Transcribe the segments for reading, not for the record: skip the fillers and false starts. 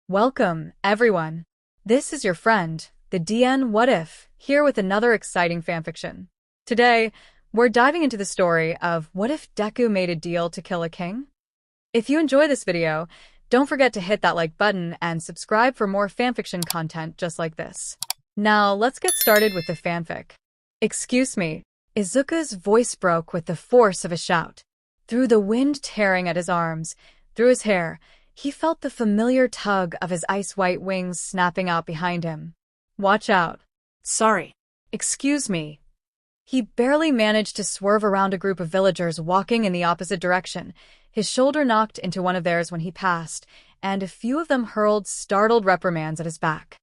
Welcome, everyone. This is your friend, the DN What If, here with another exciting fanfiction. Today, we're diving into the story of what if Deku made a deal to kill a king? If you enjoy this video, don't forget to hit that like button and subscribe for more fanfiction content just like this. Now, let's get started with the fanfic. Excuse me, Izuku's voice broke with the force of a shout. Through the wind tearing at his arms, through his hair, he felt the familiar tug of his ice-white wings snapping out behind him. Watch out. Sorry. Excuse me. He barely managed to swerve around a group of villagers walking in the opposite direction. His shoulder knocked into one of theirs when he passed, and a few of them hurled startled reprimands at his back.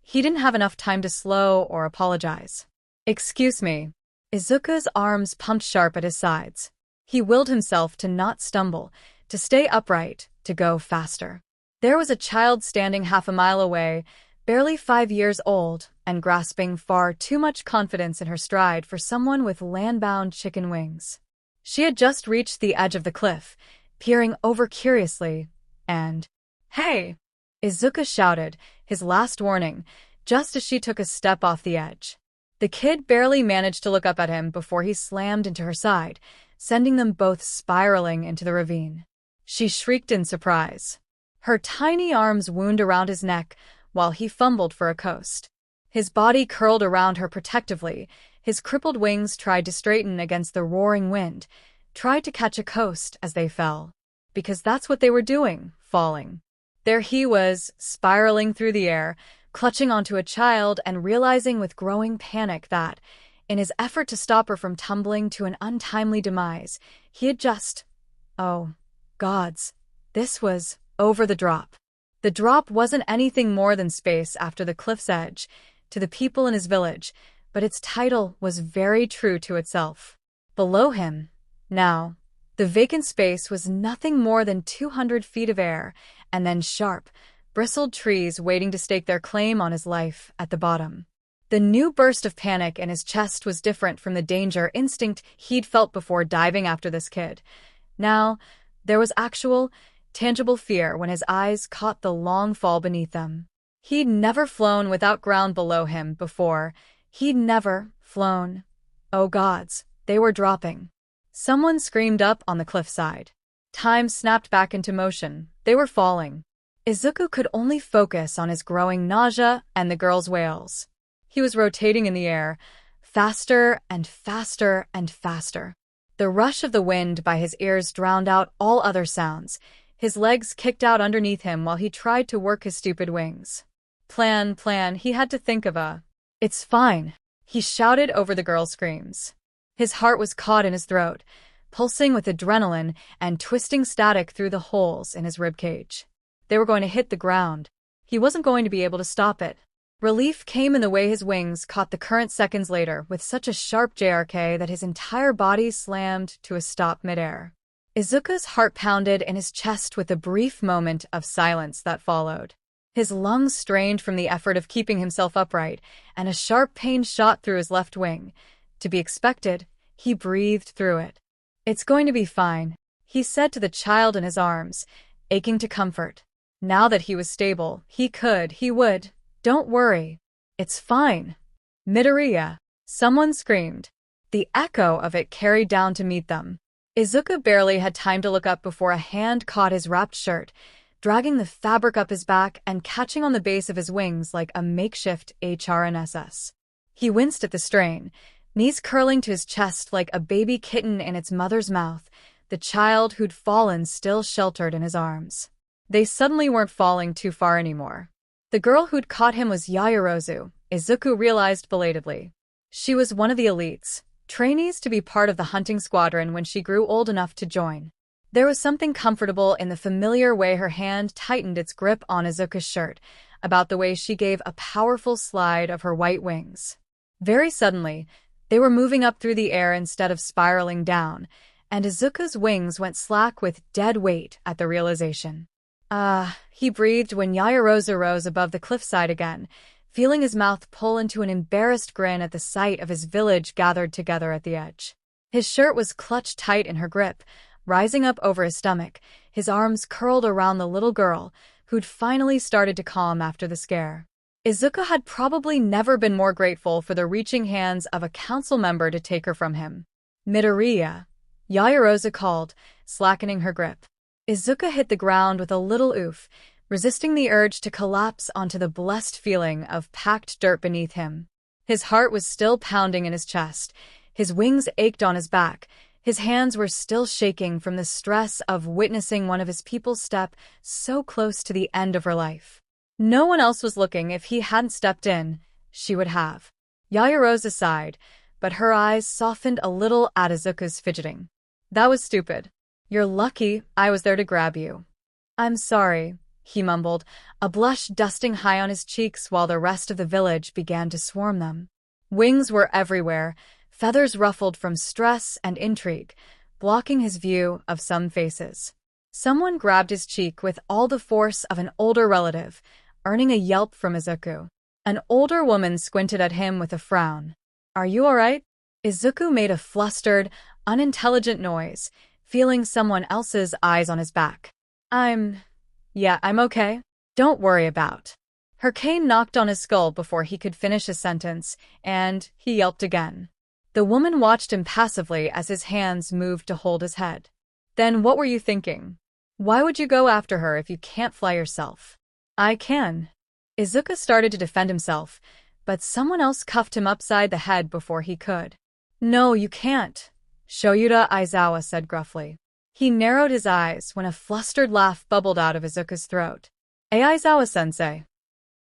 He didn't have enough time to slow or apologize. Excuse me. Izuku's arms pumped sharp at his sides. He willed himself to not stumble, to stay upright, to go faster. There was a child standing half a mile away, barely 5 years old, and grasping far too much confidence in her stride for someone with land-bound chicken wings. She had just reached the edge of the cliff, peering over curiously, and, "Hey!" Izuku shouted, his last warning, just as she took a step off the edge. The kid barely managed to look up at him before he slammed into her side, sending them both spiraling into the ravine. She shrieked in surprise. Her tiny arms wound around his neck while he fumbled for a coast. His body curled around her protectively, his crippled wings tried to straighten against the roaring wind, tried to catch a coast as they fell. Because that's what they were doing, falling. There he was, spiraling through the air, clutching onto a child and realizing with growing panic that, in his effort to stop her from tumbling to an untimely demise, he had just... oh, gods, this was over the drop. The drop wasn't anything more than space after the cliff's edge, to the people in his village, but its title was very true to itself. Below him, now, the vacant space was nothing more than 200 feet of air, and then sharp, bristled trees waiting to stake their claim on his life at the bottom. The new burst of panic in his chest was different from the danger instinct he'd felt before diving after this kid. Now, there was actual, tangible fear when his eyes caught the long fall beneath them. He'd never flown without ground below him before. He'd never flown. Oh gods, they were dropping. Someone screamed up on the cliffside. Time snapped back into motion. They were falling. Izuku could only focus on his growing nausea and the girl's wails. He was rotating in the air, faster and faster and faster. The rush of the wind by his ears drowned out all other sounds. His legs kicked out underneath him while he tried to work his stupid wings. Plan, he had to think of a... "It's fine," he shouted over the girl's screams. His heart was caught in his throat, pulsing with adrenaline and twisting static through the holes in his ribcage. They were going to hit the ground. He wasn't going to be able to stop it. Relief came in the way his wings caught the current seconds later with such a sharp JRK that his entire body slammed to a stop midair. Izuku's heart pounded in his chest with a brief moment of silence that followed. His lungs strained from the effort of keeping himself upright, and a sharp pain shot through his left wing. To be expected, he breathed through it. "It's going to be fine," he said to the child in his arms, aching to comfort. Now that he was stable, he would. "Don't worry. It's fine." "Midoriya!" someone screamed. The echo of it carried down to meet them. Izuku barely had time to look up before a hand caught his wrapped shirt, dragging the fabric up his back and catching on the base of his wings like a makeshift HRNSS. He winced at the strain, knees curling to his chest like a baby kitten in its mother's mouth, the child who'd fallen still sheltered in his arms. They suddenly weren't falling too far anymore. The girl who'd caught him was Yaoyorozu, Izuku realized belatedly. She was one of the elites, trainees to be part of the hunting squadron when she grew old enough to join. There was something comfortable in the familiar way her hand tightened its grip on Izuku's shirt, about the way she gave a powerful slide of her white wings. Very suddenly, they were moving up through the air instead of spiraling down, and Izuku's wings went slack with dead weight at the realization. He breathed when Yaoyorozu rose above the cliffside again, feeling his mouth pull into an embarrassed grin at the sight of his village gathered together at the edge. His shirt was clutched tight in her grip, rising up over his stomach, his arms curled around the little girl, who'd finally started to calm after the scare. Izuku had probably never been more grateful for the reaching hands of a council member to take her from him. Midoriya, Yaoyorozu called, slackening her grip. Izuku hit the ground with a little oof, resisting the urge to collapse onto the blessed feeling of packed dirt beneath him. His heart was still pounding in his chest, his wings ached on his back, his hands were still shaking from the stress of witnessing one of his people step so close to the end of her life. No one else was looking. If he hadn't stepped in, she would have. Yaoyorozu sighed, but her eyes softened a little at Izuku's fidgeting. That was stupid. You're lucky I was there to grab you. I'm sorry, he mumbled, a blush dusting high on his cheeks while the rest of the village began to swarm them. Wings were everywhere, feathers ruffled from stress and intrigue, blocking his view of some faces. Someone grabbed his cheek with all the force of an older relative, earning a yelp from Izuku. An older woman squinted at him with a frown. Are you all right? Izuku made a flustered, unintelligent noise, feeling someone else's eyes on his back. Yeah, I'm okay. Don't worry about. Her cane knocked on his skull before he could finish his sentence, and he yelped again. The woman watched him passively as his hands moved to hold his head. Then what were you thinking? Why would you go after her if you can't fly yourself? I can. Izuku started to defend himself, but someone else cuffed him upside the head before he could. No, you can't, Shoyuta Aizawa said gruffly. He narrowed his eyes when a flustered laugh bubbled out of Izuku's throat. Aizawa-sensei.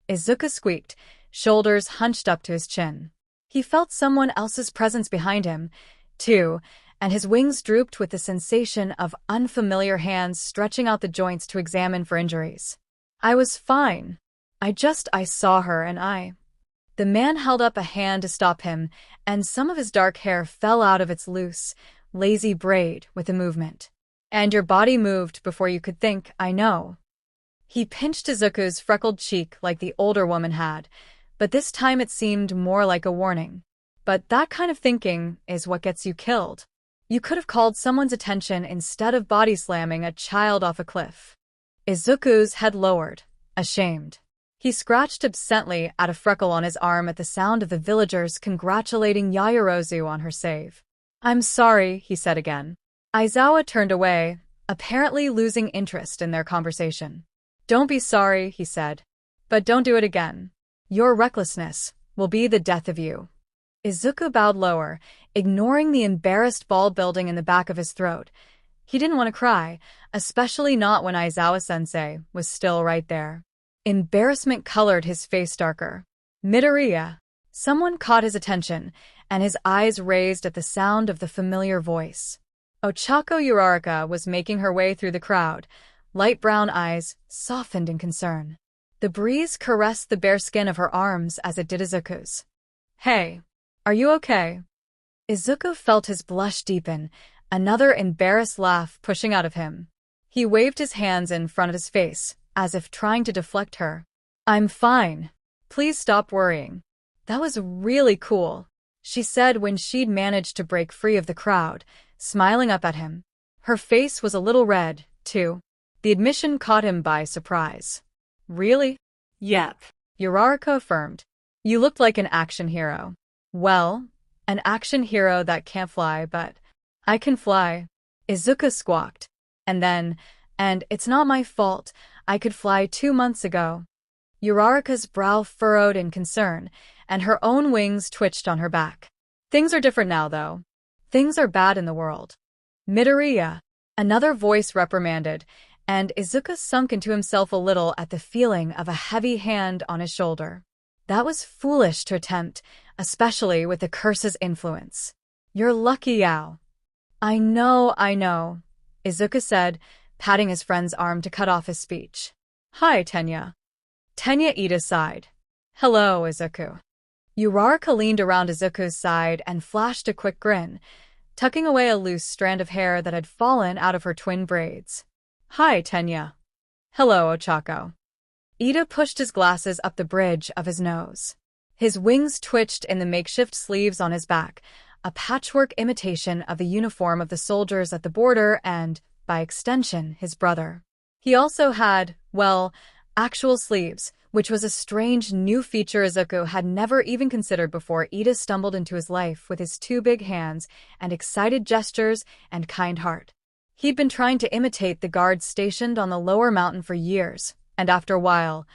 Izuku squeaked, shoulders hunched up to his chin. He felt someone else's presence behind him, too, and his wings drooped with the sensation of unfamiliar hands stretching out the joints to examine for injuries. I was fine. I saw her and The man held up a hand to stop him, and some of his dark hair fell out of its loose, lazy braid with the movement. And your body moved before you could think, I know. He pinched Izuku's freckled cheek like the older woman had, but this time it seemed more like a warning. But that kind of thinking is what gets you killed. You could have called someone's attention instead of body slamming a child off a cliff. Izuku's head lowered, ashamed. He scratched absently at a freckle on his arm at the sound of the villagers congratulating Yaoyorozu on her save. I'm sorry, he said again. Aizawa turned away, apparently losing interest in their conversation. Don't be sorry, he said. But don't do it again. Your recklessness will be the death of you. Izuku bowed lower, ignoring the embarrassed ball building in the back of his throat. He didn't want to cry, especially not when Aizawa-sensei was still right there. Embarrassment colored his face darker. Midoriya. Someone caught his attention, and his eyes raised at the sound of the familiar voice. Ochako Uraraka was making her way through the crowd, light brown eyes softened in concern. The breeze caressed the bare skin of her arms as it did Izuku's. Hey, are you okay? Izuku felt his blush deepen, another embarrassed laugh pushing out of him. He waved his hands in front of his face, as if trying to deflect her. I'm fine. Please stop worrying. That was really cool, she said when she'd managed to break free of the crowd, smiling up at him. Her face was a little red, too. The admission caught him by surprise. Really? Yep, Uraraka affirmed. You looked like an action hero. Well, an action hero that can't fly, but I can fly. Izuku squawked. And it's not my fault. I could fly 2 months ago. Uraraka's brow furrowed in concern, and her own wings twitched on her back. Things are different now, though. Things are bad in the world. Midoriya. Another voice reprimanded, and Izuku sunk into himself a little at the feeling of a heavy hand on his shoulder. That was foolish to attempt, especially with the curse's influence. You're lucky, Yao. I know, Izuku said, patting his friend's arm to cut off his speech. Hi, Tenya. Tenya Ida sighed. Hello, Izuku. Uraraka leaned around Izuku's side and flashed a quick grin, tucking away a loose strand of hair that had fallen out of her twin braids. Hi, Tenya. Hello, Ochako. Ida pushed his glasses up the bridge of his nose. His wings twitched in the makeshift sleeves on his back, a patchwork imitation of the uniform of the soldiers at the border and, by extension, his brother. He also had, well, Actual sleeves, which was a strange new feature Izuku had never even considered before Ida stumbled into his life with his two big hands and excited gestures and kind heart. He'd been trying to imitate the guards stationed on the lower mountain for years, and after a while,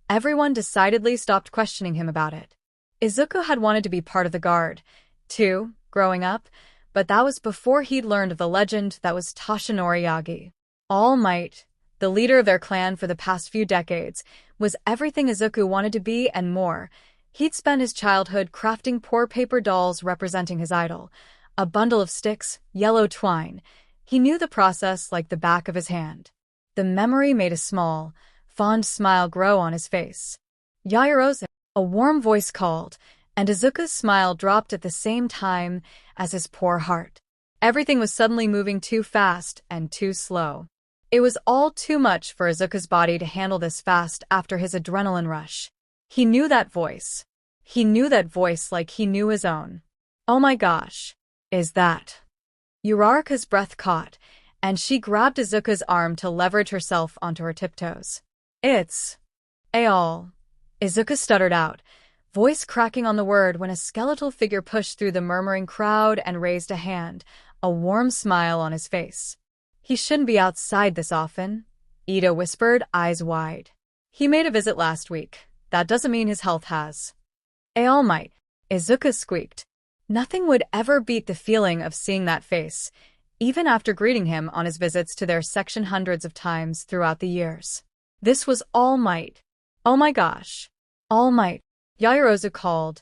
everyone decidedly stopped questioning him about it. Izuku had wanted to be part of the guard, too, growing up, but that was before he'd learned of the legend that was Toshinori Yagi. All Might, the leader of their clan for the past few decades, was everything Izuku wanted to be and more. He'd spent his childhood crafting poor paper dolls representing his idol, a bundle of sticks, yellow twine. He knew the process like the back of his hand. The memory made a small, fond smile grow on his face. Yaoyorozu, a warm voice called, and Izuku's smile dropped at the same time as his poor heart. Everything was suddenly moving too fast and too slow. It was all too much for Izuku's body to handle this fast after his adrenaline rush. He knew that voice. He knew that voice like he knew his own. Oh my gosh. Is that? Uraraka's breath caught, and she grabbed Izuku's arm to leverage herself onto her tiptoes. It's Aol. Izuku stuttered out, voice cracking on the word when a skeletal figure pushed through the murmuring crowd and raised a hand, a warm smile on his face. He shouldn't be outside this often, Ida whispered, eyes wide. He made a visit last week. That doesn't mean his health has. All Might, Izuku squeaked. Nothing would ever beat the feeling of seeing that face, even after greeting him on his visits to their section hundreds of times throughout the years. This was All Might. Oh my gosh. All Might, Yaoyorozu called,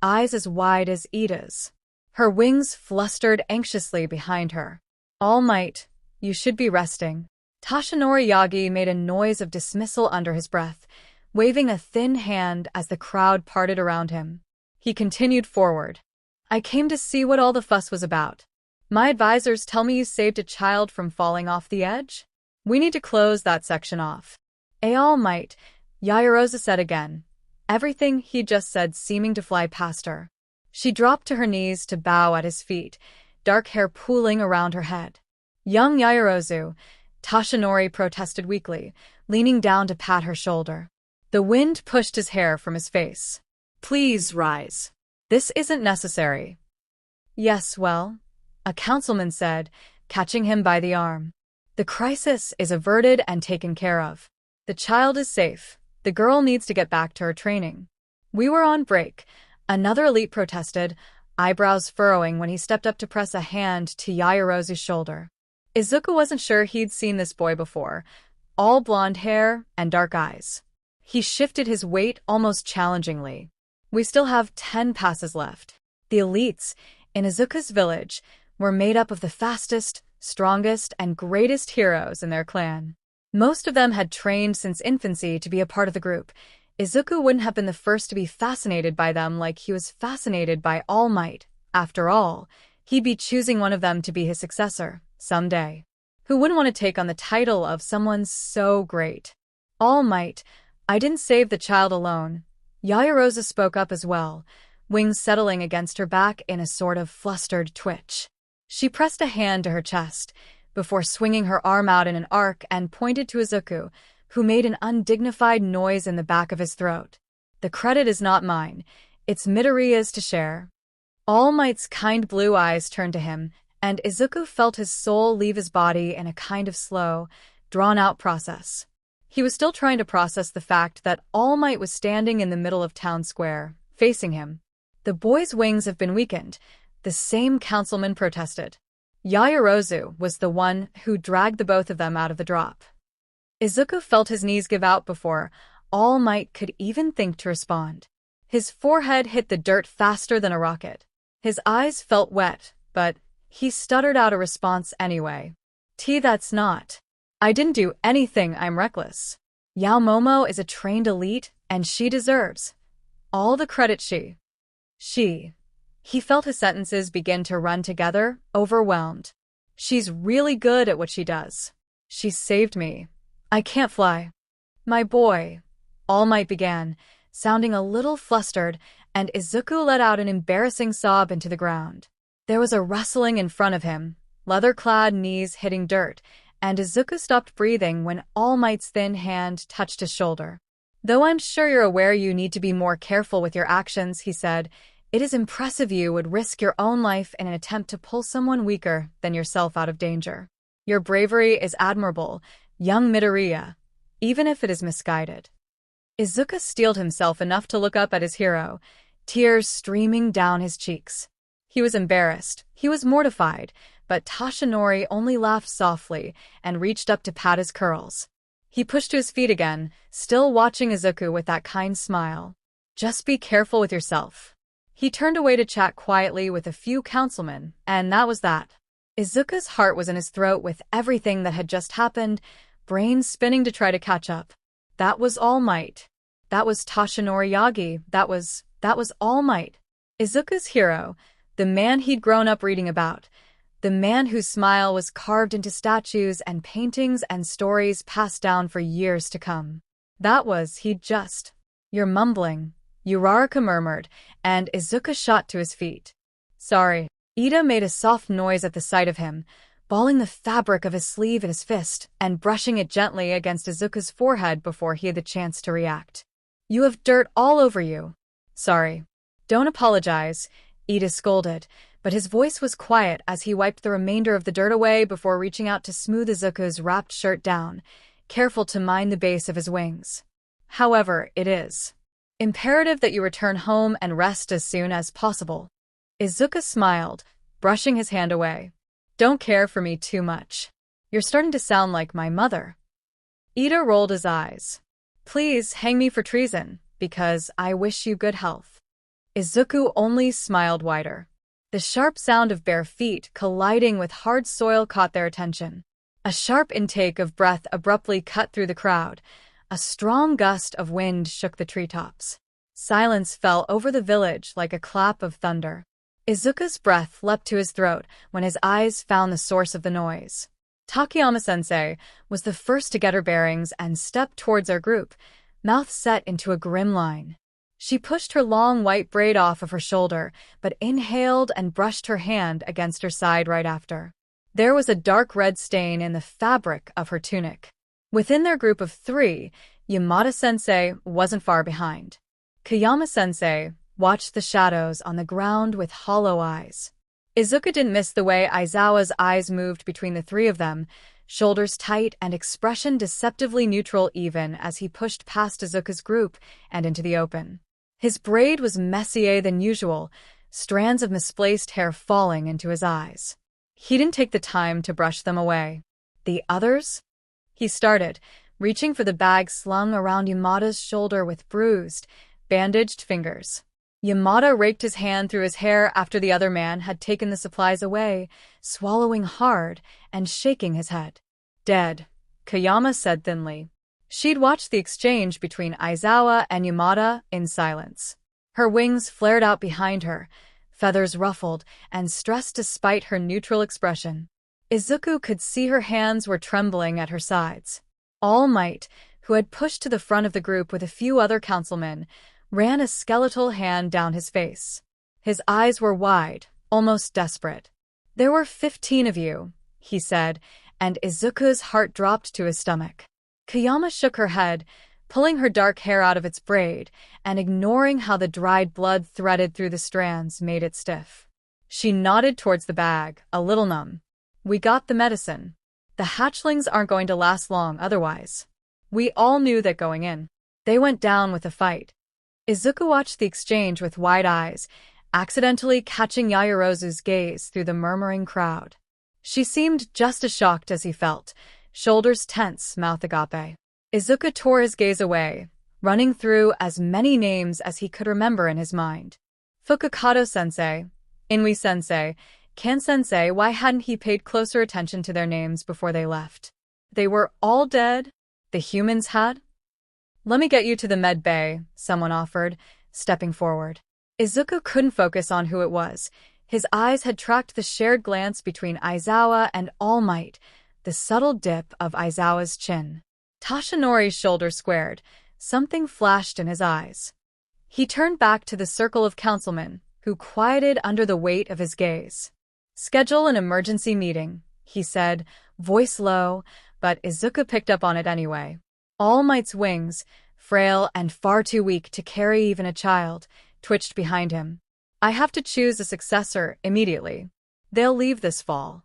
eyes as wide as Ida's. Her wings flustered anxiously behind her. All Might, you should be resting. Toshinori Yagi made a noise of dismissal under his breath, waving a thin hand as the crowd parted around him. He continued forward. I came to see what all the fuss was about. My advisors tell me you saved a child from falling off the edge? We need to close that section off. All Might, Yaoyorozu said again, everything he just said seeming to fly past her. She dropped to her knees to bow at his feet, dark hair pooling around her head. Young Yaoyorozu, Toshinori protested weakly, leaning down to pat her shoulder. The wind pushed his hair from his face. Please rise. This isn't necessary. Yes, well, a councilman said, catching him by the arm. The crisis is averted and taken care of. The child is safe. The girl needs to get back to her training. We were on break. Another elite protested, eyebrows furrowing when he stepped up to press a hand to Yaoyorozu's shoulder. Izuku wasn't sure he'd seen this boy before, all blonde hair and dark eyes. He shifted his weight almost challengingly. We still have 10 passes left. The elites, in Izuku's village, were made up of the fastest, strongest, and greatest heroes in their clan. Most of them had trained since infancy to be a part of the group. Izuku wouldn't have been the first to be fascinated by them like he was fascinated by All Might. After all, he'd be choosing one of them to be his successor, someday. Who wouldn't want to take on the title of someone so great? All Might, I didn't save the child alone. Yaoyorozu spoke up as well, wings settling against her back in a sort of flustered twitch. She pressed a hand to her chest, before swinging her arm out in an arc and pointed to Izuku, who made an undignified noise in the back of his throat. The credit is not mine. It's Midoriya's to share. All Might's kind blue eyes turned to him, and Izuku felt his soul leave his body in a kind of slow, drawn-out process. He was still trying to process the fact that All Might was standing in the middle of town square, facing him. The boy's wings have been weakened, the same councilman protested. Yaoyorozu was the one who dragged the both of them out of the drop. Izuku felt his knees give out before All Might could even think to respond. His forehead hit the dirt faster than a rocket. His eyes felt wet, but he stuttered out a response anyway. That's not. I didn't do anything, I'm reckless. Yao Momo is a trained elite, and she deserves all the credit she. He felt his sentences begin to run together, overwhelmed. She's really good at what she does. She saved me. I can't fly. My boy. All Might began, sounding a little flustered, and Izuku let out an embarrassing sob into the ground. There was a rustling in front of him, leather-clad knees hitting dirt, and Izuku stopped breathing when All Might's thin hand touched his shoulder. "Though I'm sure you're aware you need to be more careful with your actions," he said, "it is impressive you would risk your own life in an attempt to pull someone weaker than yourself out of danger. Your bravery is admirable, young Midoriya, even if it is misguided." Izuku steeled himself enough to look up at his hero, tears streaming down his cheeks. He was embarrassed, he was mortified, but Toshinori only laughed softly and reached up to pat his curls. He pushed to his feet again, still watching Izuku with that kind smile. "Just be careful with yourself." He turned away to chat quietly with a few councilmen, and that was that. Izuku's heart was in his throat with everything that had just happened, brain spinning to try to catch up. That was All Might. That was Toshinori Yagi. That was All Might. Izuku's hero, the man he'd grown up reading about. The man whose smile was carved into statues and paintings and stories passed down for years to come. He'd just. "You're mumbling," Uraraka murmured, and Izuku shot to his feet. "Sorry." Ida made a soft noise at the sight of him, balling the fabric of his sleeve in his fist and brushing it gently against Izuku's forehead before he had the chance to react. "You have dirt all over you." "Sorry." "Don't apologize," Ida scolded, but his voice was quiet as he wiped the remainder of the dirt away before reaching out to smooth Izuku's wrapped shirt down, careful to mind the base of his wings. "However, it is imperative that you return home and rest as soon as possible." Izuku smiled, brushing his hand away. "Don't care for me too much. You're starting to sound like my mother." Ida rolled his eyes. "Please hang me for treason, because I wish you good health." Izuku only smiled wider. The sharp sound of bare feet colliding with hard soil caught their attention. A sharp intake of breath abruptly cut through the crowd. A strong gust of wind shook the treetops. Silence fell over the village like a clap of thunder. Izuku's breath leapt to his throat when his eyes found the source of the noise. Takayama-sensei was the first to get her bearings and stepped towards our group, mouth set into a grim line. She pushed her long white braid off of her shoulder, but inhaled and brushed her hand against her side right after. There was a dark red stain in the fabric of her tunic. Within their group of three, Yamada-sensei wasn't far behind. Kayama-sensei watched the shadows on the ground with hollow eyes. Izuku didn't miss the way Aizawa's eyes moved between the three of them, shoulders tight and expression deceptively neutral even as he pushed past Izuku's group and into the open. His braid was messier than usual, strands of misplaced hair falling into his eyes. He didn't take the time to brush them away. "The others?" He started, reaching for the bag slung around Yamada's shoulder with bruised, bandaged fingers. Yamada raked his hand through his hair after the other man had taken the supplies away, swallowing hard and shaking his head. "Dead," Kayama said thinly. She'd watched the exchange between Aizawa and Yamada in silence. Her wings flared out behind her, feathers ruffled and stressed despite her neutral expression. Izuku could see her hands were trembling at her sides. All Might, who had pushed to the front of the group with a few other councilmen, ran a skeletal hand down his face. His eyes were wide, almost desperate. "There were 15 of you," he said, and Izuku's heart dropped to his stomach. Kayama shook her head, pulling her dark hair out of its braid, and ignoring how the dried blood threaded through the strands made it stiff. She nodded towards the bag, a little numb. "We got the medicine. The hatchlings aren't going to last long otherwise. We all knew that going in. They went down with a fight." Izuku watched the exchange with wide eyes, accidentally catching Yaoyorozu's gaze through the murmuring crowd. She seemed just as shocked as he felt, shoulders tense, mouth agape. Izuku tore his gaze away, running through as many names as he could remember in his mind. Fukukato-sensei, Inui-sensei, Kan-sensei. Why hadn't he paid closer attention to their names before they left? They were all dead? The humans had? "Let me get you to the med bay," someone offered, stepping forward. Izuku couldn't focus on who it was. His eyes had tracked the shared glance between Aizawa and All Might, the subtle dip of Aizawa's chin. Toshinori's shoulder squared. Something flashed in his eyes. He turned back to the circle of councilmen, who quieted under the weight of his gaze. "Schedule an emergency meeting," he said, voice low, but Izuku picked up on it anyway. All Might's wings, frail and far too weak to carry even a child, twitched behind him. I have to choose a successor immediately. They'll leave this fall.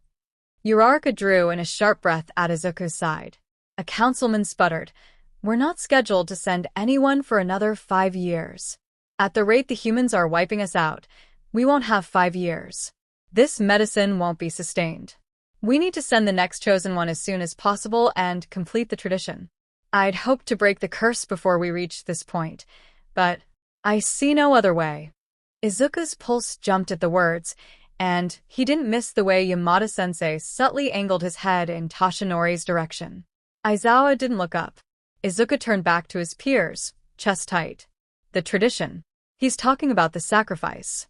Uraraka drew in a sharp breath at Izuku's side. A councilman sputtered, "We're not scheduled to send anyone for another 5 years. At the rate the humans are wiping us out, we won't have 5 years. This medicine won't be sustained. We need to send the next chosen one as soon as possible and complete the tradition. I'd hoped to break the curse before we reached this point, but I see no other way." Izuku's pulse jumped at the words, and he didn't miss the way Yamada-sensei subtly angled his head in Toshinori's direction. Aizawa didn't look up. Izuku turned back to his peers, chest tight. The tradition. He's talking about the sacrifice.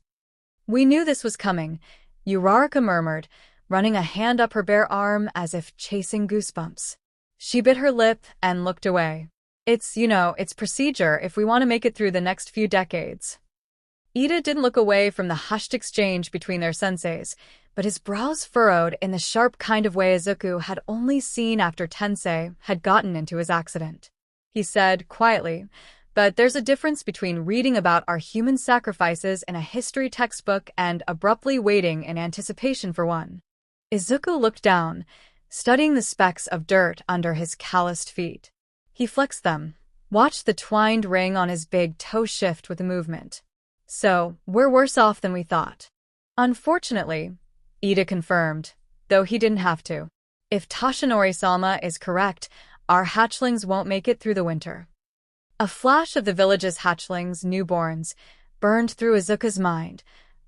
"We knew this was coming," Uraraka murmured, running a hand up her bare arm as if chasing goosebumps. She bit her lip and looked away. It's procedure if we want to make it through the next few decades." Ida didn't look away from the hushed exchange between their senseis, but his brows furrowed in the sharp kind of way Izuku had only seen after Tensei had gotten into his accident. He said quietly, "But there's a difference between reading about our human sacrifices in a history textbook and abruptly waiting in anticipation for one." Izuku looked down, studying the specks of dirt under his calloused feet. He flexed them, watched the twined ring on his big toe shift with the movement. "So, we're worse off than we thought." "Unfortunately," Ida confirmed, though he didn't have to. "If Toshinori-sama is correct, our hatchlings won't make it through the winter." A flash of the village's hatchlings, newborns, burned through Izuku's mind,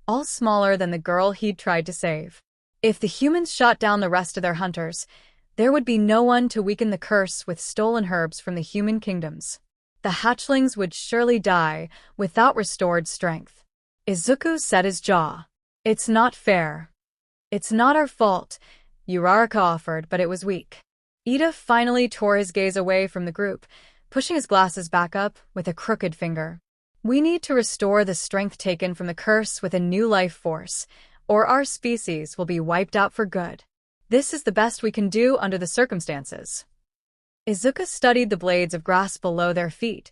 all smaller than the girl he'd tried to save. If the humans shot down the rest of their hunters, there would be no one to weaken the curse with stolen herbs from the human kingdoms. The hatchlings would surely die without restored strength. Izuku set his jaw. "It's not fair." "It's not our fault," Uraraka offered, but it was weak. Ida finally tore his gaze away from the group, pushing his glasses back up with a crooked finger. "We need to restore the strength taken from the curse with a new life force, or our species will be wiped out for good. This is the best we can do under the circumstances." Izuku studied the blades of grass below their feet,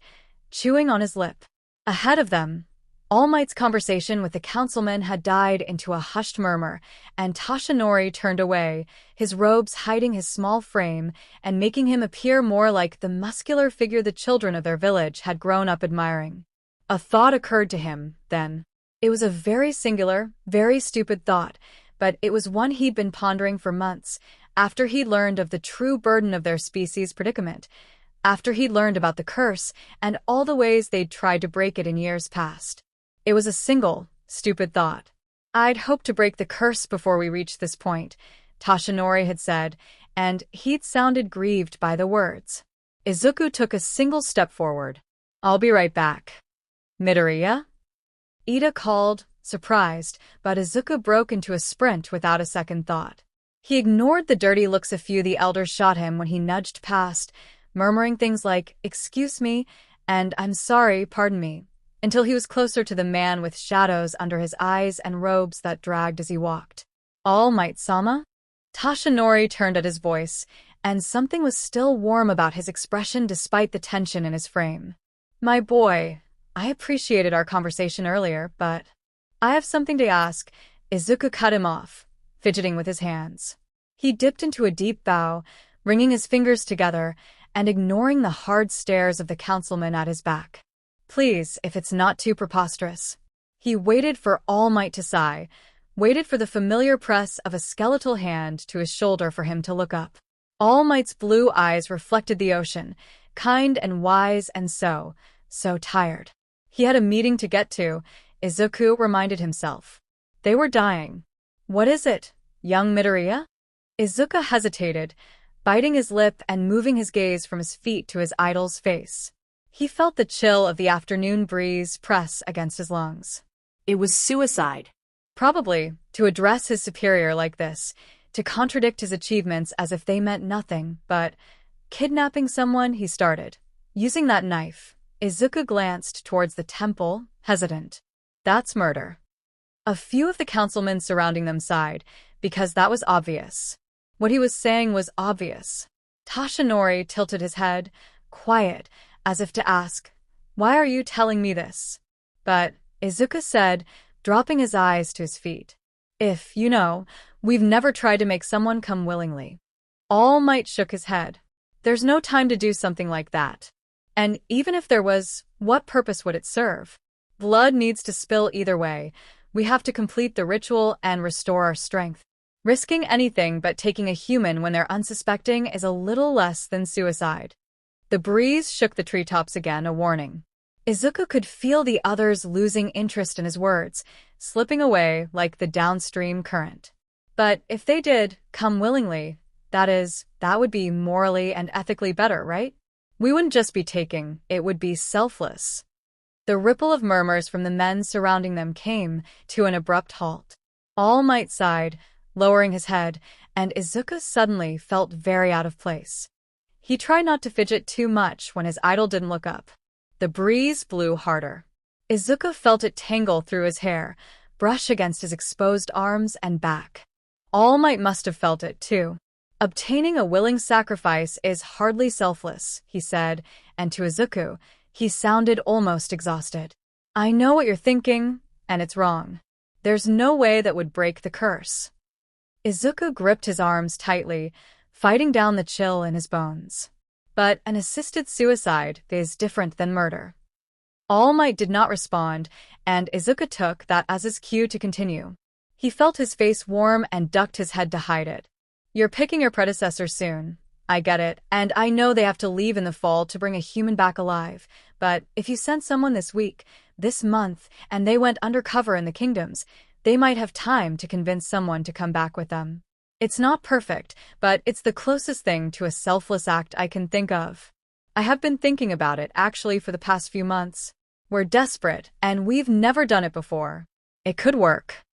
chewing on his lip. Ahead of them, All Might's conversation with the councilman had died into a hushed murmur, and Toshinori turned away, his robes hiding his small frame and making him appear more like the muscular figure the children of their village had grown up admiring. A thought occurred to him, then. It was a very singular, very stupid thought, but it was one he'd been pondering for months, after he'd learned of the true burden of their species' predicament, after he'd learned about the curse and all the ways they'd tried to break it in years past. It was a single, stupid thought. "I'd hoped to break the curse before we reached this point," Toshinori had said, and he'd sounded grieved by the words. Izuku took a single step forward. "I'll be right back." "Midoriya?" Ida called, surprised, but Izuku broke into a sprint without a second thought. He ignored the dirty looks a few the elders shot him when he nudged past, murmuring things like, "Excuse me," and "I'm sorry, pardon me," until he was closer to the man with shadows under his eyes and robes that dragged as he walked. "All Might-sama?" Toshinori turned at his voice, and something was still warm about his expression despite the tension in his frame. "My boy, I appreciated our conversation earlier, but I have something to ask." Izuku cut him off, fidgeting with his hands. He dipped into a deep bow, wringing his fingers together and ignoring the hard stares of the councilman at his back. "Please, if it's not too preposterous." He waited for All Might to sigh, waited for the familiar press of a skeletal hand to his shoulder for him to look up. All Might's blue eyes reflected the ocean, kind and wise and so tired. He had a meeting to get to, Izuku reminded himself. They were dying. "What is it, young Midoriya?" Izuku hesitated, biting his lip and moving his gaze from his feet to his idol's face. He felt the chill of the afternoon breeze press against his lungs. It was suicide. Probably, to address his superior like this, to contradict his achievements as if they meant nothing, but kidnapping someone, he started. Using that knife, Izuku glanced towards the temple, hesitant. That's murder. A few of the councilmen surrounding them sighed, because that was obvious. What he was saying was obvious. Tashinori tilted his head, quiet, as if to ask, "Why are you telling me this?" But Izuku said, dropping his eyes to his feet, "If, we've never tried to make someone come willingly." All Might shook his head. "There's no time to do something like that. And even if there was, what purpose would it serve? Blood needs to spill either way. We have to complete the ritual and restore our strength. Risking anything but taking a human when they're unsuspecting is a little less than suicide." The breeze shook the treetops again, a warning. Izuku could feel the others losing interest in his words, slipping away like the downstream current. But if they did come willingly, that would be morally and ethically better, right? We wouldn't just be taking, it would be selfless. The ripple of murmurs from the men surrounding them came to an abrupt halt. All Might sighed, lowering his head, and Izuku suddenly felt very out of place. He tried not to fidget too much when his idol didn't look up. The breeze blew harder. Izuku felt it tangle through his hair, brush against his exposed arms and back. All Might must have felt it, too. "Obtaining a willing sacrifice is hardly selfless," he said, and to Izuku, he sounded almost exhausted. "I know what you're thinking, and it's wrong. There's no way that would break the curse." Izuku gripped his arms tightly, fighting down the chill in his bones. But an assisted suicide is different than murder. All Might did not respond, and Izuku took that as his cue to continue. He felt his face warm and ducked his head to hide it. "You're picking your predecessor soon. I get it, and I know they have to leave in the fall to bring a human back alive. But if you sent someone this month, and they went undercover in the kingdoms, they might have time to convince someone to come back with them. It's not perfect, but it's the closest thing to a selfless act I can think of. I have been thinking about it, actually, for the past few months. We're desperate, and we've never done it before. It could work."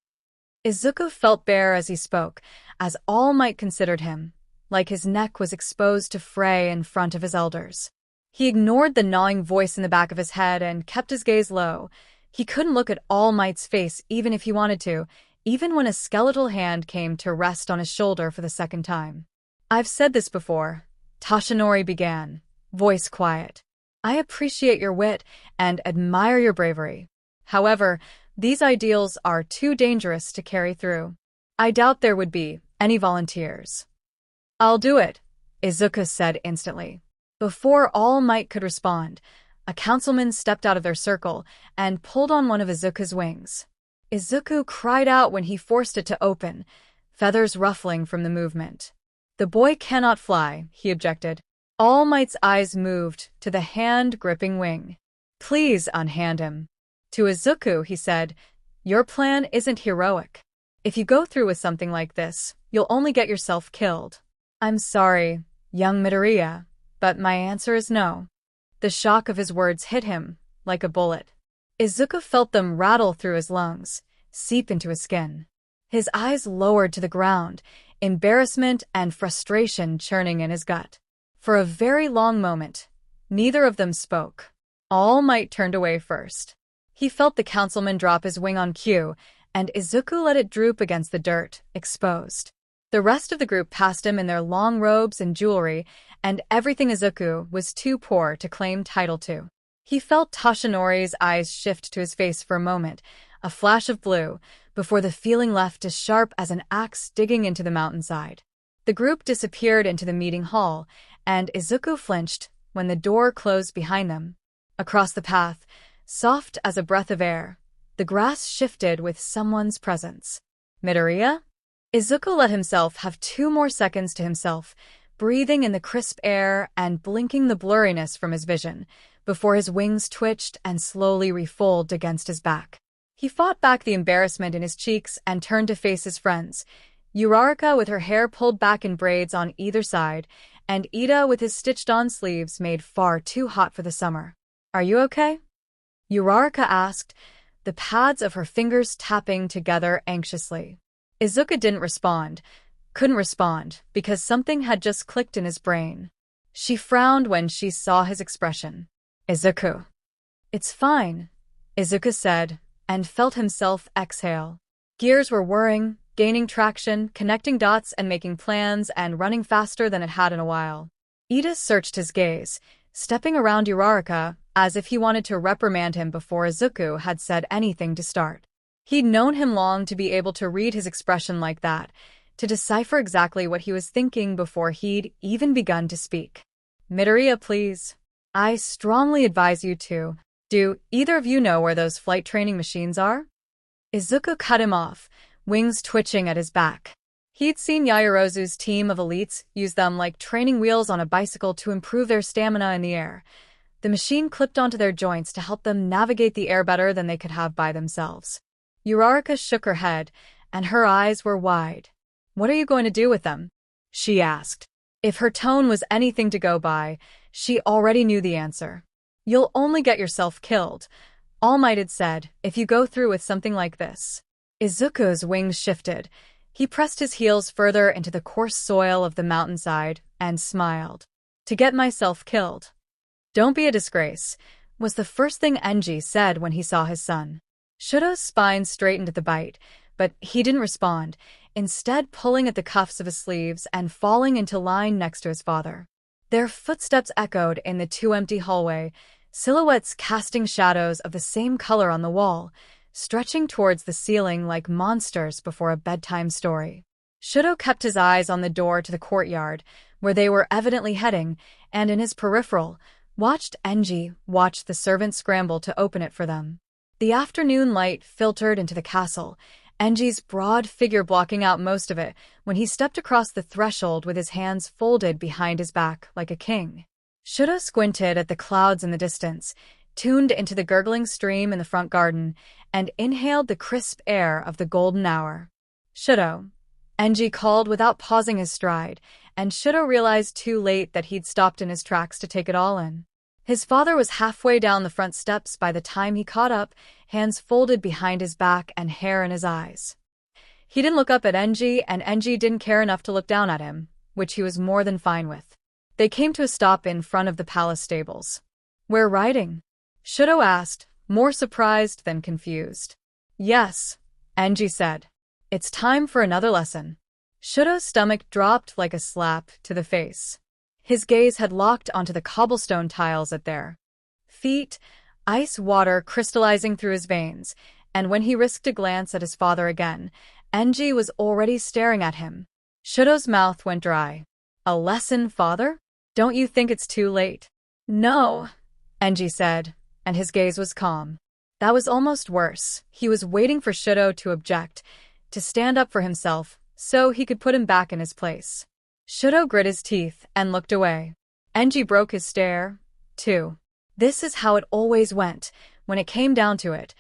Izuku felt bare as he spoke, as All Might considered him, like his neck was exposed to fray in front of his elders. He ignored the gnawing voice in the back of his head and kept his gaze low. He couldn't look at All Might's face even if he wanted to, even when a skeletal hand came to rest on his shoulder for the second time. "I've said this before," Tashinori began, voice quiet. "I appreciate your wit and admire your bravery. However, these ideals are too dangerous to carry through. I doubt there would be any volunteers." "I'll do it," Izuku said instantly. Before All Might could respond, a councilman stepped out of their circle and pulled on one of Izuku's wings. Izuku cried out when he forced it to open, feathers ruffling from the movement. "The boy cannot fly," he objected. All Might's eyes moved to the hand gripping wing. "Please unhand him." To Izuku, he said, "Your plan isn't heroic. If you go through with something like this, you'll only get yourself killed." "I'm sorry, young Midoriya, but my answer is no." The shock of his words hit him like a bullet. Izuku felt them rattle through his lungs, seep into his skin. His eyes lowered to the ground, embarrassment and frustration churning in his gut. For a very long moment, neither of them spoke. All Might turned away first. He felt the councilman drop his wing on cue, and Izuku let it droop against the dirt, exposed. The rest of the group passed him in their long robes and jewelry, and everything Izuku was too poor to claim title to. He felt Tashinori's eyes shift to his face for a moment, a flash of blue, before the feeling left as sharp as an axe digging into the mountainside. The group disappeared into the meeting hall, and Izuku flinched when the door closed behind them. Across the path, soft as a breath of air, the grass shifted with someone's presence. "Midoriya?" Izuku let himself have 2 more seconds to himself, breathing in the crisp air and blinking the blurriness from his vision, before his wings twitched and slowly refolded against his back. He fought back the embarrassment in his cheeks and turned to face his friends, Uraraka with her hair pulled back in braids on either side, and Ida with his stitched-on sleeves made far too hot for the summer. "Are you okay?" Uraraka asked, the pads of her fingers tapping together anxiously. Izuku couldn't respond, because something had just clicked in his brain. She frowned when she saw his expression. "Izuku." "It's fine," Izuku said, and felt himself exhale. Gears were whirring, gaining traction, connecting dots and making plans, and running faster than it had in a while. Ida searched his gaze, stepping around Uraraka as if he wanted to reprimand him before Izuku had said anything to start. He'd known him long to be able to read his expression like that, to decipher exactly what he was thinking before he'd even begun to speak. Midoriya, please. I strongly advise you to. Do either of you know where those flight training machines are? Izuku cut him off, wings twitching at his back. He'd seen Yaoyorozu's team of elites use them like training wheels on a bicycle to improve their stamina in the air. The machine clipped onto their joints to help them navigate the air better than they could have by themselves. Uraraka shook her head, and her eyes were wide. What are you going to do with them? She asked. If her tone was anything to go by, she already knew the answer. You'll only get yourself killed, All Might had said, if you go through with something like this. Izuku's wings shifted. He pressed his heels further into the coarse soil of the mountainside and smiled. To get myself killed. Don't be a disgrace, was the first thing Enji said when he saw his son. Shudo's spine straightened at the bite, but he didn't respond, instead pulling at the cuffs of his sleeves and falling into line next to his father. Their footsteps echoed in the too empty hallway, silhouettes casting shadows of the same color on the wall, stretching towards the ceiling like monsters before a bedtime story. Shudo kept his eyes on the door to the courtyard, where they were evidently heading, and in his peripheral, watched Enji watch the servant scramble to open it for them. The afternoon light filtered into the castle, Enji's broad figure blocking out most of it when he stepped across the threshold with his hands folded behind his back like a king. Shudo squinted at the clouds in the distance, tuned into the gurgling stream in the front garden, and inhaled the crisp air of the golden hour. Shudo, Enji called without pausing his stride, and Shudo realized too late that he'd stopped in his tracks to take it all in. His father was halfway down the front steps by the time he caught up, hands folded behind his back and hair in his eyes. He didn't look up at Enji, and Enji didn't care enough to look down at him, which he was more than fine with. They came to a stop in front of the palace stables. We're riding? Shudo asked, more surprised than confused. Yes, Enji said. It's time for another lesson. Shudo's stomach dropped like a slap to the face. His gaze had locked onto the cobblestone tiles at their feet, ice water crystallizing through his veins, and when he risked a glance at his father again, Enji was already staring at him. Shudo's mouth went dry. A lesson, father? Don't you think it's too late? No, Enji said, and his gaze was calm. That was almost worse. He was waiting for Shudo to object, to stand up for himself, so he could put him back in his place. Shudo grit his teeth and looked away. Enji broke his stare, too. This is how it always went, when it came down to it.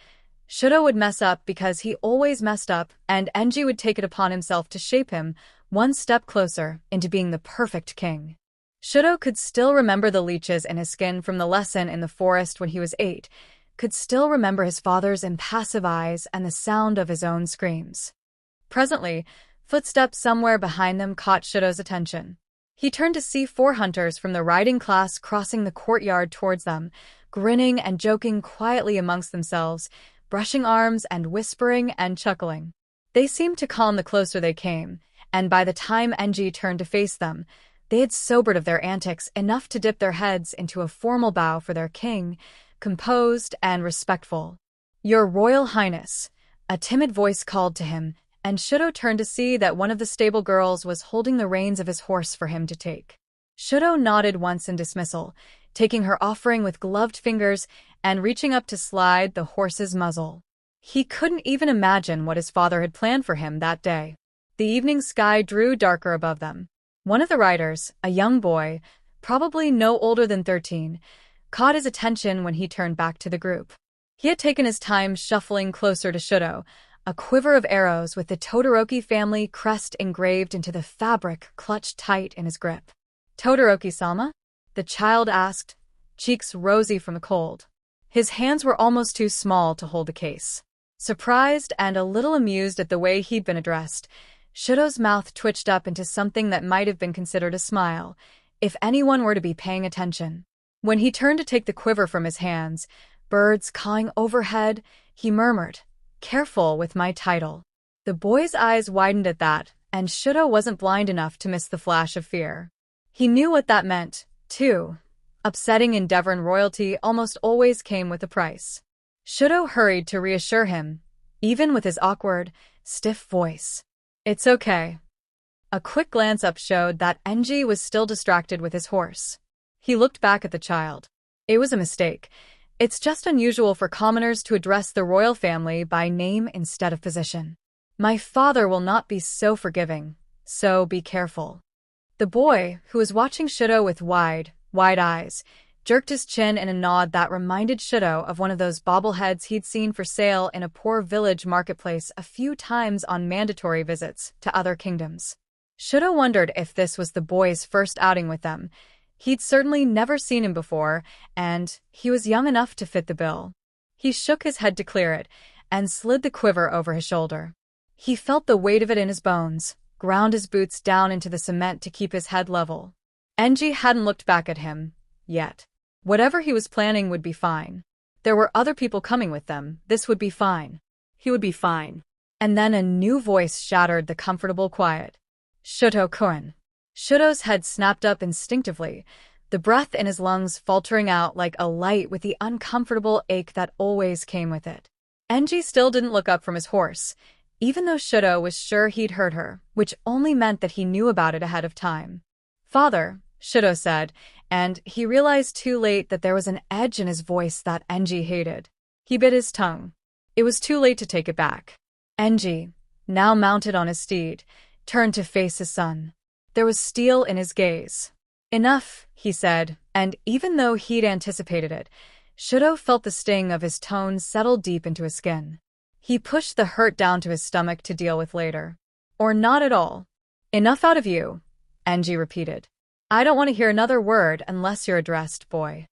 Shudo would mess up because he always messed up, and Enji would take it upon himself to shape him one step closer into being the perfect king. Shudo could still remember the leeches in his skin from the lesson in the forest when he was 8, could still remember his father's impassive eyes and the sound of his own screams. Presently, footsteps somewhere behind them caught Shudo's attention. He turned to see 4 hunters from the riding class crossing the courtyard towards them, grinning and joking quietly amongst themselves, brushing arms and whispering and chuckling. They seemed to calm the closer they came, and by the time Enji turned to face them, they had sobered of their antics enough to dip their heads into a formal bow for their king, composed and respectful. Your Royal Highness, a timid voice called to him, and Shudo turned to see that one of the stable girls was holding the reins of his horse for him to take. Shudo nodded once in dismissal, taking her offering with gloved fingers and reaching up to slide the horse's muzzle. He couldn't even imagine what his father had planned for him that day. The evening sky drew darker above them. One of the riders, a young boy, probably no older than 13, caught his attention when he turned back to the group. He had taken his time shuffling closer to Shudo, a quiver of arrows with the Todoroki family crest engraved into the fabric clutched tight in his grip. Todoroki-sama? The child asked, cheeks rosy from the cold. His hands were almost too small to hold the case. Surprised and a little amused at the way he'd been addressed, Shudo's mouth twitched up into something that might have been considered a smile, if anyone were to be paying attention. When he turned to take the quiver from his hands, birds cawing overhead, he murmured, Careful with my title. The boy's eyes widened at that, and Shudo wasn't blind enough to miss the flash of fear. He knew what that meant, too. Upsetting Endeavoran royalty almost always came with a price. Shudo hurried to reassure him, even with his awkward, stiff voice. It's okay. A quick glance up showed that Enji was still distracted with his horse. He looked back at the child. It was a mistake. It's just unusual for commoners to address the royal family by name instead of position. My father will not be so forgiving, so be careful. The boy, who was watching Shudo with wide eyes, jerked his chin in a nod that reminded Shudo of one of those bobbleheads he'd seen for sale in a poor village marketplace a few times on mandatory visits to other kingdoms. Shudo wondered if this was the boy's first outing with them. He'd certainly never seen him before, and he was young enough to fit the bill. He shook his head to clear it, and slid the quiver over his shoulder. He felt the weight of it in his bones, ground his boots down into the cement to keep his head level. Enji hadn't looked back at him, yet. Whatever he was planning would be fine. There were other people coming with them. This would be fine. He would be fine. And then a new voice shattered the comfortable quiet. Shudo-kun. Shudo's head snapped up instinctively, the breath in his lungs faltering out like a light with the uncomfortable ache that always came with it. Enji still didn't look up from his horse, even though Shudo was sure he'd heard her, which only meant that he knew about it ahead of time. Father, Shudo said, and he realized too late that there was an edge in his voice that Enji hated. He bit his tongue. It was too late to take it back. Enji, now mounted on his steed, turned to face his son. There was steel in his gaze. Enough, he said, and even though he'd anticipated it, Shudo felt the sting of his tone settle deep into his skin. He pushed the hurt down to his stomach to deal with later. Or not at all. Enough out of you, Enji repeated. I don't want to hear another word unless you're addressed, boy.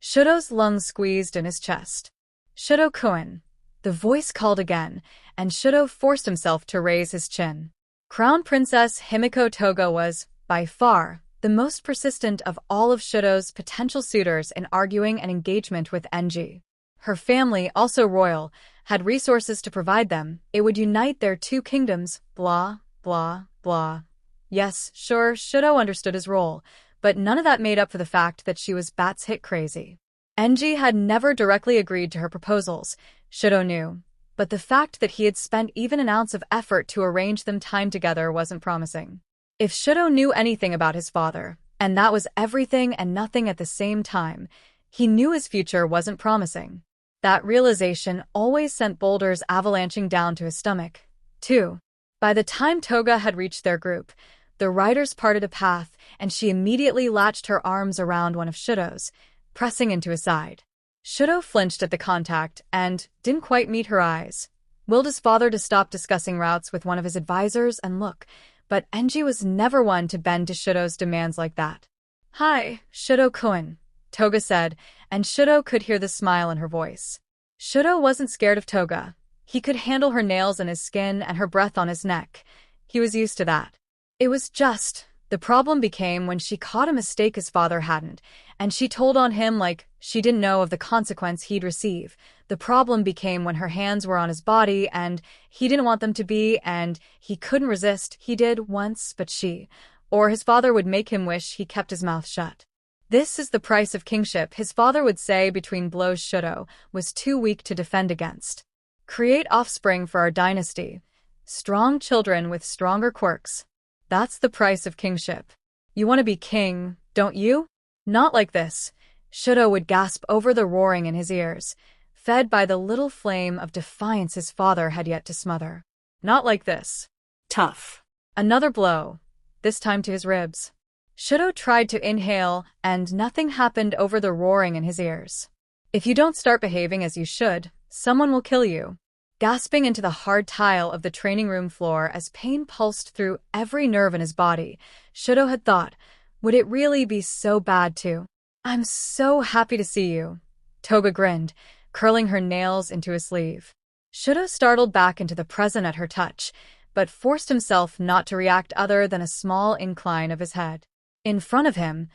Shudo's lungs squeezed in his chest. Shudo-kun. The voice called again, and Shudo forced himself to raise his chin. Crown Princess Himiko Toga was, by far, the most persistent of all of Shudo's potential suitors in arguing an engagement with Enji. Her family, also royal, had resources to provide them. It would unite their two kingdoms, blah, blah, blah. Yes, sure, Shudo understood his role, but none of that made up for the fact that she was batshit crazy. Enji had never directly agreed to her proposals, Shudo knew, but the fact that he had spent even an ounce of effort to arrange them time together wasn't promising. If Shudo knew anything about his father, and that was everything and nothing at the same time, he knew his future wasn't promising. That realization always sent boulders avalanching down to his stomach, too. By the time Toga had reached their group, the riders parted a path, and she immediately latched her arms around one of Shudo's, pressing into his side. Shudo flinched at the contact and didn't quite meet her eyes. Willed his father to stop discussing routes with one of his advisors and look, but Enji was never one to bend to Shudo's demands like that. Hi, Shudo-kun, Toga said, and Shudo could hear the smile in her voice. Shudo wasn't scared of Toga. He could handle her nails in his skin and her breath on his neck. He was used to that. It was just, the problem became when she caught a mistake his father hadn't, and she told on him like she didn't know of the consequence he'd receive. The problem became when her hands were on his body and he didn't want them to be, and he couldn't resist. He did once, but she, or his father would make him wish he kept his mouth shut. This is the price of kingship, his father would say between blows. Shudo was too weak to defend against. Create offspring for our dynasty. Strong children with stronger quirks. That's the price of kingship. You want to be king, don't you? Not like this. Shudo would gasp over the roaring in his ears, fed by the little flame of defiance his father had yet to smother. Not like this. Tough. Another blow, this time to his ribs. Shudo tried to inhale, and nothing happened over the roaring in his ears. If you don't start behaving as you should, someone will kill you. Gasping into the hard tile of the training room floor as pain pulsed through every nerve in his body, Shudo had thought, would it really be so bad too? I'm so happy to see you. Toga grinned, curling her nails into his sleeve. Shudo startled back into the present at her touch, but forced himself not to react other than a small incline of his head. In front of him,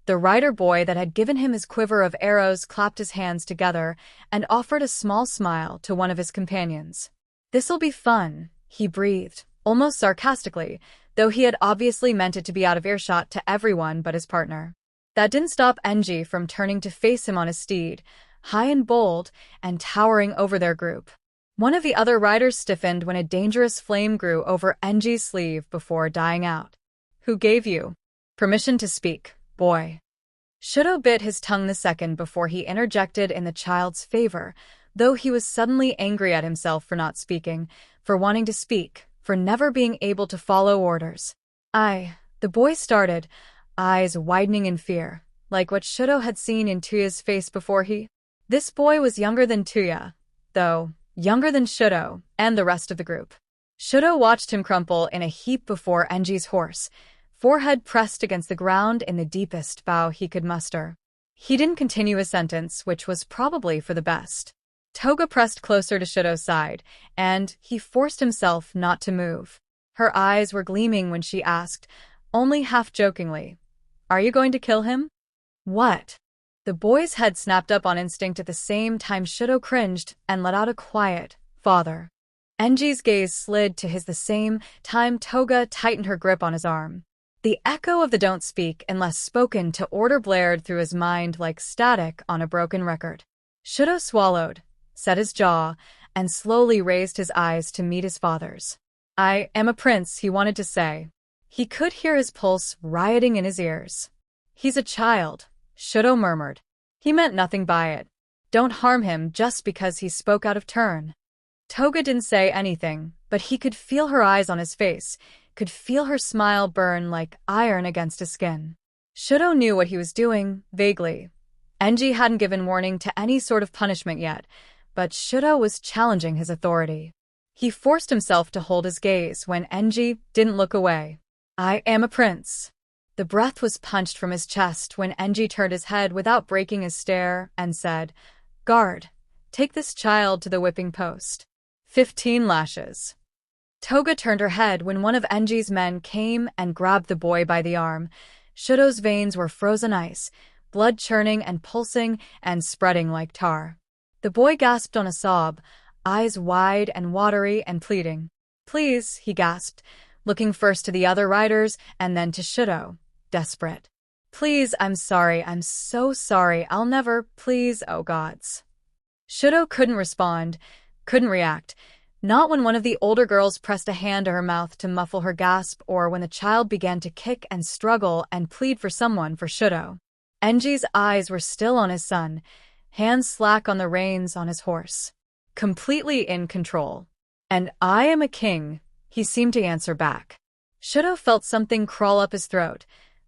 the rider boy that had given him his quiver of arrows clapped his hands together and offered a small smile to one of his companions. This'll be fun, he breathed, almost sarcastically, though he had obviously meant it to be out of earshot to everyone but his partner. That didn't stop Enji from turning to face him on his steed, high and bold, and towering over their group. One of the other riders stiffened when a dangerous flame grew over Enji's sleeve before dying out. "Who gave you permission to speak, boy?" Shudo bit his tongue the second before he interjected in the child's favor, though he was suddenly angry at himself for not speaking, for wanting to speak, for never being able to follow orders. The boy started, eyes widening in fear, like what Shudo had seen in Tuya's face before he. This boy was younger than Tuya, though younger than Shudo and the rest of the group. Shudo watched him crumple in a heap before Enji's horse, forehead pressed against the ground in the deepest bow he could muster. He didn't continue his sentence, which was probably for the best. Toga pressed closer to Shudo's side, and he forced himself not to move. Her eyes were gleaming when she asked, only half-jokingly, "Are you going to kill him?" "What?" The boy's head snapped up on instinct at the same time Shudo cringed and let out a quiet, "Father." Enji's gaze slid to his the same time Toga tightened her grip on his arm. The echo of the "don't speak unless spoken to" order blared through his mind like static on a broken record. Shudo swallowed, set his jaw, and slowly raised his eyes to meet his father's. "I am a prince," he wanted to say. He could hear his pulse rioting in his ears. "He's a child," Shudo murmured. "He meant nothing by it. Don't harm him just because he spoke out of turn." Toga didn't say anything, but he could feel her eyes on his face, could feel her smile burn like iron against his skin. Shudo knew what he was doing, vaguely. Enji hadn't given warning to any sort of punishment yet, but Shudo was challenging his authority. He forced himself to hold his gaze when Enji didn't look away. "I am a prince." The breath was punched from his chest when Enji turned his head without breaking his stare and said, "Guard, take this child to the whipping post. 15 lashes." Toga turned her head when one of Enji's men came and grabbed the boy by the arm. Shudo's veins were frozen ice, blood churning and pulsing and spreading like tar. The boy gasped on a sob, eyes wide and watery and pleading. "Please," he gasped, looking first to the other riders and then to Shudo, desperate. "Please, I'm sorry, I'm so sorry, I'll never, please, oh gods." Shudo couldn't respond, couldn't react, not when one of the older girls pressed a hand to her mouth to muffle her gasp or when the child began to kick and struggle and plead for someone for Shudo. Enji's eyes were still on his son, hands slack on the reins on his horse. Completely in control. "And I am a king," he seemed to answer back. Shudo felt something crawl up his throat,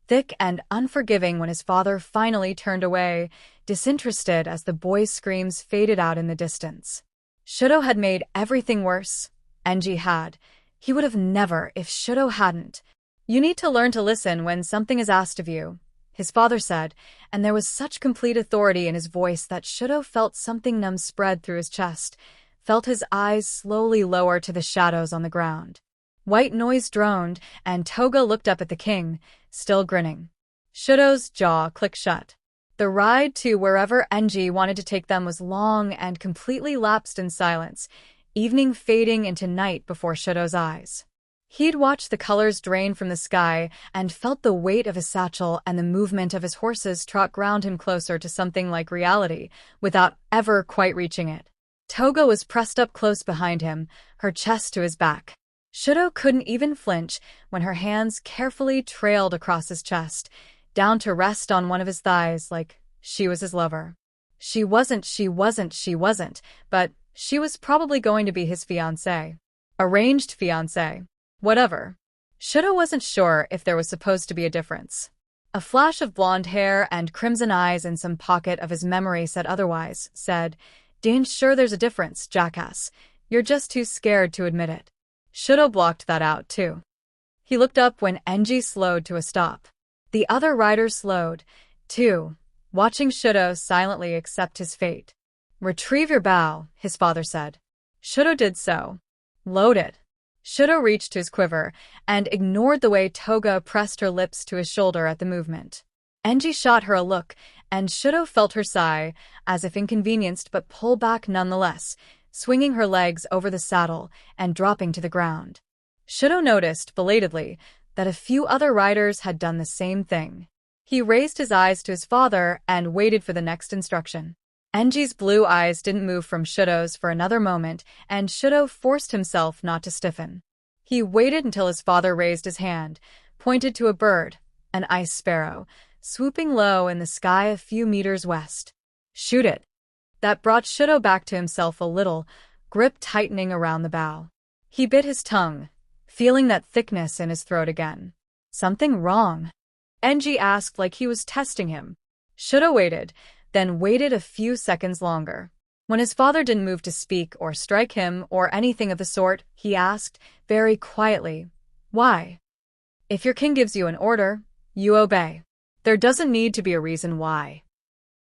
thick and unforgiving when his father finally turned away, disinterested as the boy's screams faded out in the distance. Shudo had made everything worse. Enji had. He would have never if Shudo hadn't. "You need to learn to listen when something is asked of you," his father said, and there was such complete authority in his voice that Shudo felt something numb spread through his chest, felt his eyes slowly lower to the shadows on the ground. White noise droned, and Toga looked up at the king, still grinning. Shudo's jaw clicked shut. The ride to wherever Enji wanted to take them was long and completely lapsed in silence, evening fading into night before Shudo's eyes. He'd watched the colors drain from the sky and felt the weight of his satchel and the movement of his horses trot ground him closer to something like reality, without ever quite reaching it. Toga was pressed up close behind him, her chest to his back. Shudo couldn't even flinch when her hands carefully trailed across his chest, down to rest on one of his thighs like she was his lover. She wasn't, but she was probably going to be his fiancé. Arranged fiancé. Whatever. Shudo wasn't sure if there was supposed to be a difference. A flash of blonde hair and crimson eyes in some pocket of his memory said otherwise, said, "Dang sure there's a difference, jackass. You're just too scared to admit it." Shudo blocked that out, too. He looked up when Enji slowed to a stop. The other riders slowed, too, watching Shudo silently accept his fate. "Retrieve your bow," his father said. Shudo did so. "Load it." Shudo reached to his quiver and ignored the way Toga pressed her lips to his shoulder at the movement. Enji shot her a look, and Shudo felt her sigh, as if inconvenienced but pull back nonetheless, swinging her legs over the saddle and dropping to the ground. Shudo noticed, belatedly, that a few other riders had done the same thing. He raised his eyes to his father and waited for the next instruction. Enji's blue eyes didn't move from Shudo's for another moment, and Shudo forced himself not to stiffen. He waited until his father raised his hand, pointed to a bird, an ice sparrow, swooping low in the sky a few meters west. Shoot it. That brought Shudo back to himself a little, grip tightening around the bow. He bit his tongue, feeling that thickness in his throat again. Something wrong? Enji asked like he was testing him. Shudo waited, then waited a few seconds longer. When his father didn't move to speak or strike him or anything of the sort, he asked, very quietly, "Why?" "If your king gives you an order, you obey. There doesn't need to be a reason why."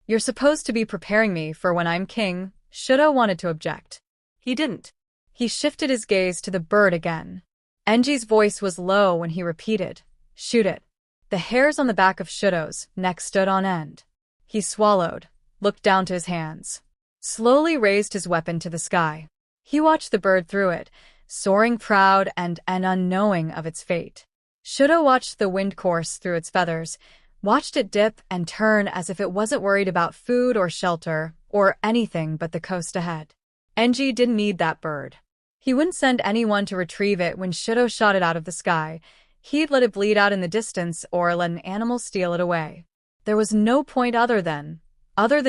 "You're supposed to be preparing me for when I'm king," Shudo wanted to object. He didn't. He shifted his gaze to the bird again. Enji's voice was low when he repeated, "Shoot it." The hairs on the back of Shudo's neck stood on end. He swallowed, looked down to his hands, slowly raised his weapon to the sky. He watched the bird through it, soaring proud and unknowing of its fate. Shudo watched the wind course through its feathers, watched it dip and turn as if it wasn't worried about food or shelter or anything but the coast ahead. Enji didn't need that bird. He wouldn't send anyone to retrieve it when Shudo shot it out of the sky. He'd let it bleed out in the distance or let an animal steal it away. There was no point other than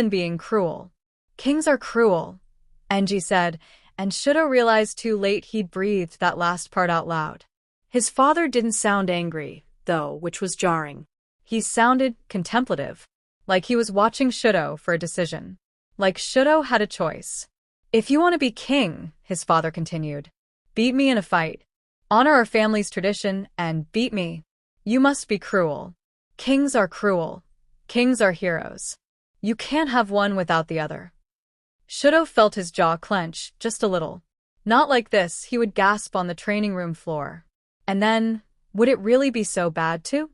being cruel. "Kings are cruel," Enji said, and Shudo realized too late he'd breathed that last part out loud. His father didn't sound angry, though, which was jarring. He sounded contemplative, like he was watching Shudo for a decision. Like Shudo had a choice. "If you want to be king," his father continued, "beat me in a fight. Honor our family's tradition and beat me. You must be cruel. Kings are cruel. Kings are heroes. You can't have one without the other." Shudo felt his jaw clench, just a little. Not like this, he would gasp on the training room floor. And then, would it really be so bad too?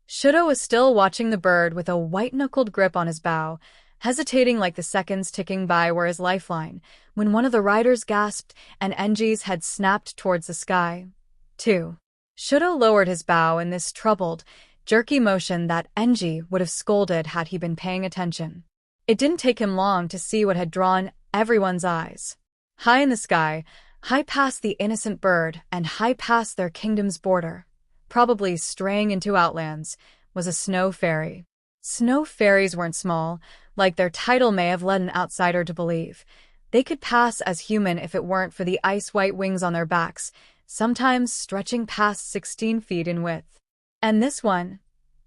Shudo was still watching the bird with a white-knuckled grip on his bow, hesitating like the seconds ticking by were his lifeline, when one of the riders gasped and Enji's head snapped towards the sky. Too. Shudo lowered his bow in this troubled, jerky motion that Enji would have scolded had he been paying attention. It didn't take him long to see what had drawn everyone's eyes. High in the sky, high past the innocent bird and high past their kingdom's border, probably straying into outlands, was a snow fairy. Snow fairies weren't small, like their title may have led an outsider to believe. They could pass as human if it weren't for the ice-white wings on their backs, sometimes stretching past 16 feet in width. And this one?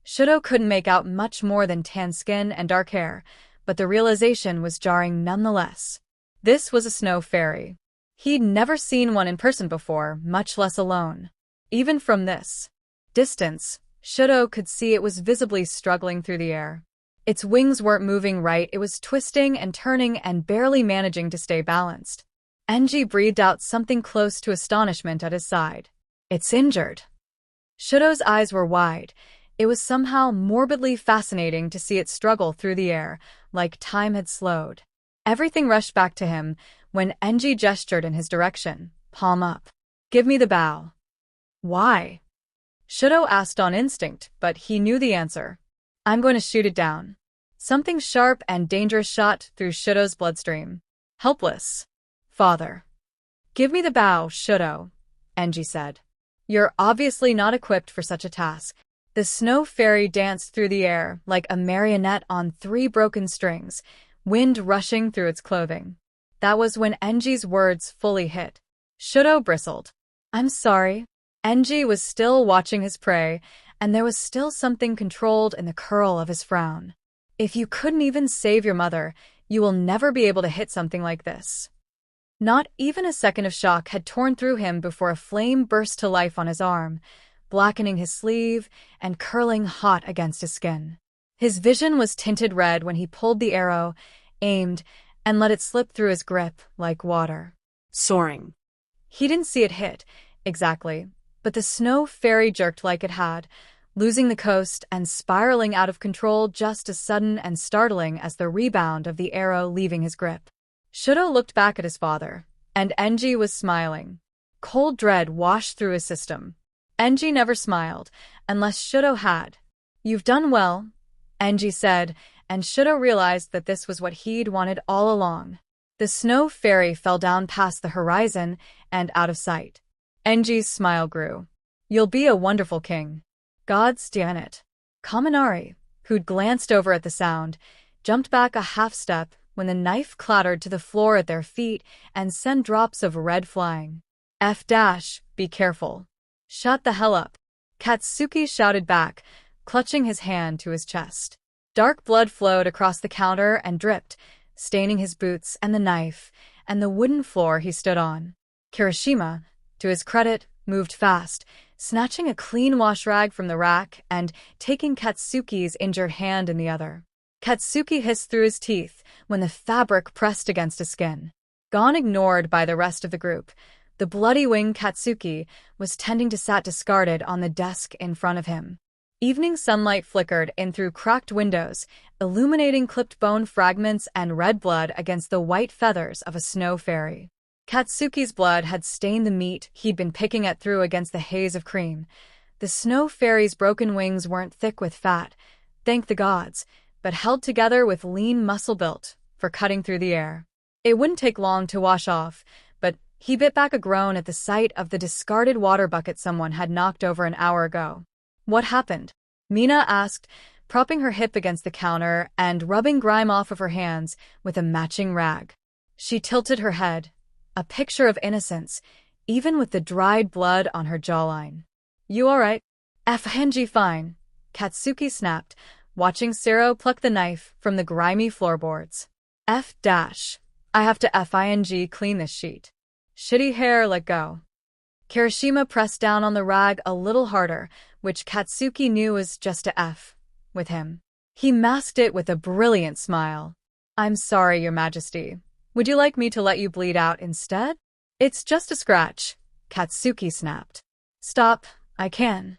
Shudo couldn't make out much more than tan skin and dark hair, but the realization was jarring nonetheless. This was a snow fairy. He'd never seen one in person before, much less alone. Even from this distance, Shudo could see it was visibly struggling through the air. Its wings weren't moving right, it was twisting and turning and barely managing to stay balanced. Enji breathed out something close to astonishment at his side. "It's injured." Shudo's eyes were wide. It was somehow morbidly fascinating to see it struggle through the air, like time had slowed. Everything rushed back to him when Enji gestured in his direction, palm up. "Give me the bow." "Why?" Shudo asked on instinct, but he knew the answer. "I'm going to shoot it down." Something sharp and dangerous shot through Shudo's bloodstream. Helpless. "Father." "Give me the bow, Shudo," Enji said. "You're obviously not equipped for such a task." The snow fairy danced through the air like a marionette on 3 broken strings, wind rushing through its clothing. That was when Enji's words fully hit. Shudo bristled. "I'm sorry." Enji was still watching his prey, and there was still something controlled in the curl of his frown. "If you couldn't even save your mother, you will never be able to hit something like this." Not even a second of shock had torn through him before a flame burst to life on his arm, blackening his sleeve and curling hot against his skin. His vision was tinted red when he pulled the arrow, aimed, and let it slip through his grip like water. Soaring. He didn't see it hit, exactly, but the snow fairy jerked like it had, losing the coast and spiraling out of control just as sudden and startling as the rebound of the arrow leaving his grip. Shudo looked back at his father, and Enji was smiling. Cold dread washed through his system. Enji never smiled, unless Shudo had. "You've done well," Enji said, and Shudo realized that this was what he'd wanted all along. The snow fairy fell down past the horizon and out of sight. Enji's smile grew. "You'll be a wonderful king." "Gods damn it." Kaminari, who'd glanced over at the sound, jumped back a half step when the knife clattered to the floor at their feet and sent drops of red flying. Be careful." "Shut the hell up," Katsuki shouted back, clutching his hand to his chest. Dark blood flowed across the counter and dripped, staining his boots and the knife and the wooden floor he stood on. Kirishima, to his credit, moved fast, snatching a clean wash rag from the rack and taking Katsuki's injured hand in the other. Katsuki hissed through his teeth when the fabric pressed against his skin. Gone ignored by the rest of the group, the bloody wing Katsuki was tending to sat discarded on the desk in front of him. Evening sunlight flickered in through cracked windows, illuminating clipped bone fragments and red blood against the white feathers of a snow fairy. Katsuki's blood had stained the meat he'd been picking at through against the haze of cream. The snow fairy's broken wings weren't thick with fat, thank the gods, but held together with lean muscle built for cutting through the air. It wouldn't take long to wash off, but he bit back a groan at the sight of the discarded water bucket someone had knocked over an hour ago. "What happened?" Mina asked, propping her hip against the counter and rubbing grime off of her hands with a matching rag. She tilted her head, a picture of innocence, even with the dried blood on her jawline. "You alright?" "Fng fine," Katsuki snapped, watching Sero pluck the knife from the grimy floorboards. I have to fing clean this sheet." "Shitty hair, let go." Kirishima pressed down on the rag a little harder, which Katsuki knew was just a F with him. He masked it with a brilliant smile. "I'm sorry, Your Majesty. Would you like me to let you bleed out instead?" "It's just a scratch," Katsuki snapped. "Stop, I can."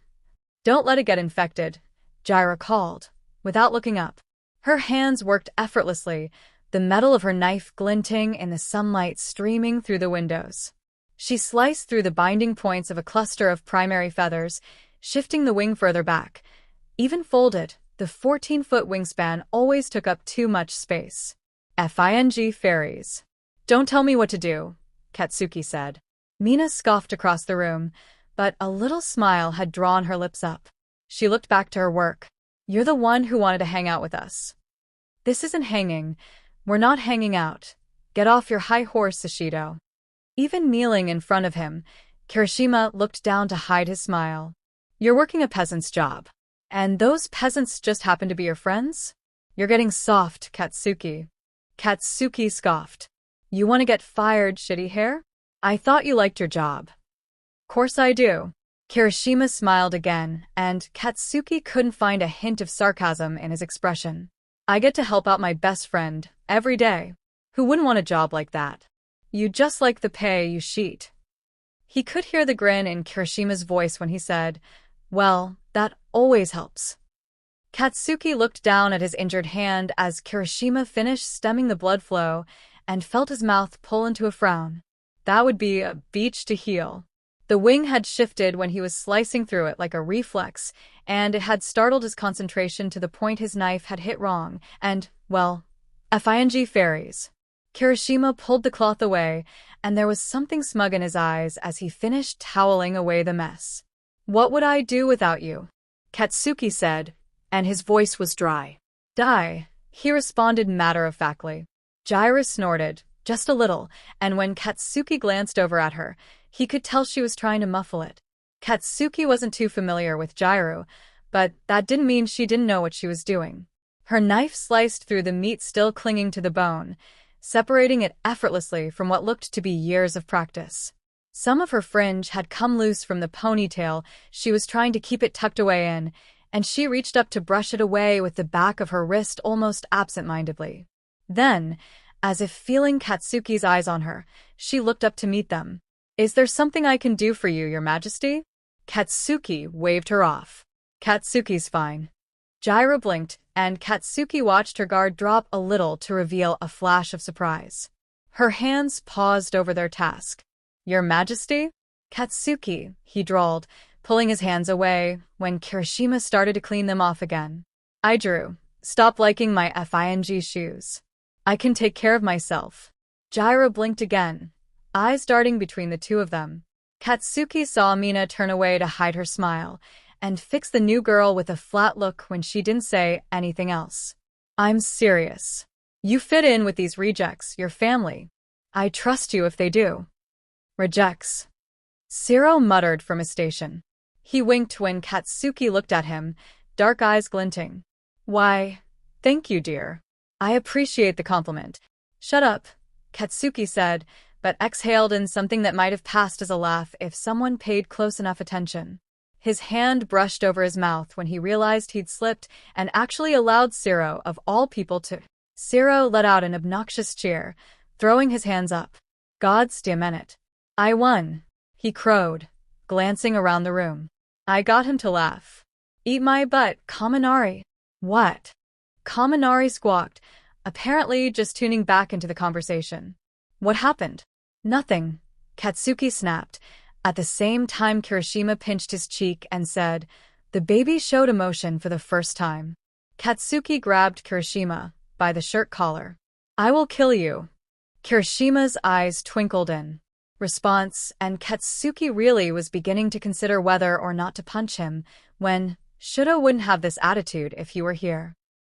"Don't let it get infected," Jaira called, without looking up. Her hands worked effortlessly, the metal of her knife glinting in the sunlight streaming through the windows. She sliced through the binding points of a cluster of primary feathers, shifting the wing further back. Even folded, the 14-foot wingspan always took up too much space. Fing fairies. "Don't tell me what to do," Katsuki said. Mina scoffed across the room, but a little smile had drawn her lips up. She looked back to her work. "You're the one who wanted to hang out with us." "This isn't hanging. We're not hanging out. Get off your high horse, Sashido." Even kneeling in front of him, Kirishima looked down to hide his smile. "You're working a peasant's job. And those peasants just happen to be your friends? You're getting soft, Katsuki." Katsuki scoffed. "You want to get fired, shitty hair? I thought you liked your job." "Course I do." Kirishima smiled again, and Katsuki couldn't find a hint of sarcasm in his expression. "I get to help out my best friend every day. Who wouldn't want a job like that? You just like the pay, you sheet." He could hear the grin in Kirishima's voice when he said, "Well, that always helps." Katsuki looked down at his injured hand as Kirishima finished stemming the blood flow and felt his mouth pull into a frown. That would be a beach to heal. The wing had shifted when he was slicing through it like a reflex, and it had startled his concentration to the point his knife had hit wrong, and, well, fing fairies. Kirishima pulled the cloth away, and there was something smug in his eyes as he finished toweling away the mess. "What would I do without you?" Katsuki said, and his voice was dry. "Die," he responded matter-of-factly. Jaira snorted, just a little, and when Katsuki glanced over at her, he could tell she was trying to muffle it. Katsuki wasn't too familiar with Jairu, but that didn't mean she didn't know what she was doing. Her knife sliced through the meat still clinging to the bone, separating it effortlessly from what looked to be years of practice. Some of her fringe had come loose from the ponytail she was trying to keep it tucked away in, and she reached up to brush it away with the back of her wrist almost absent-mindedly. Then, as if feeling Katsuki's eyes on her, she looked up to meet them. "Is there something I can do for you, Your Majesty?" Katsuki waved her off. "Katsuki's fine." Jaira blinked, and Katsuki watched her guard drop a little to reveal a flash of surprise. Her hands paused over their task. Your Majesty? Katsuki, he drawled, pulling his hands away when Kirishima started to clean them off again. I drew. Stop liking my FING shoes. I can take care of myself. Gyro blinked again, eyes darting between the two of them. Katsuki saw Mina turn away to hide her smile, and fix the new girl with a flat look when she didn't say anything else. I'm serious. You fit in with these rejects, your family. I trust you if they do. Rejects. Zero muttered from his station. He winked when Katsuki looked at him, dark eyes glinting. Why, thank you, dear. I appreciate the compliment. Shut up, Katsuki said, but exhaled in something that might have passed as a laugh if someone paid close enough attention. His hand brushed over his mouth when he realized he'd slipped and actually allowed Zero, of all people, to. Zero let out an obnoxious cheer, throwing his hands up. God's damn it. I won, he crowed, glancing around the room. I got him to laugh. Eat my butt, Kaminari. What? Kaminari squawked, apparently just tuning back into the conversation. What happened? Nothing, Katsuki snapped. At the same time, Kirishima pinched his cheek and said, the baby showed emotion for the first time. Katsuki grabbed Kirishima by the shirt collar. I will kill you. Kirishima's eyes twinkled in response, and Katsuki really was beginning to consider whether or not to punch him when Shudo wouldn't have this attitude if he were here.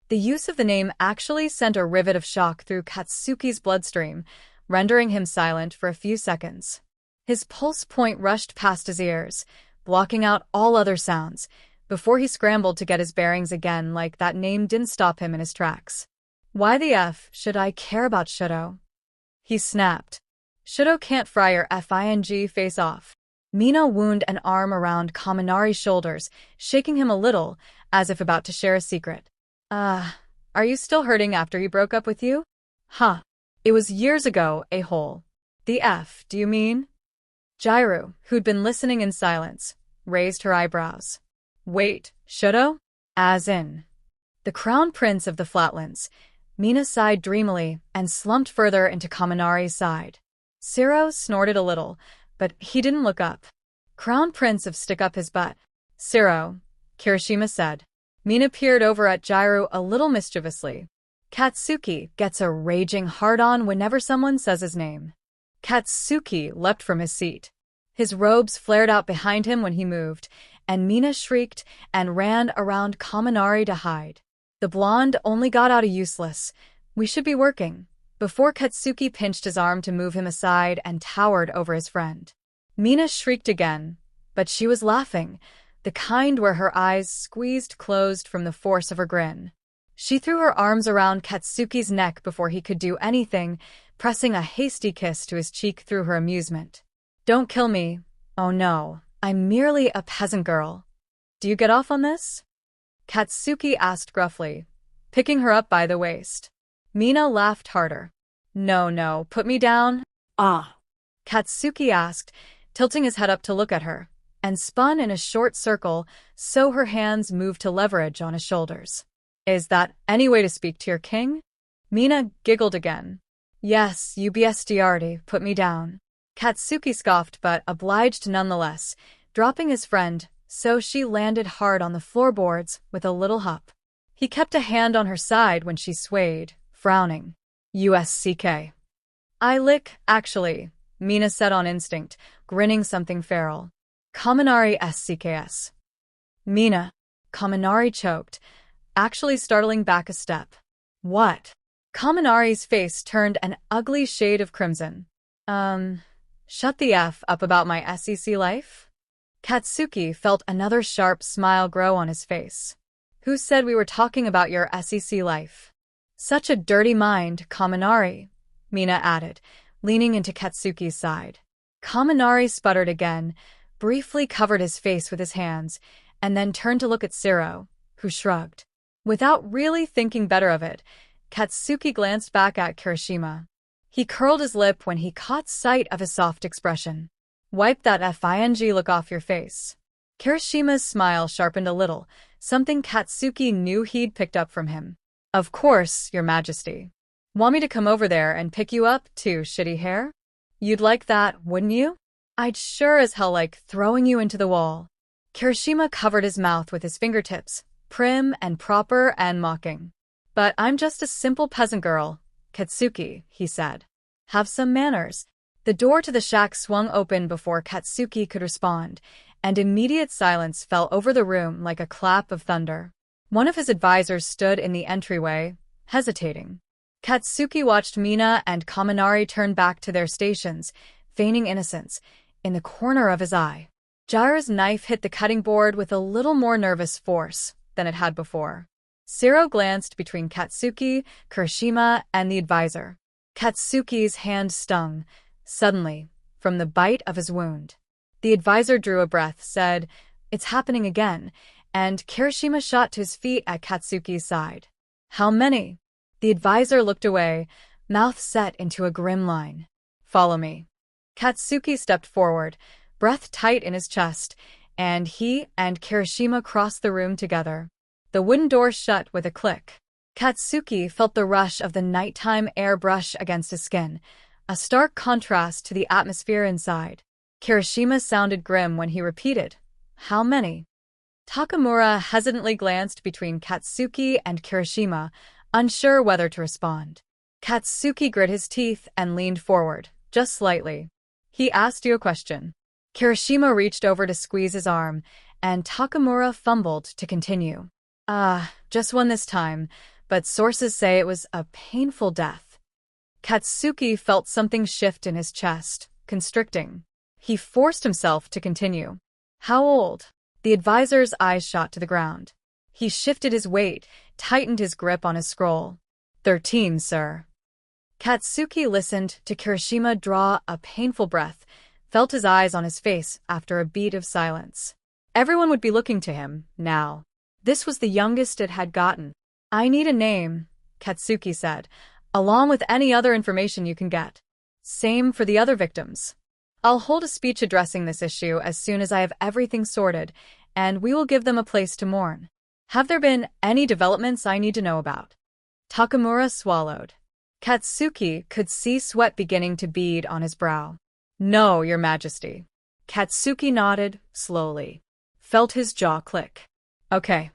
The use of the name actually sent a rivet of shock through Katsuki's bloodstream, rendering him silent for a few seconds. His pulse point rushed past his ears, blocking out all other sounds, before he scrambled to get his bearings again like that name didn't stop him in his tracks. Why the F should I care about Shudo? He snapped. Shudo can't fry your FING face off. Mina wound an arm around Kaminari's shoulders, shaking him a little, as if about to share a secret. Are you still hurting after he broke up with you? Huh. It was years ago, a-hole. The F, do you mean? Gyro, who'd been listening in silence, raised her eyebrows. Wait, Shudo? As in? The crown prince of the Flatlands. Mina sighed dreamily and slumped further into Kaminari's side. Zero snorted a little, but he didn't look up. Crown prince of Stick Up His Butt. Zero, Kirishima said. Mina peered over at Gyro a little mischievously. Katsuki gets a raging hard-on whenever someone says his name. Katsuki leapt from his seat. His robes flared out behind him when he moved, and Mina shrieked and ran around Kaminari to hide. The blonde only got out a useless, we should be working, before Katsuki pinched his arm to move him aside and towered over his friend. Mina shrieked again, but she was laughing, the kind where her eyes squeezed closed from the force of her grin. She threw her arms around Katsuki's neck before he could do anything, pressing a hasty kiss to his cheek through her amusement. Don't kill me. Oh no, I'm merely a peasant girl. Do you get off on this? Katsuki asked gruffly, picking her up by the waist. Mina laughed harder. No, put me down. Ah. Katsuki asked, tilting his head up to look at her, and spun in a short circle so her hands moved to leverage on his shoulders. Is that any way to speak to your king? Mina giggled again. Yes, UBSDRD, put me down. Katsuki scoffed but obliged nonetheless, dropping his friend, so she landed hard on the floorboards with a little hop. He kept a hand on her side when she swayed, frowning. USCK. I lick, actually, Mina said on instinct, grinning something feral. Kaminari SCKS. Mina. Kaminari choked, actually startling back a step. What? Kaminari's face turned an ugly shade of crimson. Shut the F up about my SEC life? Katsuki felt another sharp smile grow on his face. Who said we were talking about your SEC life? Such a dirty mind, Kaminari, Mina added, leaning into Katsuki's side. Kaminari sputtered again, briefly covered his face with his hands, and then turned to look at Zero, who shrugged. Without really thinking better of it, Katsuki glanced back at Kirishima. He curled his lip when he caught sight of his soft expression. Wipe that FING look off your face. Kirishima's smile sharpened a little, something Katsuki knew he'd picked up from him. Of course, Your Majesty. Want me to come over there and pick you up, too, shitty hair? You'd like that, wouldn't you? I'd sure as hell like throwing you into the wall. Kirishima covered his mouth with his fingertips, prim and proper and mocking. But I'm just a simple peasant girl, Katsuki, he said. Have some manners. The door to the shack swung open before Katsuki could respond, and immediate silence fell over the room like a clap of thunder. One of his advisors stood in the entryway, hesitating. Katsuki watched Mina and Kaminari turn back to their stations, feigning innocence, in the corner of his eye. Jiraiya's knife hit the cutting board with a little more nervous force than it had before. Zero glanced between Katsuki, Kirishima, and the advisor. Katsuki's hand stung, suddenly, from the bite of his wound. The advisor drew a breath, said, "It's happening again," and Kirishima shot to his feet at Katsuki's side. "How many?" The advisor looked away, mouth set into a grim line. "Follow me." Katsuki stepped forward, breath tight in his chest, and he and Kirishima crossed the room together. The wooden door shut with a click. Katsuki felt the rush of the nighttime air brush against his skin, a stark contrast to the atmosphere inside. Kirishima sounded grim when he repeated, "How many?" Takamura hesitantly glanced between Katsuki and Kirishima, unsure whether to respond. Katsuki grit his teeth and leaned forward, just slightly. "He asked you a question." Kirishima reached over to squeeze his arm, and Takamura fumbled to continue. Just one this time, but sources say it was a painful death." Katsuki felt something shift in his chest, constricting. He forced himself to continue. "How old?" The advisor's eyes shot to the ground. He shifted his weight, tightened his grip on his scroll. 13, sir." Katsuki listened to Kirishima draw a painful breath, felt his eyes on his face after a beat of silence. Everyone would be looking to him, now. This was the youngest it had gotten. "I need a name," Katsuki said, "along with any other information you can get. Same for the other victims. I'll hold a speech addressing this issue as soon as I have everything sorted, and we will give them a place to mourn. Have there been any developments I need to know about?" Takamura swallowed. Katsuki could see sweat beginning to bead on his brow. "No, Your Majesty." Katsuki nodded, slowly. Felt his jaw click. "Okay.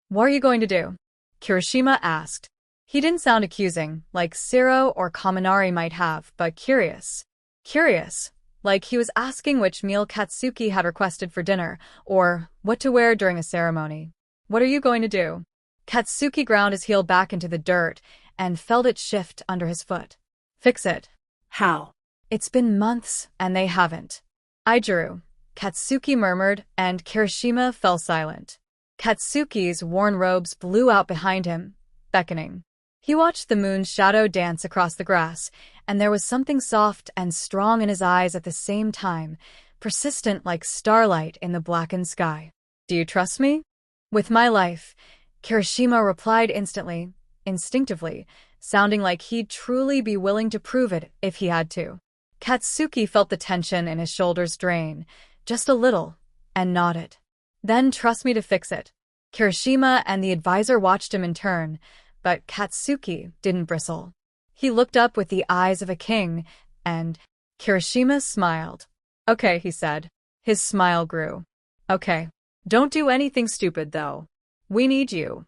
What are you going to do?" Kirishima asked. He didn't sound accusing, like Zero or Kaminari might have, but curious. Curious, like he was asking which meal Katsuki had requested for dinner, or what to wear during a ceremony. "What are you going to do?" Katsuki ground his heel back into the dirt and felt it shift under his foot. "Fix it." "How?" "It's been months, and they haven't." "Aijuru," Katsuki murmured, and Kirishima fell silent. Katsuki's worn robes blew out behind him, beckoning. He watched the moon's shadow dance across the grass, and there was something soft and strong in his eyes at the same time, persistent like starlight in the blackened sky. "Do you trust me?" "With my life," Kirishima replied instantly, instinctively, sounding like he'd truly be willing to prove it if he had to. Katsuki felt the tension in his shoulders drain, just a little, and nodded. "Then trust me to fix it." Kirishima and the advisor watched him in turn, but Katsuki didn't bristle. He looked up with the eyes of a king, and Kirishima smiled. "Okay," he said. His smile grew. "Okay. Don't do anything stupid, though. We need you."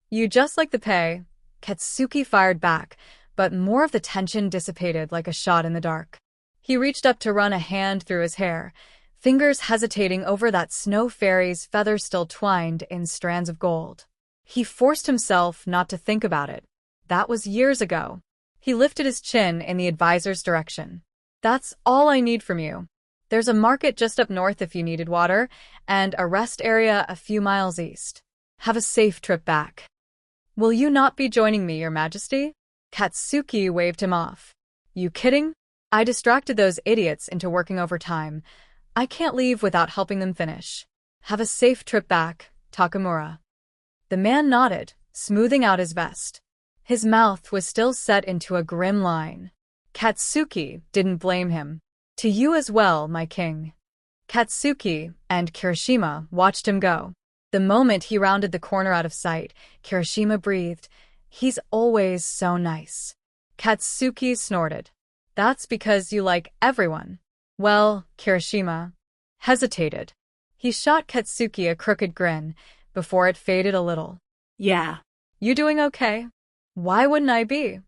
"You just like the pay," Katsuki fired back, but more of the tension dissipated like a shot in the dark. He reached up to run a hand through his hair, fingers hesitating over that snow fairy's feather still twined in strands of gold. He forced himself not to think about it. That was years ago. He lifted his chin in the advisor's direction. "That's all I need from you. There's a market just up north if you needed water, and a rest area a few miles east. Have a safe trip back." "Will you not be joining me, Your Majesty?" Katsuki waved him off. "You kidding? I distracted those idiots into working overtime. I can't leave without helping them finish. Have a safe trip back, Takamura." The man nodded, smoothing out his vest. His mouth was still set into a grim line. Katsuki didn't blame him. "To you as well, my king." Katsuki and Kirishima watched him go. The moment he rounded the corner out of sight, Kirishima breathed, "He's always so nice." Katsuki snorted. That's because you like everyone. Well, Kirishima hesitated. He shot Katsuki a crooked grin before it faded a little. Yeah. You doing okay? Why wouldn't I be?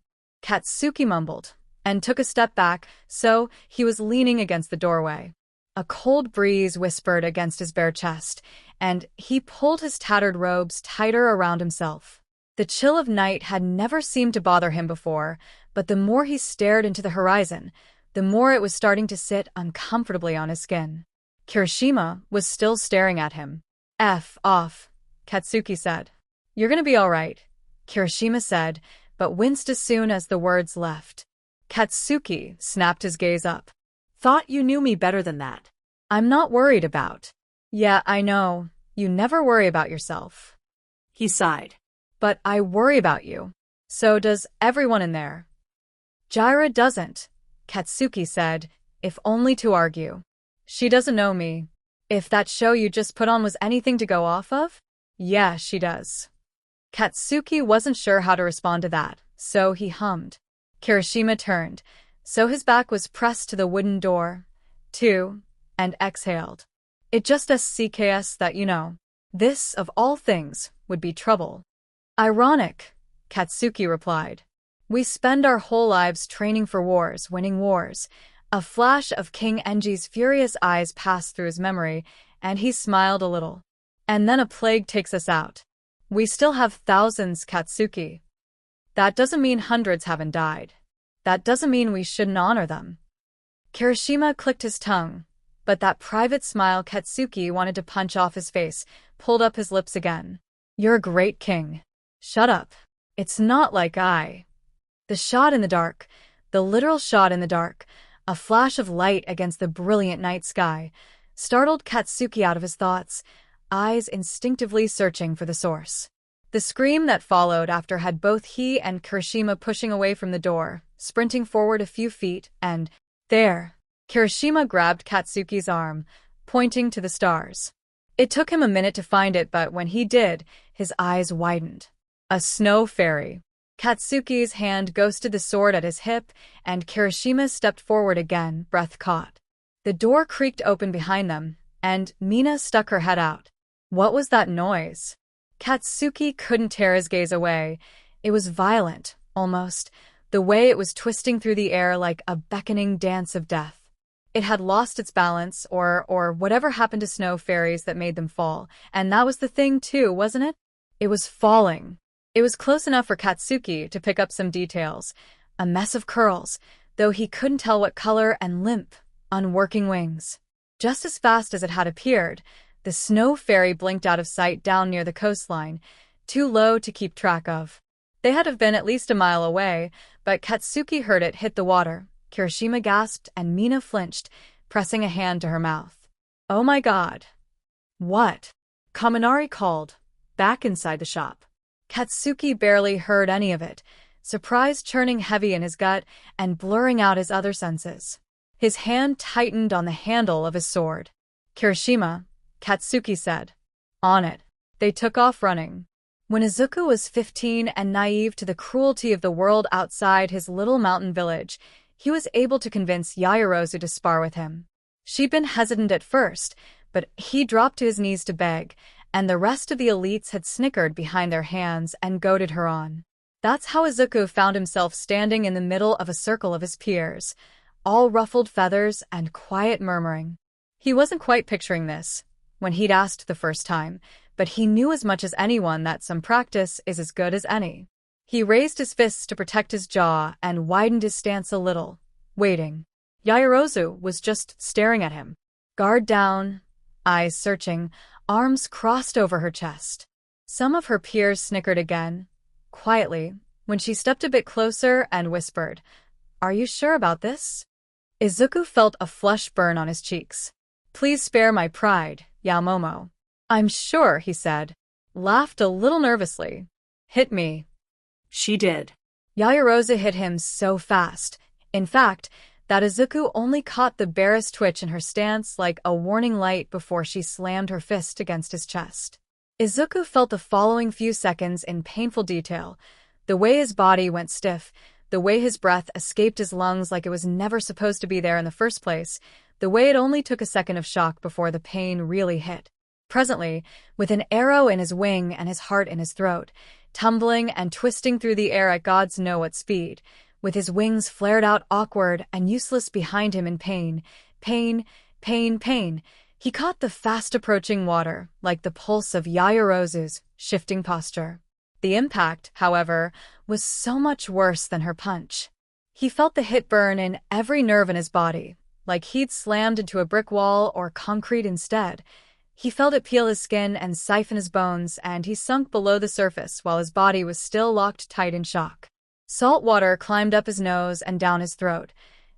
Katsuki mumbled and took a step back, so he was leaning against the doorway. A cold breeze whispered against his bare chest, and he pulled his tattered robes tighter around himself. The chill of night had never seemed to bother him before, but the more he stared into the horizon, the more it was starting to sit uncomfortably on his skin. Kirishima was still staring at him. F off, Katsuki said. You're gonna be all right, Kirishima said, but winced as soon as the words left. Katsuki snapped his gaze up. Thought you knew me better than that. I'm not worried about. Yeah, I know. You never worry about yourself. He sighed. But I worry about you. So does everyone in there. Jaira doesn't, Katsuki said, if only to argue. She doesn't know me. If that show you just put on was anything to go off of? Yeah, she does. Katsuki wasn't sure how to respond to that, so he hummed. Kirishima turned, so his back was pressed to the wooden door, too, and exhaled. It just SCKS that you know. This, of all things, would be trouble. Ironic, Katsuki replied. We spend our whole lives training for wars, winning wars. A flash of King Enji's furious eyes passed through his memory, and he smiled a little. And then a plague takes us out. We still have thousands, Katsuki. That doesn't mean hundreds haven't died. That doesn't mean we shouldn't honor them. Kirishima clicked his tongue, but that private smile Katsuki wanted to punch off his face pulled up his lips again. You're a great king. Shut up. It's not like I. The shot in the dark, the literal shot in the dark, a flash of light against the brilliant night sky, startled Katsuki out of his thoughts, eyes instinctively searching for the source. The scream that followed after had both he and Kirishima pushing away from the door, sprinting forward a few feet, and there, Kirishima grabbed Katsuki's arm, pointing to the stars. It took him a minute to find it, but when he did, his eyes widened. A snow fairy. Katsuki's hand ghosted the sword at his hip, and Kirishima stepped forward again, breath caught. The door creaked open behind them, and Mina stuck her head out. What was that noise? Katsuki couldn't tear his gaze away. It was violent, almost, the way it was twisting through the air like a beckoning dance of death. It had lost its balance, or whatever happened to snow fairies that made them fall, and that was the thing too, wasn't it? It was falling. It was close enough for Katsuki to pick up some details. A mess of curls, though he couldn't tell what color, and limp, unworking wings. Just as fast as it had appeared, the snow fairy blinked out of sight down near the coastline, too low to keep track of. They had to have been at least a mile away, but Katsuki heard it hit the water. Kirishima gasped and Mina flinched, pressing a hand to her mouth. Oh my god. What? Kaminari called, back inside the shop. Katsuki barely heard any of it, surprise churning heavy in his gut and blurring out his other senses. His hand tightened on the handle of his sword. Kirishima, Katsuki said. On it. They took off running. When Izuku was 15 and naive to the cruelty of the world outside his little mountain village, he was able to convince Yaoyorozu to spar with him. She'd been hesitant at first, but he dropped to his knees to beg, and the rest of the elites had snickered behind their hands and goaded her on. That's how Izuku found himself standing in the middle of a circle of his peers, all ruffled feathers and quiet murmuring. He wasn't quite picturing this when he'd asked the first time, but he knew as much as anyone that some practice is as good as any. He raised his fists to protect his jaw and widened his stance a little, waiting. Yaoyorozu was just staring at him. Guard down, eyes searching, arms crossed over her chest. Some of her peers snickered again, quietly, when she stepped a bit closer and whispered, Are you sure about this? Izuku felt a flush burn on his cheeks. Please spare my pride, Yaomomo. I'm sure, he said, laughed a little nervously. Hit me. She did. Yaoyorozu hit him so fast, in fact, that Izuku only caught the barest twitch in her stance like a warning light before she slammed her fist against his chest. Izuku felt the following few seconds in painful detail, the way his body went stiff, the way his breath escaped his lungs like it was never supposed to be there in the first place, the way it only took a second of shock before the pain really hit. Presently, with an arrow in his wing and his heart in his throat, tumbling and twisting through the air at God's know what speed, with his wings flared out awkward and useless behind him in pain, pain, he caught the fast-approaching water like the pulse of Yayarozu's shifting posture. The impact, however, was so much worse than her punch. He felt the hit burn in every nerve in his body, like he'd slammed into a brick wall or concrete instead. He felt it peel his skin and siphon his bones, and he sunk below the surface while his body was still locked tight in shock. Salt water climbed up his nose and down his throat,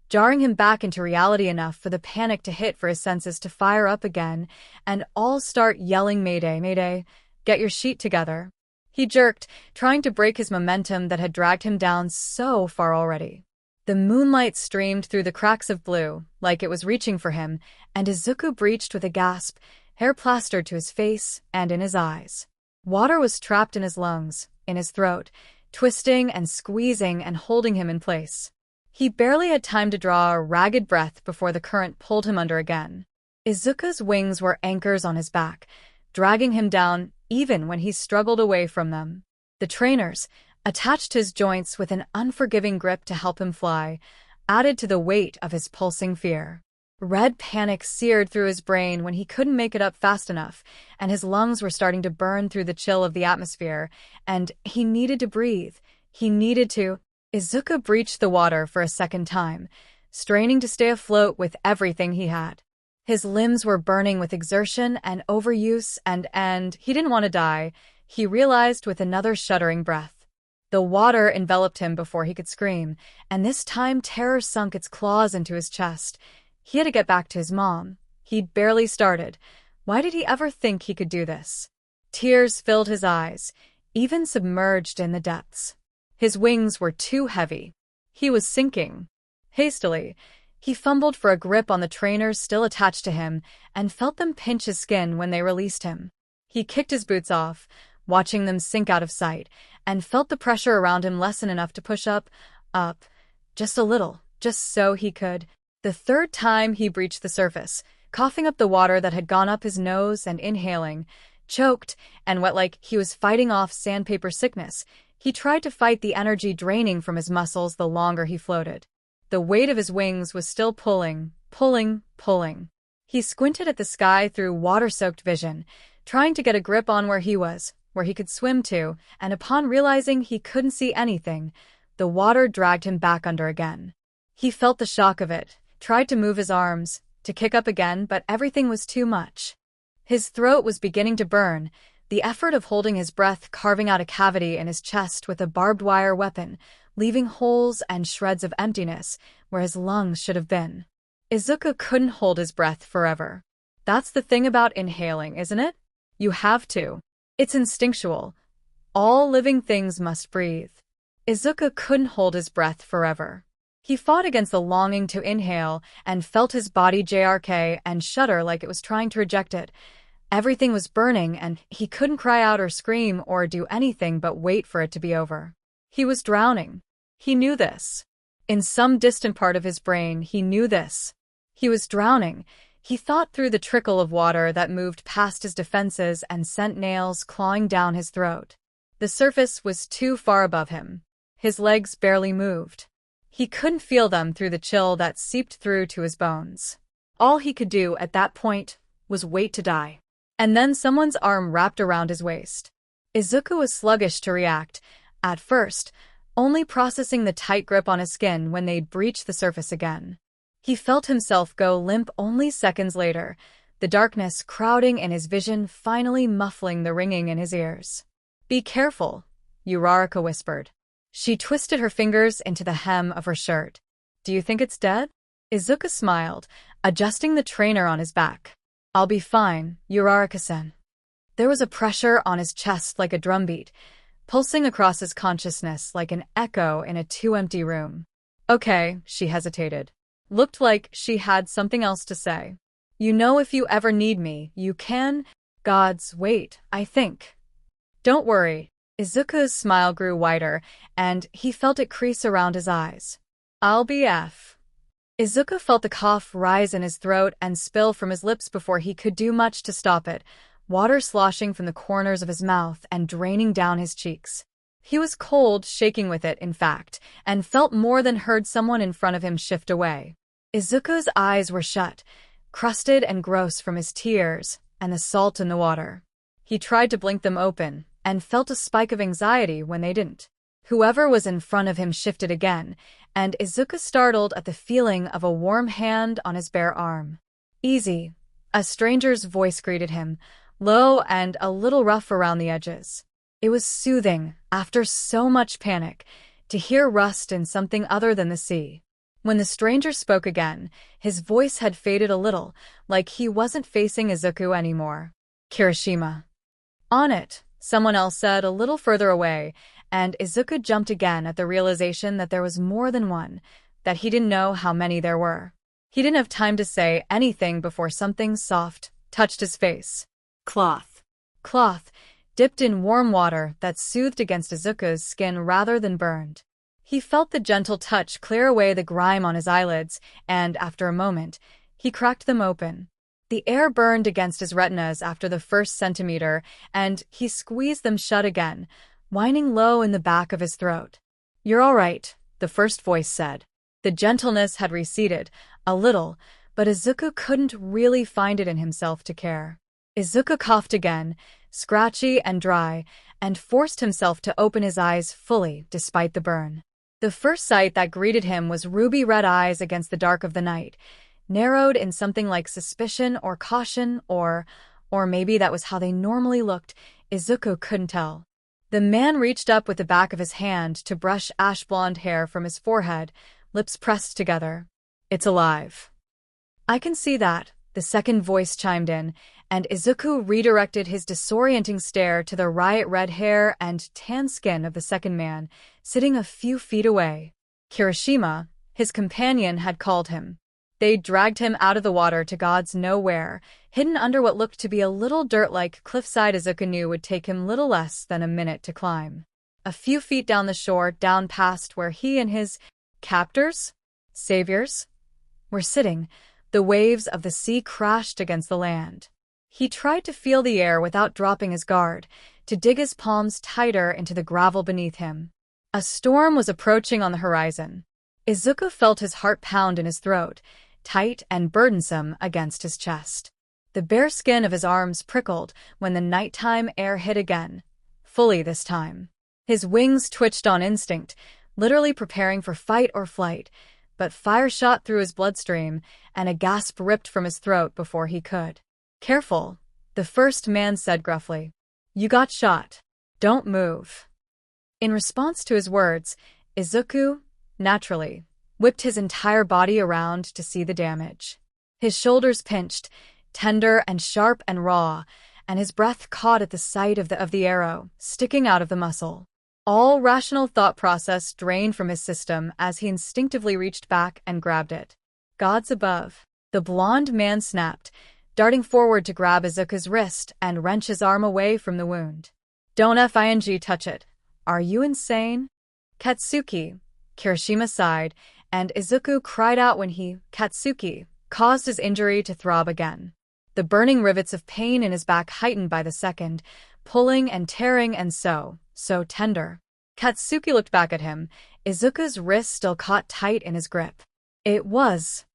jarring him back into reality enough for the panic to hit for his senses to fire up again and all start yelling, "Mayday, mayday, get your sheet together." He jerked, trying to break his momentum that had dragged him down so far already. The moonlight streamed through the cracks of blue, like it was reaching for him, and Izuku breached with a gasp, hair plastered to his face and in his eyes. Water was trapped in his lungs, in his throat, twisting and squeezing and holding him in place. He barely had time to draw a ragged breath before the current pulled him under again. Izuku's wings were anchors on his back, dragging him down even when he struggled away from them. The trainers, attached to his joints with an unforgiving grip to help him fly, added to the weight of his pulsing fear. Red panic seared through his brain when he couldn't make it up fast enough, and his lungs were starting to burn through the chill of the atmosphere, and he needed to breathe. He needed to. Izuku breached the water for a second time, straining to stay afloat with everything he had. His limbs were burning with exertion and overuse, and he didn't want to die, he realized with another shuddering breath. The water enveloped him before he could scream, and this time terror sunk its claws into his chest. He had to get back to his mom. He'd barely started. Why did he ever think he could do this? Tears filled his eyes, even submerged in the depths. His wings were too heavy. He was sinking. Hastily, he fumbled for a grip on the trainers still attached to him and felt them pinch his skin when they released him. He kicked his boots off, watching them sink out of sight, and felt the pressure around him lessen enough to push up, just a little, just so he could. The third time he breached the surface, coughing up the water that had gone up his nose and inhaling, choked and wet like he was fighting off sandpaper sickness, he tried to fight the energy draining from his muscles the longer he floated. The weight of his wings was still pulling. He squinted at the sky through water-soaked vision, trying to get a grip on where he was, where he could swim to, and upon realizing he couldn't see anything, the water dragged him back under again. He felt the shock of it, tried to move his arms, to kick up again, but everything was too much. His throat was beginning to burn, the effort of holding his breath carving out a cavity in his chest with a barbed wire weapon, leaving holes and shreds of emptiness where his lungs should have been. Izuku couldn't hold his breath forever. That's the thing about inhaling, isn't it? You have to. It's instinctual. All living things must breathe. Izuku couldn't hold his breath forever. He fought against the longing to inhale and felt his body jerk and shudder like it was trying to reject it. Everything was burning and he couldn't cry out or scream or do anything but wait for it to be over. He was drowning. He knew this. In some distant part of his brain, he knew this. He was drowning. He thought through the trickle of water that moved past his defenses and sent nails clawing down his throat. The surface was too far above him. His legs barely moved. He couldn't feel them through the chill that seeped through to his bones. All he could do at that point was wait to die. And then someone's arm wrapped around his waist. Izuku was sluggish to react, at first, only processing the tight grip on his skin when they'd breached the surface again. He felt himself go limp only seconds later, the darkness crowding in his vision finally muffling the ringing in his ears. "Be careful," Uraraka whispered. She twisted her fingers into the hem of her shirt. "Do you think it's dead?" Izuku smiled, adjusting the trainer on his back. "I'll be fine, Uraraka-san." There was a pressure on his chest like a drumbeat, pulsing across his consciousness like an echo in a too-empty room. "Okay," she hesitated. Looked like she had something else to say. "You know if you ever need me, you can. Gods, wait, I think. Don't worry." Izuku's smile grew wider, and he felt it crease around his eyes. I'll be F. Izuku felt the cough rise in his throat and spill from his lips before he could do much to stop it, water sloshing from the corners of his mouth and draining down his cheeks. He was cold, shaking with it, in fact, and felt more than heard someone in front of him shift away. Izuku's eyes were shut, crusted and gross from his tears and the salt in the water. He tried to blink them open, and felt a spike of anxiety when they didn't. Whoever was in front of him shifted again, and Izuku startled at the feeling of a warm hand on his bare arm. Easy, a stranger's voice greeted him, low and a little rough around the edges. It was soothing, after so much panic, to hear rust in something other than the sea. When the stranger spoke again, his voice had faded a little, like he wasn't facing Izuku anymore. Kirishima. On it, someone else said a little further away, and Izuku jumped again at the realization that there was more than one, that he didn't know how many there were. He didn't have time to say anything before something soft touched his face. Cloth. Cloth, dipped in warm water that soothed against Izuku's skin rather than burned. He felt the gentle touch clear away the grime on his eyelids, and after a moment, he cracked them open. The air burned against his retinas after the first centimeter, and he squeezed them shut again, whining low in the back of his throat. You're all right, the first voice said. The gentleness had receded, a little, but Izuku couldn't really find it in himself to care. Izuku coughed again, scratchy and dry, and forced himself to open his eyes fully despite the burn. The first sight that greeted him was ruby-red eyes against the dark of the night, narrowed in something like suspicion or caution, or maybe that was how they normally looked. Izuku couldn't tell. The man reached up with the back of his hand to brush ash-blonde hair from his forehead, lips pressed together. It's alive. I can see that, the second voice chimed in, and Izuku redirected his disorienting stare to the riot-red hair and tan skin of the second man, sitting a few feet away. Kirishima, his companion, had called him. They dragged him out of the water to God's nowhere, hidden under what looked to be a little dirt-like cliffside Izuku knew would take him little less than a minute to climb. A few feet down the shore, down past where he and his captors, saviors, were sitting, the waves of the sea crashed against the land. He tried to feel the air without dropping his guard, to dig his palms tighter into the gravel beneath him. A storm was approaching on the horizon. Izuku felt his heart pound in his throat, tight and burdensome against his chest. The bare skin of his arms prickled when the nighttime air hit again, fully this time. His wings twitched on instinct, literally preparing for fight or flight, but fire shot through his bloodstream, and a gasp ripped from his throat before he could. Careful, the first man said gruffly. You got shot. Don't move. In response to his words, Izuku, naturally, whipped his entire body around to see the damage. His shoulders pinched, tender and sharp and raw, and his breath caught at the sight of the arrow, sticking out of the muscle. All rational thought process drained from his system as he instinctively reached back and grabbed it. Gods above, the blonde man snapped, darting forward to grab Izuku's wrist and wrench his arm away from the wound. Don't FING touch it. Are you insane? Katsuki, Kirishima sighed, and Izuku cried out when Katsuki, caused his injury to throb again. The burning rivets of pain in his back heightened by the second, pulling and tearing and so tender. Katsuki looked back at him, Izuku's wrist still caught tight in his grip. It was.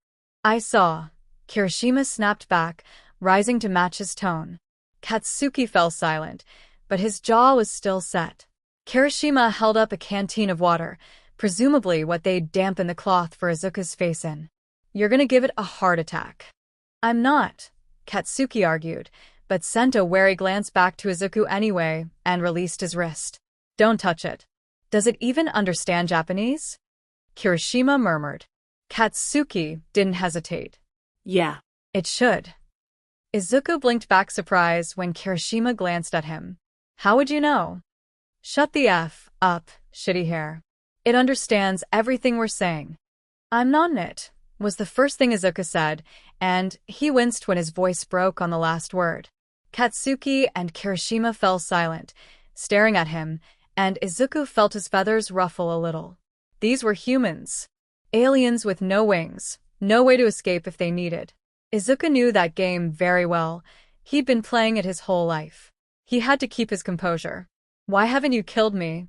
I saw. Kirishima snapped back, rising to match his tone. Katsuki fell silent, but his jaw was still set. Kirishima held up a canteen of water, presumably what they'd dampen the cloth for Izuku's face in. You're gonna give it a heart attack. I'm not, Katsuki argued, but sent a wary glance back to Izuku anyway and released his wrist. Don't touch it. Does it even understand Japanese? Kirishima murmured. Katsuki didn't hesitate. Yeah. It should. Izuku blinked back surprise when Kirishima glanced at him. How would you know? Shut the F up, shitty hair. It understands everything we're saying. I'm not in it, was the first thing Izuku said, and he winced when his voice broke on the last word. Katsuki and Kirishima fell silent, staring at him, and Izuku felt his feathers ruffle a little. These were humans. Aliens with no wings, no way to escape if they needed. Izuku knew that game very well. He'd been playing it his whole life. He had to keep his composure. "Why haven't you killed me?"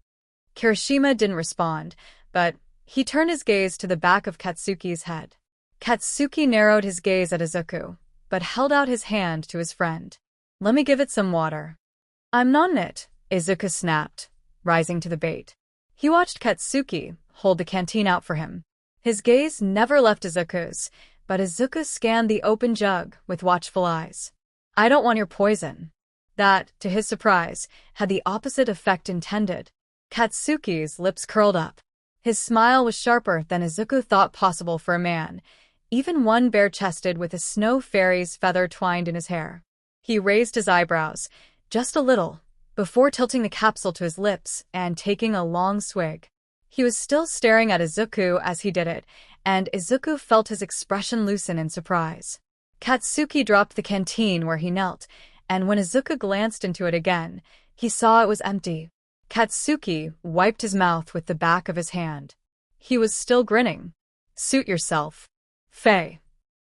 Kirishima didn't respond, but he turned his gaze to the back of Katsuki's head. Katsuki narrowed his gaze at Izuku, but held out his hand to his friend. "Let me give it some water." "I'm not in it," Izuku snapped, rising to the bait. He watched Katsuki hold the canteen out for him. His gaze never left Izuku's, but Izuku scanned the open jug with watchful eyes. "I don't want your poison." That, to his surprise, had the opposite effect intended. Katsuki's lips curled up. His smile was sharper than Izuku thought possible for a man, even one bare-chested with a snow fairy's feather twined in his hair. He raised his eyebrows, just a little, before tilting the capsule to his lips and taking a long swig. He was still staring at Izuku as he did it, and Izuku felt his expression loosen in surprise. Katsuki dropped the canteen where he knelt, and when Izuku glanced into it again, he saw it was empty. Katsuki wiped his mouth with the back of his hand. He was still grinning. "Suit yourself. Faye."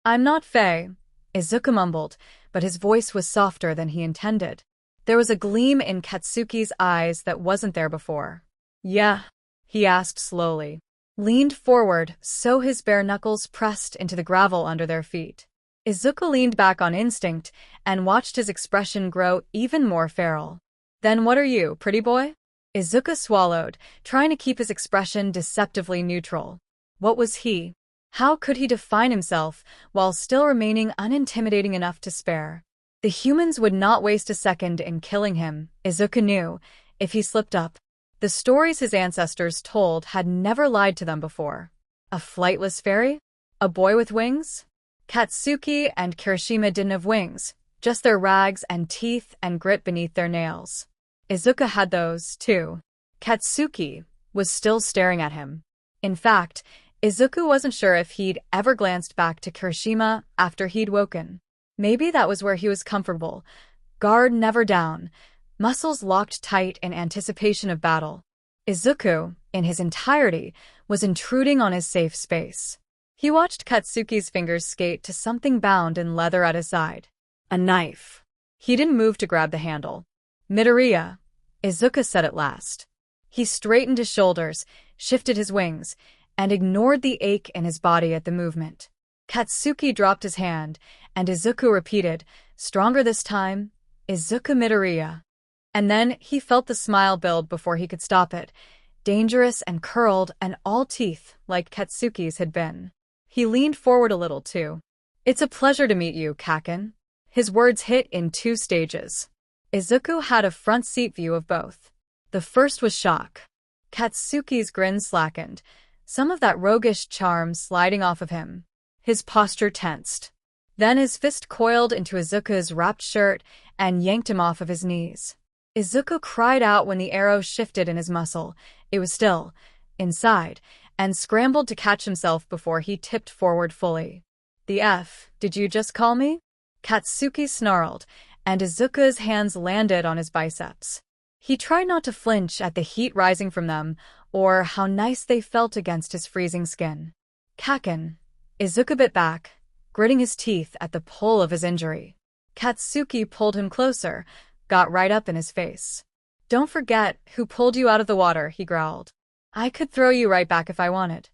"I'm not Faye," Izuku mumbled, but his voice was softer than he intended. There was a gleam in Katsuki's eyes that wasn't there before. "Yeah?" he asked slowly. Leaned forward so his bare knuckles pressed into the gravel under their feet. Izuku leaned back on instinct and watched his expression grow even more feral. "Then what are you, pretty boy?" Izuku swallowed, trying to keep his expression deceptively neutral. What was he? How could he define himself while still remaining unintimidating enough to spare? The humans would not waste a second in killing him, Izuku knew, if he slipped up. The stories his ancestors told had never lied to them before. A flightless fairy? A boy with wings? Katsuki and Kirishima didn't have wings, just their rags and teeth and grit beneath their nails. Izuku had those, too. Katsuki was still staring at him. In fact, Izuku wasn't sure if he'd ever glanced back to Kirishima after he'd woken. Maybe that was where he was comfortable, guard never down, muscles locked tight in anticipation of battle. Izuku, in his entirety, was intruding on his safe space. He watched Katsuki's fingers skate to something bound in leather at his side. A knife. He didn't move to grab the handle. "Midoriya," Izuku said at last. He straightened his shoulders, shifted his wings, and ignored the ache in his body at the movement. Katsuki dropped his hand, and Izuku repeated, stronger this time, "Izuku Midoriya." And then he felt the smile build before he could stop it, dangerous and curled and all teeth like Katsuki's had been. He leaned forward a little, too. "It's a pleasure to meet you, Kaken." His words hit in two stages. Izuku had a front-seat view of both. The first was shock. Katsuki's grin slackened, some of that roguish charm sliding off of him. His posture tensed. Then his fist coiled into Izuku's wrapped shirt and yanked him off of his knees. Izuku cried out when the arrow shifted in his muscle. It was still, inside, and scrambled to catch himself before he tipped forward fully. "The F, did you just call me?" Katsuki snarled, and Izuku's hands landed on his biceps. He tried not to flinch at the heat rising from them, or how nice they felt against his freezing skin. "Kaken." Izuku bit back, gritting his teeth at the pull of his injury. Katsuki pulled him closer, got right up in his face. "Don't forget who pulled you out of the water," he growled. "I could throw you right back if I wanted."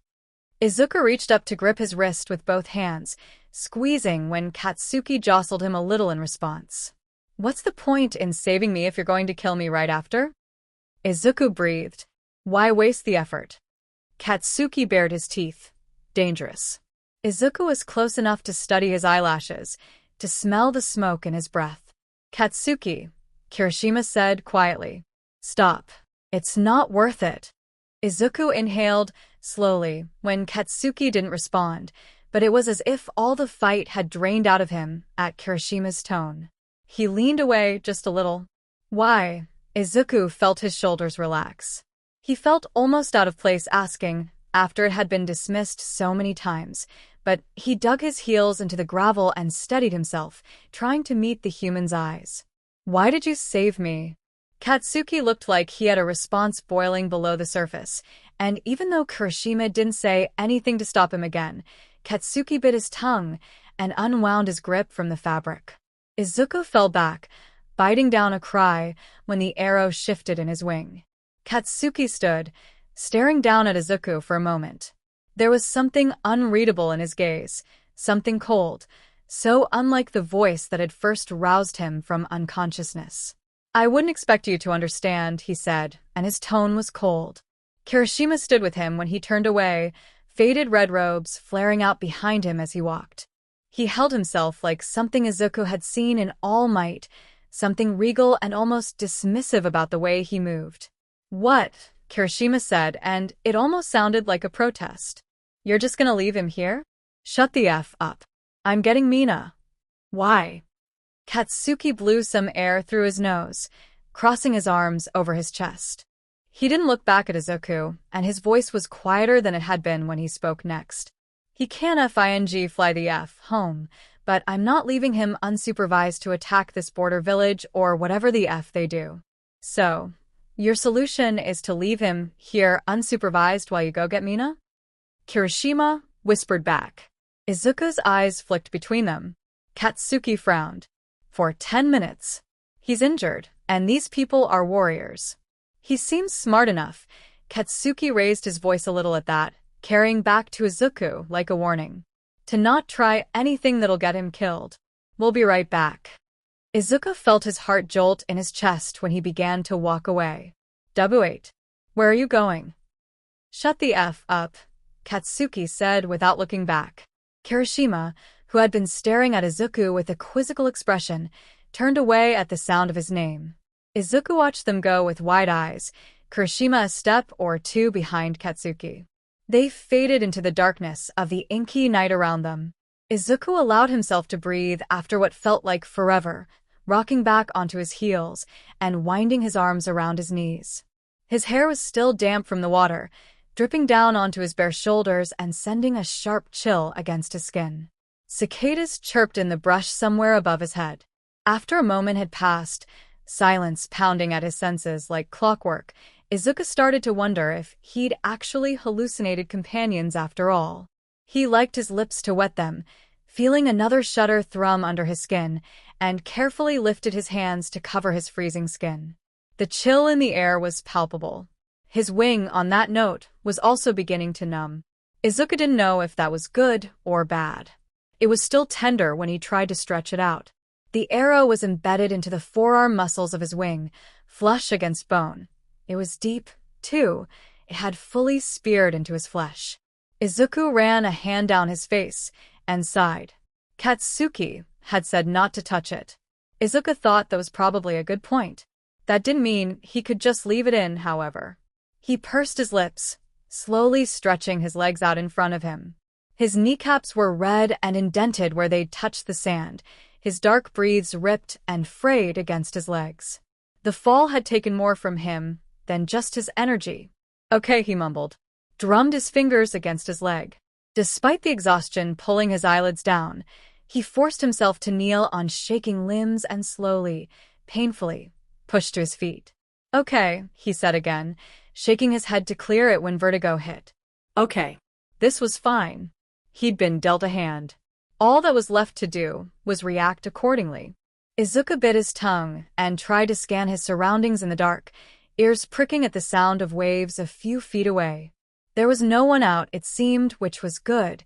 Izuku reached up to grip his wrist with both hands, squeezing when Katsuki jostled him a little in response. "What's the point in saving me if you're going to kill me right after?" Izuku breathed. "Why waste the effort?" Katsuki bared his teeth. Dangerous. Izuku was close enough to study his eyelashes, to smell the smoke in his breath. "Katsuki," Kirishima said quietly. "Stop. It's not worth it." Izuku inhaled, slowly, when Katsuki didn't respond, but it was as if all the fight had drained out of him at Kirishima's tone. He leaned away just a little. "Why?" Izuku felt his shoulders relax. He felt almost out of place asking, after it had been dismissed so many times, but he dug his heels into the gravel and steadied himself, trying to meet the human's eyes. "Why did you save me?" Katsuki looked like he had a response boiling below the surface, and even though Kirishima didn't say anything to stop him again, Katsuki bit his tongue and unwound his grip from the fabric. Izuku fell back, biting down a cry when the arrow shifted in his wing. Katsuki stood, staring down at Izuku for a moment. There was something unreadable in his gaze, something cold, so unlike the voice that had first roused him from unconsciousness. "I wouldn't expect you to understand," he said, and his tone was cold. Kirishima stood with him when he turned away, faded red robes flaring out behind him as he walked. He held himself like something Izuku had seen in all might, something regal and almost dismissive about the way he moved. "What?" Kirishima said, and it almost sounded like a protest. "You're just gonna leave him here? Shut the F up. I'm getting Mina." "Why?" Katsuki blew some air through his nose, crossing his arms over his chest. He didn't look back at Izuku, and his voice was quieter than it had been when he spoke next. "He can fly the F home, but I'm not leaving him unsupervised to attack this border village or whatever the F they do. So, your solution is to leave him here unsupervised while you go get Mina?" Kirishima whispered back. Izuku's eyes flicked between them. Katsuki frowned. "For 10 minutes. He's injured, and these people are warriors." "He seems smart enough." Katsuki raised his voice a little at that, carrying back to Izuku like a warning. "To not try anything that'll get him killed. We'll be right back." Izuku felt his heart jolt in his chest when he began to walk away. "W8. Where are you going?" "Shut the F up," Katsuki said without looking back. Kirishima, who had been staring at Izuku with a quizzical expression, turned away at the sound of his name. Izuku watched them go with wide eyes, Kirishima a step or two behind Katsuki. They faded into the darkness of the inky night around them. Izuku allowed himself to breathe after what felt like forever, rocking back onto his heels and winding his arms around his knees. His hair was still damp from the water, dripping down onto his bare shoulders and sending a sharp chill against his skin. Cicadas chirped in the brush somewhere above his head. After a moment had passed, silence pounding at his senses like clockwork, Izuku started to wonder if he'd actually hallucinated companions after all. He liked his lips to wet them, feeling another shudder thrum under his skin, and carefully lifted his hands to cover his freezing skin. The chill in the air was palpable. His wing, on that note, was also beginning to numb. Izuku didn't know if that was good or bad. It was still tender when he tried to stretch it out. The arrow was embedded into the forearm muscles of his wing, flush against bone. It was deep, too. It had fully speared into his flesh. Izuku ran a hand down his face and sighed. Katsuki had said not to touch it. Izuku thought that was probably a good point. That didn't mean he could just leave it in, however. He pursed his lips, slowly stretching his legs out in front of him. His kneecaps were red and indented where they'd touched the sand, his dark breaths ripped and frayed against his legs. The fall had taken more from him than just his energy. "Okay," he mumbled, drummed his fingers against his leg. Despite the exhaustion pulling his eyelids down, he forced himself to kneel on shaking limbs and slowly, painfully, pushed to his feet. "Okay," he said again, shaking his head to clear it when vertigo hit. "Okay." This was fine. He'd been dealt a hand. All that was left to do was react accordingly. Izuku bit his tongue and tried to scan his surroundings in the dark, ears pricking at the sound of waves a few feet away. There was no one out, it seemed, which was good.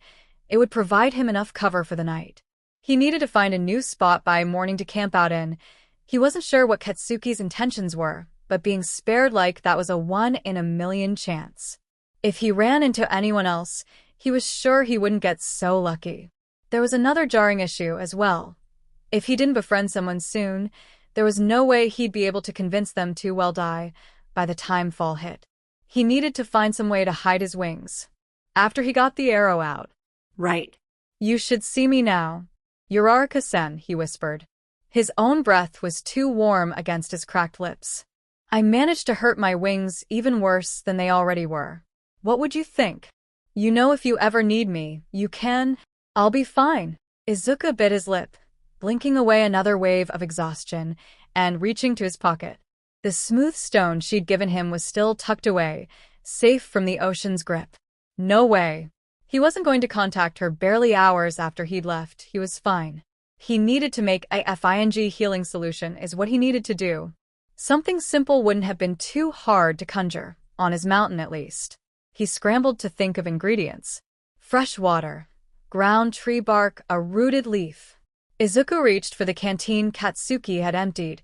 It would provide him enough cover for the night. He needed to find a new spot by morning to camp out in. He wasn't sure what Katsuki's intentions were, but being spared like that was a 1-in-a-million chance. If he ran into anyone else, he was sure he wouldn't get so lucky. There was another jarring issue as well. If he didn't befriend someone soon, there was no way he'd be able to convince them to die by the time fall hit. He needed to find some way to hide his wings. After he got the arrow out. "Right. You should see me now. Uraraka-sen," he whispered. His own breath was too warm against his cracked lips. "I managed to hurt my wings even worse than they already were. What would you think? You know if you ever need me, you can. I'll be fine." Izuku bit his lip, blinking away another wave of exhaustion and reaching to his pocket. The smooth stone she'd given him was still tucked away, safe from the ocean's grip. No way. He wasn't going to contact her barely hours after he'd left. He was fine. He needed to make a FING healing solution is what he needed to do. Something simple wouldn't have been too hard to conjure, on his mountain at least. He scrambled to think of ingredients. Fresh water, ground tree bark, a rooted leaf. Izuku reached for the canteen Katsuki had emptied,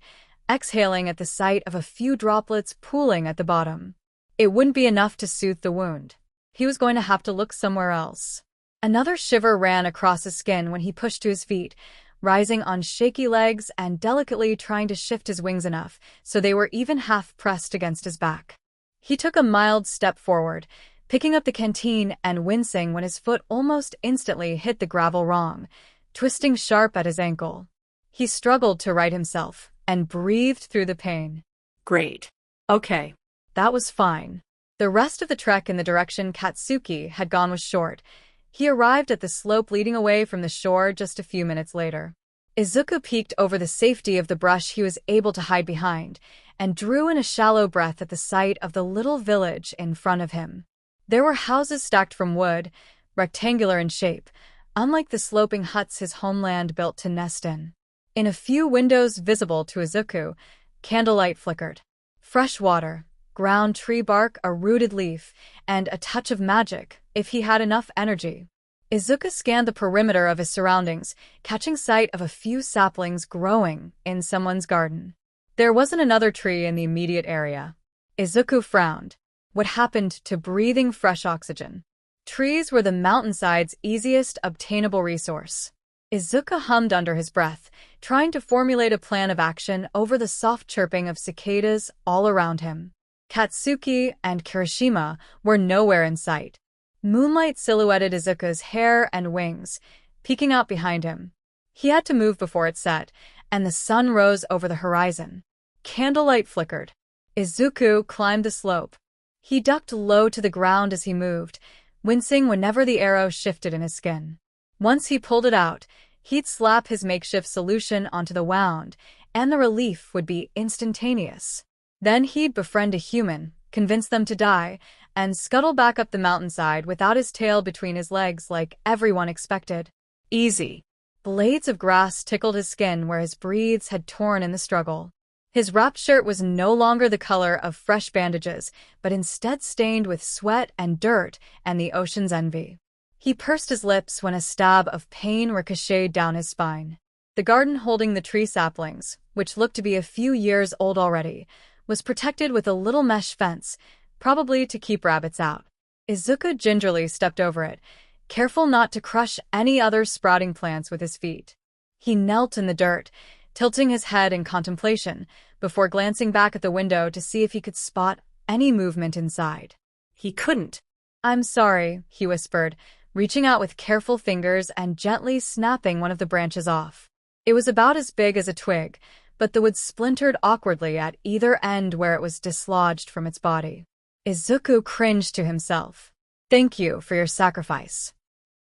exhaling at the sight of a few droplets pooling at the bottom. It wouldn't be enough to soothe the wound. He was going to have to look somewhere else. Another shiver ran across his skin when he pushed to his feet, rising on shaky legs and delicately trying to shift his wings enough so they were even half pressed against his back. He took a mild step forward, picking up the canteen and wincing when his foot almost instantly hit the gravel wrong, twisting sharp at his ankle. He struggled to right himself and breathed through the pain. Great. Okay. That was fine. The rest of the trek in the direction Katsuki had gone was short. He arrived at the slope leading away from the shore just a few minutes later. Izuku peeked over the safety of the brush he was able to hide behind, and drew in a shallow breath at the sight of the little village in front of him. There were houses stacked from wood, rectangular in shape, unlike the sloping huts his homeland built to nest in. In a few windows visible to Izuku, candlelight flickered. Fresh water, ground tree bark, a rooted leaf, and a touch of magic, if he had enough energy. Izuku scanned the perimeter of his surroundings, catching sight of a few saplings growing in someone's garden. There wasn't another tree in the immediate area. Izuku frowned. What happened to breathing fresh oxygen? Trees were the mountainside's easiest obtainable resource. Izuku hummed under his breath, trying to formulate a plan of action over the soft chirping of cicadas all around him. Katsuki and Kirishima were nowhere in sight. Moonlight silhouetted Izuku's hair and wings, peeking out behind him. He had to move before it set, and the sun rose over the horizon. Candlelight flickered. Izuku climbed the slope. He ducked low to the ground as he moved, wincing whenever the arrow shifted in his skin. Once he pulled it out, he'd slap his makeshift solution onto the wound, and the relief would be instantaneous. Then he'd befriend a human, convince them to die, and scuttle back up the mountainside without his tail between his legs like everyone expected. Easy. Blades of grass tickled his skin where his breaths had torn in the struggle. His wrapped shirt was no longer the color of fresh bandages, but instead stained with sweat and dirt and the ocean's envy. He pursed his lips when a stab of pain ricocheted down his spine. The garden holding the tree saplings, which looked to be a few years old already, was protected with a little mesh fence, probably to keep rabbits out. Izuku gingerly stepped over it, careful not to crush any other sprouting plants with his feet. He knelt in the dirt, tilting his head in contemplation, before glancing back at the window to see if he could spot any movement inside. He couldn't. "I'm sorry," he whispered, reaching out with careful fingers and gently snapping one of the branches off. It was about as big as a twig, but the wood splintered awkwardly at either end where it was dislodged from its body. Izuku cringed to himself. "Thank you for your sacrifice."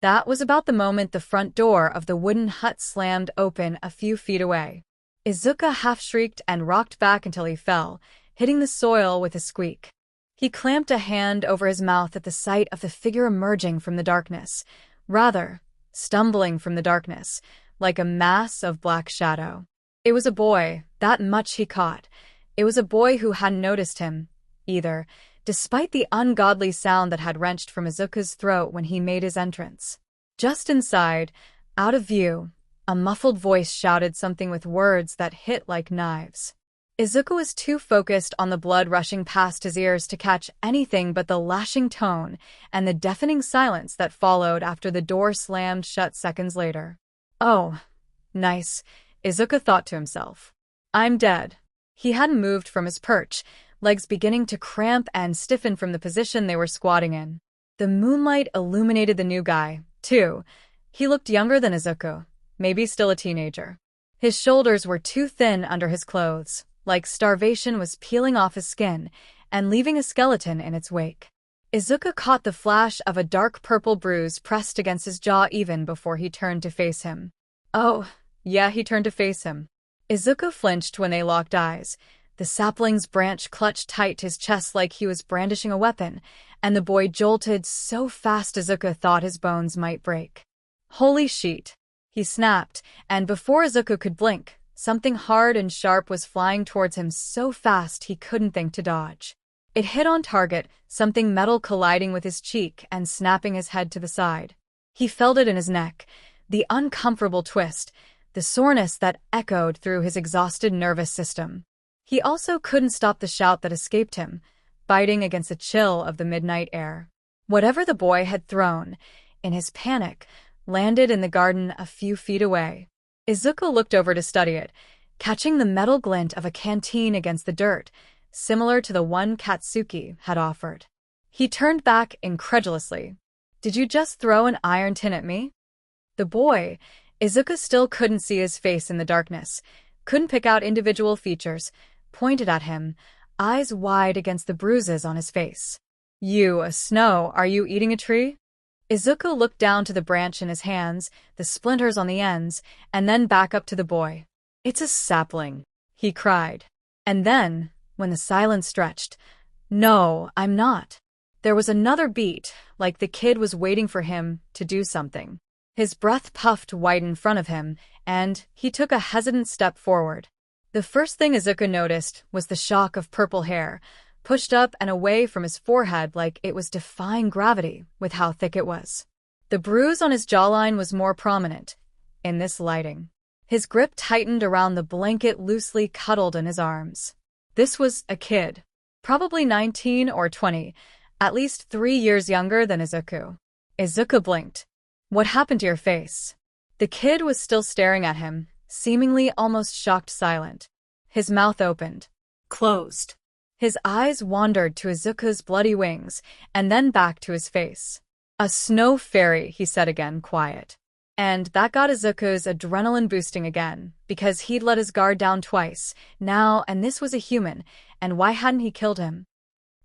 That was about the moment the front door of the wooden hut slammed open a few feet away. Izuku half-shrieked and rocked back until he fell, hitting the soil with a squeak. He clamped a hand over his mouth at the sight of the figure emerging from the darkness, rather, stumbling from the darkness, like a mass of black shadow. It was a boy, that much he caught. It was a boy who hadn't noticed him, either, despite the ungodly sound that had wrenched from Izuku's throat when he made his entrance. Just inside, out of view, a muffled voice shouted something with words that hit like knives. Izuku was too focused on the blood rushing past his ears to catch anything but the lashing tone and the deafening silence that followed after the door slammed shut seconds later. "Oh, nice," Izuku thought to himself. "I'm dead." He hadn't moved from his perch, legs beginning to cramp and stiffen from the position they were squatting in. The moonlight illuminated the new guy, too. He looked younger than Izuku, maybe still a teenager. His shoulders were too thin under his clothes, like starvation was peeling off his skin and leaving a skeleton in its wake. Izuku caught the flash of a dark purple bruise pressed against his jaw even before he turned to face him. Oh, yeah, he turned to face him. Izuku flinched when they locked eyes, The sapling's branch clutched tight to his chest like he was brandishing a weapon, and the boy jolted so fast Izuku thought his bones might break. Holy sheet! He snapped, and before Izuku could blink, something hard and sharp was flying towards him so fast he couldn't think to dodge. It hit on target, something metal colliding with his cheek and snapping his head to the side. He felt it in his neck, the uncomfortable twist, the soreness that echoed through his exhausted nervous system. He also couldn't stop the shout that escaped him, biting against the chill of the midnight air. Whatever the boy had thrown, in his panic, landed in the garden a few feet away. Izuku looked over to study it, catching the metal glint of a canteen against the dirt, similar to the one Katsuki had offered. He turned back incredulously. "Did you just throw an iron tin at me?" The boy, Izuku still couldn't see his face in the darkness, couldn't pick out individual features, pointed at him, eyes wide against the bruises on his face. "You, Snow, are you eating a tree?" Izuku looked down to the branch in his hands, the splinters on the ends, and then back up to the boy. "It's a sapling," he cried. And then, when the silence stretched, "No, I'm not." There was another beat, like the kid was waiting for him to do something. His breath puffed white in front of him, and he took a hesitant step forward. The first thing Izuku noticed was the shock of purple hair, pushed up and away from his forehead like it was defying gravity with how thick it was. The bruise on his jawline was more prominent, in this lighting. His grip tightened around the blanket loosely cuddled in his arms. This was a kid, probably 19 or 20, at least 3 years younger than Izuku. Izuku blinked. "What happened to your face?" The kid was still staring at him, seemingly almost shocked silent. His mouth opened. Closed. His eyes wandered to Izuku's bloody wings, and then back to his face. "A snow fairy," he said again, quiet. And that got Izuku's adrenaline boosting again, because he'd let his guard down twice, now, and this was a human, and why hadn't he killed him?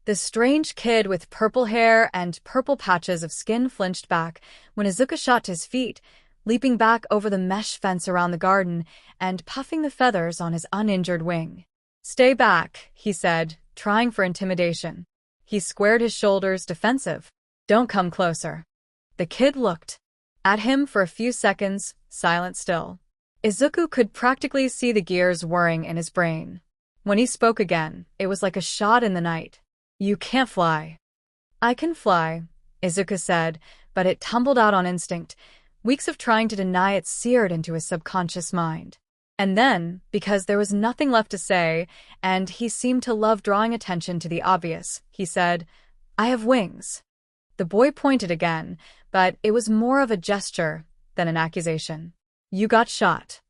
The strange kid with purple hair and purple patches of skin flinched back when Izuku shot to his feet, leaping back over the mesh fence around the garden and puffing the feathers on his uninjured wing. "Stay back," he said, trying for intimidation. He squared his shoulders, defensive. "Don't come closer." The kid looked at him for a few seconds, silent still. Izuku could practically see the gears whirring in his brain. When he spoke again, it was like a shot in the night. "You can't fly." "I can fly," Izuku said, but it tumbled out on instinct. Weeks of trying to deny it seared into his subconscious mind. And then, because there was nothing left to say, and he seemed to love drawing attention to the obvious, he said, "I have wings." The boy pointed again, but it was more of a gesture than an accusation. "You got shot."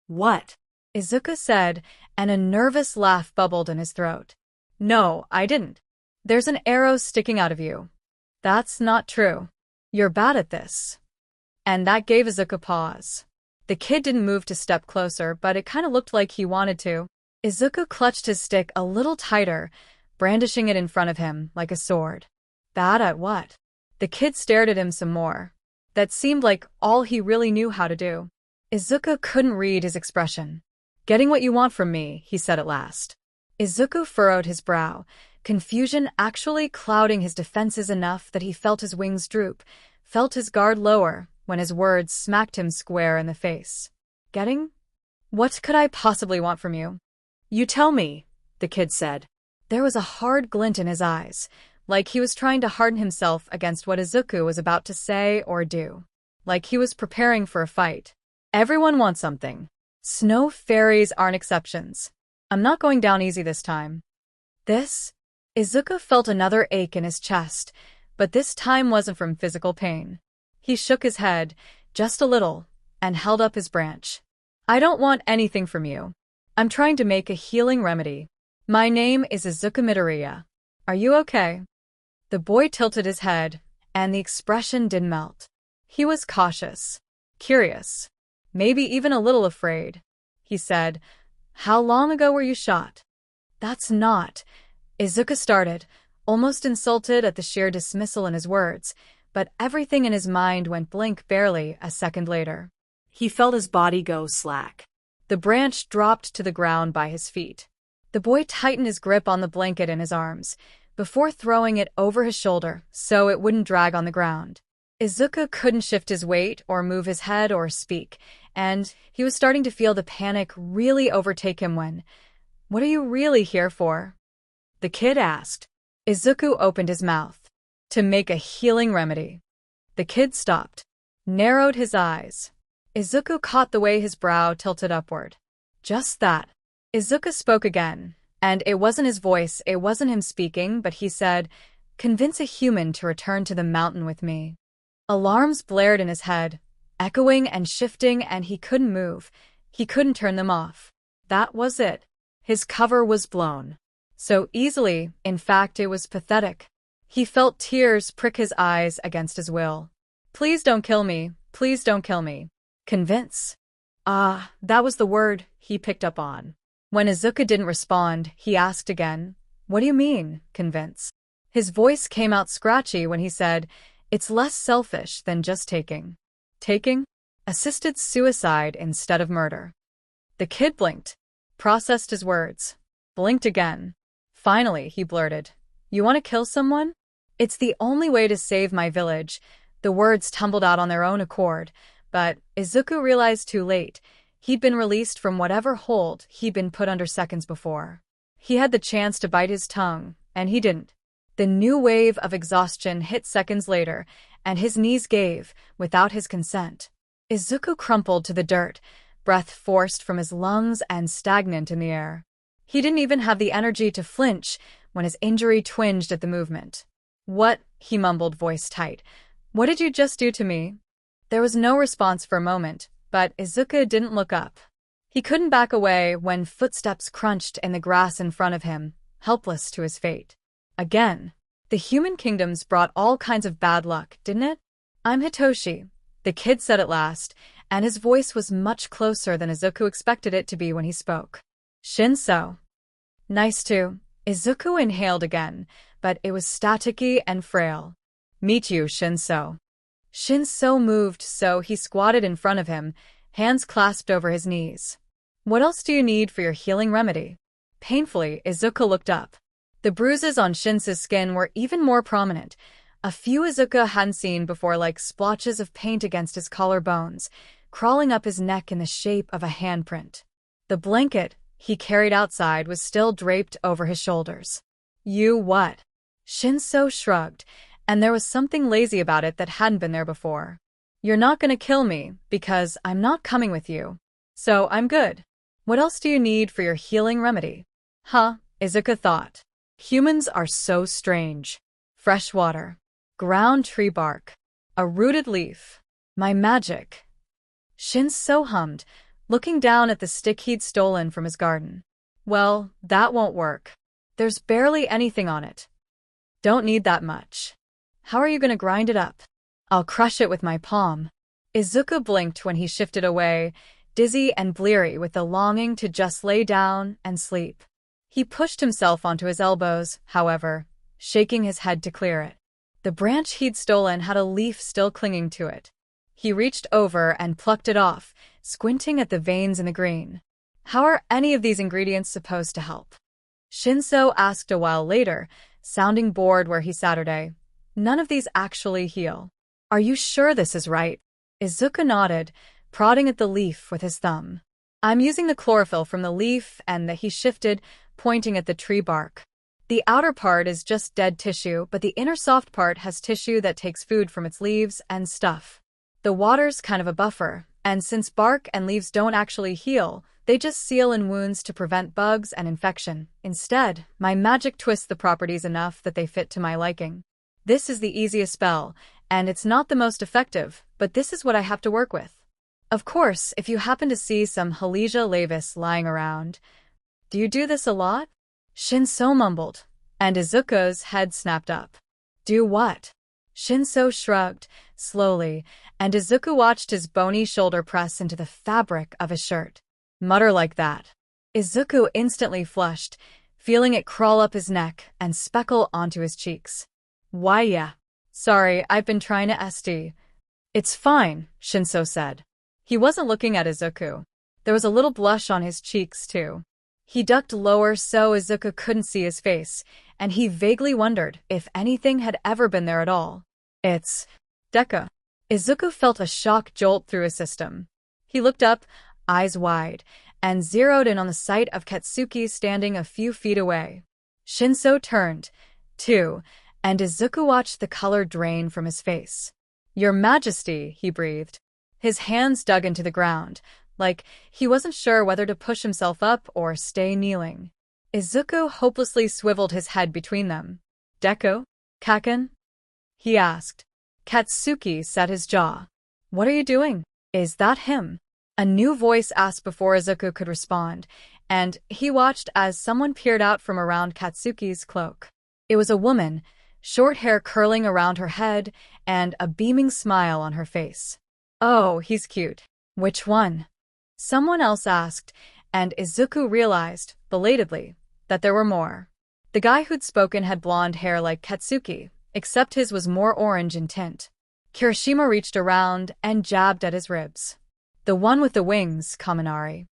What? Izuku said, and a nervous laugh bubbled in his throat. "No, I didn't. There's an arrow sticking out of you." "That's not true. You're bad at this." And that gave Izuku pause. The kid didn't move to step closer, but it kind of looked like he wanted to. Izuku clutched his stick a little tighter, brandishing it in front of him like a sword. "Bad at what?" The kid stared at him some more. That seemed like all he really knew how to do. Izuku couldn't read his expression. "Getting what you want from me," he said at last. Izuku furrowed his brow, confusion actually clouding his defenses enough that he felt his wings droop, felt his guard lower when his words smacked him square in the face. "Getting? What could I possibly want from you?" "You tell me," the kid said. There was a hard glint in his eyes, like he was trying to harden himself against what Izuku was about to say or do. Like he was preparing for a fight. "Everyone wants something. Snow fairies aren't exceptions. I'm not going down easy this time." This? Izuku felt another ache in his chest, but this time wasn't from physical pain. He shook his head, just a little, and held up his branch. "I don't want anything from you. I'm trying to make a healing remedy. My name is Izuku Midoriya. Are you okay?" The boy tilted his head, and the expression didn't melt. He was cautious, curious, maybe even a little afraid. He said, "How long ago were you shot?" "That's not..." Izuku started, almost insulted at the sheer dismissal in his words, but everything in his mind went blank barely a second later. He felt his body go slack. The branch dropped to the ground by his feet. The boy tightened his grip on the blanket in his arms, before throwing it over his shoulder so it wouldn't drag on the ground. Izuku couldn't shift his weight or move his head or speak, and he was starting to feel the panic really overtake him when, "What are you really here for?" the kid asked. Izuku opened his mouth. "To make a healing remedy." The kid stopped, narrowed his eyes. Izuku caught the way his brow tilted upward. "Just that." Izuku spoke again, and it wasn't his voice, it wasn't him speaking, but he said, "Convince a human to return to the mountain with me." Alarms blared in his head, echoing and shifting, and he couldn't move. He couldn't turn them off. That was it. His cover was blown. So easily, in fact, it was pathetic. He felt tears prick his eyes against his will. "Please don't kill me. Please don't kill me." Convince. Ah, that was the word he picked up on. When Izuku didn't respond, he asked again, "What do you mean, convince?" His voice came out scratchy when he said, "It's less selfish than just taking." Taking? Assisted suicide instead of murder. The kid blinked, processed his words, blinked again. Finally, he blurted, "You want to kill someone?" "It's the only way to save my village." The words tumbled out on their own accord, but Izuku realized too late. He'd been released from whatever hold he'd been put under seconds before. He had the chance to bite his tongue, and he didn't. The new wave of exhaustion hit seconds later, and his knees gave, without his consent. Izuku crumpled to the dirt, breath forced from his lungs and stagnant in the air. He didn't even have the energy to flinch when his injury twinged at the movement. "What?" he mumbled, voice tight. "What did you just do to me?" There was no response for a moment, but Izuku didn't look up. He couldn't back away when footsteps crunched in the grass in front of him, helpless to his fate. Again. The human kingdoms brought all kinds of bad luck, didn't it? "I'm Hitoshi," the kid said at last, and his voice was much closer than Izuku expected it to be when he spoke. "Shinso." "Nice to." Izuku inhaled again, but it was staticky and frail. "Meet you, Shinso." Shinso moved, so he squatted in front of him, hands clasped over his knees. "What else do you need for your healing remedy?" Painfully, Izuku looked up. The bruises on Shinso's skin were even more prominent, a few Izuku hadn't seen before, like splotches of paint against his collarbones, crawling up his neck in the shape of a handprint. The blanket he carried outside was still draped over his shoulders. "You what?" Shinso shrugged, and there was something lazy about it that hadn't been there before. "You're not gonna kill me, because I'm not coming with you. So I'm good. What else do you need for your healing remedy?" Huh, Izuku thought. Humans are so strange. Fresh water. Ground tree bark. A rooted leaf. My magic. Shinso hummed, looking down at the stick he'd stolen from his garden. "Well, that won't work. There's barely anything on it. Don't need that much. How are you gonna grind it up?" "I'll crush it with my palm." Izuku blinked when he shifted away, dizzy and bleary with the longing to just lay down and sleep. He pushed himself onto his elbows, however, shaking his head to clear it. The branch he'd stolen had a leaf still clinging to it. He reached over and plucked it off, squinting at the veins in the green. "How are any of these ingredients supposed to help?" Shinso asked a while later, sounding bored where he sat. "None of these actually heal. Are you sure this is right?" Izuku nodded, prodding at the leaf with his thumb. "I'm using the chlorophyll from the leaf," and he shifted, pointing at the tree bark. "The outer part is just dead tissue, but the inner soft part has tissue that takes food from its leaves and stuff. The water's kind of a buffer, and since bark and leaves don't actually heal, they just seal in wounds to prevent bugs and infection. Instead, my magic twists the properties enough that they fit to my liking. This is the easiest spell, and it's not the most effective, but this is what I have to work with. Of course, if you happen to see some Halesia laevis lying around..." "Do you do this a lot?" Shinso mumbled, and Izuku's head snapped up. "Do what?" Shinso shrugged, slowly, and Izuku watched his bony shoulder press into the fabric of his shirt. "Mutter like that." Izuku instantly flushed, feeling it crawl up his neck and speckle onto his cheeks. "Why yeah. Sorry, I've been trying to st. "It's fine," Shinso said. He wasn't looking at Izuku. There was a little blush on his cheeks, too. He ducked lower so Izuku couldn't see his face, and he vaguely wondered if anything had ever been there at all. It's Deku. Izuku felt a shock jolt through his system. He looked up, eyes wide, and zeroed in on the sight of Katsuki standing a few feet away. Shinso turned, too, and Izuku watched the color drain from his face. "Your Majesty," he breathed. His hands dug into the ground, like he wasn't sure whether to push himself up or stay kneeling. Izuku hopelessly swiveled his head between them. "Deku? Kaken?" he asked. Katsuki set his jaw. "What are you doing? Is that him?" A new voice asked before Izuku could respond, and he watched as someone peered out from around Katsuki's cloak. It was a woman, short hair curling around her head and a beaming smile on her face. "Oh, he's cute." "Which one?" someone else asked, and Izuku realized, belatedly, that there were more. The guy who'd spoken had blonde hair like Katsuki, except his was more orange in tint. Kirishima reached around and jabbed at his ribs. "The one with the wings, Kaminari."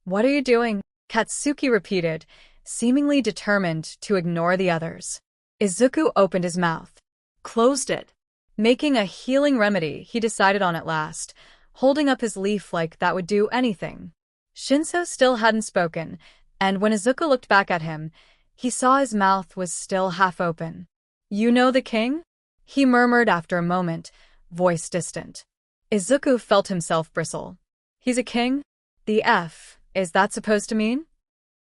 "What are you doing?" Katsuki repeated, seemingly determined to ignore the others. Izuku opened his mouth. Closed it. Making a healing remedy, he decided on at last, holding up his leaf like that would do anything. Shinso still hadn't spoken, and when Izuku looked back at him, he saw his mouth was still half open. "You know the king?" he murmured after a moment, voice distant. Izuku felt himself bristle. "He's a king? The F, is that supposed to mean?"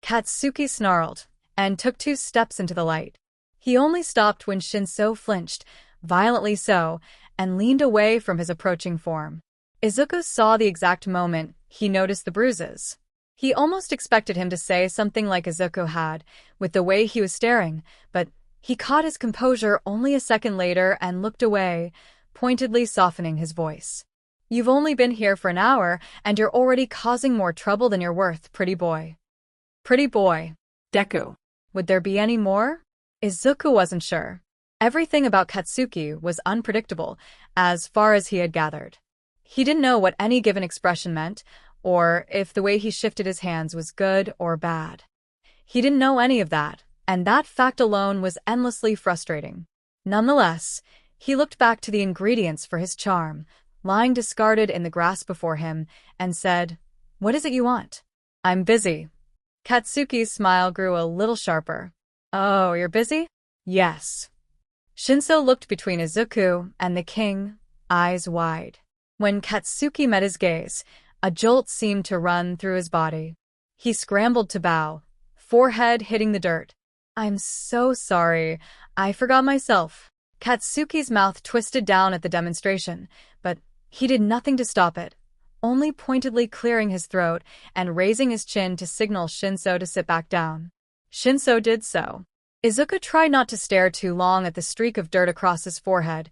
Katsuki snarled, and took 2 steps into the light. He only stopped when Shinso flinched, violently so, and leaned away from his approaching form. Izuku saw the exact moment he noticed the bruises. He almost expected him to say something like Izuku had, with the way he was staring, but he caught his composure only a second later and looked away, pointedly softening his voice. "You've only been here for an hour, and you're already causing more trouble than you're worth, pretty boy." Pretty boy. Deku. Would there be any more? Izuku wasn't sure. Everything about Katsuki was unpredictable, as far as he had gathered. He didn't know what any given expression meant, or if the way he shifted his hands was good or bad. He didn't know any of that, and that fact alone was endlessly frustrating. Nonetheless, he looked back to the ingredients for his charm, lying discarded in the grass before him, and said, "What is it you want?" "I'm busy." Katsuki's smile grew a little sharper. "Oh, you're busy?" "Yes." Shinso looked between Izuku and the king, eyes wide. When Katsuki met his gaze, a jolt seemed to run through his body. He scrambled to bow, forehead hitting the dirt. "I'm so sorry. I forgot myself." Katsuki's mouth twisted down at the demonstration, but he did nothing to stop it, only pointedly clearing his throat and raising his chin to signal Shinso to sit back down. Shinso did so. Izuku tried not to stare too long at the streak of dirt across his forehead,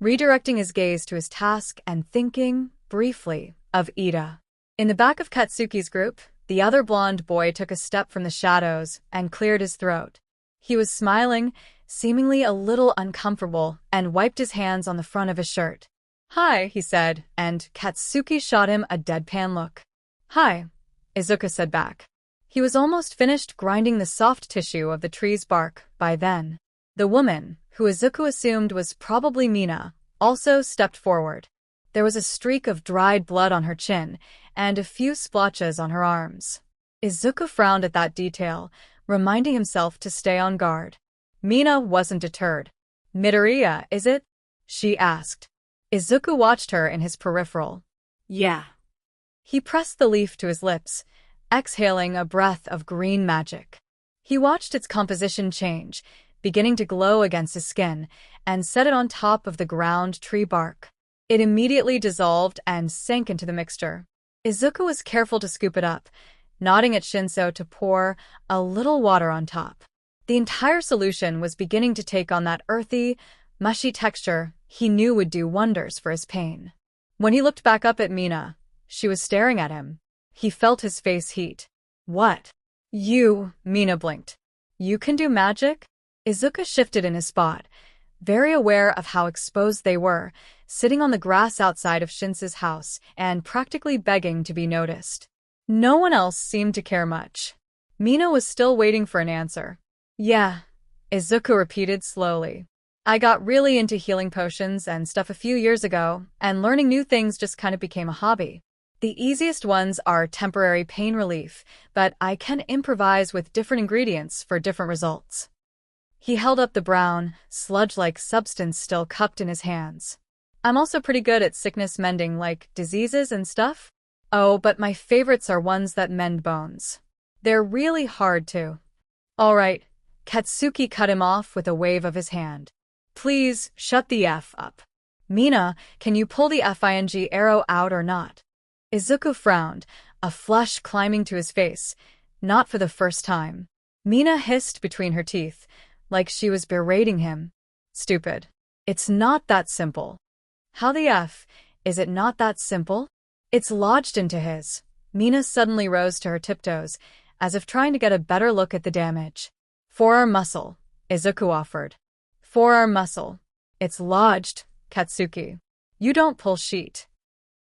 redirecting his gaze to his task and thinking, briefly, of Ida. In the back of Katsuki's group, the other blonde boy took a step from the shadows and cleared his throat. He was smiling, seemingly a little uncomfortable, and wiped his hands on the front of his shirt. "Hi," he said, and Katsuki shot him a deadpan look. "Hi," Izuku said back. He was almost finished grinding the soft tissue of the tree's bark by then. The woman, who Izuku assumed was probably Mina, also stepped forward. There was a streak of dried blood on her chin, and a few splotches on her arms. Izuku frowned at that detail, reminding himself to stay on guard. Mina wasn't deterred. "Midoriya, is it?" she asked. Izuku watched her in his peripheral. "Yeah." He pressed the leaf to his lips, exhaling a breath of green magic. He watched its composition change, beginning to glow against his skin, and set it on top of the ground tree bark. It immediately dissolved and sank into the mixture. Izuku was careful to scoop it up, nodding at Shinso to pour a little water on top. The entire solution was beginning to take on that earthy, mushy texture he knew would do wonders for his pain. When he looked back up at Mina, she was staring at him. He felt his face heat. "What?" "You," Mina blinked. "You can do magic?" Izuku shifted in his spot, very aware of how exposed they were, sitting on the grass outside of Shinso's house and practically begging to be noticed. No one else seemed to care much. Mina was still waiting for an answer. Yeah, Izuku repeated slowly. I got really into healing potions and stuff a few years ago, and learning new things just kind of became a hobby. The easiest ones are temporary pain relief, but I can improvise with different ingredients for different results. He held up the brown, sludge-like substance still cupped in his hands. I'm also pretty good at sickness mending, like diseases and stuff. Oh, but my favorites are ones that mend bones. They're really hard to. All right, Katsuki cut him off with a wave of his hand. Please, shut the F up. Mina, can you pull the FING arrow out or not? Izuku frowned, a flush climbing to his face. Not for the first time. Mina hissed between her teeth, like she was berating him. Stupid. It's not that simple. How the F is it not that simple? It's lodged into his. Mina suddenly rose to her tiptoes, as if trying to get a better look at the damage. Forearm muscle, Izuku offered. Forearm muscle. It's lodged, Katsuki. You don't pull sheet.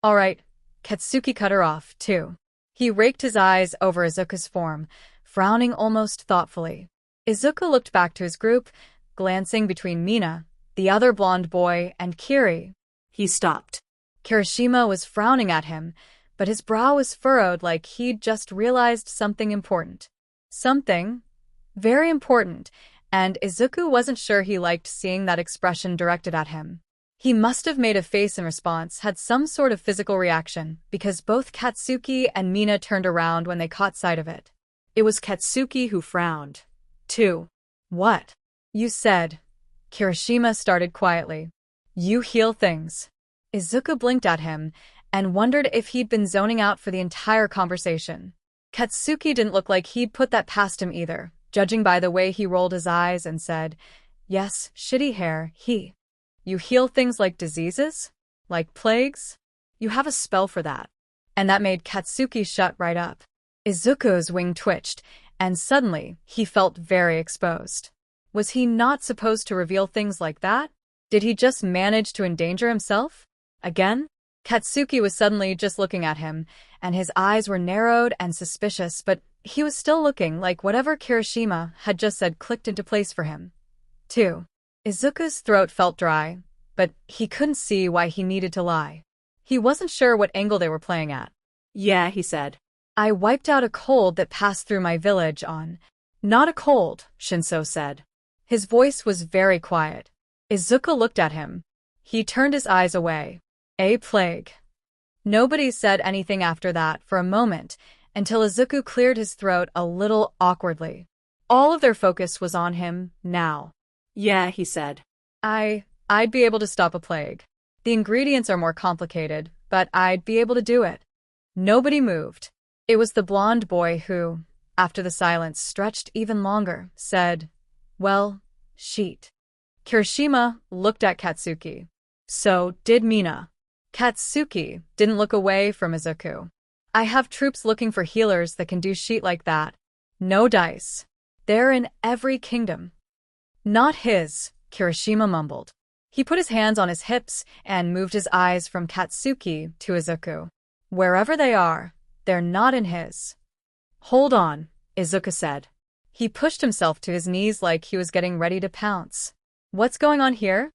All right, Katsuki cut her off, too. He raked his eyes over Izuku's form, frowning almost thoughtfully. Izuku looked back to his group, glancing between Mina, the other blonde boy, and Kiri. He stopped. Kirishima was frowning at him, but his brow was furrowed like he'd just realized something important. Something very important, and Izuku wasn't sure he liked seeing that expression directed at him. He must have made a face in response, had some sort of physical reaction, because both Katsuki and Mina turned around when they caught sight of it. It was Katsuki who frowned. Too. What? You said. Kirishima started quietly. You heal things. Izuku blinked at him and wondered if he'd been zoning out for the entire conversation. Katsuki didn't look like he'd put that past him either, judging by the way he rolled his eyes and said, Yes, shitty hair, he. You heal things like diseases? Like plagues? You have a spell for that. And that made Katsuki shut right up. Izuku's wing twitched, and suddenly he felt very exposed. Was he not supposed to reveal things like that? Did he just manage to endanger himself? Again? Katsuki was suddenly just looking at him, and his eyes were narrowed and suspicious, but he was still looking like whatever Kirishima had just said clicked into place for him. 2. Izuku's throat felt dry, but he couldn't see why he needed to lie. He wasn't sure what angle they were playing at. Yeah, he said. I wiped out a cold that passed through my village on. Not a cold, Shinso said. His voice was very quiet. Izuku looked at him. He turned his eyes away. A plague. Nobody said anything after that for a moment, until Izuku cleared his throat a little awkwardly. All of their focus was on him now. Yeah, he said. I'd be able to stop a plague. The ingredients are more complicated, but I'd be able to do it. Nobody moved. It was the blonde boy who, after the silence stretched even longer, said, Well, sheet. Kirishima looked at Katsuki. So did Mina. Katsuki didn't look away from Izuku. I have troops looking for healers that can do sheet like that. No dice. They're in every kingdom. Not his, Kirishima mumbled. He put his hands on his hips and moved his eyes from Katsuki to Izuku. Wherever they are, they're not in his. Hold on, Izuku said. He pushed himself to his knees like he was getting ready to pounce. What's going on here?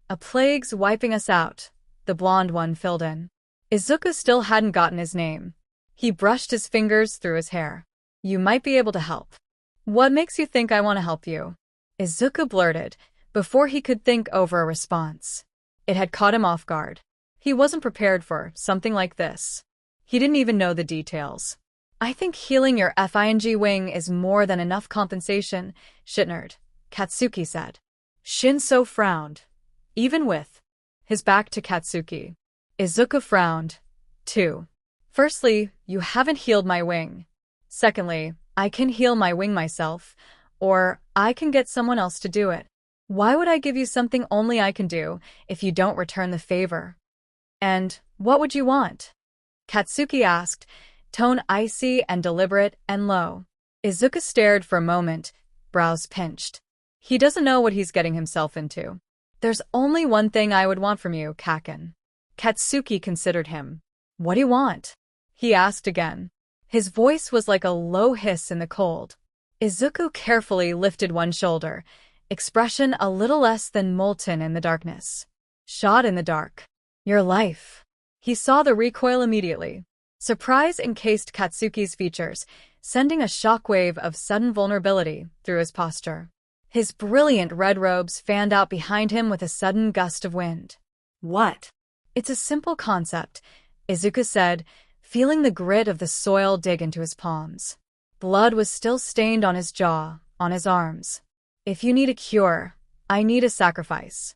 A plague's wiping us out, the blonde one filled in. Izuku still hadn't gotten his name. He brushed his fingers through his hair. You might be able to help. What makes you think I want to help you? Izuku blurted, before he could think over a response. It had caught him off guard. He wasn't prepared for something like this. He didn't even know the details. I think healing your FING wing is more than enough compensation, shitnerd, Katsuki said. Shinso frowned. Even with his back to Katsuki. Izuku frowned, too. Firstly, you haven't healed my wing. Secondly, I can heal my wing myself, or I can get someone else to do it. Why would I give you something only I can do if you don't return the favor? And what would you want? Katsuki asked, tone icy and deliberate and low. Izuku stared for a moment, brows pinched. He doesn't know what he's getting himself into. There's only one thing I would want from you, Kaken. Katsuki considered him. What do you want? He asked again. His voice was like a low hiss in the cold. Izuku carefully lifted one shoulder, expression a little less than molten in the darkness. Shot in the dark. Your life. He saw the recoil immediately. Surprise encased Katsuki's features, sending a shockwave of sudden vulnerability through his posture. His brilliant red robes fanned out behind him with a sudden gust of wind. What? It's a simple concept, Izuku said, feeling the grit of the soil dig into his palms. Blood was still stained on his jaw, on his arms. If you need a cure, I need a sacrifice.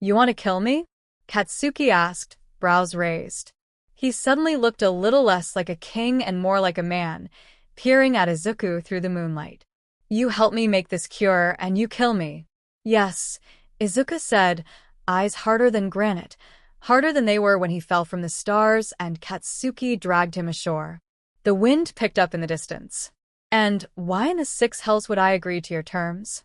You want to kill me? Katsuki asked, brows raised. He suddenly looked a little less like a king and more like a man, peering at Izuku through the moonlight. You help me make this cure and you kill me. Yes, Izuku said, eyes harder than granite, harder than they were when he fell from the stars and Katsuki dragged him ashore. The wind picked up in the distance. And why in the six hells would I agree to your terms?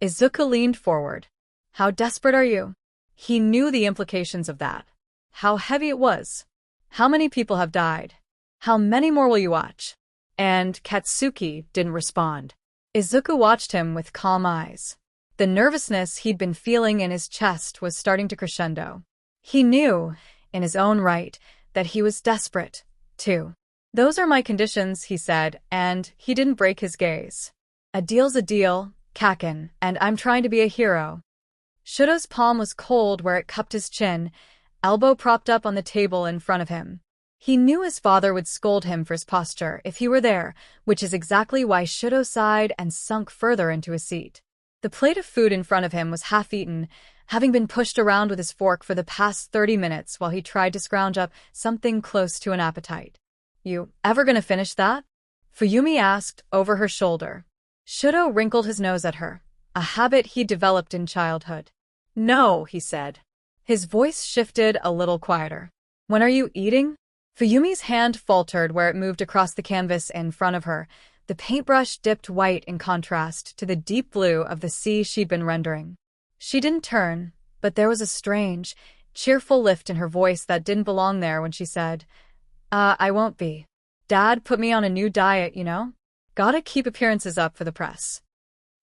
Izuku leaned forward. How desperate are you? He knew the implications of that. How heavy it was. How many people have died? How many more will you watch? And Katsuki didn't respond. Izuku watched him with calm eyes. The nervousness he'd been feeling in his chest was starting to crescendo. He knew, in his own right, that he was desperate, too. Those are my conditions, he said, and he didn't break his gaze. A deal's a deal, Kaken, and I'm trying to be a hero. Shudo's palm was cold where it cupped his chin, elbow propped up on the table in front of him. He knew his father would scold him for his posture if he were there, which is exactly why Shudo sighed and sunk further into his seat. The plate of food in front of him was half-eaten, having been pushed around with his fork for the past 30 minutes while he tried to scrounge up something close to an appetite. You ever gonna finish that? Fuyumi asked, over her shoulder. Shudo wrinkled his nose at her, a habit he developed in childhood. No, he said. His voice shifted a little quieter. When are you eating? Fuyumi's hand faltered where it moved across the canvas in front of her. The paintbrush dipped white in contrast to the deep blue of the sea she'd been rendering. She didn't turn, but there was a strange, cheerful lift in her voice that didn't belong there when she said, I won't be. Dad put me on a new diet, you know? Gotta keep appearances up for the press.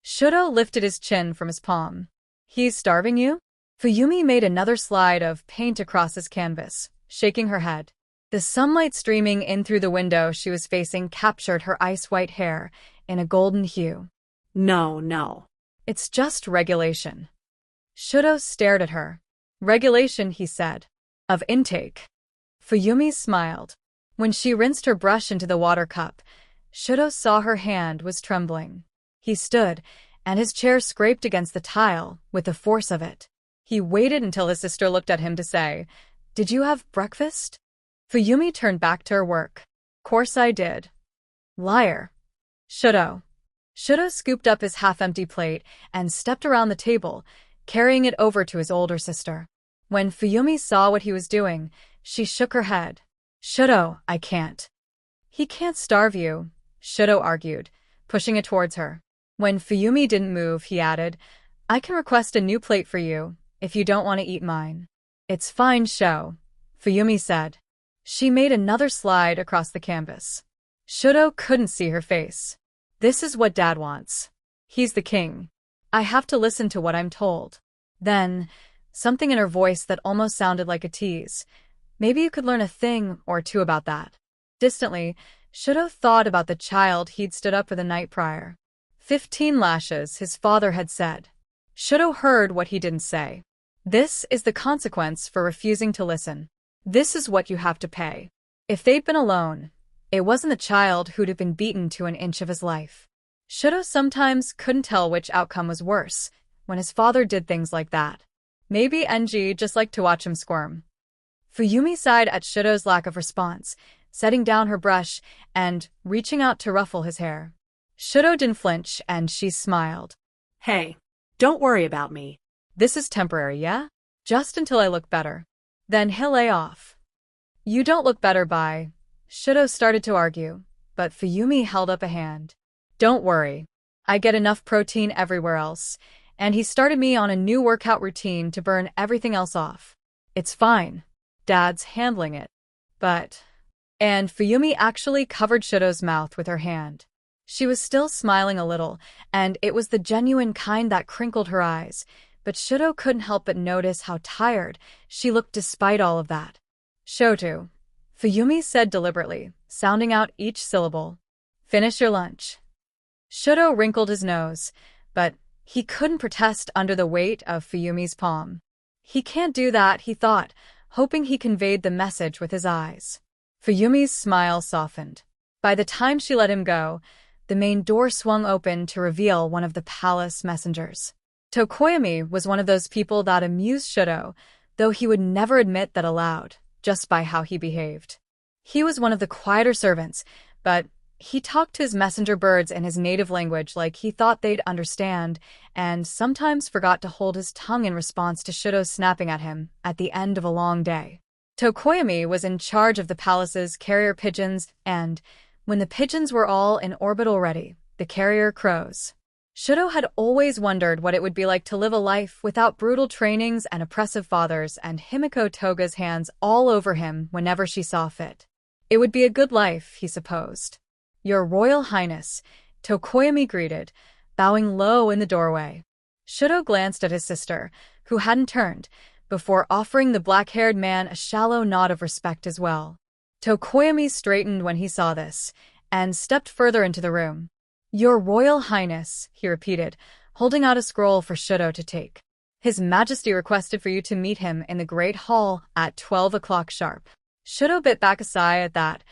Shudo lifted his chin from his palm. He's starving you? Fuyumi made another slide of paint across his canvas, shaking her head. The sunlight streaming in through the window she was facing captured her ice-white hair in a golden hue. No. It's just regulation. Shudo stared at her. Regulation, he said. Of intake. Fuyumi smiled. When she rinsed her brush into the water cup, Shudo saw her hand was trembling. He stood, and his chair scraped against the tile with the force of it. He waited until his sister looked at him to say, Did you have breakfast? Fuyumi turned back to her work. Course I did. Liar. Shudo. Shudo scooped up his half-empty plate and stepped around the table, carrying it over to his older sister. When Fuyumi saw what he was doing, she shook her head. Shudo, I can't. He can't starve you, Shudo argued, pushing it towards her. When Fuyumi didn't move, he added, I can request a new plate for you, if you don't want to eat mine. It's fine, Sho, Fuyumi said. She made another slide across the canvas. Shudo couldn't see her face. This is what Dad wants. He's the king. I have to listen to what I'm told. Then, something in her voice that almost sounded like a tease. Maybe you could learn a thing or two about that. Distantly, Shudo thought about the child he'd stood up for the night prior. 15 lashes, his father had said. Shudo heard what he didn't say. This is the consequence for refusing to listen. This is what you have to pay. If they'd been alone, it wasn't the child who'd have been beaten to an inch of his life. Shudo sometimes couldn't tell which outcome was worse when his father did things like that. Maybe Enji just liked to watch him squirm. Fuyumi sighed at Shudo's lack of response, setting down her brush and reaching out to ruffle his hair. Shudo didn't flinch, and she smiled. Hey, don't worry about me. This is temporary, yeah? Just until I look better. Then he'll lay off. You don't look better by... Shudo started to argue, but Fuyumi held up a hand. Don't worry. I get enough protein everywhere else, and he started me on a new workout routine to burn everything else off. It's fine. Dad's handling it. But... And Fuyumi actually covered Shudo's mouth with her hand. She was still smiling a little, and it was the genuine kind that crinkled her eyes, but Shudo couldn't help but notice how tired she looked despite all of that. Shoto, Fuyumi said deliberately, sounding out each syllable. Finish your lunch. Shudo wrinkled his nose, but he couldn't protest under the weight of Fuyumi's palm. He can't do that, he thought, hoping he conveyed the message with his eyes. Fuyumi's smile softened. By the time she let him go, the main door swung open to reveal one of the palace messengers. Tokoyami was one of those people that amused Shudo, though he would never admit that aloud, just by how he behaved. He was one of the quieter servants, but he talked to his messenger birds in his native language like he thought they'd understand, and sometimes forgot to hold his tongue in response to Shudo snapping at him at the end of a long day. Tokoyami was in charge of the palace's carrier pigeons, and when the pigeons were all in orbit already, the carrier crows. Shudo had always wondered what it would be like to live a life without brutal trainings and oppressive fathers and Himiko Toga's hands all over him whenever she saw fit. It would be a good life, he supposed. Your Royal Highness, Tokoyami greeted, bowing low in the doorway. Shudo glanced at his sister, who hadn't turned, before offering the black-haired man a shallow nod of respect as well. Tokoyami straightened when he saw this, and stepped further into the room. Your Royal Highness, he repeated, holding out a scroll for Shudo to take. His Majesty requested for you to meet him in the Great Hall at 12 o'clock sharp. Shudo bit back a sigh at that,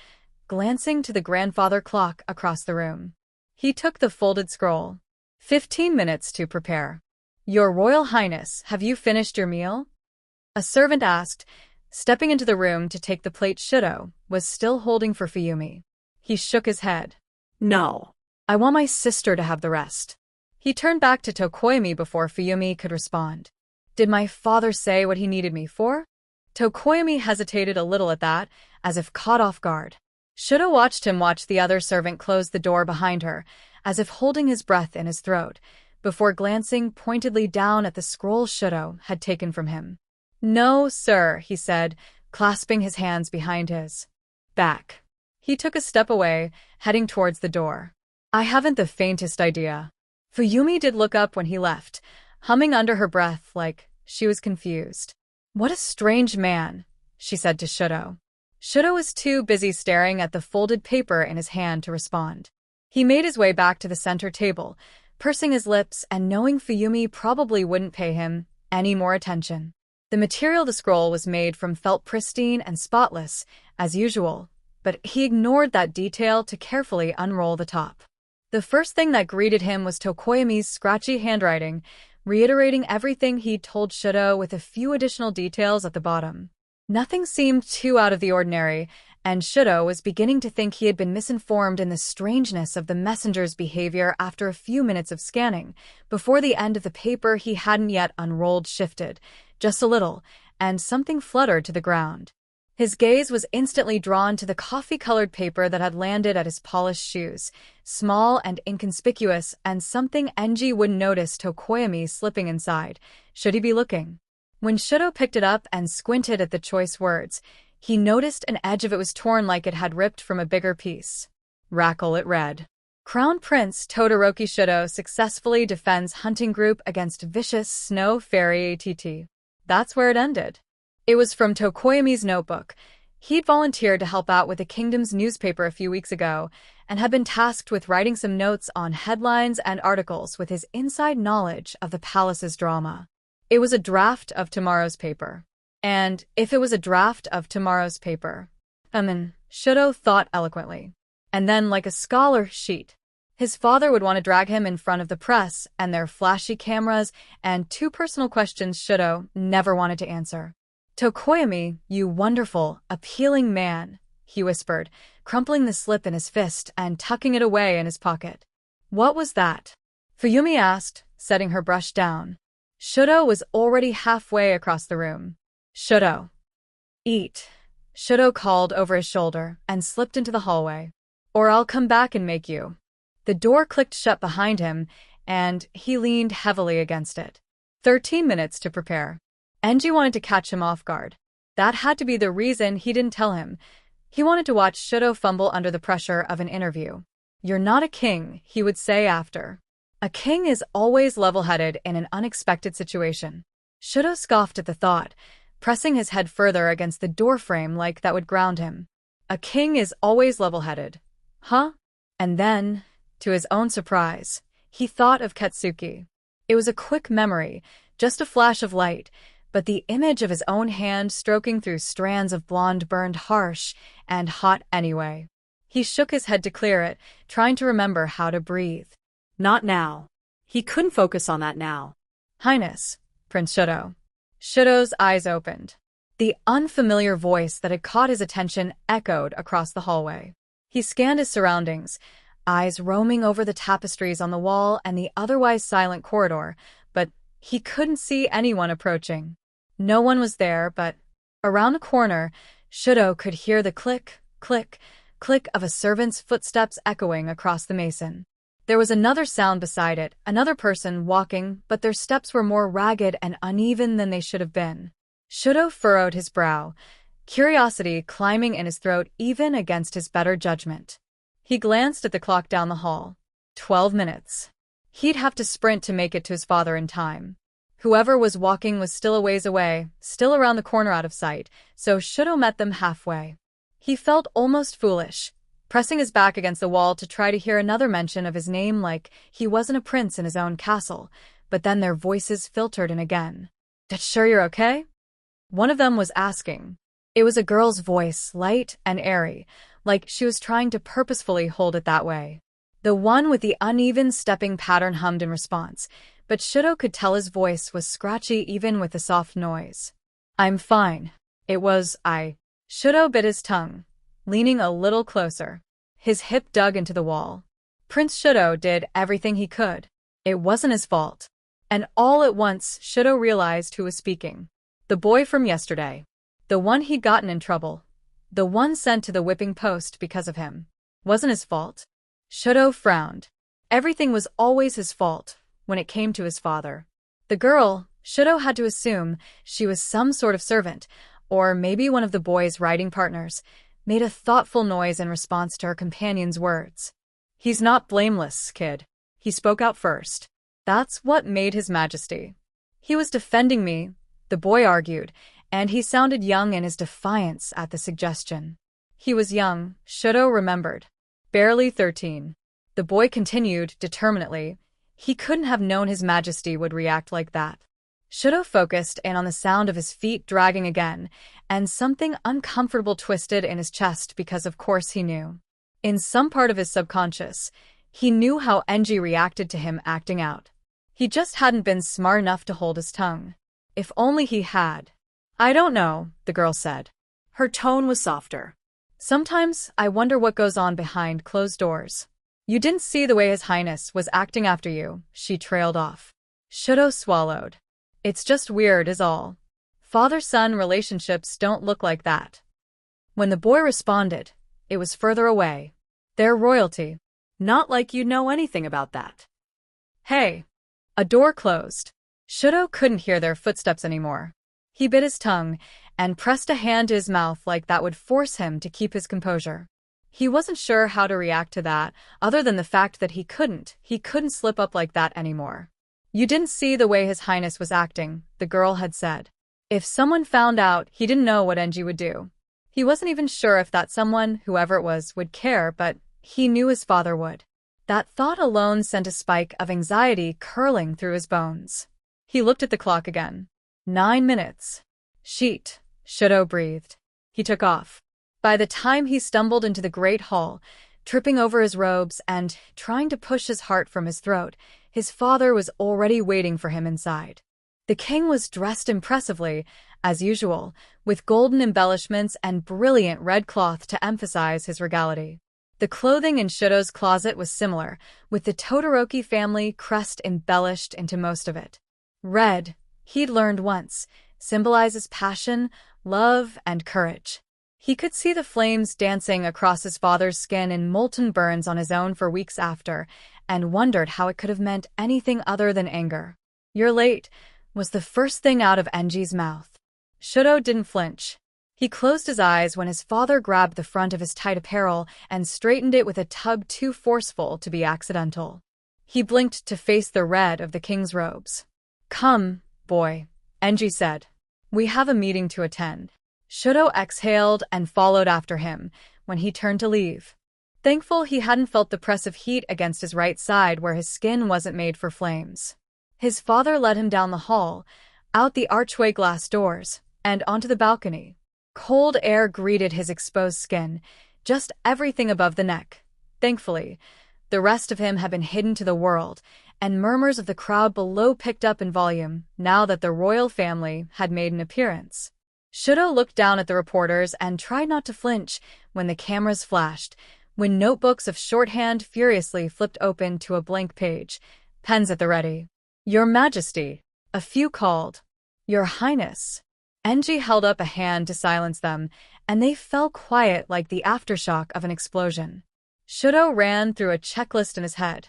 glancing to the grandfather clock across the room. He took the folded scroll. 15 minutes to prepare. Your Royal Highness, have you finished your meal? A servant asked, stepping into the room to take the plate Shudo was still holding for Fuyumi. He shook his head. No. I want my sister to have the rest. He turned back to Tokoyami before Fuyumi could respond. Did my father say what he needed me for? Tokoyami hesitated a little at that, as if caught off guard. Shudo watched him watch the other servant close the door behind her, as if holding his breath in his throat, before glancing pointedly down at the scroll Shudo had taken from him. No, sir, he said, clasping his hands behind his back. He took a step away, heading towards the door. I haven't the faintest idea. Fuyumi did look up when he left, humming under her breath like she was confused. What a strange man, she said to Shudo. Shudo was too busy staring at the folded paper in his hand to respond. He made his way back to the center table, pursing his lips and knowing Fuyumi probably wouldn't pay him any more attention. The material the scroll was made from felt pristine and spotless, as usual, but he ignored that detail to carefully unroll the top. The first thing that greeted him was Tokoyami's scratchy handwriting, reiterating everything he'd told Shudo with a few additional details at the bottom. Nothing seemed too out of the ordinary, and Shudo was beginning to think he had been misinformed in the strangeness of the messenger's behavior after a few minutes of scanning, before the end of the paper he hadn't yet unrolled shifted, just a little, and something fluttered to the ground. His gaze was instantly drawn to the coffee-colored paper that had landed at his polished shoes, small and inconspicuous, and something Enji wouldn't notice Tokoyami slipping inside, should he be looking. When Shudo picked it up and squinted at the choice words, he noticed an edge of it was torn like it had ripped from a bigger piece. Rackle, it read. Crown Prince Todoroki Shudo successfully defends hunting group against vicious snow fairy ATT. That's where it ended. It was from Tokoyami's notebook. He'd volunteered to help out with the kingdom's newspaper a few weeks ago, and had been tasked with writing some notes on headlines and articles with his inside knowledge of the palace's drama. It was a draft of tomorrow's paper. And if it was a draft of tomorrow's paper, Shudo thought eloquently. And then, like a scholar sheet, his father would want to drag him in front of the press and their flashy cameras and two personal questions Shudo never wanted to answer. Tokoyami, you wonderful, appealing man, he whispered, crumpling the slip in his fist and tucking it away in his pocket. What was that? Fuyumi asked, setting her brush down. Shudo was already halfway across the room. Shudo. Eat. Shudo called over his shoulder and slipped into the hallway. Or I'll come back and make you. The door clicked shut behind him, and he leaned heavily against it. 13 minutes to prepare. Enji wanted to catch him off guard. That had to be the reason he didn't tell him. He wanted to watch Shudo fumble under the pressure of an interview. "You're not a king," he would say after. "A king is always level-headed in an unexpected situation." Shudo scoffed at the thought, pressing his head further against the doorframe like that would ground him. "A king is always level-headed. Huh?" And then, to his own surprise, he thought of Katsuki. It was a quick memory, just a flash of light, but the image of his own hand stroking through strands of blonde burned harsh and hot anyway. He shook his head to clear it, trying to remember how to breathe. Not now. He couldn't focus on that now. "Highness, Prince Shudo." Shudo's eyes opened. The unfamiliar voice that had caught his attention echoed across the hallway. He scanned his surroundings, eyes roaming over the tapestries on the wall and the otherwise silent corridor, but he couldn't see anyone approaching. No one was there, but around the corner, Shudo could hear the click, click, click of a servant's footsteps echoing across the mason. There was another sound beside it, another person walking, but their steps were more ragged and uneven than they should have been. Shudo furrowed his brow, curiosity climbing in his throat even against his better judgment. He glanced at the clock down the hall. 12 minutes. He'd have to sprint to make it to his father in time. Whoever was walking was still a ways away, still around the corner out of sight, so Shudo met them halfway. He felt almost foolish, pressing his back against the wall to try to hear another mention of his name like he wasn't a prince in his own castle, but then their voices filtered in again. "That sure you're okay?" One of them was asking. It was a girl's voice, light and airy, like she was trying to purposefully hold it that way. The one with the uneven stepping pattern hummed in response, but Shudo could tell his voice was scratchy even with the soft noise. "I'm fine. It was I." Shudo bit his tongue, leaning a little closer. His hip dug into the wall. Prince Shudo did everything he could. It wasn't his fault. And all at once, Shudo realized who was speaking. The boy from yesterday. The one he'd gotten in trouble. The one sent to the whipping post because of him. Wasn't his fault. Shudo frowned. Everything was always his fault when it came to his father. The girl, Shudo had to assume she was some sort of servant, or maybe one of the boy's riding partners, made a thoughtful noise in response to her companion's words. "He's not blameless, kid." He spoke out first. "That's what made his majesty." "He was defending me," the boy argued, and he sounded young in his defiance at the suggestion. He was young, Shudo remembered. Barely 13. The boy continued, determinedly. He couldn't have known his majesty would react like that. Shudo focused in on the sound of his feet dragging again, and something uncomfortable twisted in his chest because of course he knew. In some part of his subconscious, he knew how Enji reacted to him acting out. He just hadn't been smart enough to hold his tongue. If only he had. "I don't know," the girl said. Her tone was softer. "Sometimes I wonder what goes on behind closed doors." "You didn't see the way His Highness was acting after you," she trailed off. Shudo swallowed. "It's just weird is all. Father-son relationships don't look like that." When the boy responded, it was further away. "They're royalty." "Not like you know anything about that." "Hey." A door closed. Shudo couldn't hear their footsteps anymore. He bit his tongue and pressed a hand to his mouth like that would force him to keep his composure. He wasn't sure how to react to that, other than the fact that he couldn't slip up like that anymore. "You didn't see the way His Highness was acting," the girl had said. If someone found out, he didn't know what Enji would do. He wasn't even sure if that someone, whoever it was, would care, but he knew his father would. That thought alone sent a spike of anxiety curling through his bones. He looked at the clock again. 9 minutes. "Sheet," Shudo breathed. He took off. By the time he stumbled into the great hall, tripping over his robes and trying to push his heart from his throat, his father was already waiting for him inside. The king was dressed impressively, as usual, with golden embellishments and brilliant red cloth to emphasize his regality. The clothing in Shudo's closet was similar, with the Todoroki family crest embellished into most of it. Red, he'd learned once, symbolizes passion, love, and courage. He could see the flames dancing across his father's skin in molten burns on his own for weeks after, and wondered how it could have meant anything other than anger. "You're late," was the first thing out of Enji's mouth. Shudo didn't flinch. He closed his eyes when his father grabbed the front of his tight apparel and straightened it with a tug too forceful to be accidental. He blinked to face the red of the king's robes. "Come, boy," Enji said. "We have a meeting to attend." Shudo exhaled and followed after him when he turned to leave. Thankful he hadn't felt the press of heat against his right side where his skin wasn't made for flames. His father led him down the hall, out the archway glass doors, and onto the balcony. Cold air greeted his exposed skin, just everything above the neck. Thankfully, the rest of him had been hidden to the world, and murmurs of the crowd below picked up in volume now that the royal family had made an appearance. Shudo looked down at the reporters and tried not to flinch when the cameras flashed, when notebooks of shorthand furiously flipped open to a blank page, pens at the ready. "Your Majesty," a few called. "Your Highness." Enji held up a hand to silence them, and they fell quiet like the aftershock of an explosion. Shudo ran through a checklist in his head.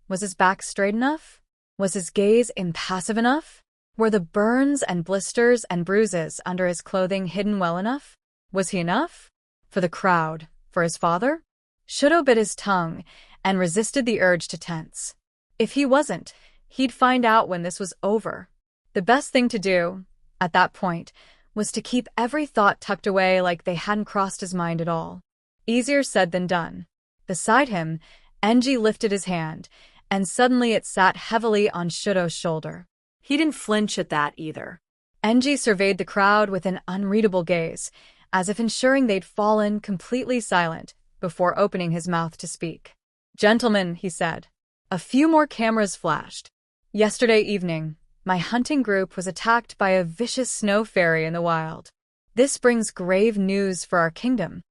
Was his back straight enough? Was his gaze impassive enough? Were the burns and blisters and bruises under his clothing hidden well enough? Was he enough? For the crowd? For his father? Shudo bit his tongue and resisted the urge to tense. If he wasn't, he'd find out when this was over. The best thing to do, at that point, was to keep every thought tucked away like they hadn't crossed his mind at all. Easier said than done. Beside him, Enji lifted his hand, and suddenly it sat heavily on Shudo's shoulder. He didn't flinch at that either. Enji surveyed the crowd with an unreadable gaze, as if ensuring they'd fallen completely silent before opening his mouth to speak. "Gentlemen," he said. A few more cameras flashed. "Yesterday evening, my hunting group was attacked by a vicious snow fairy in the wild. This brings grave news for our kingdom."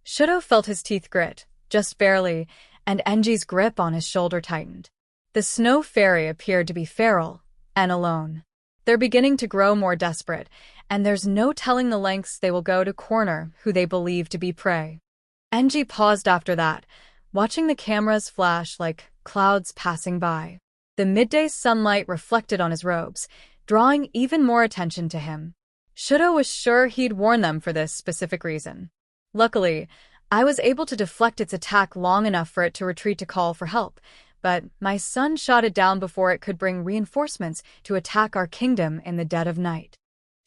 Shudo felt his teeth grit, just barely, and Enji's grip on his shoulder tightened. The snow fairy appeared to be feral and alone. They're beginning to grow more desperate, and there's no telling the lengths they will go to corner who they believe to be prey. Enji paused after that, watching the cameras flash like clouds passing by. The midday sunlight reflected on his robes, drawing even more attention to him. Shudo was sure he'd worn them for this specific reason. "Luckily, I was able to deflect its attack long enough for it to retreat to call for help, but my son shot it down before it could bring reinforcements to attack our kingdom in the dead of night."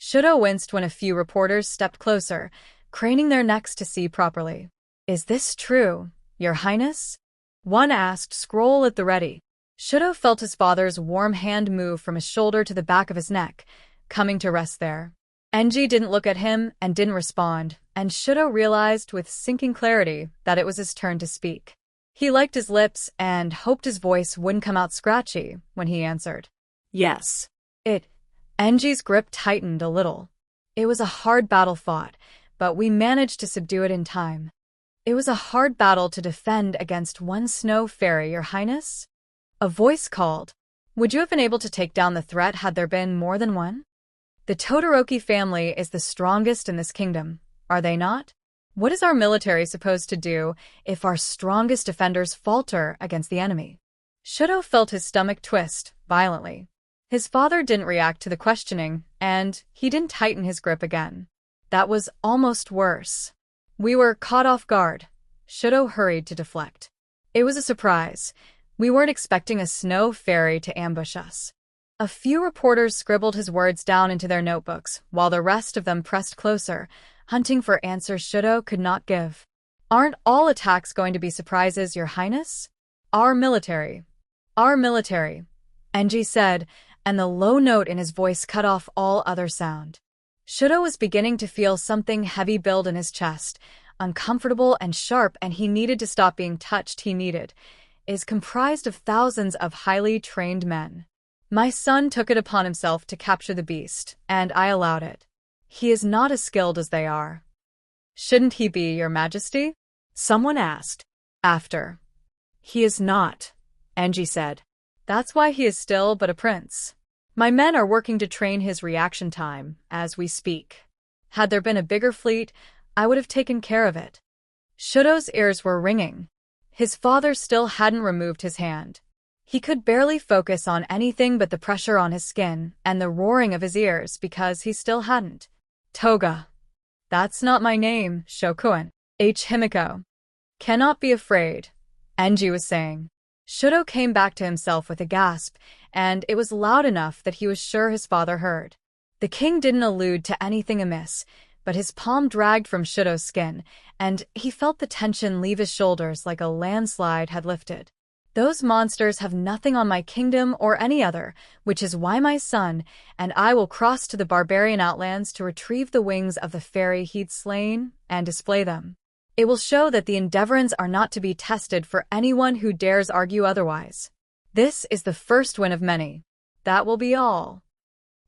Shudo winced when a few reporters stepped closer, craning their necks to see properly. "Is this true, Your Highness?" one asked, scroll at the ready. Shudo felt his father's warm hand move from his shoulder to the back of his neck, coming to rest there. Enji didn't look at him and didn't respond, and Shudo realized with sinking clarity that it was his turn to speak. He liked his lips and hoped his voice wouldn't come out scratchy when he answered. "Yes." Enji's grip tightened a little. "It was a hard battle fought, but we managed to subdue it in time." "It was a hard battle to defend against one snow fairy, Your Highness?" A voice called. "Would you have been able to take down the threat had there been more than one?" "The Todoroki family is the strongest in this kingdom, are they not? What is our military supposed to do if our strongest defenders falter against the enemy?" Shudo felt his stomach twist violently. His father didn't react to the questioning, and he didn't tighten his grip again. That was almost worse. "We were caught off guard." Shudo hurried to deflect. "It was a surprise. We weren't expecting a snow fairy to ambush us." A few reporters scribbled his words down into their notebooks, while the rest of them pressed closer, hunting for answers Shudo could not give. "Aren't all attacks going to be surprises, Your Highness?" Our military," Enji said, and the low note in his voice cut off all other sound. Shudo was beginning to feel something heavy build in his chest, uncomfortable and sharp, and he needed to stop being touched. Is comprised of thousands of highly trained men. My son took it upon himself to capture the beast, and I allowed it. He is not as skilled as they are. Shouldn't he be, Your Majesty? Someone asked. After. He is not, Enji said. That's why he is still but a prince. My men are working to train his reaction time as we speak. Had there been a bigger fleet, I would have taken care of it. Shudo's ears were ringing. His father still hadn't removed his hand. He could barely focus on anything but the pressure on his skin and the roaring of his ears because he still hadn't. Toga. That's not my name, Shokuin. Himiko. Cannot be afraid, Enji was saying. Shudo came back to himself with a gasp, and it was loud enough that he was sure his father heard. The king didn't allude to anything amiss, but his palm dragged from Shudo's skin, and he felt the tension leave his shoulders like a landslide had lifted. Those monsters have nothing on my kingdom or any other, which is why my son and I will cross to the barbarian outlands to retrieve the wings of the fairy he'd slain and display them. It will show that the Endeavorans are not to be tested for anyone who dares argue otherwise. This is the first win of many. That will be all.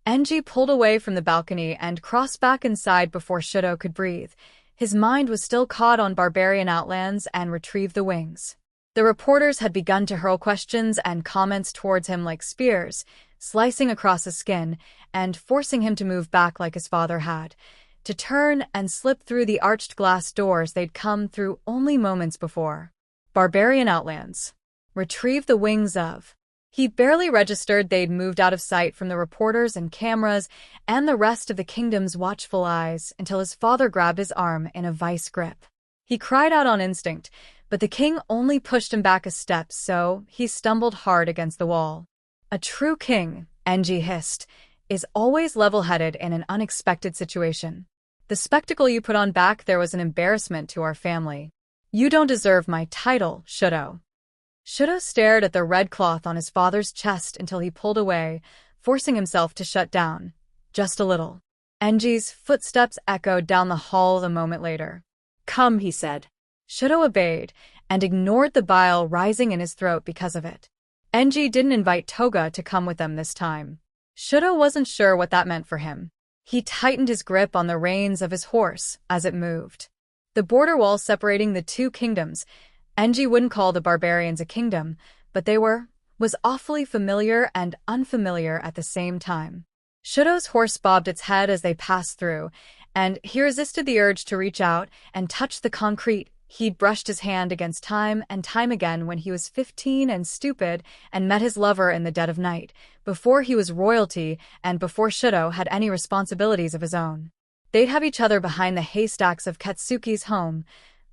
Enji pulled away from the balcony and crossed back inside before Shudo could breathe. His mind was still caught on barbarian outlands and retrieve the wings. The reporters had begun to hurl questions and comments towards him like spears, slicing across his skin and forcing him to move back like his father had, to turn and slip through the arched glass doors they'd come through only moments before. Barbarian outlands. Retrieve the wings of. He barely registered they'd moved out of sight from the reporters and cameras and the rest of the kingdom's watchful eyes until his father grabbed his arm in a vice grip. He cried out on instinct, but the king only pushed him back a step, so he stumbled hard against the wall. A true king, Enji hissed, is always level-headed in an unexpected situation. The spectacle you put on back there was an embarrassment to our family. You don't deserve my title, Shudo. Shudo stared at the red cloth on his father's chest until he pulled away, forcing himself to shut down. Just a little. Enji's footsteps echoed down the hall a moment later. Come, he said. Shudo obeyed, and ignored the bile rising in his throat because of it. Enji didn't invite Toga to come with them this time. Shudo wasn't sure what that meant for him. He tightened his grip on the reins of his horse as it moved. The border wall separating the two kingdoms, Enji wouldn't call the barbarians a kingdom, but was awfully familiar and unfamiliar at the same time. Shudo's horse bobbed its head as they passed through, and he resisted the urge to reach out and touch the concrete. He'd brushed his hand against time and time again when he was 15 and stupid and met his lover in the dead of night, before he was royalty and before Shudo had any responsibilities of his own. They'd have each other behind the haystacks of Katsuki's home,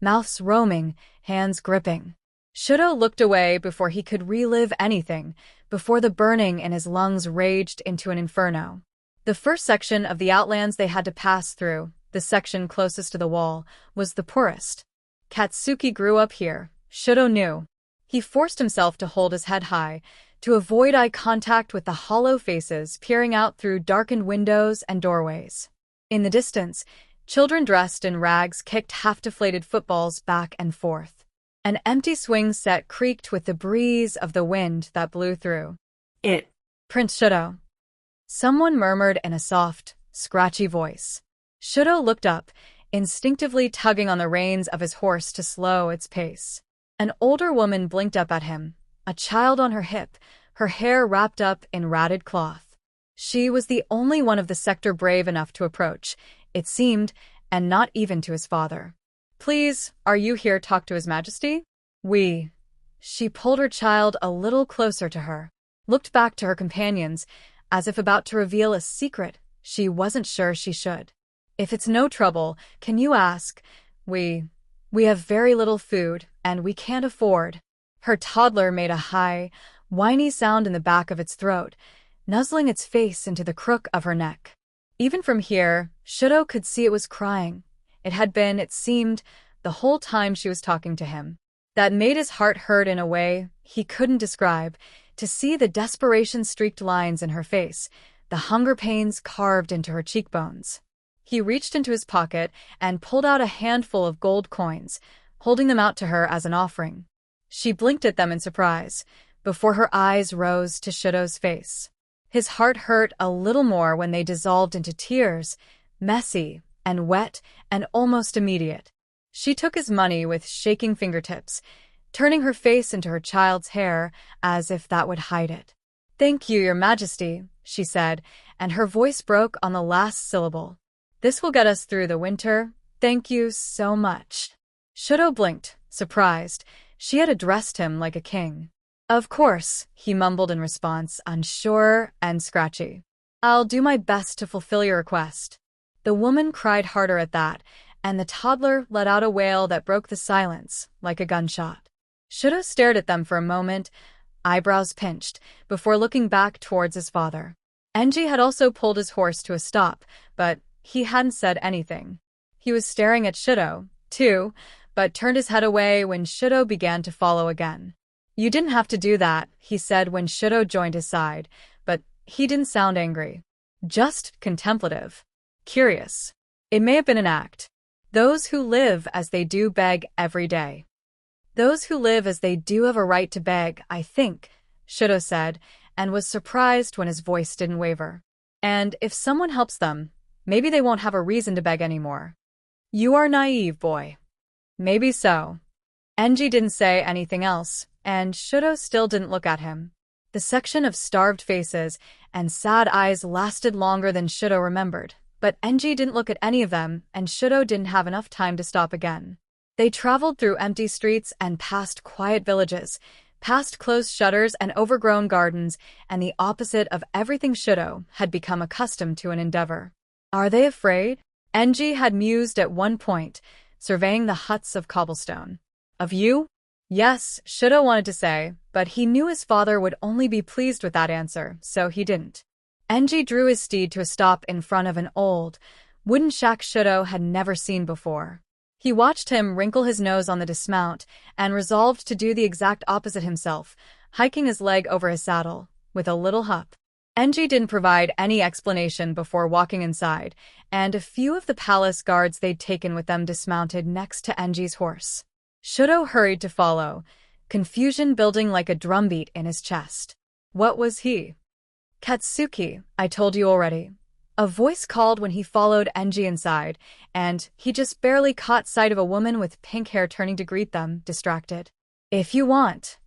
mouths roaming, hands gripping. Shudo looked away before he could relive anything, before the burning in his lungs raged into an inferno. The first section of the outlands they had to pass through, the section closest to the wall, was the poorest. Katsuki grew up here, Shudo knew. He forced himself to hold his head high, to avoid eye contact with the hollow faces peering out through darkened windows and doorways. In the distance, children dressed in rags kicked half-deflated footballs back and forth. An empty swing set creaked with the breeze of the wind that blew through. Prince Shudo. Someone murmured in a soft, scratchy voice. Shudo looked up, instinctively tugging on the reins of his horse to slow its pace. An older woman blinked up at him, a child on her hip, her hair wrapped up in ratted cloth. She was the only one of the sector brave enough to approach, it seemed, and not even to his father. Please, are you here to talk to His Majesty? She pulled her child a little closer to her, looked back to her companions, as if about to reveal a secret she wasn't sure she should. If it's no trouble, can you ask? We have very little food, and we can't afford. Her toddler made a high, whiny sound in the back of its throat, nuzzling its face into the crook of her neck. Even from here, Shudo could see it was crying. It had been, it seemed, the whole time she was talking to him. That made his heart hurt in a way he couldn't describe, to see the desperation-streaked lines in her face, the hunger pains carved into her cheekbones. He reached into his pocket and pulled out a handful of gold coins, holding them out to her as an offering. She blinked at them in surprise, before her eyes rose to Shudo's face. His heart hurt a little more when they dissolved into tears, messy and wet and almost immediate. She took his money with shaking fingertips, turning her face into her child's hair as if that would hide it. "Thank you, Your Majesty," she said, and her voice broke on the last syllable. "This will get us through the winter. Thank you so much." Shudo blinked, surprised. She had addressed him like a king. "Of course," he mumbled in response, unsure and scratchy. "I'll do my best to fulfill your request." The woman cried harder at that, and the toddler let out a wail that broke the silence, like a gunshot. Shudo stared at them for a moment, eyebrows pinched, before looking back towards his father. Enji had also pulled his horse to a stop, but he hadn't said anything. He was staring at Shudo, too, but turned his head away when Shudo began to follow again. "You didn't have to do that," he said when Shudo joined his side, but he didn't sound angry. Just contemplative. Curious. It may have been an act. Those who live as they do beg every day. Those who live as they do have a right to beg, I think, Shudo said, and was surprised when his voice didn't waver. And if someone helps them, maybe they won't have a reason to beg anymore. You are naive, boy. Maybe so. Enji didn't say anything else, and Shudo still didn't look at him. The section of starved faces and sad eyes lasted longer than Shudo remembered, but Enji didn't look at any of them, and Shudo didn't have enough time to stop again. They traveled through empty streets and past quiet villages, past closed shutters and overgrown gardens, and the opposite of everything Shudo had become accustomed to an endeavor. Are they afraid? Enji had mused at one point, surveying the huts of cobblestone. Of you? Yes, Shudo wanted to say, but he knew his father would only be pleased with that answer, so he didn't. Enji drew his steed to a stop in front of an old, wooden shack Shudo had never seen before. He watched him wrinkle his nose on the dismount and resolved to do the exact opposite himself, hiking his leg over his saddle, with a little hup. Enji didn't provide any explanation before walking inside, and a few of the palace guards they'd taken with them dismounted next to Enji's horse. Shudo hurried to follow, confusion building like a drumbeat in his chest. What was he? Katsuki, I told you already. A voice called when he followed Enji inside, and he just barely caught sight of a woman with pink hair turning to greet them, distracted. If you want.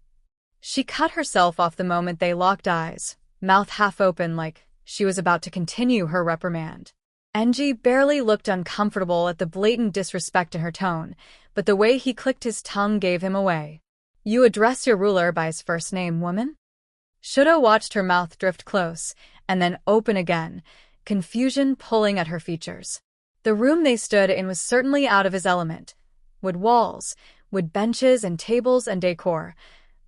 She cut herself off the moment they locked eyes, mouth half open like she was about to continue her reprimand. Enji barely looked uncomfortable at the blatant disrespect in her tone, but the way he clicked his tongue gave him away. You address your ruler by his first name, woman? Shudo watched her mouth drift close, and then open again, confusion pulling at her features. The room they stood in was certainly out of his element. Wood walls, wood benches and tables and decor.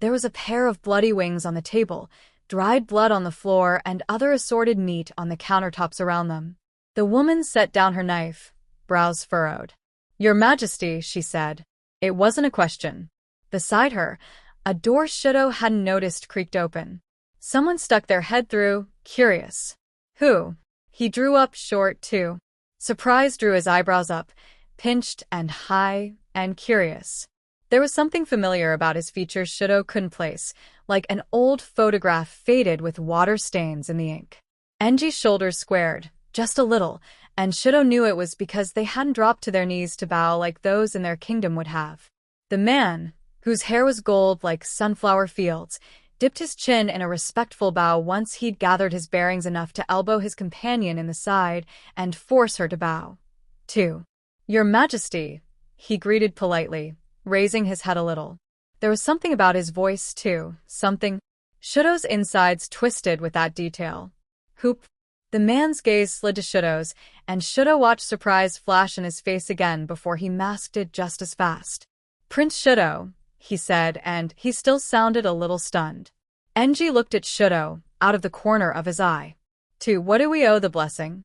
There was a pair of bloody wings on the table, dried blood on the floor, and other assorted meat on the countertops around them. The woman set down her knife, brows furrowed. Your Majesty, she said. It wasn't a question. Beside her, a door Shudo hadn't noticed creaked open. Someone stuck their head through, curious. Who? He drew up short, too. Surprise drew his eyebrows up, pinched and high and curious. There was something familiar about his features Shudo couldn't place, like an old photograph faded with water stains in the ink. Enji's shoulders squared, just a little, and Shudo knew it was because they hadn't dropped to their knees to bow like those in their kingdom would have. The man, whose hair was gold like sunflower fields, dipped his chin in a respectful bow once he'd gathered his bearings enough to elbow his companion in the side and force her to bow. Too. Your Majesty, he greeted politely, raising his head a little. There was something about his voice, too, something. Shudo's insides twisted with that detail. Hoop. The man's gaze slid to Shudo's, and Shudo watched surprise flash in his face again before he masked it just as fast. Prince Shudo, he said, and he still sounded a little stunned. Enji looked at Shudo, out of the corner of his eye. To what do we owe the blessing?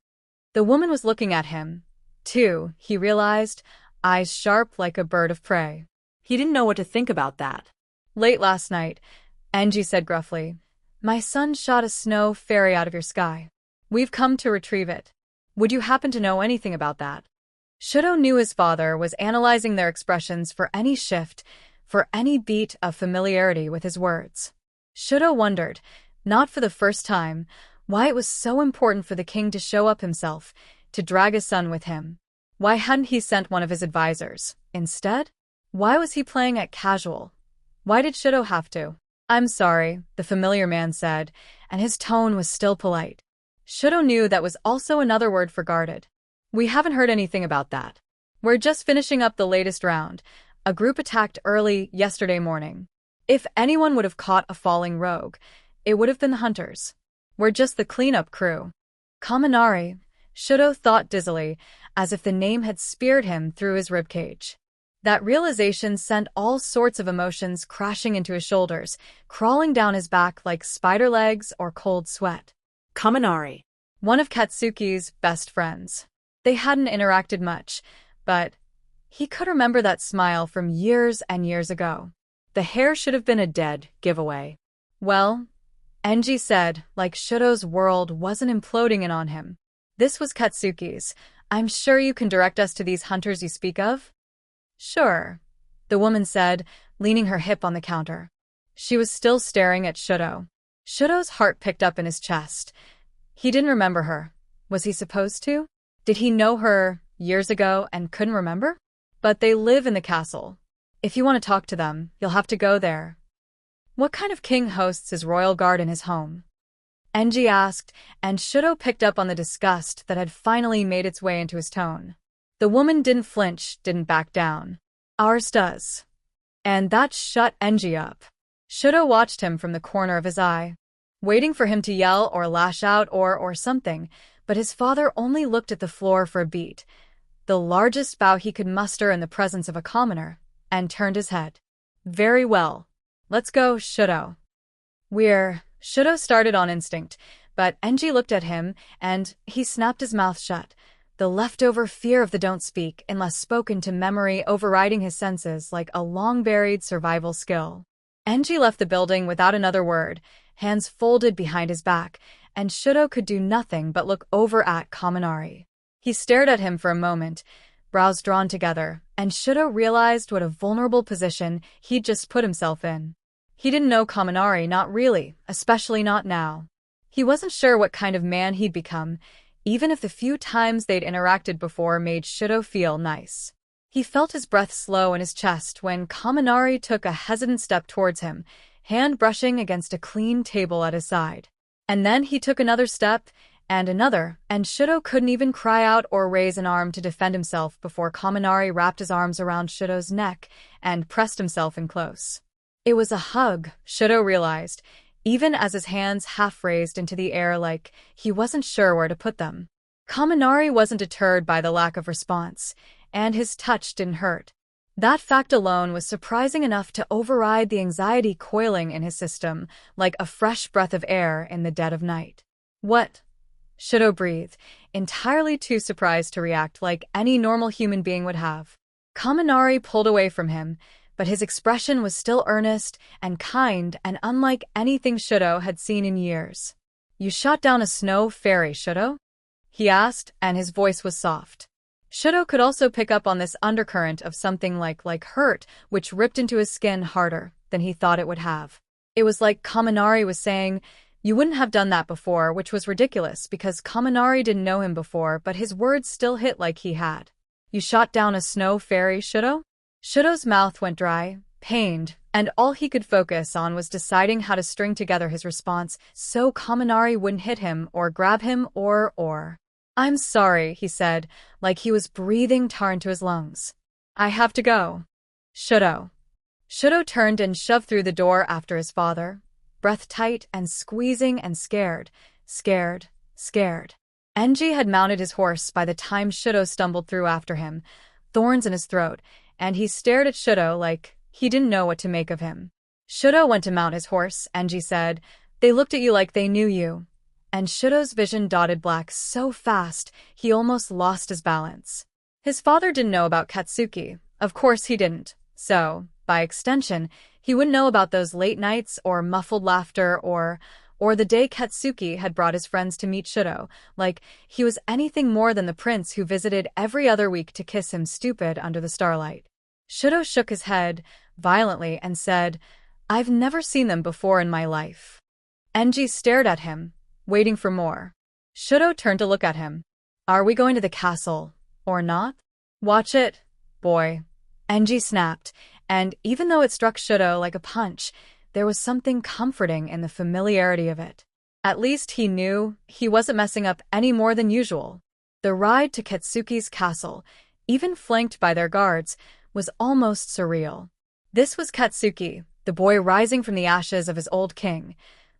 The woman was looking at him. Too, he realized, eyes sharp like a bird of prey. He didn't know what to think about that. Late last night, Enji said gruffly, my son shot a snow fairy out of your sky. We've come to retrieve it. Would you happen to know anything about that? Shudo knew his father was analyzing their expressions for any shift, for any beat of familiarity with his words. Shudo wondered, not for the first time, why it was so important for the king to show up himself, to drag his son with him. Why hadn't he sent one of his advisors, instead? Why was he playing at casual? Why did Shudo have to? I'm sorry, the familiar man said, and his tone was still polite. Shudo knew that was also another word for guarded. We haven't heard anything about that. We're just finishing up the latest round. A group attacked early yesterday morning. If anyone would have caught a falling rogue, it would have been the hunters. We're just the cleanup crew. Kaminari, Shoto thought dizzily, as if the name had speared him through his ribcage. That realization sent all sorts of emotions crashing into his shoulders, crawling down his back like spider legs or cold sweat. Kaminari. One of Katsuki's best friends. They hadn't interacted much, but he could remember that smile from years and years ago. The hair should have been a dead giveaway. Well, Enji said, like Shoto's world wasn't imploding in on him. This was Katsuki's. I'm sure you can direct us to these hunters you speak of? Sure, the woman said, leaning her hip on the counter. She was still staring at Shoto. Shoto's heart picked up in his chest. He didn't remember her. Was he supposed to? Did he know her years ago and couldn't remember? But they live in the castle. If you want to talk to them, you'll have to go there. What kind of king hosts his royal guard in his home? Enji asked, and Shoto picked up on the disgust that had finally made its way into his tone. The woman didn't flinch, didn't back down. Ours does. And that shut Enji up. Shoto watched him from the corner of his eye, waiting for him to yell or lash out or something, but his father only looked at the floor for a beat, the largest bow he could muster in the presence of a commoner, and turned his head. Very well. Let's go, Shoto. Shoto started on instinct, but Enji looked at him, and he snapped his mouth shut, the leftover fear of the don't speak unless spoken to memory overriding his senses like a long-buried survival skill. Enji left the building without another word, hands folded behind his back, and Shoto could do nothing but look over at Kaminari. He stared at him for a moment, brows drawn together, and Shoto realized what a vulnerable position he'd just put himself in. He didn't know Kaminari, not really, especially not now. He wasn't sure what kind of man he'd become, even if the few times they'd interacted before made Shoto feel nice. He felt his breath slow in his chest when Kaminari took a hesitant step towards him, hand brushing against a clean table at his side. And then he took another step, and another, and Shoto couldn't even cry out or raise an arm to defend himself before Kaminari wrapped his arms around Shoto's neck and pressed himself in close. It was a hug, Shoto realized, even as his hands half-raised into the air like he wasn't sure where to put them. Kaminari wasn't deterred by the lack of response, and his touch didn't hurt. That fact alone was surprising enough to override the anxiety coiling in his system like a fresh breath of air in the dead of night. What? Shoto breathed, entirely too surprised to react like any normal human being would have. Kaminari pulled away from him, but his expression was still earnest and kind and unlike anything Shoto had seen in years. You shot down a snow fairy, Shoto? He asked, and his voice was soft. Shoto could also pick up on this undercurrent of something like hurt, which ripped into his skin harder than he thought it would have. It was like Kaminari was saying, you wouldn't have done that before, which was ridiculous because Kaminari didn't know him before, but his words still hit like he had. You shot down a snow fairy, Shoto? Shoto's mouth went dry, pained, and all he could focus on was deciding how to string together his response so Kaminari wouldn't hit him or grab him or. I'm sorry, he said, like he was breathing tar into his lungs. I have to go. Shoto. Shoto turned and shoved through the door after his father, breath tight and squeezing and scared. Enji had mounted his horse by the time Shoto stumbled through after him, thorns in his throat, and he stared at Shoto like he didn't know what to make of him. Shoto went to mount his horse, Enji said. They looked at you like they knew you. And Shoto's vision dotted black so fast he almost lost his balance. His father didn't know about Katsuki. Of course he didn't. So, by extension, he wouldn't know about those late nights or muffled laughter or the day Katsuki had brought his friends to meet Shoto, like he was anything more than the prince who visited every other week to kiss him stupid under the starlight. Shoto shook his head violently and said, I've never seen them before in my life. Enji stared at him, waiting for more. Shoto turned to look at him. Are we going to the castle, or not? Watch it, boy. Enji snapped, and even though it struck Shoto like a punch, there was something comforting in the familiarity of it. At least he knew he wasn't messing up any more than usual. The ride to Katsuki's castle, even flanked by their guards, was almost surreal. This was Katsuki, the boy rising from the ashes of his old king,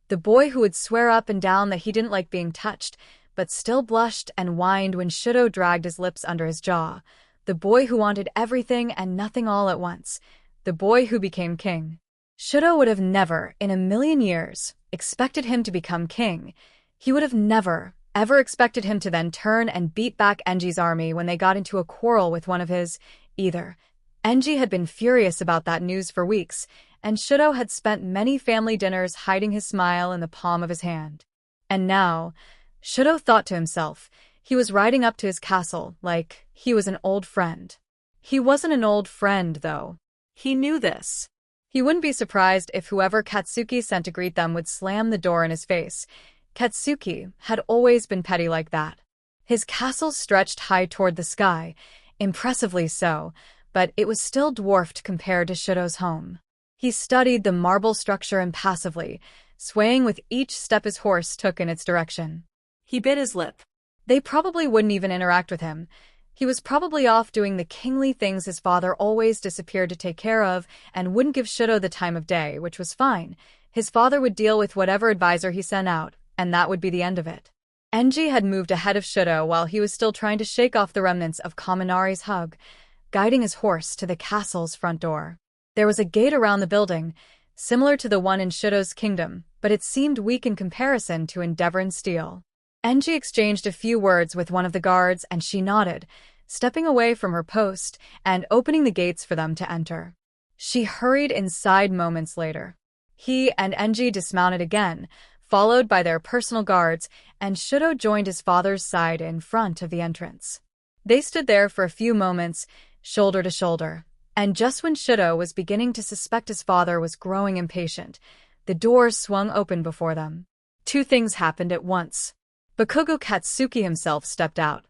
the boy who would swear up and down that he didn't like being touched, but still blushed and whined when Shudo dragged his lips under his jaw. The boy who wanted everything and nothing all at once. The boy who became king. Shudo would have never, in a million years, expected him to become king. He would have never, ever expected him to then turn and beat back Enji's army when they got into a quarrel with one of his, either. Enji had been furious about that news for weeks, and Shudo had spent many family dinners hiding his smile in the palm of his hand. And now, Shudo thought to himself, he was riding up to his castle like he was an old friend. He wasn't an old friend, though. He knew this. He wouldn't be surprised if whoever Katsuki sent to greet them would slam the door in his face. Katsuki had always been petty like that. His castle stretched high toward the sky, impressively so, but it was still dwarfed compared to Shudo's home. He studied the marble structure impassively, swaying with each step his horse took in its direction. He bit his lip. They probably wouldn't even interact with him. He was probably off doing the kingly things his father always disappeared to take care of and wouldn't give Shudo the time of day, which was fine. His father would deal with whatever advisor he sent out, and that would be the end of it. Enji had moved ahead of Shudo while he was still trying to shake off the remnants of Kaminari's hug, guiding his horse to the castle's front door. There was a gate around the building, similar to the one in Shudo's kingdom, but it seemed weak in comparison to Endeavorin's steel. Enji exchanged a few words with one of the guards and she nodded, stepping away from her post and opening the gates for them to enter. She hurried inside moments later. He and Enji dismounted again, followed by their personal guards, and Shudo joined his father's side in front of the entrance. They stood there for a few moments, shoulder to shoulder, and just when Shudo was beginning to suspect his father was growing impatient, the door swung open before them. Two things happened at once. Bakugo Katsuki himself stepped out.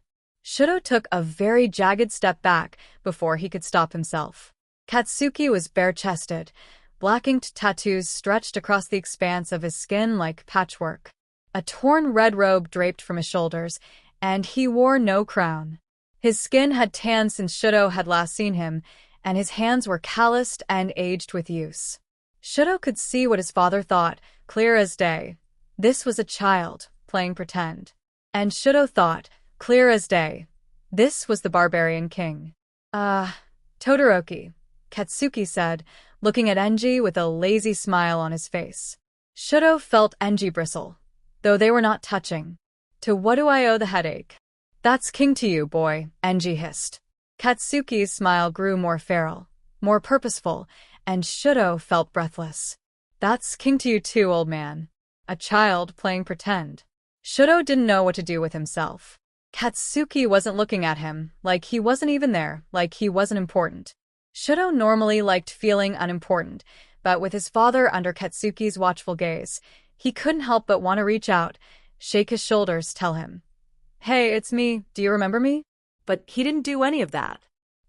Shudo took a very jagged step back before he could stop himself. Katsuki was bare-chested. Black inked tattoos stretched across the expanse of his skin like patchwork. A torn red robe draped from his shoulders, and he wore no crown. His skin had tanned since Shudo had last seen him, and his hands were calloused and aged with use. Shudo could see what his father thought, clear as day. This was a child, playing pretend. And Shudo thought, clear as day, this was the barbarian king. Todoroki, Katsuki said, looking at Enji with a lazy smile on his face. Shudo felt Enji bristle, though they were not touching. To what do I owe the headache? That's king to you, boy, Enji hissed. Katsuki's smile grew more feral, more purposeful, and Shudo felt breathless. That's king to you too, old man. A child playing pretend. Shudo didn't know what to do with himself. Katsuki wasn't looking at him, like he wasn't even there, like he wasn't important. Shudo normally liked feeling unimportant, but with his father under Katsuki's watchful gaze, he couldn't help but want to reach out, shake his shoulders, tell him, "Hey, it's me, do you remember me?" But he didn't do any of that.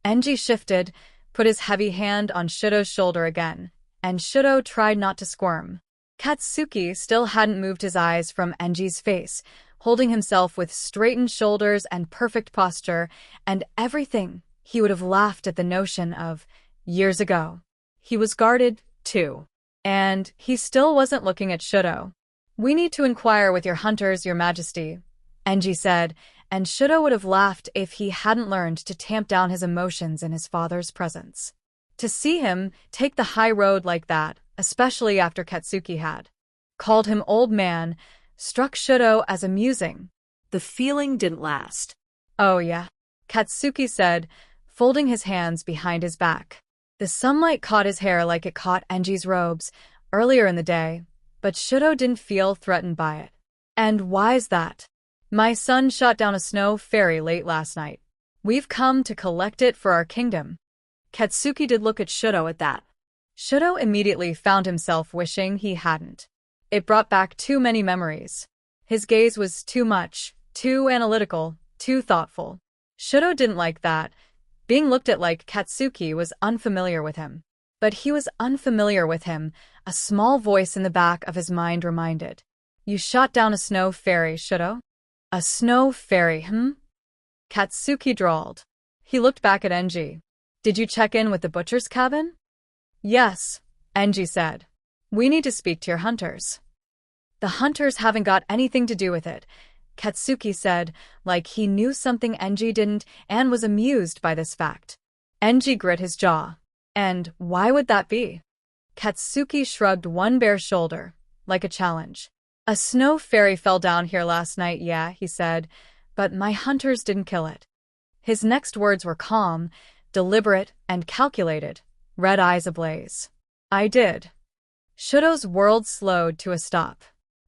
Enji shifted, put his heavy hand on Shudo's shoulder again, and Shudo tried not to squirm. Katsuki still hadn't moved his eyes from Enji's face, holding himself with straightened shoulders and perfect posture, and everything he would have laughed at the notion of years ago. He was guarded, too. And he still wasn't looking at Shudo. "We need to inquire with your hunters, your majesty," Enji said, and Shudo would have laughed if he hadn't learned to tamp down his emotions in his father's presence. To see him take the high road like that, especially after Katsuki had called him old man, struck Shudo as amusing. The feeling didn't last. "Oh yeah," Katsuki said, folding his hands behind his back. The sunlight caught his hair like it caught Enji's robes earlier in the day, but Shudo didn't feel threatened by it. "And why's that?" "My son shot down a snow fairy late last night. We've come to collect it for our kingdom." Katsuki did look at Shudo at that. Shudo immediately found himself wishing he hadn't. It brought back too many memories. His gaze was too much, too analytical, too thoughtful. Shudo didn't like that. Being looked at like Katsuki was unfamiliar with him. But he was unfamiliar with him, a small voice in the back of his mind reminded. "You shot down a snow fairy, Shudo?" "A snow fairy, Katsuki drawled. He looked back at Enji. "Did you check in with the butcher's cabin?" "Yes," Enji said. "We need to speak to your hunters." "The hunters haven't got anything to do with it," Katsuki said, like he knew something Enji didn't and was amused by this fact. Enji grit his jaw. And why would that be? Katsuki shrugged one bare shoulder, like a challenge. A snow fairy fell down here last night, yeah, he said, but my hunters didn't kill it. His next words were calm, deliberate, and calculated, red eyes ablaze. I did. Shudo's world slowed to a stop.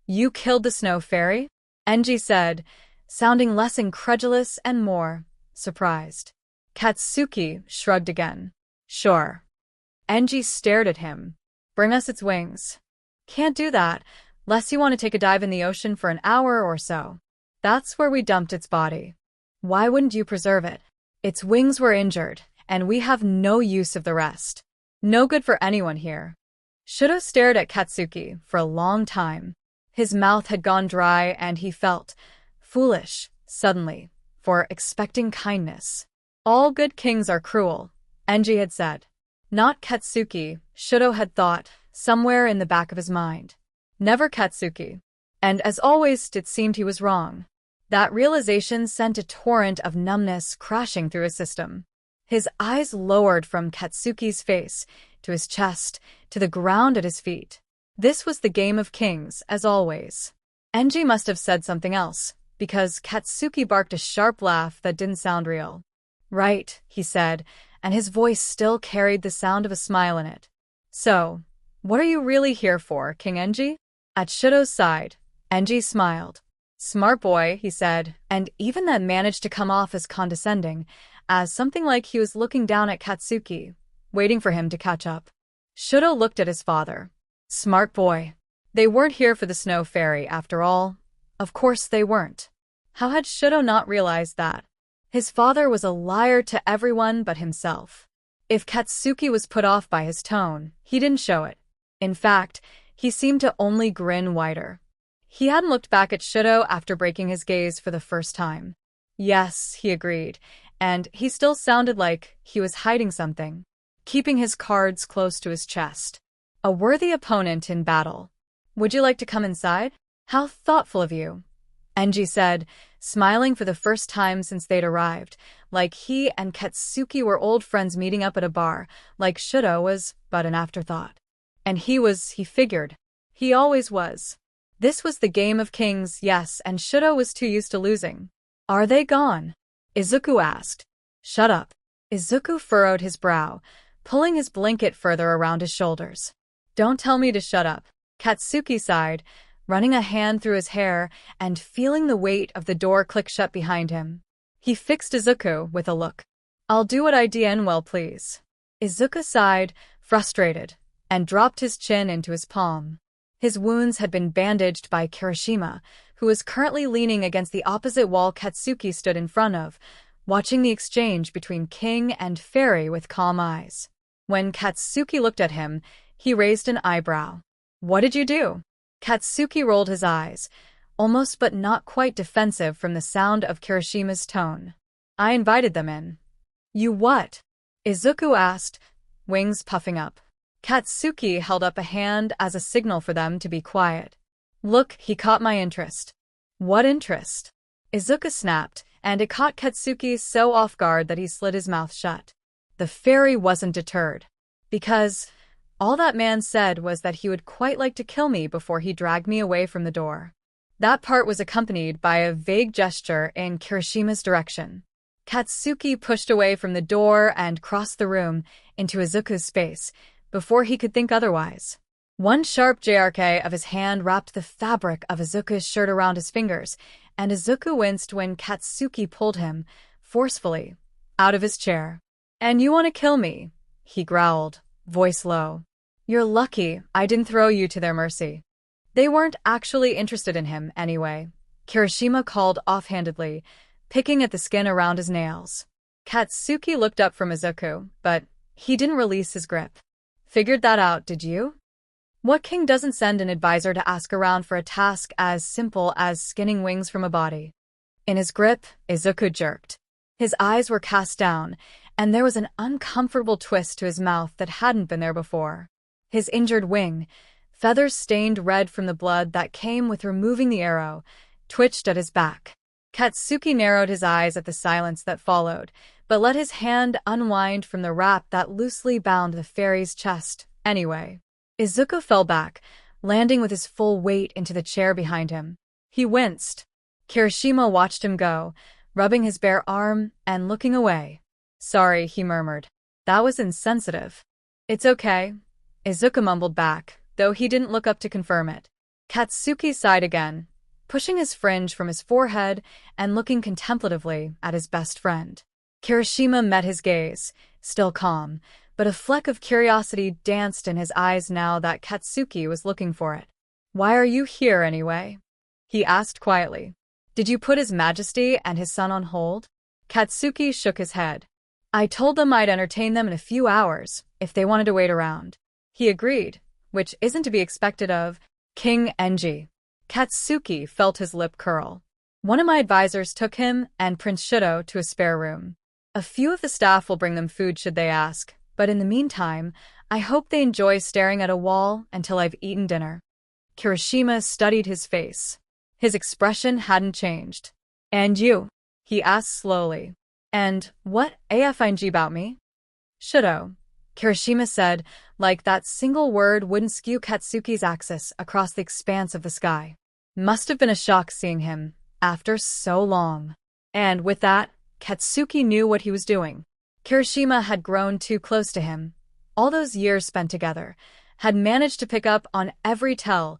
You killed the snow fairy? Enji said, sounding less incredulous and more surprised. Katsuki shrugged again. Sure. Enji stared at him. Bring us its wings. Can't do that, lest you want to take a dive in the ocean for an hour or so. That's where we dumped its body. Why wouldn't you preserve it? Its wings were injured, and we have no use of the rest. No good for anyone here. Shudo stared at Katsuki for a long time. His mouth had gone dry and he felt foolish, suddenly, for expecting kindness. All good kings are cruel, Enji had said. Not Katsuki, Shudo had thought, somewhere in the back of his mind. Never Katsuki. And as always, it seemed he was wrong. That realization sent a torrent of numbness crashing through his system. His eyes lowered from Katsuki's face, to his chest, to the ground at his feet. This was the game of kings, as always. Enji must have said something else, because Katsuki barked a sharp laugh that didn't sound real. Right, he said, and his voice still carried the sound of a smile in it. So, what are you really here for, King Enji? At Shudo's side, Enji smiled. Smart boy, he said, and even that managed to come off as condescending, as something like he was looking down at Katsuki, waiting for him to catch up. Shudo looked at his father. Smart boy. They weren't here for the snow fairy, after all. Of course they weren't. How had Shudo not realized that? His father was a liar to everyone but himself. If Katsuki was put off by his tone, he didn't show it. In fact, he seemed to only grin wider. He hadn't looked back at Shudo after breaking his gaze for the first time. Yes, he agreed, and he still sounded like he was hiding something, keeping his cards close to his chest. A worthy opponent in battle. Would you like to come inside? How thoughtful of you, Enji said, smiling for the first time since they'd arrived, like he and Katsuki were old friends meeting up at a bar, like Shudo was but an afterthought. And he figured. He always was. This was the game of kings, yes, and Shudo was too used to losing. Are they gone? Izuku asked. Shut up. Izuku furrowed his brow, pulling his blanket further around his shoulders. Don't tell me to shut up. Katsuki sighed, running a hand through his hair and feeling the weight of the door click shut behind him. He fixed Izuku with a look. I'll do what I DN well, please. Izuku sighed, frustrated, and dropped his chin into his palm. His wounds had been bandaged by Kirishima, who was currently leaning against the opposite wall Katsuki stood in front of, watching the exchange between king and fairy with calm eyes. When Katsuki looked at him, he raised an eyebrow. What did you do? Katsuki rolled his eyes, almost but not quite defensive from the sound of Kirishima's tone. I invited them in. You what? Izuku asked, wings puffing up. Katsuki held up a hand as a signal for them to be quiet. Look, he caught my interest. What interest? Izuku snapped, and it caught Katsuki so off guard that he slid his mouth shut. The fairy wasn't deterred. Because all that man said was that he would quite like to kill me before he dragged me away from the door. That part was accompanied by a vague gesture in Kirishima's direction. Katsuki pushed away from the door and crossed the room into Izuku's space before he could think otherwise. One sharp JRK of his hand wrapped the fabric of Izuku's shirt around his fingers, and Izuku winced when Katsuki pulled him, forcefully, out of his chair. And you want to kill me? He growled, voice low. You're lucky I didn't throw you to their mercy. They weren't actually interested in him, anyway, Kirishima called offhandedly, picking at the skin around his nails. Katsuki looked up from Izuku, but he didn't release his grip. Figured that out, did you? What king doesn't send an advisor to ask around for a task as simple as skinning wings from a body? In his grip, Izuku jerked. His eyes were cast down, and there was an uncomfortable twist to his mouth that hadn't been there before. His injured wing, feathers stained red from the blood that came with removing the arrow, twitched at his back. Katsuki narrowed his eyes at the silence that followed, but let his hand unwind from the wrap that loosely bound the fairy's chest. Anyway, Izuku fell back, landing with his full weight into the chair behind him. He winced. Kirishima watched him go, rubbing his bare arm and looking away. "Sorry," he murmured. "That was insensitive." "It's okay," Izuku mumbled back, though he didn't look up to confirm it. Katsuki sighed again, pushing his fringe from his forehead and looking contemplatively at his best friend. Kirishima met his gaze, still calm, but a fleck of curiosity danced in his eyes now that Katsuki was looking for it. "Why are you here anyway?" he asked quietly. "Did you put His Majesty and his son on hold?" Katsuki shook his head. "I told them I'd entertain them in a few hours, if they wanted to wait around." He agreed, which isn't to be expected of King Enji. Katsuki felt his lip curl. "One of my advisors took him and Prince Shido to a spare room. A few of the staff will bring them food should they ask, but in the meantime, I hope they enjoy staring at a wall until I've eaten dinner." Kirishima studied his face. His expression hadn't changed. "And you?" he asked slowly. "And what afing about me?" "Shido," Kirishima said, like that single word wouldn't skew Katsuki's axis across the expanse of the sky. Must have been a shock seeing him, after so long. And with that, Katsuki knew what he was doing. Kirishima had grown too close to him. All those years spent together, had managed to pick up on every tell,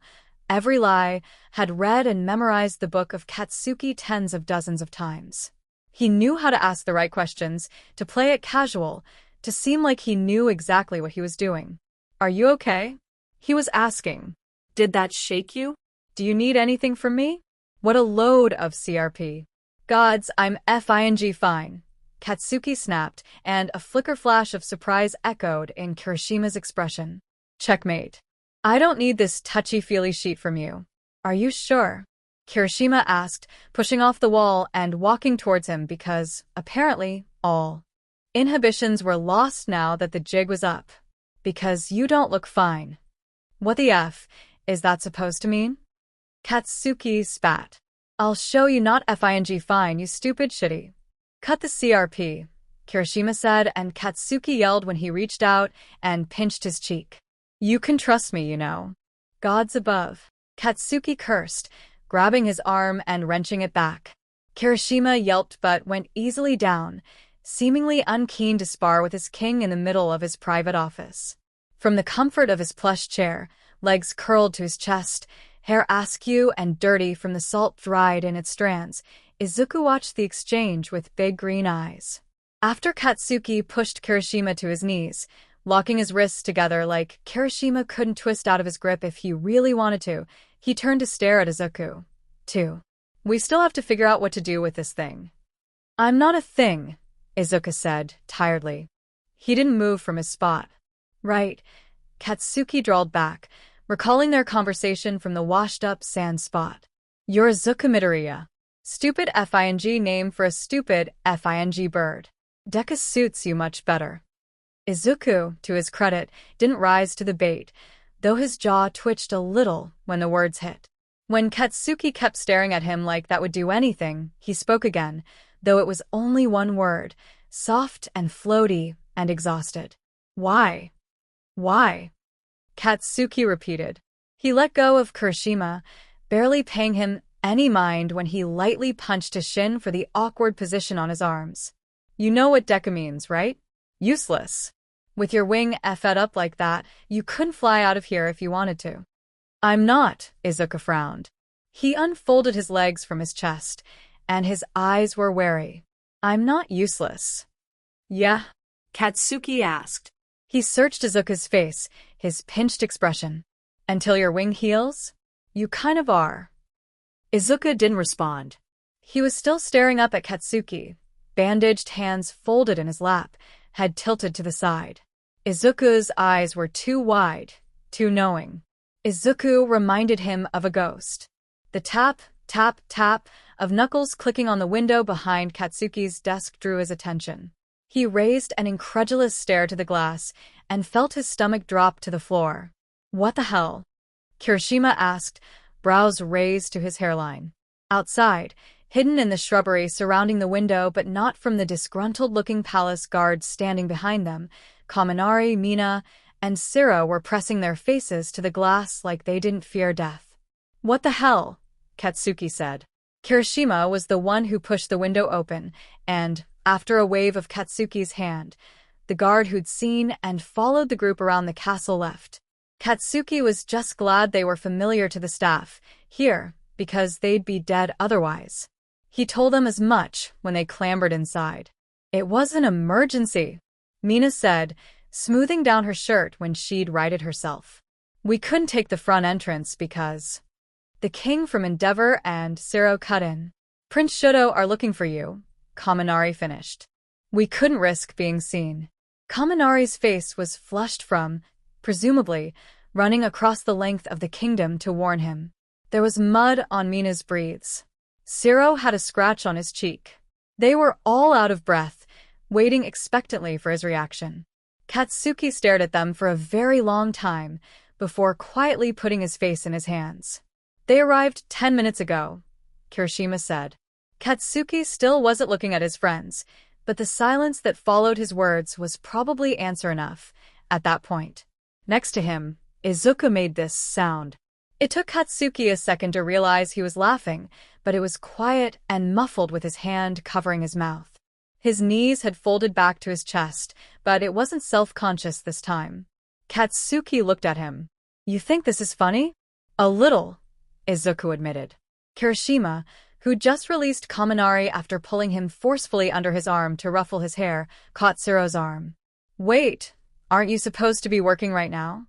every lie, had read and memorized the book of Katsuki tens of dozens of times. He knew how to ask the right questions, to play it casual, to seem like he knew exactly what he was doing. "Are you okay?" he was asking. Did that shake you? "Do you need anything from me?" What a load of CRP. "Gods, I'm fing fine," Katsuki snapped, and a flicker flash of surprise echoed in Kirishima's expression. "Checkmate. I don't need this touchy-feely sheet from you." "Are you sure?" Kirishima asked, pushing off the wall and walking towards him because, apparently, all inhibitions were lost now that the jig was up. "Because you don't look fine." "What the F is that supposed to mean?" Katsuki spat. "I'll show you not fing fine, you stupid shitty." "Cut the CRP," Kirishima said, and Katsuki yelled when he reached out and pinched his cheek. "You can trust me, you know." "Gods above." Katsuki cursed, grabbing his arm and wrenching it back. Kirishima yelped but went easily down, seemingly unkeen to spar with his king in the middle of his private office. From the comfort of his plush chair, legs curled to his chest, hair askew and dirty from the salt dried in its strands, Izuku watched the exchange with big green eyes. After Katsuki pushed Kirishima to his knees, locking his wrists together like Kirishima couldn't twist out of his grip if he really wanted to, he turned to stare at Izuku. "Too. We still have to figure out what to do with this thing." "I'm not a thing," Izuku said, tiredly. He didn't move from his spot. "Right," Katsuki drawled back, recalling their conversation from the washed-up sand spot. "You're Izuku Midoriya. Stupid fing name for a stupid fing bird. Deku suits you much better." Izuku, to his credit, didn't rise to the bait, though his jaw twitched a little when the words hit. When Katsuki kept staring at him like that would do anything, he spoke again, though it was only one word, soft and floaty and exhausted. "Why? Why?" Katsuki repeated. He let go of Kirishima, barely paying him any mind when he lightly punched his shin for the awkward position on his arms. "You know what Deku means, right? Useless. With your wing effed up like that, you couldn't fly out of here if you wanted to." "I'm not," Izuku frowned. He unfolded his legs from his chest, and his eyes were wary. "I'm not useless." "Yeah?" Katsuki asked. He searched Izuku's face, his pinched expression. "Until your wing heals? You kind of are." Izuku didn't respond. He was still staring up at Katsuki, bandaged hands folded in his lap, head tilted to the side. Izuku's eyes were too wide, too knowing. Izuku reminded him of a ghost. The tap, tap, tap of knuckles clicking on the window behind Katsuki's desk drew his attention. He raised an incredulous stare to the glass and felt his stomach drop to the floor. "What the hell?" Kirishima asked, brows raised to his hairline. Outside, hidden in the shrubbery surrounding the window but not from the disgruntled-looking palace guards standing behind them, Kaminari, Mina, and Siro were pressing their faces to the glass like they didn't fear death. "What the hell?" Katsuki said. Kirishima was the one who pushed the window open, and, after a wave of Katsuki's hand, the guard who'd seen and followed the group around the castle left. Katsuki was just glad they were familiar to the staff here, because they'd be dead otherwise. He told them as much when they clambered inside. "It was an emergency," Mina said, smoothing down her shirt when she'd righted herself. "We couldn't take the front entrance because the king from Endeavor and Siro cut in. Prince Shudo are looking for you," Kaminari finished. "We couldn't risk being seen." Kaminari's face was flushed from, presumably, running across the length of the kingdom to warn him. There was mud on Mina's breathes. Siro had a scratch on his cheek. They were all out of breath, waiting expectantly for his reaction. Katsuki stared at them for a very long time before quietly putting his face in his hands. "They arrived 10 minutes ago," Kirishima said. Katsuki still wasn't looking at his friends, but the silence that followed his words was probably answer enough at that point. Next to him, Izuku made this sound. It took Katsuki a second to realize he was laughing, but it was quiet and muffled with his hand covering his mouth. His knees had folded back to his chest, but it wasn't self-conscious this time. Katsuki looked at him. "You think this is funny?" "A little," Izuku admitted. Kirishima, who'd just released Kaminari after pulling him forcefully under his arm to ruffle his hair, caught Siro's arm. "Wait, aren't you supposed to be working right now?"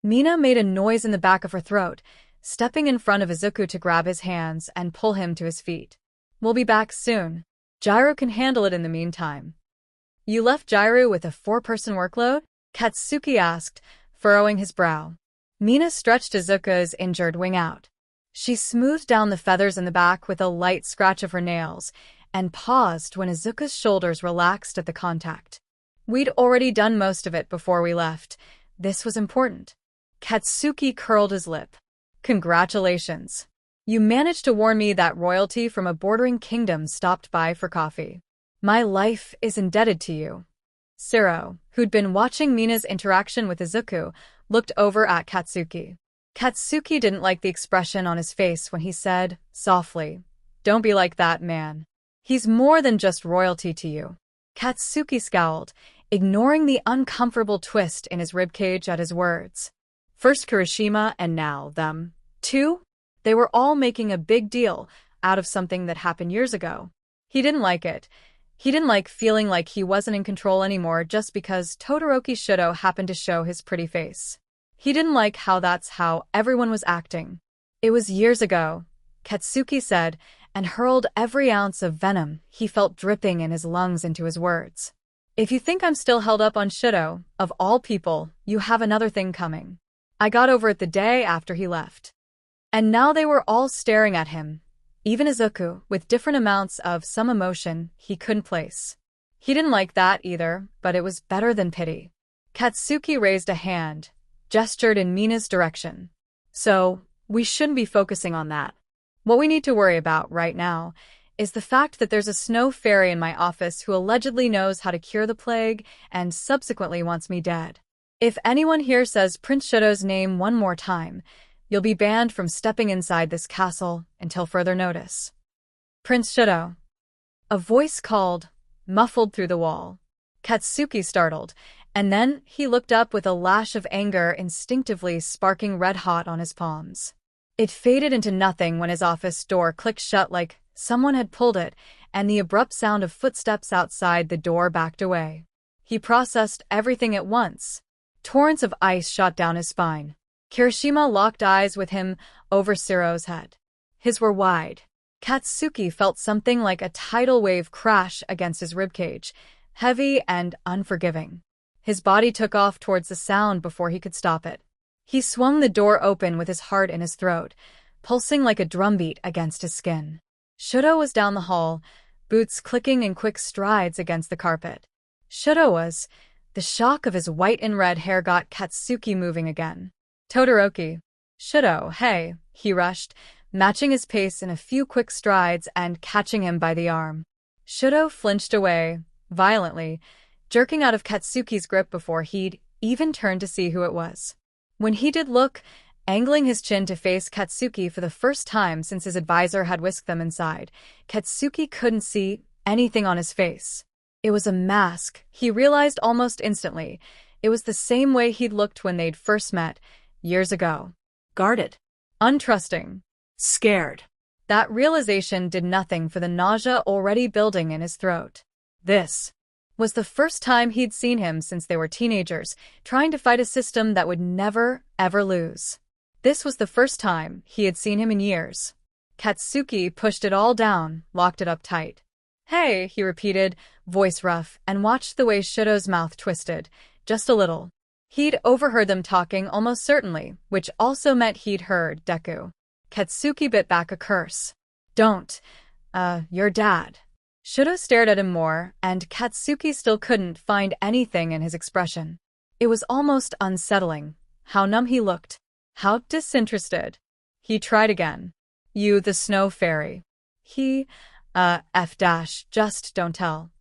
Mina made a noise in the back of her throat, stepping in front of Izuku to grab his hands and pull him to his feet. "We'll be back soon. Jairu can handle it in the meantime." "You left Jairu with a 4-person workload?" Katsuki asked, furrowing his brow. Mina stretched Izuku's injured wing out. She smoothed down the feathers in the back with a light scratch of her nails and paused when Izuku's shoulders relaxed at the contact. "We'd already done most of it before we left. This was important." Katsuki curled his lip. "Congratulations. You managed to warn me that royalty from a bordering kingdom stopped by for coffee. My life is indebted to you." Siro, who'd been watching Mina's interaction with Izuku, looked over at Katsuki. Katsuki didn't like the expression on his face when he said, softly, "Don't be like that, man. He's more than just royalty to you." Katsuki scowled, ignoring the uncomfortable twist in his ribcage at his words. First Kirishima and now them, too? They were all making a big deal out of something that happened years ago. He didn't like it. He didn't like feeling like he wasn't in control anymore just because Todoroki Shudo happened to show his pretty face. He didn't like how that's how everyone was acting. "It was years ago," Katsuki said, and hurled every ounce of venom he felt dripping in his lungs into his words. "If you think I'm still held up on Shudo, of all people, you have another thing coming. I got over it the day after he left." And now they were all staring at him, even Izuku, with different amounts of some emotion he couldn't place. He didn't like that either, but it was better than pity. Katsuki raised a hand, gestured in Mina's direction. "So, we shouldn't be focusing on that. What we need to worry about right now is the fact that there's a snow fairy in my office who allegedly knows how to cure the plague and subsequently wants me dead. If anyone here says Prince Shudo's name one more time, you'll be banned from stepping inside this castle until further notice." "Prince Shudo," a voice called, muffled through the wall. Katsuki startled, and then he looked up with a lash of anger instinctively sparking red-hot on his palms. It faded into nothing when his office door clicked shut like someone had pulled it, and the abrupt sound of footsteps outside the door backed away. He processed everything at once. Torrents of ice shot down his spine. Kirishima locked eyes with him over Siro's head. His were wide. Katsuki felt something like a tidal wave crash against his ribcage, heavy and unforgiving. His body took off towards the sound before he could stop it. He swung the door open with his heart in his throat, pulsing like a drumbeat against his skin. Shudo was down the hall, boots clicking in quick strides against the carpet. Shudo was. The shock of his white and red hair got Katsuki moving again. "Todoroki." "Shudo, hey," he rushed, matching his pace in a few quick strides and catching him by the arm. Shudo flinched away, violently, jerking out of Katsuki's grip before he'd even turned to see who it was. When he did look, angling his chin to face Katsuki for the first time since his advisor had whisked them inside, Katsuki couldn't see anything on his face. It was a mask, he realized almost instantly. It was the same way he'd looked when they'd first met, years ago. Guarded. Untrusting. Scared. That realization did nothing for the nausea already building in his throat. This was the first time he'd seen him since they were teenagers, trying to fight a system that would never, ever lose. This was the first time he had seen him in years. Katsuki pushed it all down, locked it up tight. "Hey," he repeated, voice rough, and watched the way Shudo's mouth twisted, just a little. He'd overheard them talking almost certainly, which also meant he'd heard Deku. Katsuki bit back a curse. "Don't. Your dad." Shudo stared at him more, and Katsuki still couldn't find anything in his expression. It was almost unsettling. How numb he looked. How disinterested. He tried again. "You, the snow fairy." He, just don't tell.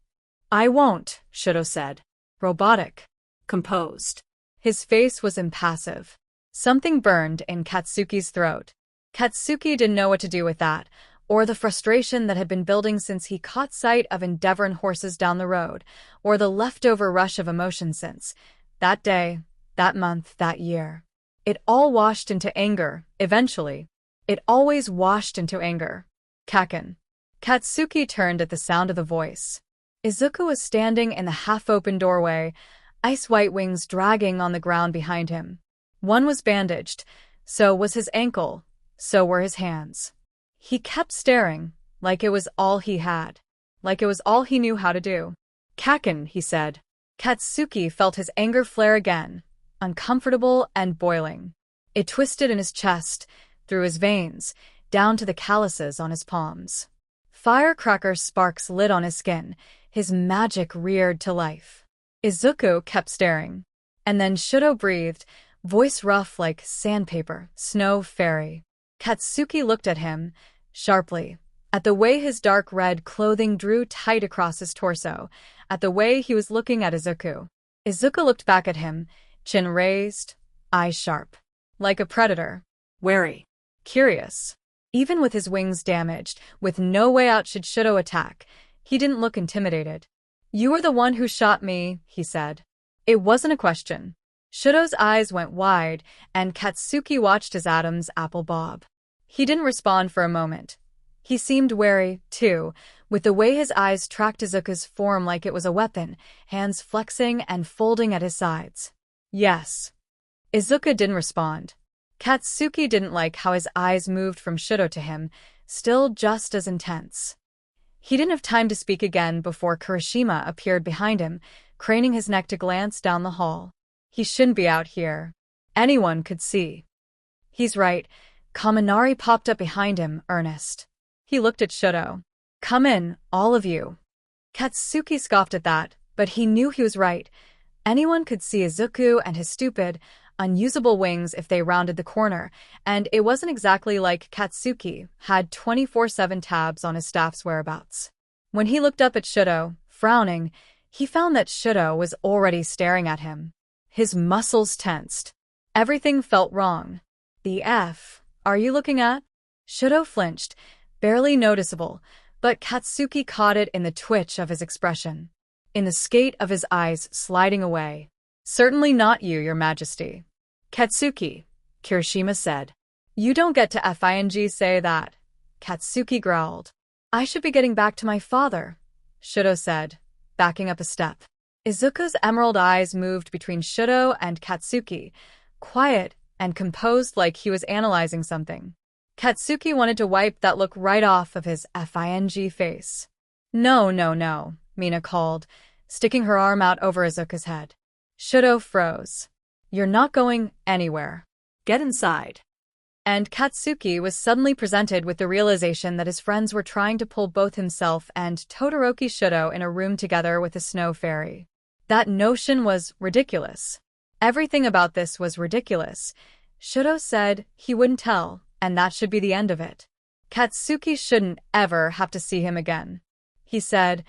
"I won't," Shudo said. Robotic. Composed. His face was impassive. Something burned in Katsuki's throat. Katsuki didn't know what to do with that, or the frustration that had been building since he caught sight of Endeavorin horses down the road, or the leftover rush of emotion since that day, that month, that year. It all washed into anger, eventually. It always washed into anger. Kaken. Katsuki turned at the sound of the voice. Izuku was standing in the half-open doorway, ice-white wings dragging on the ground behind him. One was bandaged, so was his ankle, so were his hands. He kept staring, like it was all he had, like it was all he knew how to do. "Kaken," he said. Katsuki felt his anger flare again, uncomfortable and boiling. It twisted in his chest, through his veins, down to the calluses on his palms. Firecracker sparks lit on his skin, his magic reared to life. Izuku kept staring. And then Shudo breathed, voice rough like sandpaper, "Snow fairy." Katsuki looked at him, sharply, at the way his dark red clothing drew tight across his torso, at the way he was looking at Izuku. Izuku looked back at him, chin raised, eyes sharp. Like a predator. Wary. Curious. Even with his wings damaged, with no way out should Shudo attack, he didn't look intimidated. "You are the one who shot me," he said. It wasn't a question. Shudo's eyes went wide, and Katsuki watched his Adam's apple bob. He didn't respond for a moment. He seemed wary, too, with the way his eyes tracked Izuku's form like it was a weapon, hands flexing and folding at his sides. "Yes." Izuku didn't respond. Katsuki didn't like how his eyes moved from Shudo to him, still just as intense. He didn't have time to speak again before Kirishima appeared behind him, craning his neck to glance down the hall. He shouldn't be out here. Anyone could see. He's right. Kaminari popped up behind him, earnest. He looked at Shudo. "Come in, all of you." Katsuki scoffed at that, but he knew he was right. Anyone could see Izuku and his stupid, unusable wings if they rounded the corner, and it wasn't exactly like Katsuki had 24/7 tabs on his staff's whereabouts. When he looked up at Shudo, frowning, he found that Shudo was already staring at him. His muscles tensed. Everything felt wrong. "The F are you looking at?" Shudo flinched, barely noticeable, but Katsuki caught it in the twitch of his expression, in the skate of his eyes sliding away. "Certainly not you, Your Majesty." "Katsuki," Kirishima said. "You don't get to FING say that," Katsuki growled. "I should be getting back to my father," Shudo said, backing up a step. Izuku's emerald eyes moved between Shudo and Katsuki, quiet and composed like he was analyzing something. Katsuki wanted to wipe that look right off of his FING face. "No, no, no," Mina called, sticking her arm out over Izuku's head. Shudo froze. "You're not going anywhere. Get inside." And Katsuki was suddenly presented with the realization that his friends were trying to pull both himself and Todoroki Shudo in a room together with a snow fairy. That notion was ridiculous. Everything about this was ridiculous. Shudo said he wouldn't tell, and that should be the end of it. Katsuki shouldn't ever have to see him again. He said.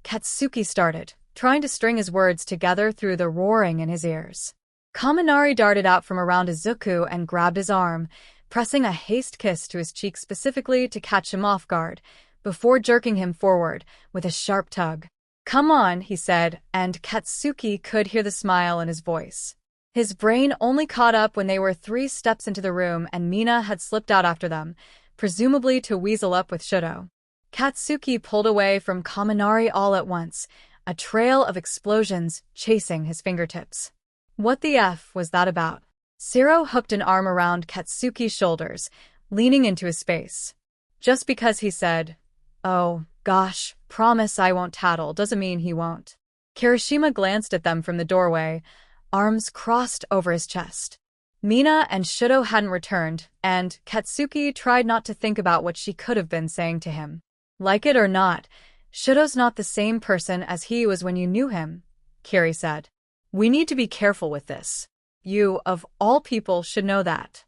Katsuki started, trying to string his words together through the roaring in his ears. Kaminari darted out from around Izuku and grabbed his arm, pressing a haste kiss to his cheek specifically to catch him off guard, before jerking him forward with a sharp tug. "Come on," he said, and Katsuki could hear the smile in his voice. His brain only caught up when they were 3 steps into the room and Mina had slipped out after them, presumably to weasel up with Shudo. Katsuki pulled away from Kaminari all at once, a trail of explosions chasing his fingertips. What the F was that about? Zero hooked an arm around Katsuki's shoulders, leaning into his space. Just because he said, "Oh, gosh, promise I won't tattle," doesn't mean he won't. Kirishima glanced at them from the doorway, arms crossed over his chest. Mina and Shudo hadn't returned, and Katsuki tried not to think about what she could have been saying to him. "Like it or not, Shudo's not the same person as he was when you knew him," Kiri said. "We need to be careful with this. You, of all people, should know that."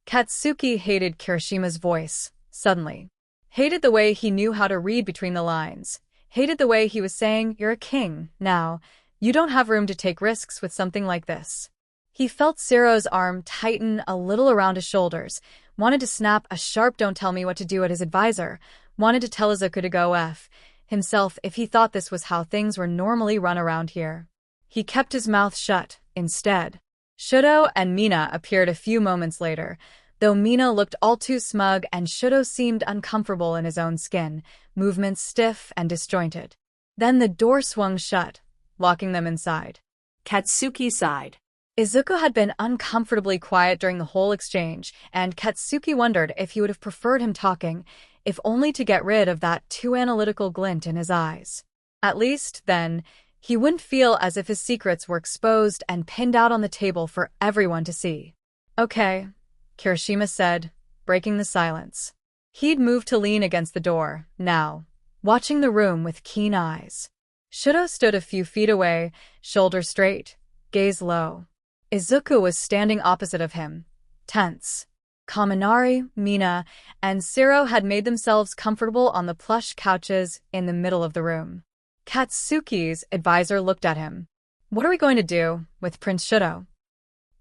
Katsuki hated Kirishima's voice, suddenly. Hated the way he knew how to read between the lines. Hated the way he was saying, "You're a king, now. You don't have room to take risks with something like this." He felt Zero's arm tighten a little around his shoulders, wanted to snap a sharp "don't tell me what to do" at his advisor, wanted to tell Izuku to go F himself if he thought this was how things were normally run around here. He kept his mouth shut, instead. Shudo and Mina appeared a few moments later, though Mina looked all too smug and Shudo seemed uncomfortable in his own skin, movements stiff and disjointed. Then the door swung shut, locking them inside. Katsuki sighed. Izuku had been uncomfortably quiet during the whole exchange, and Katsuki wondered if he would have preferred him talking, if only to get rid of that too analytical glint in his eyes. At least, then, he wouldn't feel as if his secrets were exposed and pinned out on the table for everyone to see. "Okay," Kirishima said, breaking the silence. He'd moved to lean against the door, now, watching the room with keen eyes. Shudo stood a few feet away, shoulders straight, gaze low. Izuku was standing opposite of him, tense. Kaminari, Mina, and Zero had made themselves comfortable on the plush couches in the middle of the room. Katsuki's advisor looked at him. "What are we going to do with Prince Shudo?"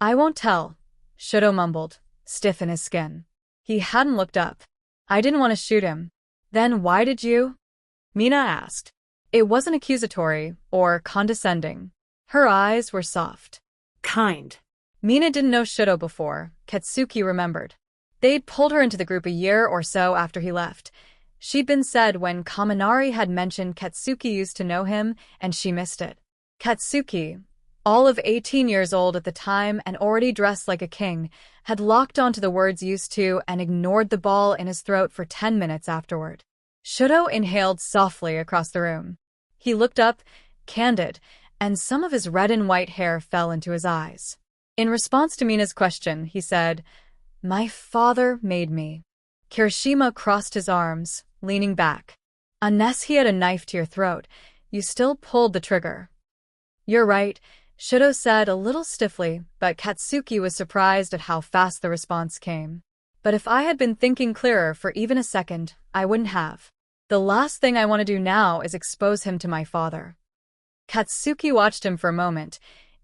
"I won't tell," Shudo mumbled, stiff in his skin. He hadn't looked up. "I didn't want to shoot him." "Then why did you?" Mina asked. It wasn't accusatory or condescending. Her eyes were soft. Kind. Mina didn't know Shudo before, Katsuki remembered. They'd pulled her into the group a year or so after he left. She'd been said when Kaminari had mentioned Katsuki used to know him, and she missed it. Katsuki, all of 18 years old at the time and already dressed like a king, had locked onto the words "used to" and ignored the ball in his throat for 10 minutes afterward. Shudo inhaled softly across the room. He looked up, candid, and some of his red and white hair fell into his eyes. In response to Mina's question, he said, "My father made me." Kirishima crossed his arms, leaning back. "Unless he had a knife to your throat, you still pulled the trigger." "You're right," Shudo said a little stiffly, but Katsuki was surprised at how fast the response came. "But if I had been thinking clearer for even a second, I wouldn't have. The last thing I want to do now is expose him to my father." Katsuki watched him for a moment,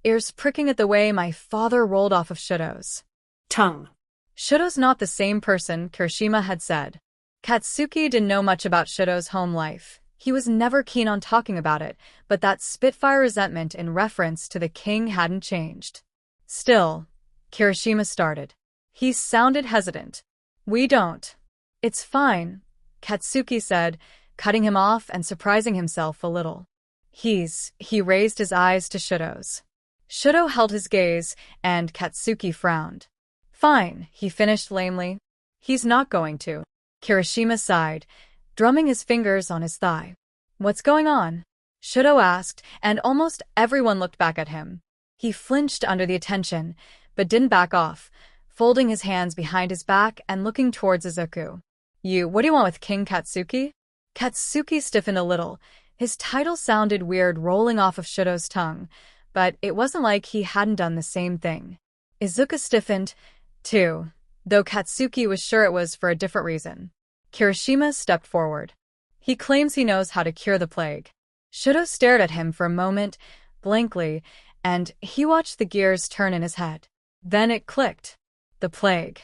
ears pricking at the way "my father" rolled off of Shudo's tongue. Shudo's not the same person, Kirishima had said. Katsuki didn't know much about Shudo's home life. He was never keen on talking about it, but that Spitfire resentment in reference to the king hadn't changed. "Still," Kirishima started. He sounded hesitant. "We don't." "It's fine," Katsuki said, cutting him off and surprising himself a little. He raised his eyes to Shudo's. Shudo held his gaze, and Katsuki frowned. "Fine," he finished lamely. "He's not going to." Kirishima sighed, drumming his fingers on his thigh. "What's going on?" Shudo asked, and almost everyone looked back at him. He flinched under the attention, but didn't back off, folding his hands behind his back and looking towards Izuku. What do you want with King Katsuki?" Katsuki stiffened a little. His title sounded weird rolling off of Shudo's tongue, but it wasn't like he hadn't done the same thing. Izuku stiffened, too. though Katsuki was sure it was for a different reason. Kirishima stepped forward. He claims he knows how to cure the plague. Shudo stared at him for a moment, blankly, and he watched the gears turn in his head. Then it clicked. The plague.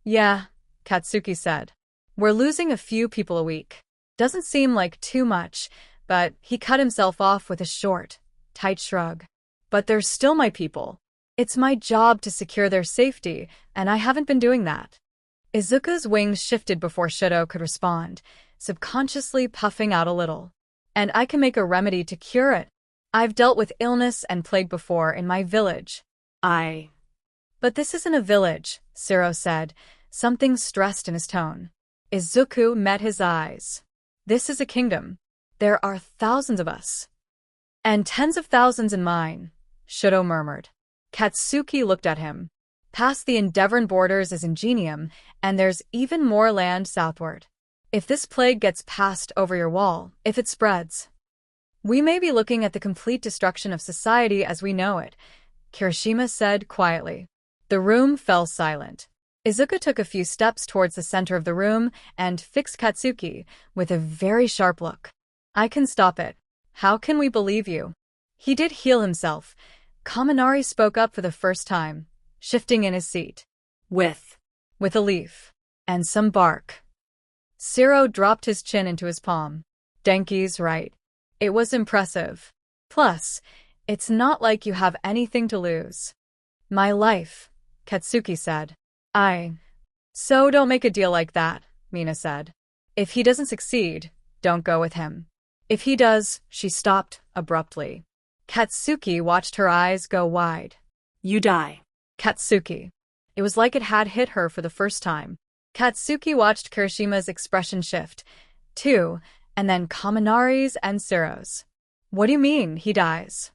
Yeah, Katsuki said. We're losing a few people a week. Doesn't seem like too much, but he cut himself off with a short, tight shrug. But they're still my people. It's my job to secure their safety, and I haven't been doing that. Izuku's wings shifted before Shudo could respond, subconsciously puffing out a little. And I can make a remedy to cure it. I've dealt with illness and plague before in my village. But this isn't a village, Siro said, something stressed in his tone. Izuku met his eyes. This is a kingdom. There are thousands of us. And tens of thousands in mine, Shudo murmured. Katsuki looked at him. Past the Endeavorin borders is Ingenium, and there's even more land southward. If this plague gets passed over your wall, if it spreads, we may be looking at the complete destruction of society as we know it, Kirishima said quietly. The room fell silent. Izuku took a few steps towards the center of the room and fixed Katsuki with a very sharp look. I can stop it. How can we believe you? He did heal himself. Kaminari spoke up for the first time, shifting in his seat. With a leaf. And some bark. Siro dropped his chin into his palm. Denki's right. It was impressive. Plus, it's not like you have anything to lose. My life, Katsuki said. So don't make a deal like that, Mina said. If he doesn't succeed, don't go with him. If he does, she stopped abruptly. Katsuki watched her eyes go wide. You die. Katsuki. It was like it had hit her for the first time. Katsuki watched Kirishima's expression shift, too, and then Kaminari's and Siro's. What do you mean, he dies?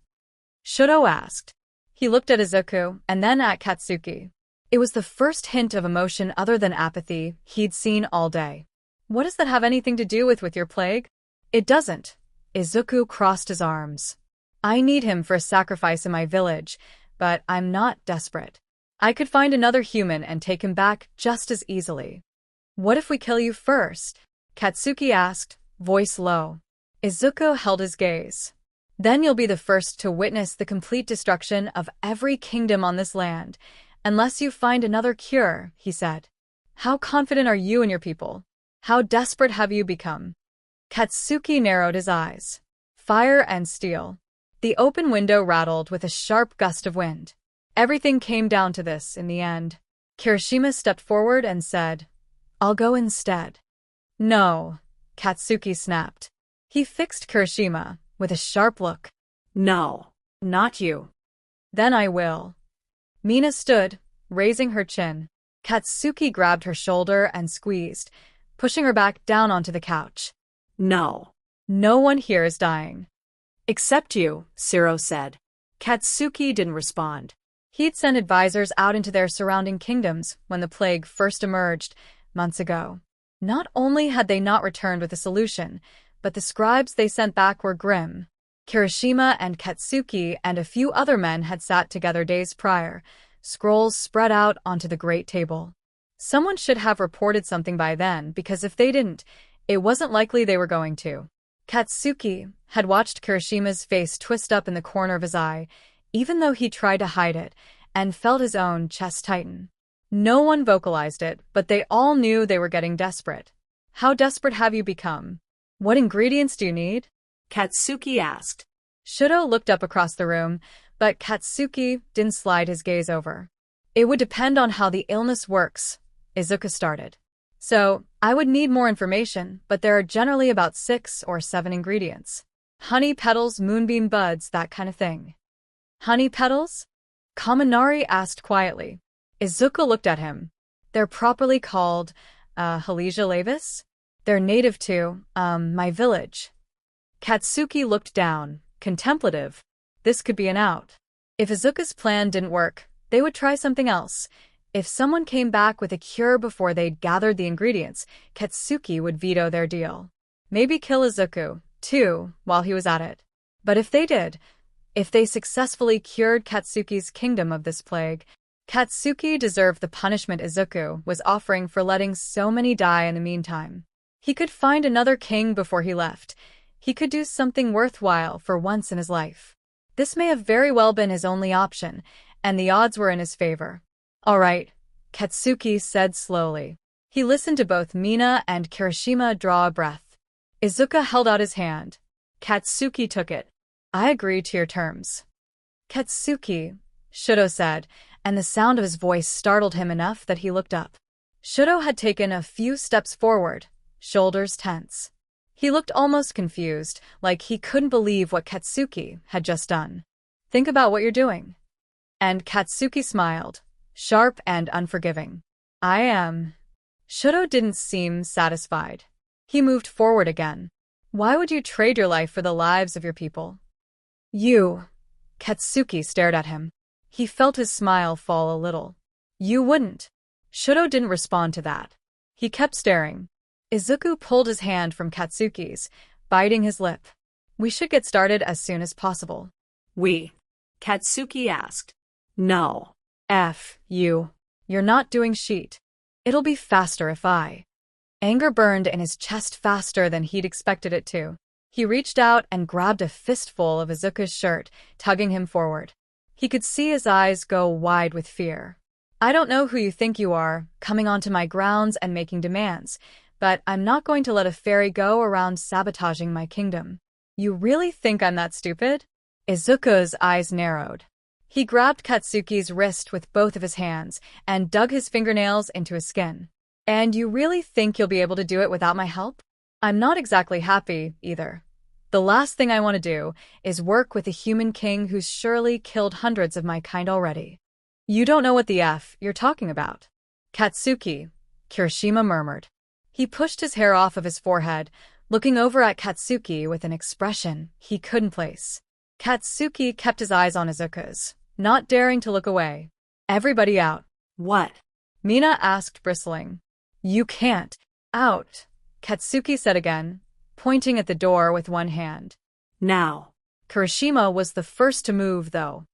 Shudo asked. He looked at Izuku, and then at Katsuki. It was the first hint of emotion other than apathy he'd seen all day. What does that have anything to do with your plague? It doesn't. Izuku crossed his arms. I need him for a sacrifice in my village, but I'm not desperate. I could find another human and take him back just as easily. What if we kill you first? Katsuki asked, voice low. Izuku held his gaze. Then you'll be the first to witness the complete destruction of every kingdom on this land, unless you find another cure, he said. How confident are you in your people? How desperate have you become? Katsuki narrowed his eyes. Fire and steel. The open window rattled with a sharp gust of wind. Everything came down to this in the end. Kirishima stepped forward and said, I'll go instead. No, Katsuki snapped. He fixed Kirishima with a sharp look. No, not you. Then I will. Mina stood, raising her chin. Katsuki grabbed her shoulder and squeezed, pushing her back down onto the couch. No. No one here is dying. Except you, Siro said. Katsuki didn't respond. He'd sent advisors out into their surrounding kingdoms when the plague first emerged, months ago. Not only had they not returned with a solution, but the scribes they sent back were grim. Kirishima and Katsuki and a few other men had sat together days prior, scrolls spread out onto the great table. Someone should have reported something by then, because if they didn't, it wasn't likely they were going to. Katsuki had watched Kirishima's face twist up in the corner of his eye, even though he tried to hide it, and felt his own chest tighten. No one vocalized it, but they all knew they were getting desperate. How desperate have you become? What ingredients do you need? Katsuki asked. Shudo looked up across the room, but Katsuki didn't slide his gaze over. It would depend on how the illness works, Izuku started. So, I would need more information, but there are generally about 6 or 7 ingredients. Honey petals, moonbeam buds, that kind of thing. Honey petals? Kaminari asked quietly. Izuku looked at him. They're properly called, Halesia laevis? They're native to, my village. Katsuki looked down, contemplative. This could be an out. If Izuku's plan didn't work, they would try something else. If someone came back with a cure before they'd gathered the ingredients, Katsuki would veto their deal. Maybe kill Izuku, too, while he was at it. But if they did, if they successfully cured Katsuki's kingdom of this plague, Katsuki deserved the punishment Izuku was offering for letting so many die in the meantime. He could find another king before he left. He could do something worthwhile for once in his life. This may have very well been his only option, and the odds were in his favor. "All right," Katsuki said slowly. He listened to both Mina and Kirishima draw a breath. Izuku held out his hand. Katsuki took it. "I agree to your terms." "Katsuki," Shudo said, and the sound of his voice startled him enough that he looked up. Shudo had taken a few steps forward, shoulders tense. He looked almost confused, like he couldn't believe what Katsuki had just done. "Think about what you're doing." And Katsuki smiled, sharp and unforgiving. "I am." Shudo didn't seem satisfied. He moved forward again. "Why would you trade your life for the lives of your people?" "You." Katsuki stared at him. He felt his smile fall a little. "You wouldn't." Shudo didn't respond to that. He kept staring. Izuku pulled his hand from Katsuki's, biting his lip. "We should get started as soon as possible." "We?" Katsuki asked. "No." "F you. You're not doing shit. It'll be faster if I." Anger burned in his chest faster than he'd expected it to. He reached out and grabbed a fistful of Izuku's shirt, tugging him forward. He could see his eyes go wide with fear. "I don't know who you think you are, coming onto my grounds and making demands, but I'm not going to let a fairy go around sabotaging my kingdom. You really think I'm that stupid?" Izuku's eyes narrowed. He grabbed Katsuki's wrist with both of his hands and dug his fingernails into his skin. "And you really think you'll be able to do it without my help?" "I'm not exactly happy, either. The last thing I want to do is work with a human king who's surely killed hundreds of my kind already." "You don't know what the F you're talking about." "Katsuki," Kirishima murmured. He pushed his hair off of his forehead, looking over at Katsuki with an expression he couldn't place. Katsuki kept his eyes on Izuku's, not daring to look away. "Everybody out." "What?" Mina asked, bristling. "You can't. Out," Katsuki said again, pointing at the door with one hand. "Now." Kirishima was the first to move, though.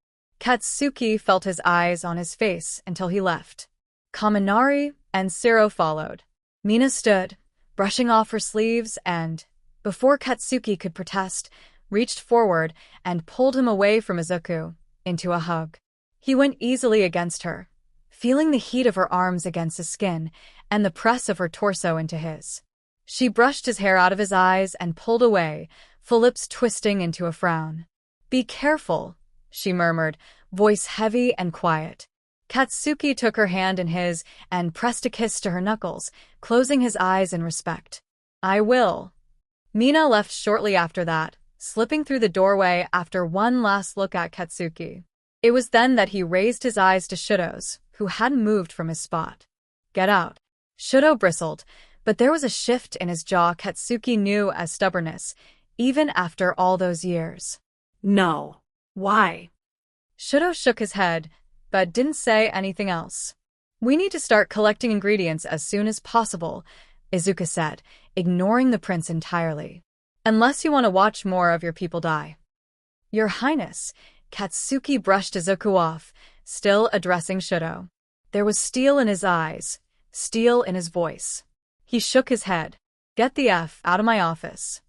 Katsuki felt his eyes on his face until he left. Kaminari and Sero followed. Mina stood, brushing off her sleeves and, before Katsuki could protest, reached forward and pulled him away from Izuku, into a hug. He went easily against her, feeling the heat of her arms against his skin and the press of her torso into his. She brushed his hair out of his eyes and pulled away, full lips twisting into a frown. "Be careful," she murmured, voice heavy and quiet. Katsuki took her hand in his and pressed a kiss to her knuckles, closing his eyes in respect. "I will." Mina left shortly after that, slipping through the doorway after one last look at Katsuki. It was then that he raised his eyes to Shudo's, who hadn't moved from his spot. "Get out." Shudo bristled, but there was a shift in his jaw Katsuki knew as stubbornness, even after all those years. "No." "Why?" Shudo shook his head, but didn't say anything else. "We need to start collecting ingredients as soon as possible," Izuku said, ignoring the prince entirely. "Unless you want to watch more of your people die." "Your Highness," Katsuki brushed Izuku off, still addressing Shudo. There was steel in his eyes, steel in his voice. He shook his head. "Get the F out of my office."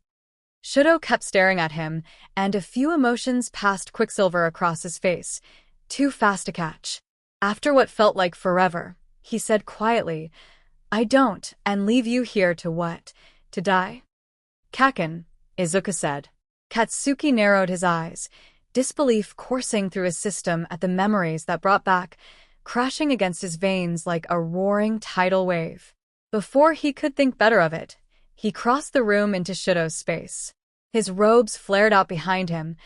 Shudo kept staring at him, and a few emotions passed quicksilver across his face, too fast to catch. After what felt like forever, he said quietly, "I don't, and leave you here to what? To die?" "Kaken," Izuku said. Katsuki narrowed his eyes, disbelief coursing through his system at the memories that brought back, crashing against his veins like a roaring tidal wave. Before he could think better of it, he crossed the room into Shudo's space. His robes flared out behind him,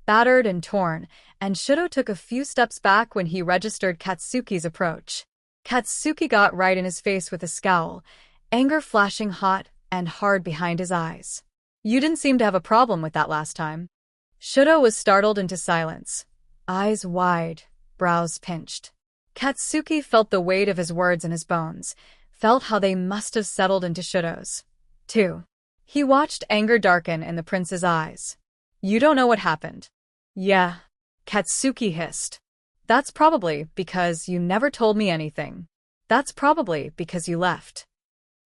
battered and torn, and Shudo took a few steps back when he registered Katsuki's approach. Katsuki got right in his face with a scowl, anger flashing hot and hard behind his eyes. "You didn't seem to have a problem with that last time." Shudo was startled into silence, eyes wide, brows pinched. Katsuki felt the weight of his words in his bones, felt how they must have settled into Shudo's, too. He watched anger darken in the prince's eyes. "You don't know what happened." "Yeah," Katsuki hissed. That's probably because you never told me anything. That's probably because you left.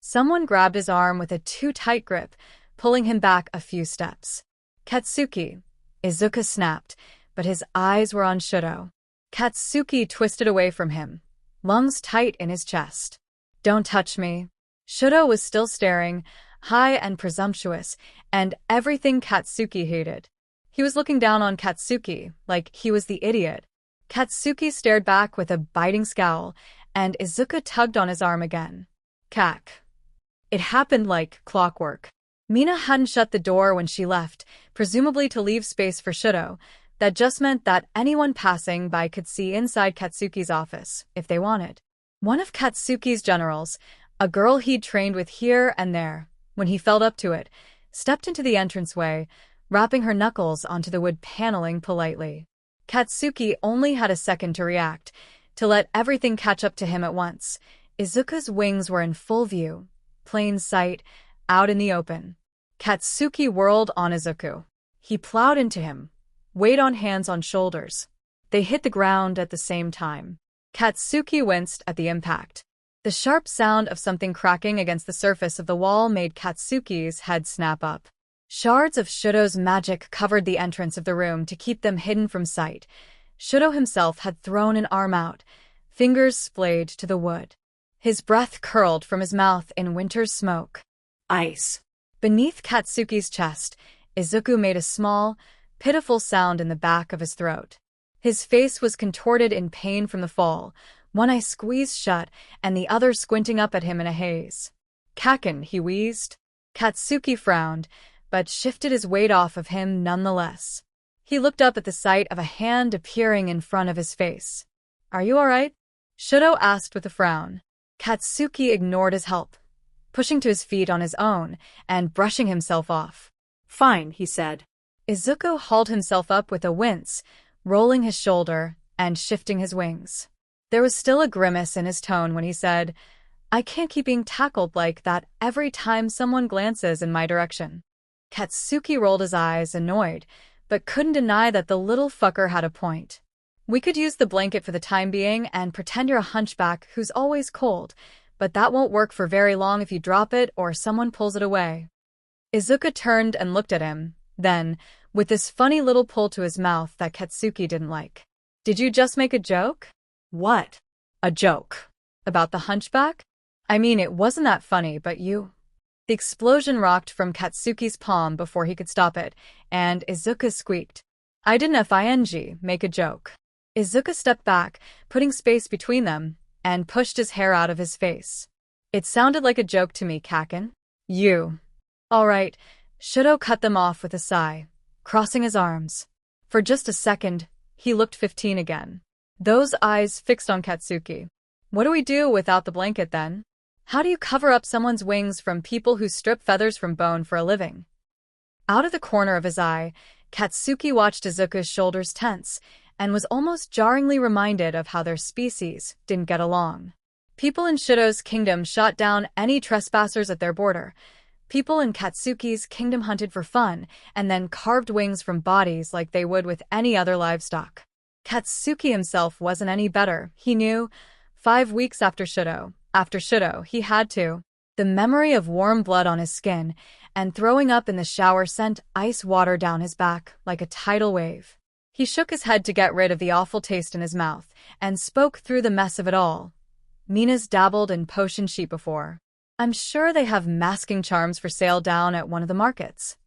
Someone grabbed his arm with a too tight grip, pulling him back a few steps. Katsuki. Izuku snapped, but his eyes were on Shudo. Katsuki twisted away from him, lungs tight in his chest. Don't touch me. Shudo was still staring, high and presumptuous, and everything Katsuki hated. He was looking down on Katsuki, like he was the idiot. Katsuki stared back with a biting scowl, and Izuku tugged on his arm again. Kak. It happened like clockwork. Mina hadn't shut the door when she left, presumably to leave space for Shudo. That just meant that anyone passing by could see inside Katsuki's office, if they wanted. One of Katsuki's generals, a girl he'd trained with here and there, when he felt up to it, stepped into the entranceway, rapping her knuckles onto the wood paneling politely. Katsuki only had a second to react, to let everything catch up to him at once. Izuku's wings were in full view, plain sight, out in the open. Katsuki whirled on Izuku. He plowed into him, weight on hands on shoulders. They hit the ground at the same time. Katsuki winced at the impact. The sharp sound of something cracking against the surface of the wall made Katsuki's head snap up. Shards of Shudo's magic covered the entrance of the room to keep them hidden from sight. Shudo himself had thrown an arm out, fingers splayed to the wood. His breath curled from his mouth in winter's smoke. Ice. Beneath Katsuki's chest, Izuku made a small, pitiful sound in the back of his throat. His face was contorted in pain from the fall, one eye squeezed shut and the other squinting up at him in a haze. Kaken, he wheezed. Katsuki frowned, but shifted his weight off of him nonetheless. He looked up at the sight of a hand appearing in front of his face. Are you all right? Shudo asked with a frown. Katsuki ignored his help, pushing to his feet on his own and brushing himself off. Fine, he said. Izuku hauled himself up with a wince, rolling his shoulder and shifting his wings. There was still a grimace in his tone when he said, I can't keep being tackled like that every time someone glances in my direction. Katsuki rolled his eyes, annoyed, but couldn't deny that the little fucker had a point. We could use the blanket for the time being and pretend you're a hunchback who's always cold, but that won't work for very long if you drop it or someone pulls it away. Izuku turned and looked at him, then, with this funny little pull to his mouth that Katsuki didn't like. Did you just make a joke? What? A joke. About the hunchback? I mean, it wasn't that funny, but you... The explosion rocked from Katsuki's palm before he could stop it, and Izuku squeaked. I didn't make a joke. Izuku stepped back, putting space between them, and pushed his hair out of his face. It sounded like a joke to me, Kaken. You. All right. Shudo cut them off with a sigh, crossing his arms. For just a second, he looked 15 again. Those eyes fixed on Katsuki. What do we do without the blanket then? How do you cover up someone's wings from people who strip feathers from bone for a living? Out of the corner of his eye, Katsuki watched Izuku's shoulders tense and was almost jarringly reminded of how their species didn't get along. People in Shudo's kingdom shot down any trespassers at their border. People in Katsuki's kingdom hunted for fun and then carved wings from bodies like they would with any other livestock. Katsuki himself wasn't any better, he knew. 5 weeks after Shudo, he had to. The memory of warm blood on his skin and throwing up in the shower sent ice water down his back like a tidal wave. He shook his head to get rid of the awful taste in his mouth and spoke through the mess of it all. Mina's dabbled in potion sheep before. I'm sure they have masking charms for sale down at one of the markets.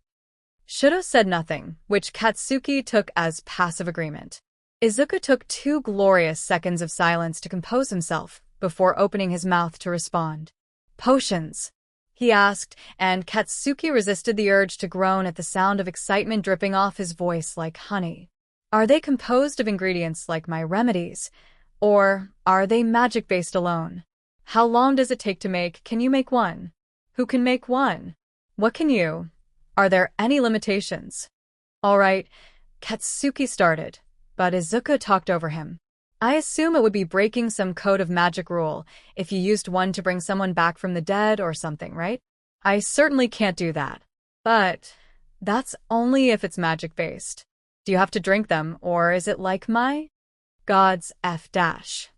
Shudo said nothing, which Katsuki took as passive agreement. Izuku took 2 glorious seconds of silence to compose himself before opening his mouth to respond. Potions? He asked, and Katsuki resisted the urge to groan at the sound of excitement dripping off his voice like honey. Are they composed of ingredients like my remedies, or are they magic-based alone? How long does it take to make? Can you make one? Who can make one? What can you? Are there any limitations? All right, Katsuki started, but Izuku talked over him. I assume it would be breaking some code of magic rule if you used one to bring someone back from the dead or something, right? I certainly can't do that. But that's only if it's magic-based. Do you have to drink them, or is it like my... God's F dash.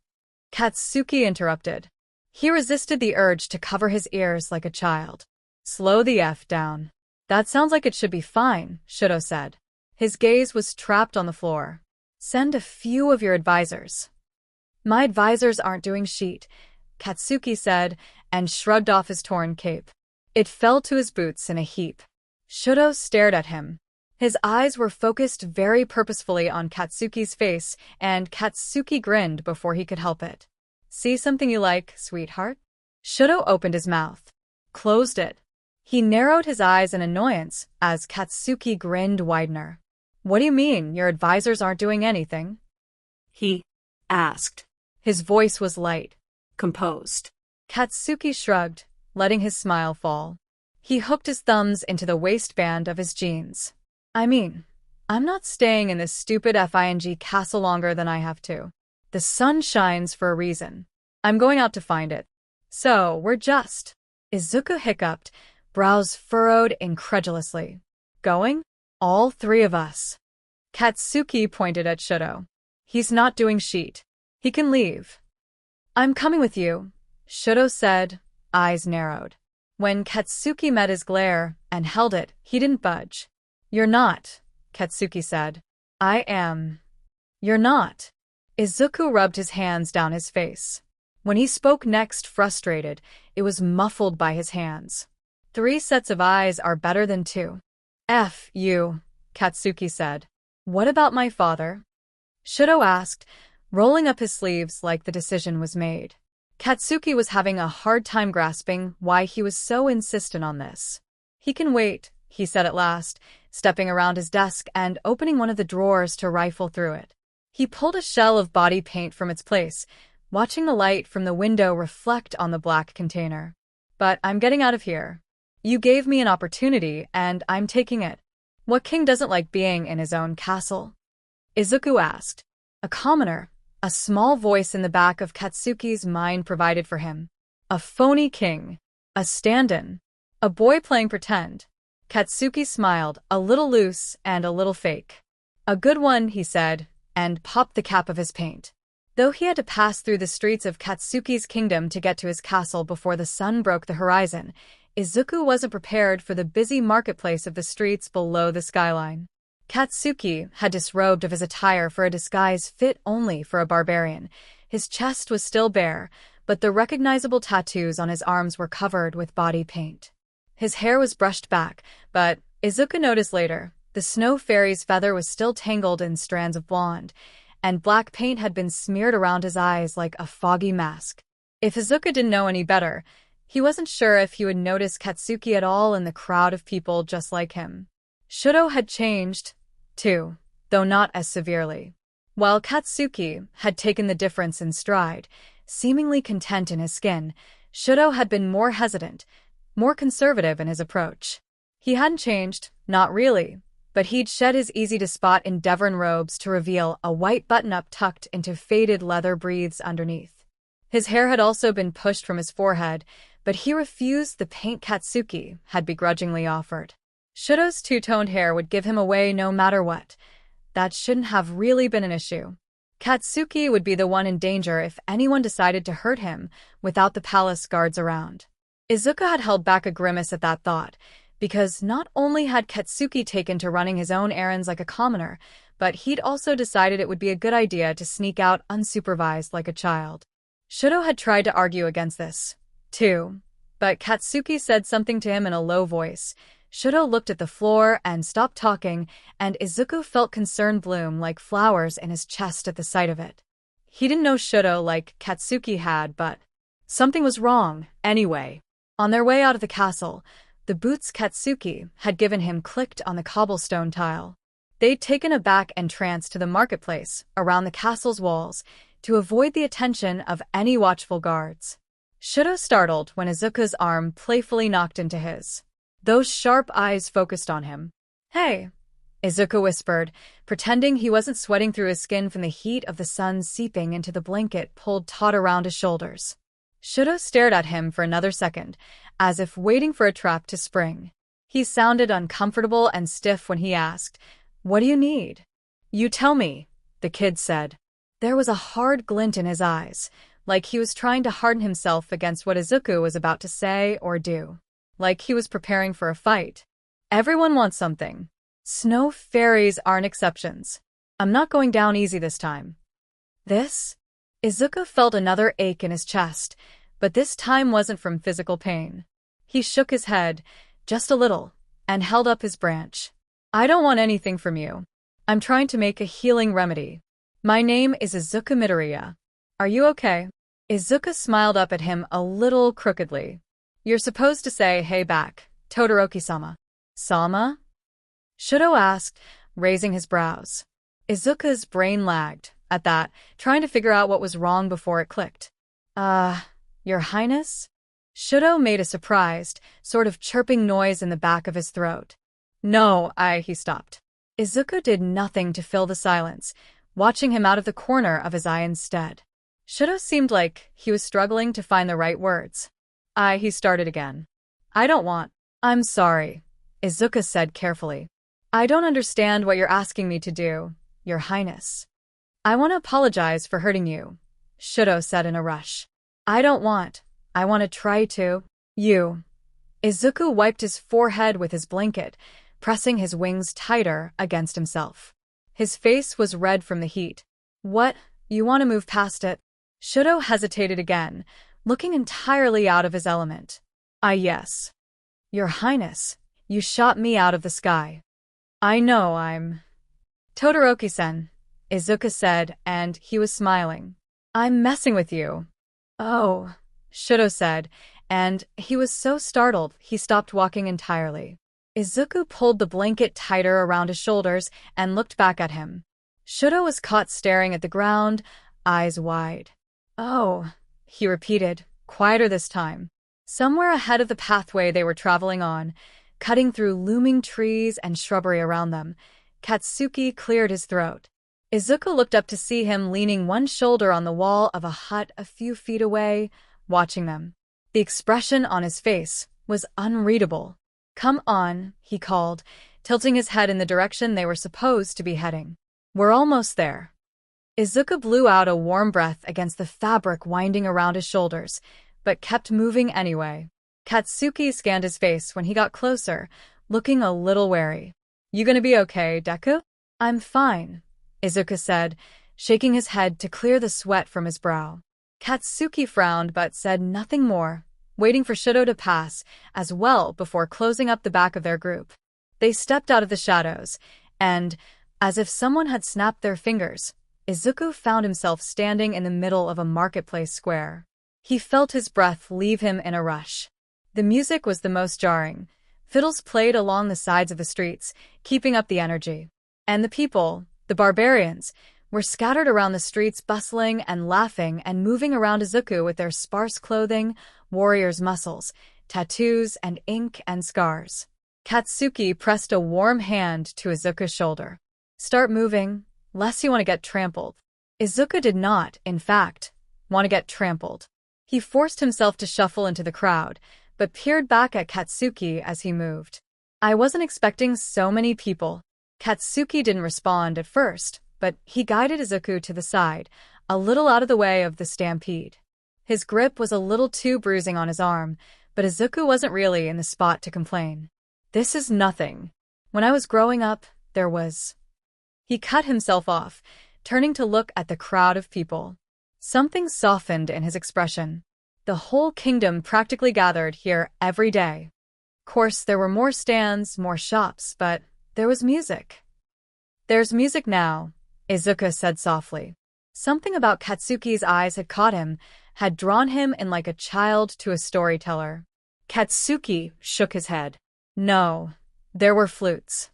Katsuki interrupted. He resisted the urge to cover his ears like a child. Slow the F down. That sounds like it should be fine, Shudo said. His gaze was trapped on the floor. Send a few of your advisors. My advisors aren't doing sheet, Katsuki said, and shrugged off his torn cape. It fell to his boots in a heap. Shudo stared at him. His eyes were focused very purposefully on Katsuki's face, and Katsuki grinned before he could help it. See something you like, sweetheart? Shudo opened his mouth. Closed it. He narrowed his eyes in annoyance as Katsuki grinned widener. What do you mean, your advisors aren't doing anything? He asked. His voice was light. Composed. Katsuki shrugged, letting his smile fall. He hooked his thumbs into the waistband of his jeans. I mean, I'm not staying in this stupid FING castle longer than I have to. The sun shines for a reason. I'm going out to find it. So, we're just... Izuku hiccuped, brows furrowed incredulously. Going? All three of us. Katsuki pointed at Shudo. He's not doing sheet. He can leave. I'm coming with you, Shudo said, eyes narrowed. When Katsuki met his glare and held it, he didn't budge. You're not, Katsuki said. I am. You're not. Izuku rubbed his hands down his face. When he spoke next frustrated, it was muffled by his hands. 3 sets of eyes are better than 2. F you, Katsuki said. What about my father? Shudo asked, rolling up his sleeves like the decision was made. Katsuki was having a hard time grasping why he was so insistent on this. He can wait, he said at last, stepping around his desk and opening one of the drawers to rifle through it. He pulled a shell of body paint from its place, watching the light from the window reflect on the black container. But I'm getting out of here. You gave me an opportunity, and I'm taking it. What king doesn't like being in his own castle? Izuku asked. A commoner, a small voice in the back of Katsuki's mind provided for him. A phony king. A stand-in. A boy playing pretend. Katsuki smiled, a little loose and a little fake. A good one, he said, and popped the cap of his paint. Though he had to pass through the streets of Katsuki's kingdom to get to his castle before the sun broke the horizon, Izuku wasn't prepared for the busy marketplace of the streets below the skyline. Katsuki had disrobed of his attire for a disguise fit only for a barbarian. His chest was still bare, but the recognizable tattoos on his arms were covered with body paint. His hair was brushed back, but, Izuku noticed later, the snow fairy's feather was still tangled in strands of blonde, and black paint had been smeared around his eyes like a foggy mask. If Izuku didn't know any better, he wasn't sure if he would notice Katsuki at all in the crowd of people just like him. Shudo had changed, too, though not as severely. While Katsuki had taken the difference in stride, seemingly content in his skin, Shudo had been more hesitant, more conservative in his approach. He hadn't changed, not really, but he'd shed his easy-to-spot Endeavorin robes to reveal a white button-up tucked into faded leather breathes underneath. His hair had also been pushed from his forehead, but he refused the paint Katsuki had begrudgingly offered. Shudo's two-toned hair would give him away no matter what. That shouldn't have really been an issue. Katsuki would be the one in danger if anyone decided to hurt him without the palace guards around. Izuku had held back a grimace at that thought, because not only had Katsuki taken to running his own errands like a commoner, but he'd also decided it would be a good idea to sneak out unsupervised like a child. Shudo had tried to argue against this, too, but Katsuki said something to him in a low voice. Shudo looked at the floor and stopped talking, and Izuku felt concern bloom like flowers in his chest at the sight of it. He didn't know Shudo like Katsuki had, but something was wrong, anyway. On their way out of the castle, the boots Katsuki had given him clicked on the cobblestone tile. They'd taken a back entrance to the marketplace around the castle's walls to avoid the attention of any watchful guards. Shudo startled when Izuku's arm playfully knocked into his. Those sharp eyes focused on him. Hey, Izuku whispered, pretending he wasn't sweating through his skin from the heat of the sun seeping into the blanket pulled taut around his shoulders. Shudo stared at him for another second, as if waiting for a trap to spring. He sounded uncomfortable and stiff when he asked, "What do you need?" "You tell me," the kid said. There was a hard glint in his eyes, like he was trying to harden himself against what Izuku was about to say or do. Like he was preparing for a fight. Everyone wants something. Snow fairies aren't exceptions. I'm not going down easy this time. This? Izuku felt another ache in his chest, but this time wasn't from physical pain. He shook his head, just a little, and held up his branch. I don't want anything from you. I'm trying to make a healing remedy. My name is Izuku Midoriya. Are you okay? Izuku smiled up at him a little crookedly. You're supposed to say hey back, Todoroki-sama. Sama? Shudo asked, raising his brows. Izuku's brain lagged, at that, trying to figure out what was wrong before it clicked. Your Highness? Shudo made a surprised, sort of chirping noise in the back of his throat. No, he stopped. Izuku did nothing to fill the silence, watching him out of the corner of his eye instead. Shudo seemed like he was struggling to find the right words. He started again. I'm sorry, Izuku said carefully. I don't understand what you're asking me to do, Your Highness. I want to apologize for hurting you, Shudo said in a rush. I want to try to. You. Izuku wiped his forehead with his blanket, pressing his wings tighter against himself. His face was red from the heat. What? You want to move past it? Shudo hesitated again, looking entirely out of his element. Yes. Your Highness, you shot me out of the sky. I know I'm... Todoroki-sen, Izuku said, and he was smiling. I'm messing with you. Oh, Shudo said, and he was so startled he stopped walking entirely. Izuku pulled the blanket tighter around his shoulders and looked back at him. Shudo was caught staring at the ground, eyes wide. Oh, he repeated, quieter this time. Somewhere ahead of the pathway they were traveling on, cutting through looming trees and shrubbery around them, Katsuki cleared his throat. Izuku looked up to see him leaning one shoulder on the wall of a hut a few feet away, watching them. The expression on his face was unreadable. Come on, he called, tilting his head in the direction they were supposed to be heading. We're almost there. Izuku blew out a warm breath against the fabric winding around his shoulders, but kept moving anyway. Katsuki scanned his face when he got closer, looking a little wary. You gonna be okay, Deku? I'm fine, Izuku said, shaking his head to clear the sweat from his brow. Katsuki frowned but said nothing more, waiting for Shudo to pass as well before closing up the back of their group. They stepped out of the shadows, and, as if someone had snapped their fingers, Izuku found himself standing in the middle of a marketplace square. He felt his breath leave him in a rush. The music was the most jarring. Fiddles played along the sides of the streets, keeping up the energy. And the people, the barbarians, were scattered around the streets bustling and laughing and moving around Izuku with their sparse clothing, warriors' muscles, tattoos and ink and scars. Katsuki pressed a warm hand to Izuku's shoulder. Start moving, lest you want to get trampled. Izuku did not, in fact, want to get trampled. He forced himself to shuffle into the crowd, but peered back at Katsuki as he moved. I wasn't expecting so many people. Katsuki didn't respond at first, but he guided Izuku to the side, a little out of the way of the stampede. His grip was a little too bruising on his arm, but Izuku wasn't really in the spot to complain. This is nothing. When I was growing up, there was... He cut himself off, turning to look at the crowd of people. Something softened in his expression. The whole kingdom practically gathered here every day. Of course, there were more stands, more shops, but there was music. There's music now, Izuku said softly. Something about Katsuki's eyes had caught him, had drawn him in like a child to a storyteller. Katsuki shook his head. No, there were flutes.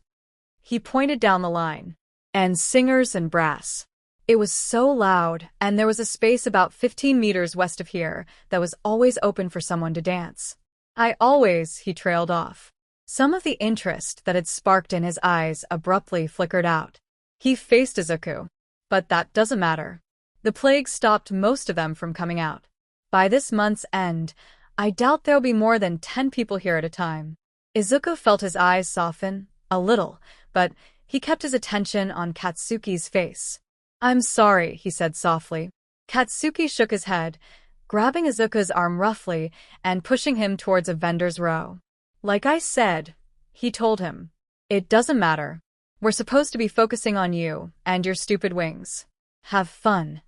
He pointed down the line. And singers and brass. It was so loud, and there was a space about 15 meters west of here that was always open for someone to dance. He trailed off. Some of the interest that had sparked in his eyes abruptly flickered out. He faced Izuku. But that doesn't matter. The plague stopped most of them from coming out. By this month's end, I doubt there'll be more than 10 people here at a time. Izuku felt his eyes soften, a little, but he kept his attention on Katsuki's face. I'm sorry, he said softly. Katsuki shook his head, grabbing Izuku's arm roughly and pushing him towards a vendor's row. Like I said, he told him. It doesn't matter. We're supposed to be focusing on you and your stupid wings. Have fun.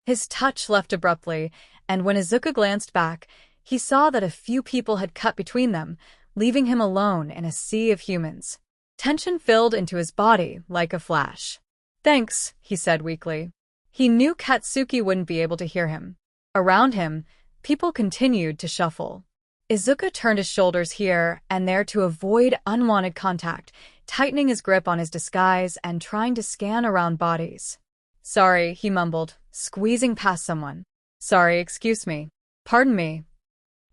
His touch left abruptly, and when Izuku glanced back, he saw that a few people had cut between them, leaving him alone in a sea of humans. Tension filled into his body like a flash. Thanks, he said weakly. He knew Katsuki wouldn't be able to hear him. Around him, people continued to shuffle. Izuku turned his shoulders here and there to avoid unwanted contact, tightening his grip on his disguise and trying to scan around bodies. Sorry, he mumbled, squeezing past someone. Sorry, excuse me. Pardon me.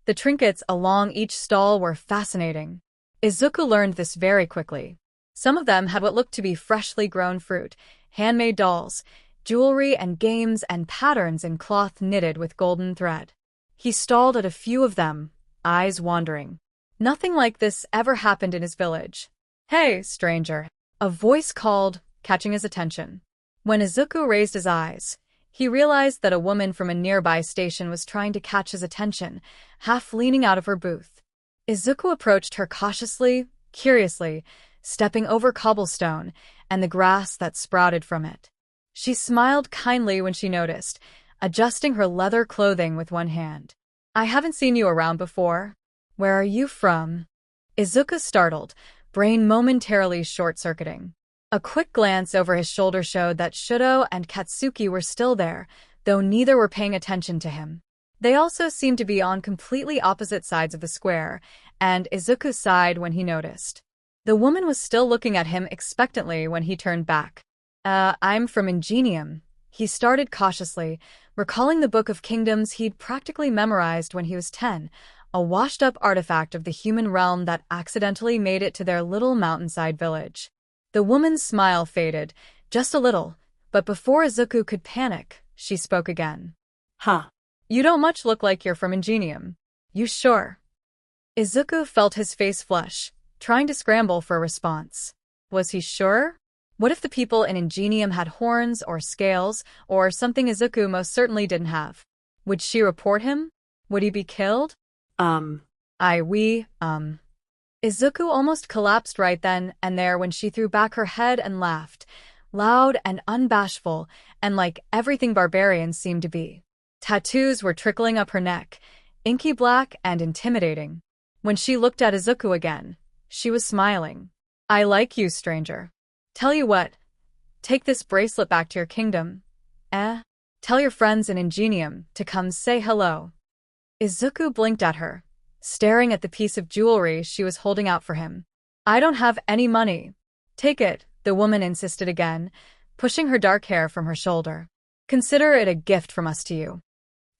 The trinkets along each stall were fascinating. Izuku learned this very quickly. Some of them had what looked to be freshly grown fruit, handmade dolls, jewelry and games and patterns in cloth knitted with golden thread. He stalled at a few of them, eyes wandering. Nothing like this ever happened in his village. Hey, stranger. A voice called, catching his attention. When Izuku raised his eyes, he realized that a woman from a nearby station was trying to catch his attention, half leaning out of her booth. Izuku approached her cautiously, curiously, stepping over cobblestone and the grass that sprouted from it. She smiled kindly when she noticed, adjusting her leather clothing with one hand. I haven't seen you around before. Where are you from? Izuku startled, brain momentarily short-circuiting. A quick glance over his shoulder showed that Shudo and Katsuki were still there, though neither were paying attention to him. They also seemed to be on completely opposite sides of the square, and Izuku sighed when he noticed. The woman was still looking at him expectantly when he turned back. I'm from Ingenium. He started cautiously, recalling the Book of Kingdoms he'd practically memorized when he was 10, a washed-up artifact of the human realm that accidentally made it to their little mountainside village. The woman's smile faded, just a little, but before Izuku could panic, she spoke again. Huh. You don't much look like you're from Ingenium. You sure? Izuku felt his face flush, trying to scramble for a response. Was he sure? What if the people in Ingenium had horns or scales, or something Izuku most certainly didn't have? Would she report him? Would he be killed? Izuku almost collapsed right then and there when she threw back her head and laughed, loud and unbashful, and like everything barbarians seemed to be. Tattoos were trickling up her neck, inky black and intimidating. When she looked at Izuku again, she was smiling. I like you, stranger. Tell you what, take this bracelet back to your kingdom. Tell your friends in Ingenium to come say hello. Izuku blinked at her, staring at the piece of jewelry she was holding out for him. I don't have any money. Take it, the woman insisted again, pushing her dark hair from her shoulder. Consider it a gift from us to you.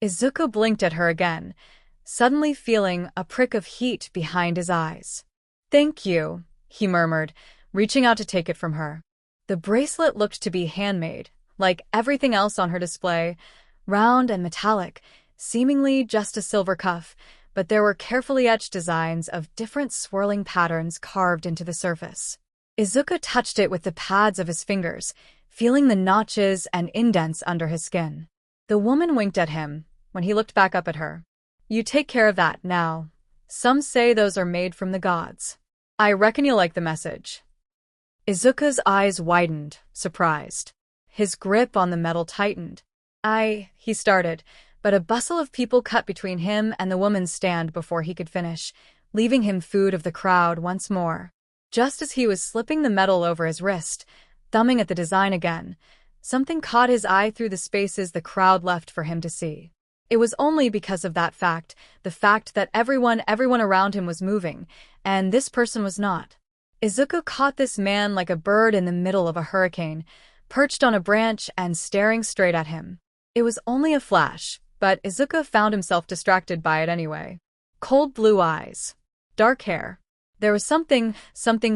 Izuku blinked at her again, suddenly feeling a prick of heat behind his eyes. Thank you, he murmured, reaching out to take it from her. The bracelet looked to be handmade, like everything else on her display, round and metallic, seemingly just a silver cuff, but there were carefully etched designs of different swirling patterns carved into the surface. Izuku touched it with the pads of his fingers, feeling the notches and indents under his skin. The woman winked at him when he looked back up at her. You take care of that now. Some say those are made from the gods. I reckon you like the message. Izuku's eyes widened, surprised. His grip on the metal tightened. He started, but a bustle of people cut between him and the woman's stand before he could finish, leaving him food of the crowd once more. Just as he was slipping the metal over his wrist, thumbing at the design again, something caught his eye through the spaces the crowd left for him to see. It was only because of that fact, the fact that everyone around him was moving, and this person was not. Izuku caught this man like a bird in the middle of a hurricane, perched on a branch and staring straight at him. It was only a flash, but Izuku found himself distracted by it anyway. Cold blue eyes. Dark hair. There was something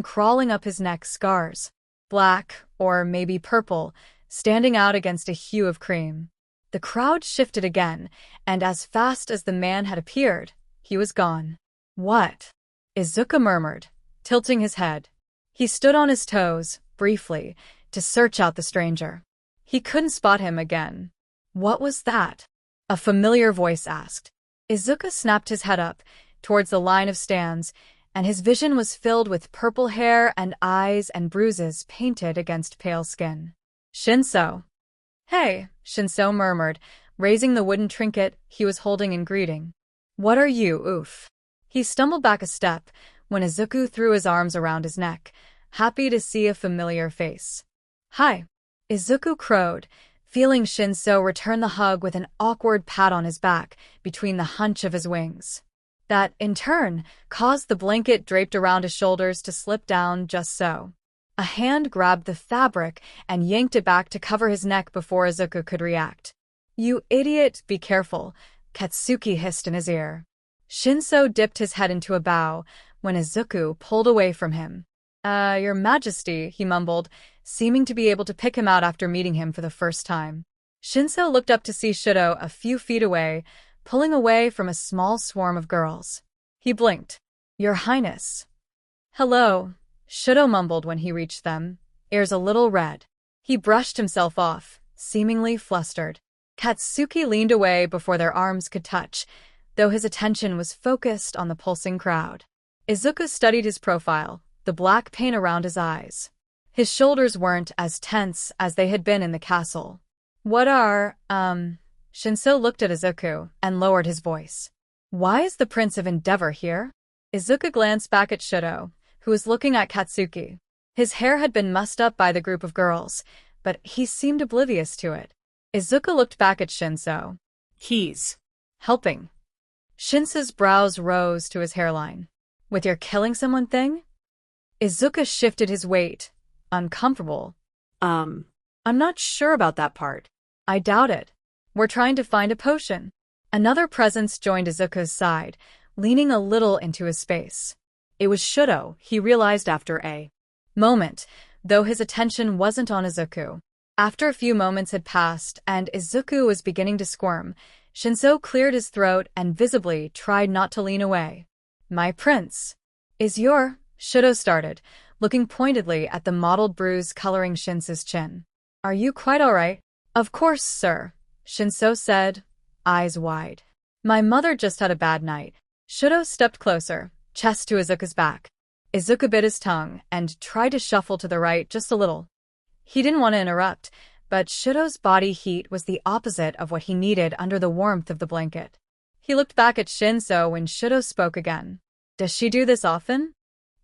crawling up his neck, scars. Black, or maybe purple, standing out against a hue of cream. The crowd shifted again, and as fast as the man had appeared, he was gone. What? Izuku murmured, tilting his head. He stood on his toes, briefly, to search out the stranger. He couldn't spot him again. What was that? A familiar voice asked. Izuku snapped his head up towards the line of stands, and his vision was filled with purple hair and eyes and bruises painted against pale skin. Shinso. Hey, Shinso murmured, raising the wooden trinket he was holding in greeting. What are you, oof? He stumbled back a step when Izuku threw his arms around his neck, happy to see a familiar face. Hi. Izuku crowed, feeling Shinso return the hug with an awkward pat on his back between the hunch of his wings. That, in turn, caused the blanket draped around his shoulders to slip down just so. A hand grabbed the fabric and yanked it back to cover his neck before Izuku could react. You idiot, be careful, Katsuki hissed in his ear. Shinso dipped his head into a bow when Izuku pulled away from him. Your Majesty, he mumbled, seeming to be able to pick him out after meeting him for the first time. Shinso looked up to see Shido a few feet away, pulling away from a small swarm of girls. He blinked. Your Highness. Hello, Shido mumbled when he reached them, ears a little red. He brushed himself off, seemingly flustered. Katsuki leaned away before their arms could touch, though his attention was focused on the pulsing crowd. Izuku studied his profile, the black paint around his eyes. His shoulders weren't as tense as they had been in the castle. What are, Shinso looked at Izuku and lowered his voice. Why is the Prince of Endeavor here? Izuku glanced back at Shido, who was looking at Katsuki. His hair had been mussed up by the group of girls, but he seemed oblivious to it. Izuku looked back at Shinso. He's helping. Shinso's brows rose to his hairline. With your killing someone thing? Izuku shifted his weight, uncomfortable. I'm not sure about that part. I doubt it. We're trying to find a potion. Another presence joined Izuku's side, leaning a little into his space. It was Shido, he realized after a moment, though his attention wasn't on Izuku. After a few moments had passed and Izuku was beginning to squirm, Shinso cleared his throat and visibly tried not to lean away. My prince. Is your... Shido started, looking pointedly at the mottled bruise coloring Shinso's chin. Are you quite all right? Of course, sir, Shinso said, eyes wide. My mother just had a bad night. Shido stepped closer, chest to Izuku's back. Izuku bit his tongue and tried to shuffle to the right just a little. He didn't want to interrupt, but Shido's body heat was the opposite of what he needed under the warmth of the blanket. He looked back at Shinso when Shido spoke again. Does she do this often?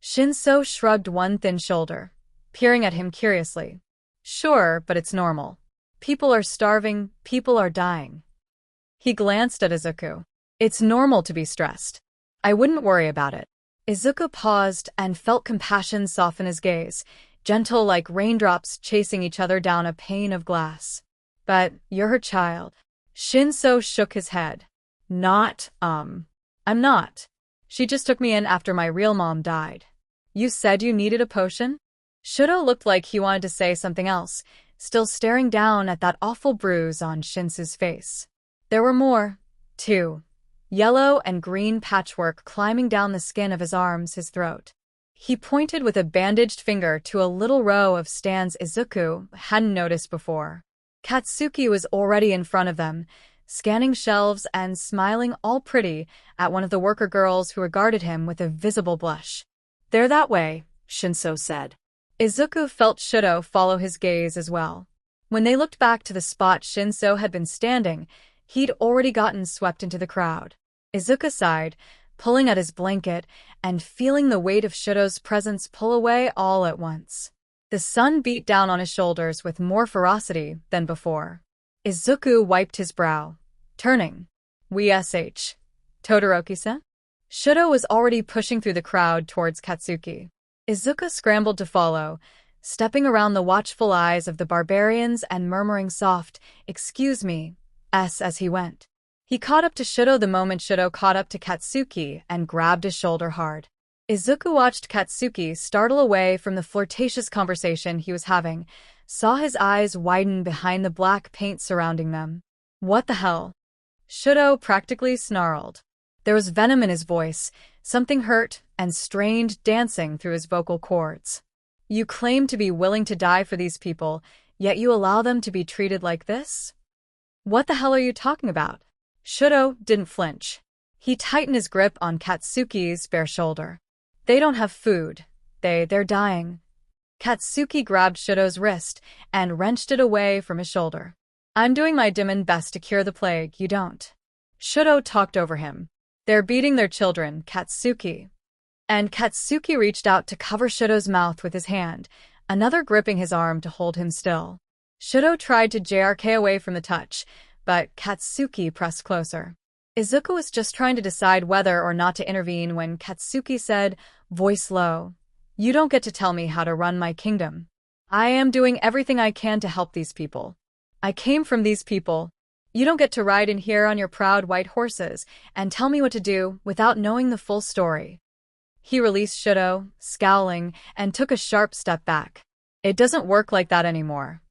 Shinso shrugged one thin shoulder, peering at him curiously. Sure, but it's normal. People are starving, people are dying. He glanced at Izuku. It's normal to be stressed. I wouldn't worry about it. Izuku paused and felt compassion soften his gaze, gentle like raindrops chasing each other down a pane of glass. But you're her child. Shinso shook his head. I'm not. She just took me in after my real mom died. You said you needed a potion? Shido looked like he wanted to say something else, still staring down at that awful bruise on Shinso's face. There were more, too. Yellow and green patchwork climbing down the skin of his arms, his throat. He pointed with a bandaged finger to a little row of stands Izuku hadn't noticed before. Katsuki was already in front of them, scanning shelves and smiling all pretty at one of the worker girls who regarded him with a visible blush. They're that way, Shinso said. Izuku felt Shido follow his gaze as well. When they looked back to the spot Shinso had been standing, he'd already gotten swept into the crowd. Izuku sighed, pulling at his blanket and feeling the weight of Shido's presence pull away all at once. The sun beat down on his shoulders with more ferocity than before. Izuku wiped his brow, turning. Todoroki-san? Shido was already pushing through the crowd towards Katsuki. Izuku scrambled to follow, stepping around the watchful eyes of the barbarians and murmuring soft, "Excuse me," as he went. He caught up to Shido the moment Shido caught up to Katsuki and grabbed his shoulder hard. Izuku watched Katsuki startle away from the flirtatious conversation he was having, saw his eyes widen behind the black paint surrounding them. What the hell? Shido practically snarled. There was venom in his voice, something hurt and strained dancing through his vocal cords. You claim to be willing to die for these people, Yet you allow them to be treated like this? What the hell are you talking about? Shudo didn't flinch. He tightened his grip on Katsuki's bare shoulder. They don't have food. They're dying. Katsuki grabbed Shudo's wrist and wrenched it away from his shoulder. I'm doing my demon best to cure the plague, you don't. Shudo talked over him. They're beating their children, Katsuki. And Katsuki reached out to cover Shudo's mouth with his hand, another gripping his arm to hold him still. Shudo tried to JRK away from the touch, but Katsuki pressed closer. Izuku was just trying to decide whether or not to intervene when Katsuki said, voice low, "You don't get to tell me how to run my kingdom. I am doing everything I can to help these people. I came from these people. You don't get to ride in here on your proud white horses and tell me what to do without knowing the full story." He released Shudo, scowling, and took a sharp step back. It doesn't work like that anymore.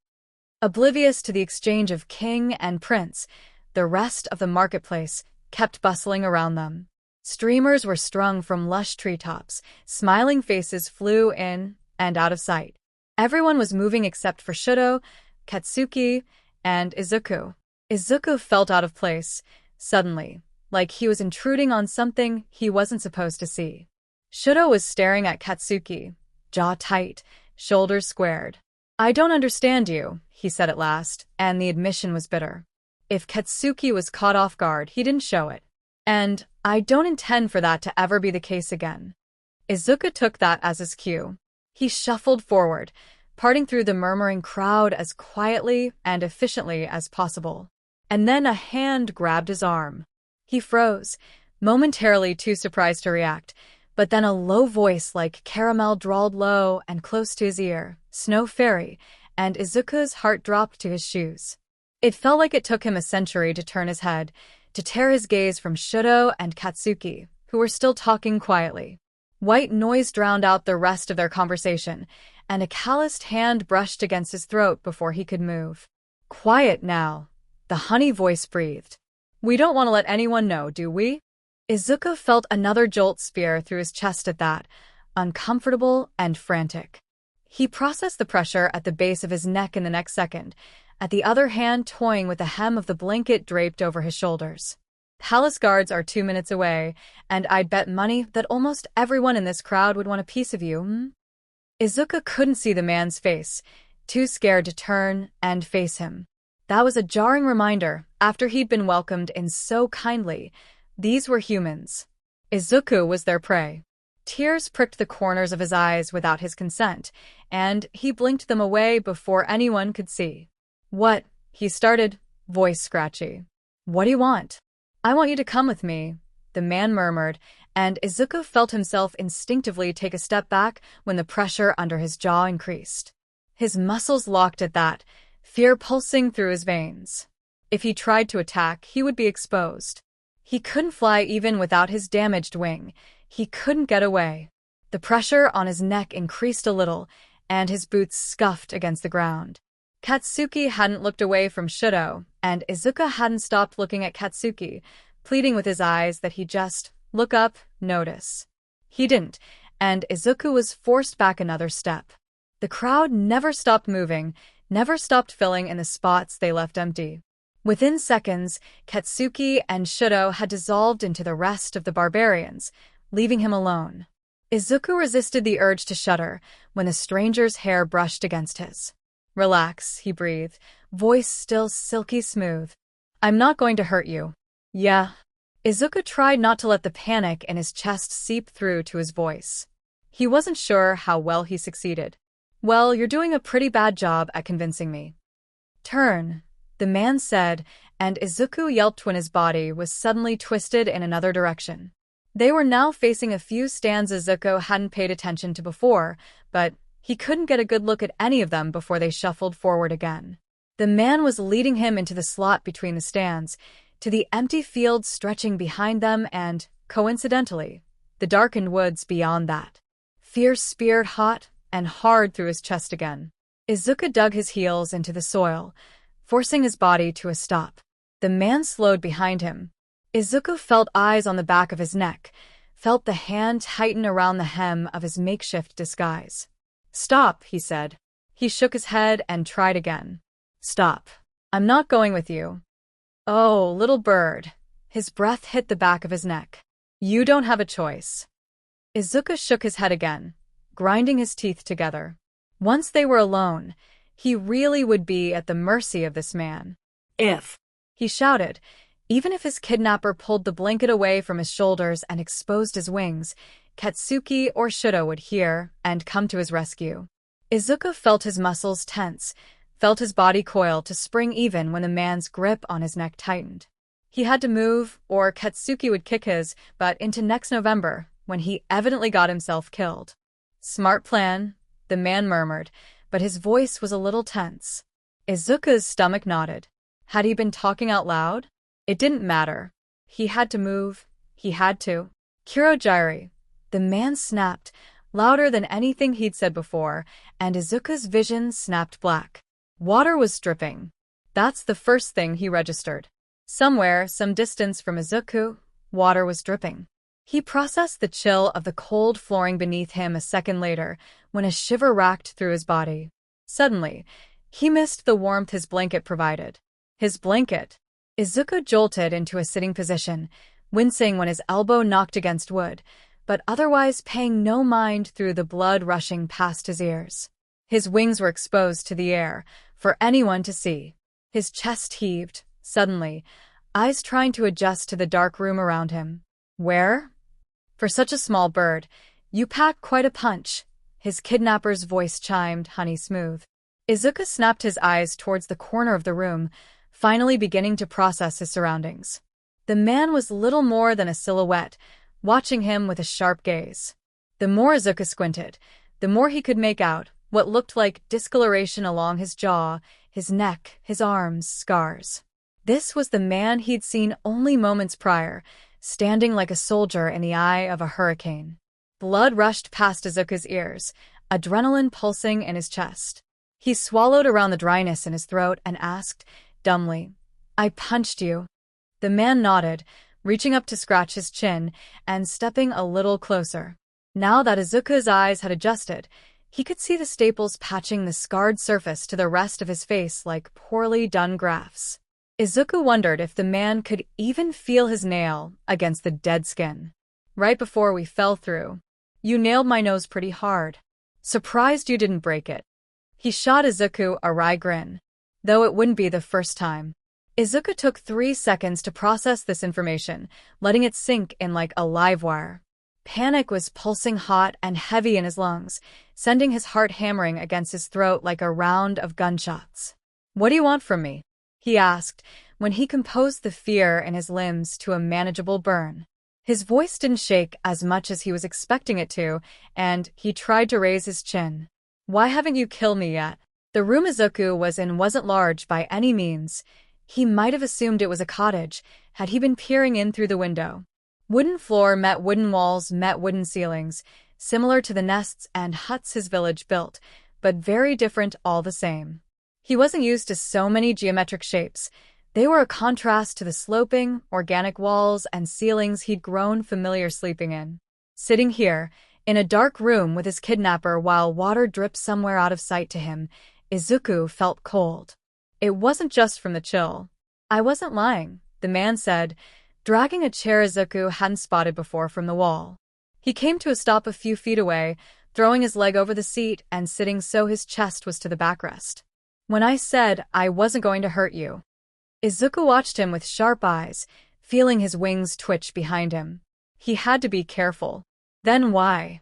Oblivious to the exchange of king and prince, the rest of the marketplace kept bustling around them. Streamers were strung from lush treetops, smiling faces flew in and out of sight. Everyone was moving except for Shudo, Katsuki, and Izuku. Izuku felt out of place, suddenly, like he was intruding on something he wasn't supposed to see. Shudo was staring at Katsuki, jaw tight, shoulders squared. I don't understand you, he said at last, and the admission was bitter. If Katsuki was caught off guard, he didn't show it. And I don't intend for that to ever be the case again. Izuku took that as his cue. He shuffled forward, parting through the murmuring crowd as quietly and efficiently as possible. And then a hand grabbed his arm. He froze, momentarily too surprised to react, but then a low voice like caramel drawled low and close to his ear, "Snow Fairy," and Izuku's heart dropped to his shoes. It felt like it took him a century to turn his head, to tear his gaze from Shudo and Katsuki, who were still talking quietly. White noise drowned out the rest of their conversation, and a calloused hand brushed against his throat before he could move. Quiet now, the honey voice breathed. We don't want to let anyone know, do we? Izuku felt another jolt spear through his chest at that, uncomfortable and frantic. He processed the pressure at the base of his neck in the next second, at the other hand toying with the hem of the blanket draped over his shoulders. Palace guards are 2 minutes away, and I'd bet money that almost everyone in this crowd would want a piece of you, Izuku couldn't see the man's face, too scared to turn and face him. That was a jarring reminder, after he'd been welcomed in so kindly. These were humans. Izuku was their prey. Tears pricked the corners of his eyes without his consent, and he blinked them away before anyone could see. What? He started, voice scratchy. What do you want? I want you to come with me, the man murmured, and Izuku felt himself instinctively take a step back when the pressure under his jaw increased. His muscles locked at that, fear pulsing through his veins. If he tried to attack, he would be exposed. He couldn't fly even without his damaged wing. He couldn't get away. The pressure on his neck increased a little, and his boots scuffed against the ground. Katsuki hadn't looked away from Shudo, and Izuku hadn't stopped looking at Katsuki, pleading with his eyes that he just look up, notice. He didn't, and Izuku was forced back another step. The crowd never stopped moving, never stopped filling in the spots they left empty. Within seconds, Katsuki and Shudo had dissolved into the rest of the barbarians, leaving him alone. Izuku resisted the urge to shudder when the stranger's hair brushed against his. Relax, he breathed, voice still silky smooth. I'm not going to hurt you. Yeah. Izuku tried not to let the panic in his chest seep through to his voice. He wasn't sure how well he succeeded. Well, you're doing a pretty bad job at convincing me. Turn, the man said, and Izuku yelped when his body was suddenly twisted in another direction. They were now facing a few stands Izuku hadn't paid attention to before, but he couldn't get a good look at any of them before they shuffled forward again. The man was leading him into the slot between the stands, to the empty field stretching behind them and, coincidentally, the darkened woods beyond that. Fear speared hot and hard through his chest again. Izuku dug his heels into the soil, forcing his body to a stop. The man slowed behind him. Izuku felt eyes on the back of his neck, felt the hand tighten around the hem of his makeshift disguise. Stop, he said. He shook his head and tried again. Stop. I'm not going with you. Oh, little bird. His breath hit the back of his neck. You don't have a choice. Izuku shook his head again, grinding his teeth together. Once they were alone, he really would be at the mercy of this man. If, he shouted, even if his kidnapper pulled the blanket away from his shoulders and exposed his wings, Katsuki or Shudo would hear and come to his rescue. Izuku felt his muscles tense, felt his body coil to spring even when the man's grip on his neck tightened. He had to move, or Katsuki would kick his butt into next November, when he evidently got himself killed. Smart plan, the man murmured, but his voice was a little tense. Izuku's stomach nodded. Had he been talking out loud? It didn't matter. He had to move. He had to. Kurojiri. The man snapped, louder than anything he'd said before, and Izuku's vision snapped black. Water was dripping. That's the first thing he registered. Somewhere, some distance from Izuku, water was dripping. He processed the chill of the cold flooring beneath him a second later, when a shiver racked through his body. Suddenly, he missed the warmth his blanket provided. His blanket. Izuku jolted into a sitting position, wincing when his elbow knocked against wood, but otherwise paying no mind through the blood rushing past his ears. His wings were exposed to the air, for anyone to see. His chest heaved, suddenly, eyes trying to adjust to the dark room around him. Where? For such a small bird, you pack quite a punch, his kidnapper's voice chimed honey smooth. Izuku snapped his eyes towards the corner of the room, finally beginning to process his surroundings. The man was little more than a silhouette, watching him with a sharp gaze. The more Izuku squinted, the more he could make out what looked like discoloration along his jaw, his neck, his arms, scars. This was the man he'd seen only moments prior, standing like a soldier in the eye of a hurricane. Blood rushed past Izuku's ears, adrenaline pulsing in his chest. He swallowed around the dryness in his throat and asked, dumbly, I punched you. The man nodded, reaching up to scratch his chin and stepping a little closer. Now that Izuku's eyes had adjusted, he could see the staples patching the scarred surface to the rest of his face like poorly done grafts. Izuku wondered if the man could even feel his nail against the dead skin. Right before we fell through. You nailed my nose pretty hard. Surprised you didn't break it. He shot Izuku a wry grin. Though it wouldn't be the first time. Izuku took 3 seconds to process this information, letting it sink in like a live wire. Panic was pulsing hot and heavy in his lungs, sending his heart hammering against his throat like a round of gunshots. What do you want from me? He asked, when he composed the fear in his limbs to a manageable burn. His voice didn't shake as much as he was expecting it to, and he tried to raise his chin. Why haven't you killed me yet? The room Izuku was in wasn't large by any means. He might have assumed it was a cottage, had he been peering in through the window. Wooden floor met wooden walls met wooden ceilings, similar to the nests and huts his village built, but very different all the same. He wasn't used to so many geometric shapes. They were a contrast to the sloping, organic walls and ceilings he'd grown familiar sleeping in. Sitting here, in a dark room with his kidnapper while water dripped somewhere out of sight to him, Izuku felt cold. It wasn't just from the chill. I wasn't lying, the man said, dragging a chair Izuku hadn't spotted before from the wall. He came to a stop a few feet away, throwing his leg over the seat and sitting so his chest was to the backrest. When I said I wasn't going to hurt you. Izuku watched him with sharp eyes, feeling his wings twitch behind him. He had to be careful. Then why?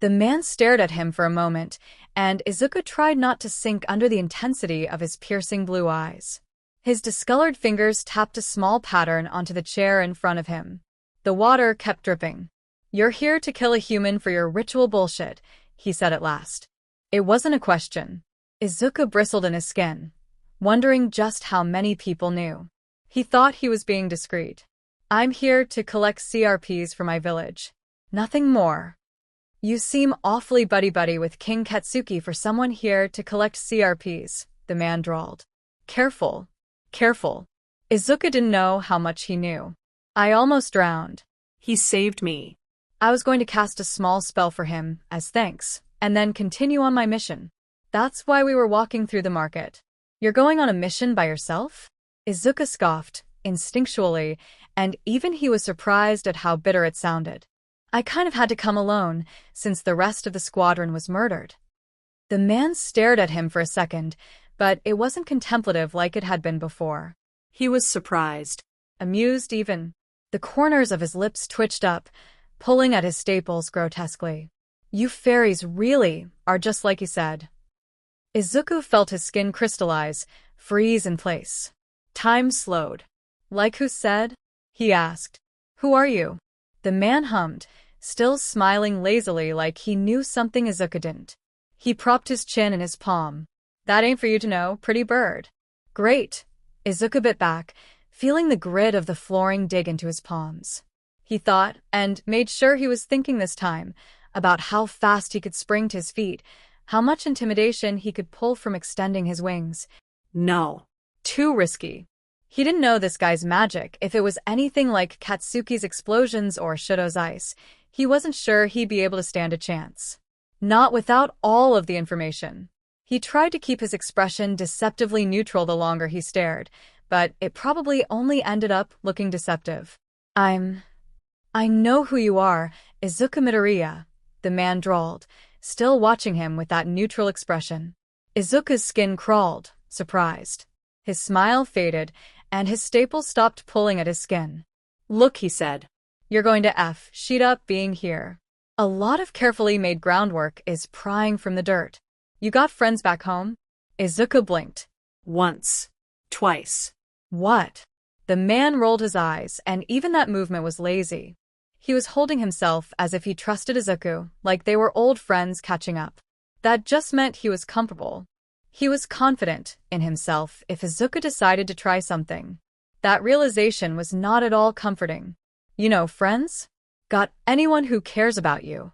The man stared at him for a moment, and Izuku tried not to sink under the intensity of his piercing blue eyes. His discolored fingers tapped a small pattern onto the chair in front of him. The water kept dripping. You're here to kill a human for your ritual bullshit, he said at last. It wasn't a question. Izuku bristled in his skin, wondering just how many people knew. He thought he was being discreet. I'm here to collect CRPs for my village. Nothing more. You seem awfully buddy-buddy with King Katsuki for someone here to collect CRPs, the man drawled. Careful. Careful. Izuku didn't know how much he knew. I almost drowned. He saved me. I was going to cast a small spell for him, as thanks, and then continue on my mission. That's why we were walking through the market. You're going on a mission by yourself? Izuku scoffed, instinctually, and even he was surprised at how bitter it sounded. I kind of had to come alone, since the rest of the squadron was murdered. The man stared at him for a second, but it wasn't contemplative like it had been before. He was surprised. Amused even. The corners of his lips twitched up, pulling at his staples grotesquely. You fairies really are just like you said. Izuku felt his skin crystallize, freeze in place. Time slowed. Like who said? He asked. Who are you? The man hummed, still smiling lazily like he knew something Izuku didn't. He propped his chin in his palm. That ain't for you to know, pretty bird. Great. Izuku bit back, feeling the grit of the flooring dig into his palms. He thought, and made sure he was thinking this time, about how fast he could spring to his feet, how much intimidation he could pull from extending his wings. No. Too risky. He didn't know this guy's magic. If it was anything like Katsuki's explosions or Shudo's ice, he wasn't sure he'd be able to stand a chance. Not without all of the information. He tried to keep his expression deceptively neutral the longer he stared, but it probably only ended up looking deceptive. I know who you are, Izuku Midoriya, the man drawled, still watching him with that neutral expression. Izuku's skin crawled, surprised. His smile faded, and his staples stopped pulling at his skin. Look, he said. You're going to sheet up being here. A lot of carefully made groundwork is prying from the dirt. You got friends back home? Izuku blinked. Once. Twice. What? The man rolled his eyes, and even that movement was lazy. He was holding himself as if he trusted Izuku, like they were old friends catching up. That just meant he was comfortable. He was confident in himself if Izuku decided to try something. That realization was not at all comforting. You know, friends? Got anyone who cares about you?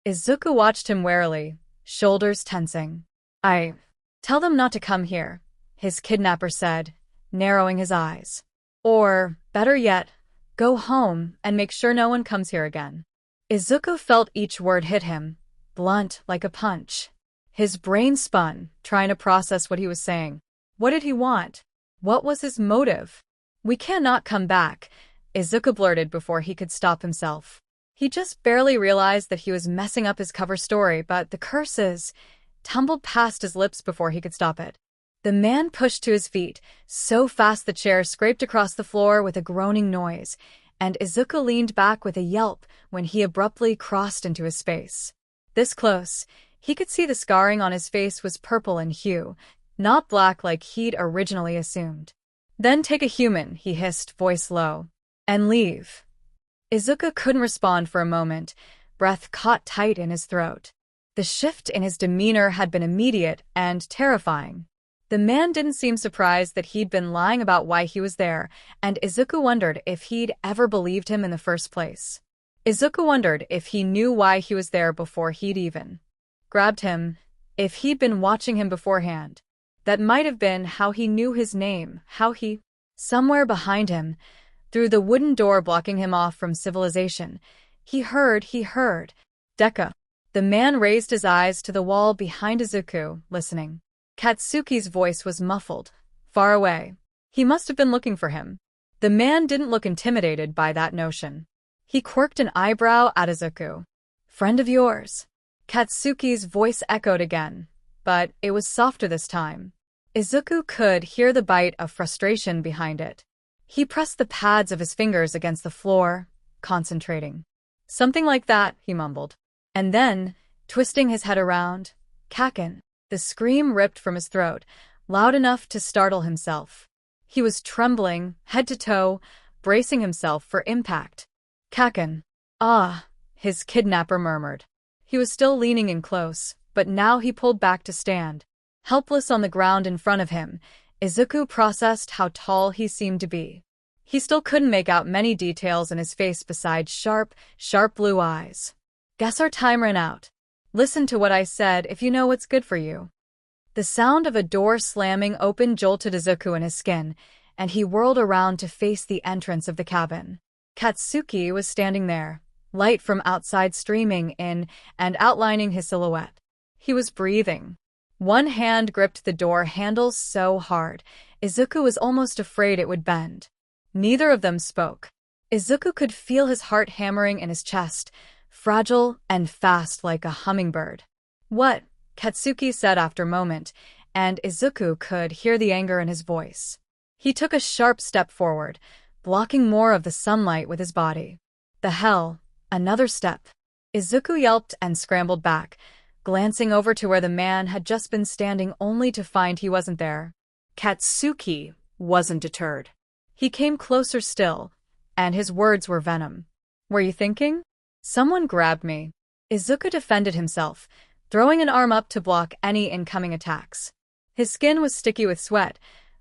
Izuku watched him warily, shoulders tensing. Tell them not to come here, his kidnapper said, narrowing his eyes. Or, better yet, go home and make sure no one comes here again. Izuku felt each word hit him, blunt like a punch. His brain spun, trying to process what he was saying. What did he want? What was his motive? We cannot come back, Izuku blurted before he could stop himself. He just barely realized that he was messing up his cover story, but the curses tumbled past his lips before he could stop it. The man pushed to his feet, so fast the chair scraped across the floor with a groaning noise, and Izuku leaned back with a yelp when he abruptly crossed into his space. This close, he could see the scarring on his face was purple in hue, not black like he'd originally assumed. Then take a human, he hissed, voice low, and leave. Izuku couldn't respond for a moment, breath caught tight in his throat. The shift in his demeanor had been immediate and terrifying. The man didn't seem surprised that he'd been lying about why he was there, and Izuku wondered if he'd ever believed him in the first place. Izuku wondered if he knew why he was there before he'd even grabbed him, if he'd been watching him beforehand. That might have been how he knew his name, how he... Somewhere behind him, through the wooden door blocking him off from civilization, he heard. Deku. The man raised his eyes to the wall behind Izuku, listening. Katsuki's voice was muffled, far away. He must have been looking for him. The man didn't look intimidated by that notion. He quirked an eyebrow at Izuku. Friend of yours? Katsuki's voice echoed again, but it was softer this time. Izuku could hear the bite of frustration behind it. He pressed the pads of his fingers against the floor, concentrating. Something like that, he mumbled. And then, twisting his head around, Kaken. The scream ripped from his throat, loud enough to startle himself. He was trembling, head to toe, bracing himself for impact. Kaken. Ah, his kidnapper murmured. He was still leaning in close, but now he pulled back to stand. Helpless on the ground in front of him, Izuku processed how tall he seemed to be. He still couldn't make out many details in his face besides sharp blue eyes. Guess our time ran out. Listen to what I said if you know what's good for you. The sound of a door slamming open jolted Izuku in his skin, and he whirled around to face the entrance of the cabin. Katsuki was standing there, light from outside streaming in and outlining his silhouette. He was breathing. One hand gripped the door handle so hard, Izuku was almost afraid it would bend. Neither of them spoke. Izuku could feel his heart hammering in his chest, fragile and fast like a hummingbird. "What?" Katsuki said after a moment, and Izuku could hear the anger in his voice. He took a sharp step forward, blocking more of the sunlight with his body. "The hell?" Another step. Izuku yelped and scrambled back, glancing over to where the man had just been standing only to find he wasn't there. Katsuki wasn't deterred. He came closer still, and his words were venom. "Were you thinking?" "Someone grabbed me." Izuku defended himself, throwing an arm up to block any incoming attacks. His skin was sticky with sweat,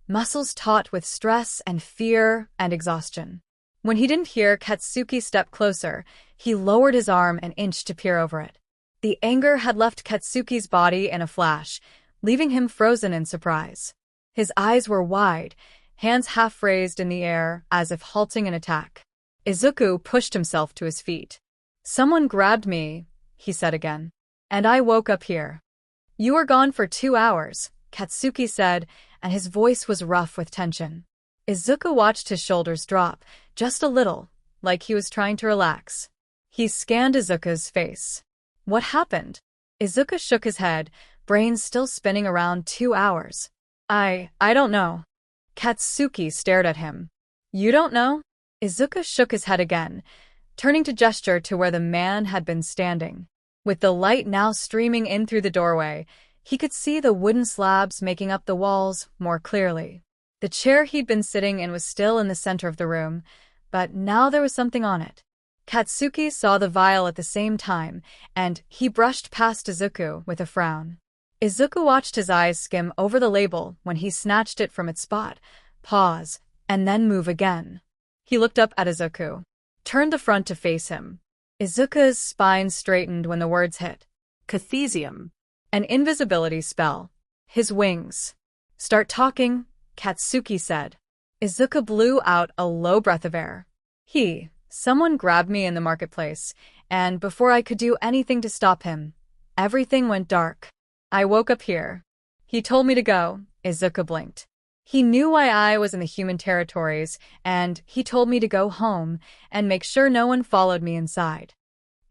muscles taut with stress and fear and exhaustion. When he didn't hear Katsuki step closer, he lowered his arm an inch to peer over it. The anger had left Katsuki's body in a flash, leaving him frozen in surprise. His eyes were wide, hands half raised in the air as if halting an attack. Izuku pushed himself to his feet. "Someone grabbed me," he said again. "And I woke up here." "You were gone for 2 hours," Katsuki said, and his voice was rough with tension. Izuku watched his shoulders drop, just a little, like he was trying to relax. He scanned Izuku's face. "What happened?" Izuku shook his head, brain still spinning around 2 hours. I don't know." Katsuki stared at him. "You don't know?" Izuku shook his head again, turning to gesture to where the man had been standing. With the light now streaming in through the doorway, he could see the wooden slabs making up the walls more clearly. The chair he'd been sitting in was still in the center of the room, but now there was something on it. Katsuki saw the vial at the same time, and he brushed past Izuku with a frown. Izuku watched his eyes skim over the label when he snatched it from its spot, pause, and then move again. He looked up at Izuku, turned the front to face him. Izuku's spine straightened when the words hit. Cathesium. An invisibility spell. His wings. "Start talking," Katsuki said. Izuku blew out a low breath of air. Someone grabbed me in the marketplace, and before I could do anything to stop him, everything went dark. I woke up here. He told me to go." Izuku blinked. "He knew why I was in the human territories, and he told me to go home and make sure no one followed me inside."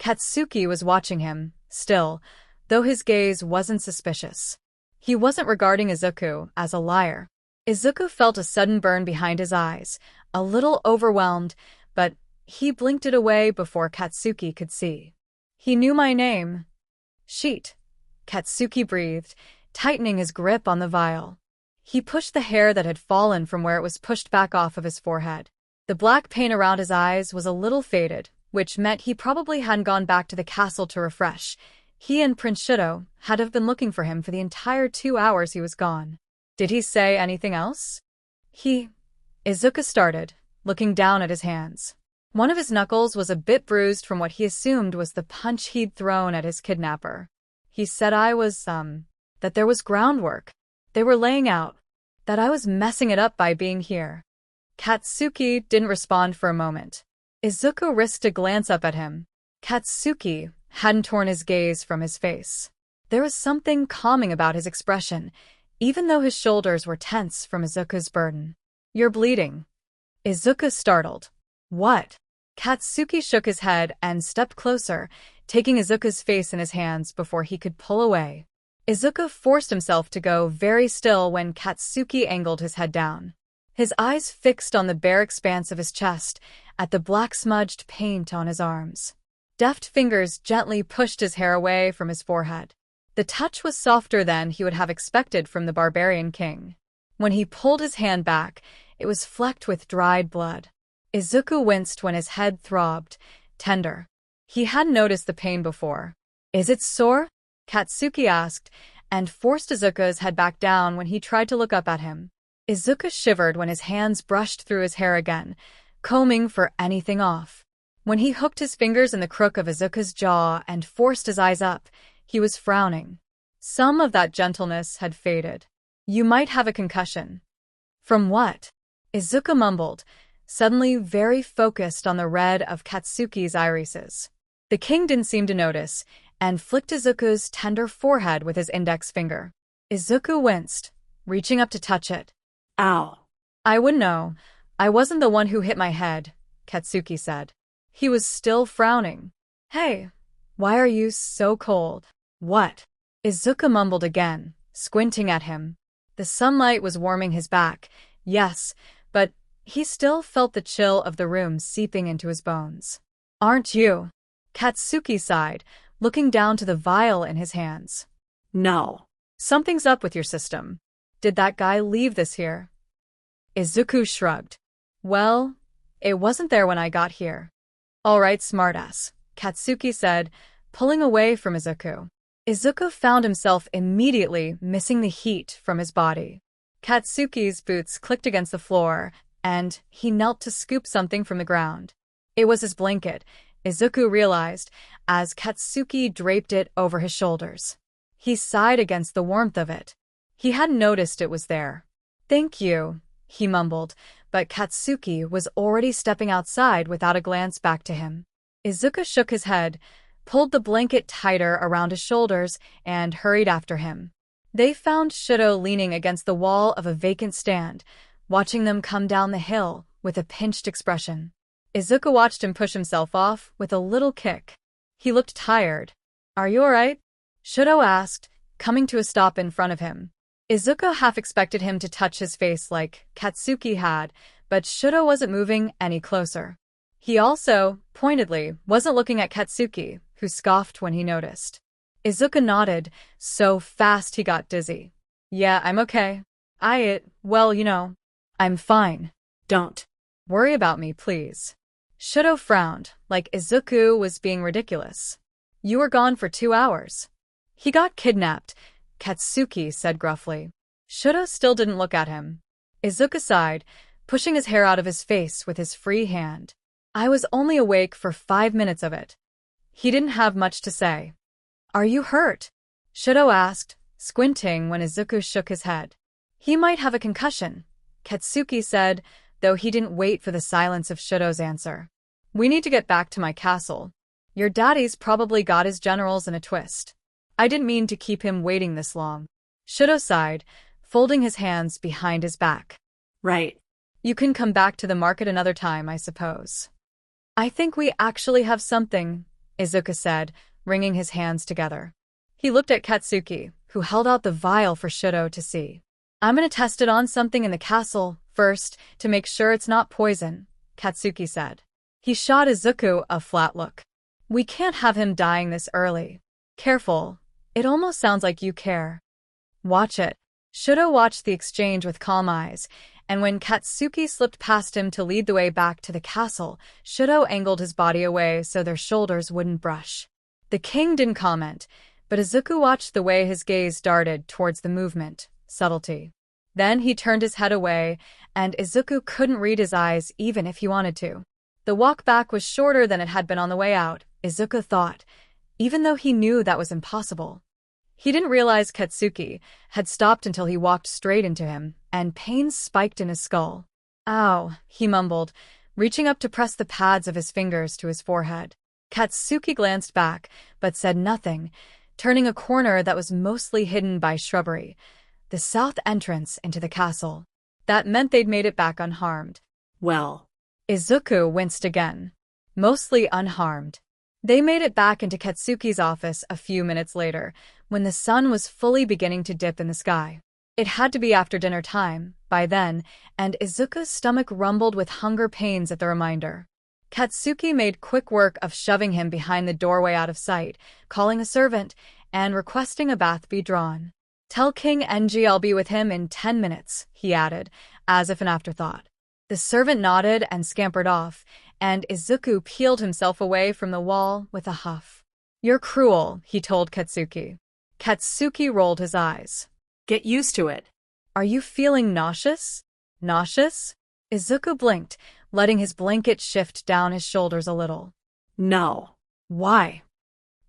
Katsuki was watching him, still, though his gaze wasn't suspicious. He wasn't regarding Izuku as a liar. Izuku felt a sudden burn behind his eyes, a little overwhelmed, but he blinked it away before Katsuki could see. "He knew my name." "Sheet," Katsuki breathed, tightening his grip on the vial. He pushed the hair that had fallen from where it was pushed back off of his forehead. The black paint around his eyes was a little faded, which meant he probably hadn't gone back to the castle to refresh. He and Prince Shido had have been looking for him for the entire 2 hours he was gone. "Did he say anything else?" Izuku started, looking down at his hands. One of his knuckles was a bit bruised from what he assumed was the punch he'd thrown at his kidnapper. "He said I was, that there was groundwork they were laying out, that I was messing it up by being here." Katsuki didn't respond for a moment. Izuku risked a glance up at him. Katsuki hadn't torn his gaze from his face. There was something calming about his expression, even though his shoulders were tense from Izuku's burden. "You're bleeding." Izuku startled. "What?" Katsuki shook his head and stepped closer, taking Izuku's face in his hands before he could pull away. Izuku forced himself to go very still when Katsuki angled his head down. His eyes fixed on the bare expanse of his chest, at the black-smudged paint on his arms. Deft fingers gently pushed his hair away from his forehead. The touch was softer than he would have expected from the barbarian king. When he pulled his hand back, it was flecked with dried blood. Izuku winced when his head throbbed, tender. He hadn't noticed the pain before. "Is it sore?" Katsuki asked, and forced Izuku's head back down when he tried to look up at him. Izuku shivered when his hands brushed through his hair again, combing for anything off. When he hooked his fingers in the crook of Izuku's jaw and forced his eyes up, he was frowning. Some of that gentleness had faded. "You might have a concussion." "From what?" Izuku mumbled, suddenly very focused on the red of Katsuki's irises. The king didn't seem to notice, and flicked Izuku's tender forehead with his index finger. Izuku winced, reaching up to touch it. Ow. I wouldn't know. I wasn't the one who hit my head, Katsuki said. He was still frowning. Hey, why are you so cold? What? Izuku mumbled again, squinting at him. The sunlight was warming his back, yes, but he still felt the chill of the room seeping into his bones. Aren't you? Katsuki sighed, looking down to the vial in his hands. No. Something's up with your system. Did that guy leave this here? Izuku shrugged. Well, it wasn't there when I got here. All right, smartass, Katsuki said, pulling away from Izuku. Izuku found himself immediately missing the heat from his body. Katsuki's boots clicked against the floor, and he knelt to scoop something from the ground. It was his blanket, Izuku realized, as Katsuki draped it over his shoulders. He sighed against the warmth of it. He hadn't noticed it was there. Thank you, he mumbled, but Katsuki was already stepping outside without a glance back to him. Izuku shook his head, pulled the blanket tighter around his shoulders, and hurried after him. They found Shudo leaning against the wall of a vacant stand, watching them come down the hill with a pinched expression. Izuku watched him push himself off with a little kick. He looked tired. Are you all right? Shudo asked, coming to a stop in front of him. Izuku half expected him to touch his face like Katsuki had, but Shudo wasn't moving any closer. He also, pointedly, wasn't looking at Katsuki, who scoffed when he noticed. Izuku nodded, so fast he got dizzy. Yeah, I'm okay. Well, I'm fine. Don't worry about me, please. Shudo frowned, like Izuku was being ridiculous. You were gone for 2 hours. He got kidnapped, Katsuki said gruffly. Shudo still didn't look at him. Izuku sighed, pushing his hair out of his face with his free hand. I was only awake for 5 minutes of it. He didn't have much to say. Are you hurt? Shudo asked, squinting when Izuku shook his head. He might have a concussion, Katsuki said, though he didn't wait for the silence of Shudo's answer. We need to get back to my castle. Your daddy's probably got his generals in a twist. I didn't mean to keep him waiting this long. Shudo sighed, folding his hands behind his back. Right. You can come back to the market another time, I suppose. I think we actually have something, Izuku said, wringing his hands together. He looked at Katsuki, who held out the vial for Shudo to see. I'm gonna test it on something in the castle first to make sure it's not poison, Katsuki said. He shot Izuku a flat look. We can't have him dying this early. Careful. It almost sounds like you care. Watch it. Shudo watched the exchange with calm eyes, and when Katsuki slipped past him to lead the way back to the castle, Shudo angled his body away so their shoulders wouldn't brush. The king didn't comment, but Izuku watched the way his gaze darted towards the movement, subtlety. Then he turned his head away, and Izuku couldn't read his eyes even if he wanted to. The walk back was shorter than it had been on the way out, Izuku thought, even though he knew that was impossible. He didn't realize Katsuki had stopped until he walked straight into him, and pain spiked in his skull. Ow, he mumbled, reaching up to press the pads of his fingers to his forehead. Katsuki glanced back, but said nothing, turning a corner that was mostly hidden by shrubbery, the south entrance into the castle. That meant they'd made it back unharmed. Well. Izuku winced again. Mostly unharmed. They made it back into Katsuki's office a few minutes later, when the sun was fully beginning to dip in the sky. It had to be after dinner time, by then, and Izuku's stomach rumbled with hunger pains at the reminder. Katsuki made quick work of shoving him behind the doorway out of sight, calling a servant, and requesting a bath be drawn. Tell King Enji I'll be with him in 10 minutes, he added, as if an afterthought. The servant nodded and scampered off, and Izuku peeled himself away from the wall with a huff. You're cruel, he told Katsuki. Katsuki rolled his eyes. Get used to it. Are you feeling nauseous? Nauseous? Izuku blinked, letting his blanket shift down his shoulders a little. No. Why?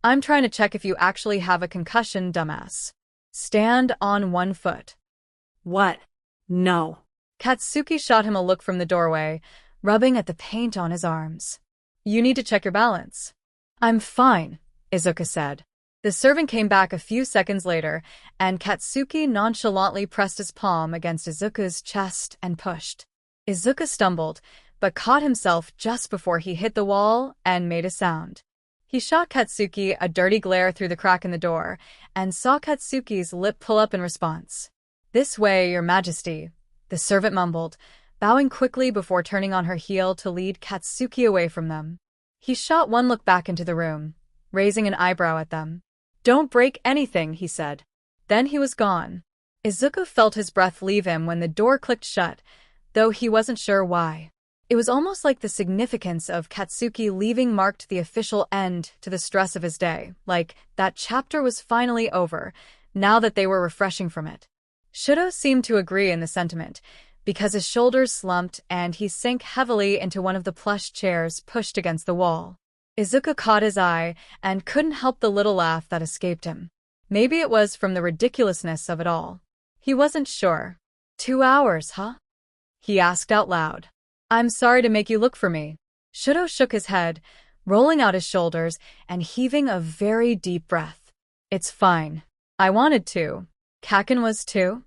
I'm trying to check if you actually have a concussion, dumbass. Stand on one foot. What? No. Katsuki shot him a look from the doorway, rubbing at the paint on his arms. You need to check your balance. I'm fine, Izuku said. The servant came back a few seconds later, and Katsuki nonchalantly pressed his palm against Izuku's chest and pushed. Izuku stumbled, but caught himself just before he hit the wall and made a sound. He shot Katsuki a dirty glare through the crack in the door, and saw Katsuki's lip pull up in response. "This way, your majesty," the servant mumbled, bowing quickly before turning on her heel to lead Katsuki away from them. He shot one look back into the room, raising an eyebrow at them. "Don't break anything," he said. Then he was gone. Izuku felt his breath leave him when the door clicked shut, though he wasn't sure why. It was almost like the significance of Katsuki leaving marked the official end to the stress of his day, like that chapter was finally over, now that they were refreshing from it. Shudo seemed to agree in the sentiment, because his shoulders slumped and he sank heavily into one of the plush chairs pushed against the wall. Izuku caught his eye and couldn't help the little laugh that escaped him. Maybe it was from the ridiculousness of it all. He wasn't sure. 2 hours, huh? He asked out loud. "I'm sorry to make you look for me." Shudo shook his head, rolling out his shoulders and heaving a very deep breath. "It's fine. I wanted to. Kaken was too?"